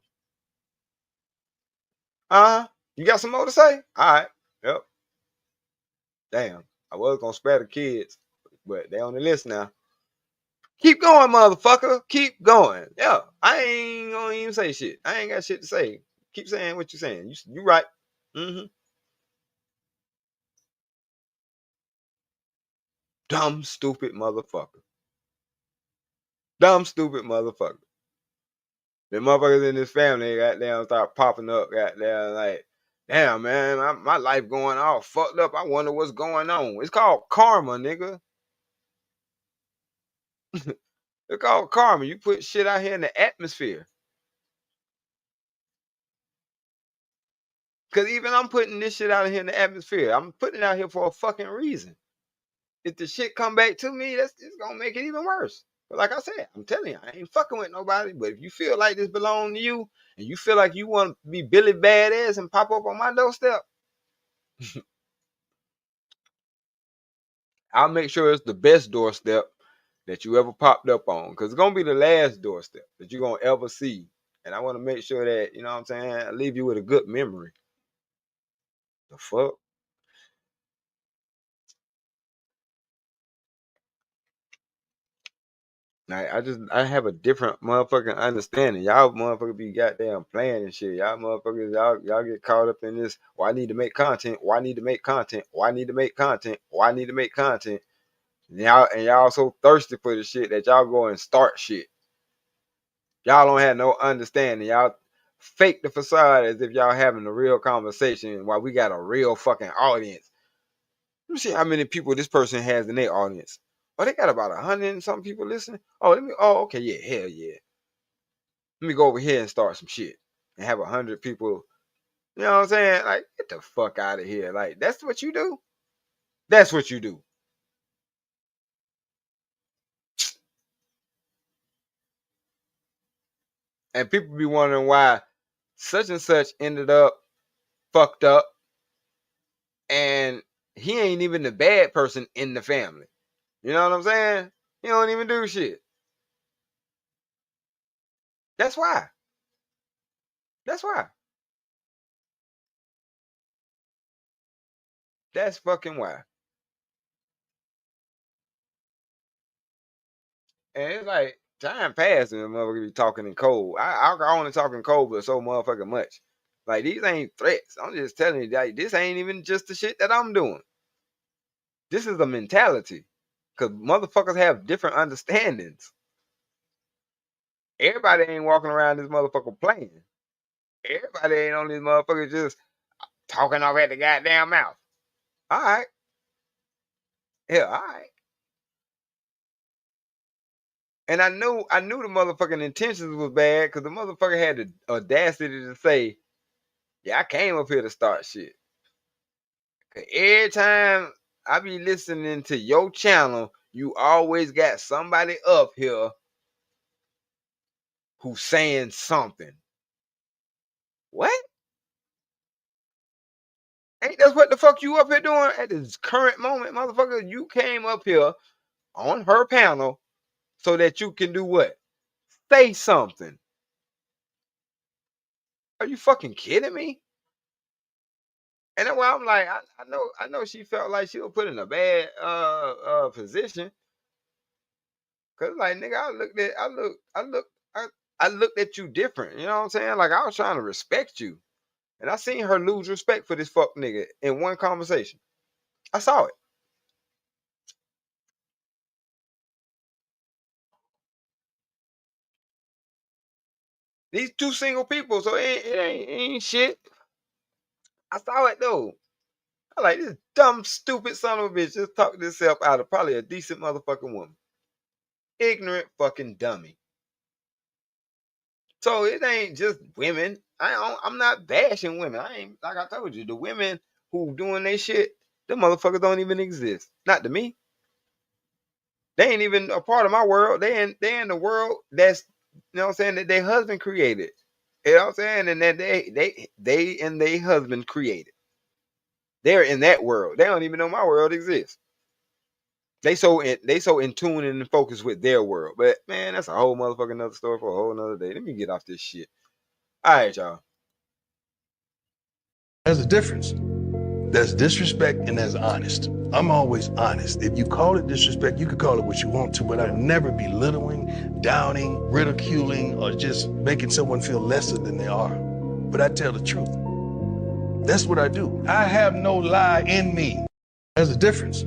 S1: Uh-huh. You got some more to say? All right. Yep. Damn. I was gonna spare the kids, but they on the list now. Keep going, motherfucker. Keep going. Yeah. I ain't gonna even say shit. I ain't got shit to say. Keep saying what you're saying. You right. Mm-hmm. Dumb, stupid motherfucker. Dumb, stupid motherfucker. The motherfuckers in this family goddamn start popping up, goddamn like, damn man, my life going all fucked up. I wonder what's going on. It's called karma, nigga. It's called karma. You put shit out here in the atmosphere. Cause even I'm putting this shit out here in the atmosphere. I'm putting it out here for a fucking reason. If the shit come back to me, that's it's gonna make it even worse. But like I said, I'm telling you, I ain't fucking with nobody. But if you feel like this belong to you, and you feel like you want to be Billy Badass and pop up on my doorstep, I'll make sure it's the best doorstep that you ever popped up on. Because it's going to be the last doorstep that you're going to ever see. And I want to make sure that, you know what I'm saying, I leave you with a good memory. The fuck? I have a different motherfucking understanding. Y'all motherfuckers be goddamn playing and shit. Y'all motherfuckers, y'all get caught up in this. Well, I need to make content. Well, I need to make content. Well, I need to make content. Well, I need to make content. And y'all so thirsty for the shit that y'all go and start shit. Y'all don't have no understanding. Y'all fake the facade as if y'all having a real conversation while we got a real fucking audience. Let me see how many people this person has in their audience. Oh, they got about 100 and some people listening. Oh, okay, yeah, hell yeah. Let me go over here and start some shit and have 100 people. You know what I'm saying? Like, get the fuck out of here. Like, that's what you do. That's what you do. And people be wondering why such and such ended up fucked up, and he ain't even the bad person in the family. You know what I'm saying? He don't even do shit. That's why. That's why. That's fucking why. And it's like time passes and motherfucker be talking in code. I only talk in code but so motherfucking much. Like these ain't threats. I'm just telling you, like this ain't even just the shit that I'm doing. This is a mentality. Cause motherfuckers have different understandings. Everybody ain't walking around this motherfucker playing. Everybody ain't on this motherfucker just talking off at the goddamn mouth. All right. Yeah, all right. And I knew the motherfucking intentions was bad because the motherfucker had the audacity to say, yeah, I came up here to start shit. Every time I be listening to your channel, you always got somebody up here who's saying something. What? Ain't that's what the fuck you up here doing at this current moment, motherfucker? You came up here on her panel so that you can do what? Say something. Are you fucking kidding me? And that's why I'm like, I know she felt like she was put in a bad position. Cause like nigga, I looked at you different. You know what I'm saying? Like I was trying to respect you. And I seen her lose respect for this fuck nigga in one conversation. I saw it. These two single people, so it ain't shit. I saw it though. I like this dumb, stupid son of a bitch just talked himself out of probably a decent motherfucking woman. Ignorant fucking dummy. So it ain't just women. I'm not bashing women. I ain't like I told you. The women who doing they shit, the motherfuckers don't even exist. Not to me. They ain't even a part of my world. They in the world that's you know what I'm saying that their husband created. You know what I'm saying? And that they and their husband created. They're in that world. They don't even know my world exists. They so in tune and focused with their world. But man, that's a whole motherfucking another story for a whole another day. Let me get off this shit. All right, y'all.
S3: There's a difference. There's disrespect and there's honest. I'm always honest. If you call it disrespect, you can call it what you want to, but I'd never be belittling, downing, ridiculing, or just making someone feel lesser than they are. But I tell the truth. That's what I do. I have no lie in me. There's a difference.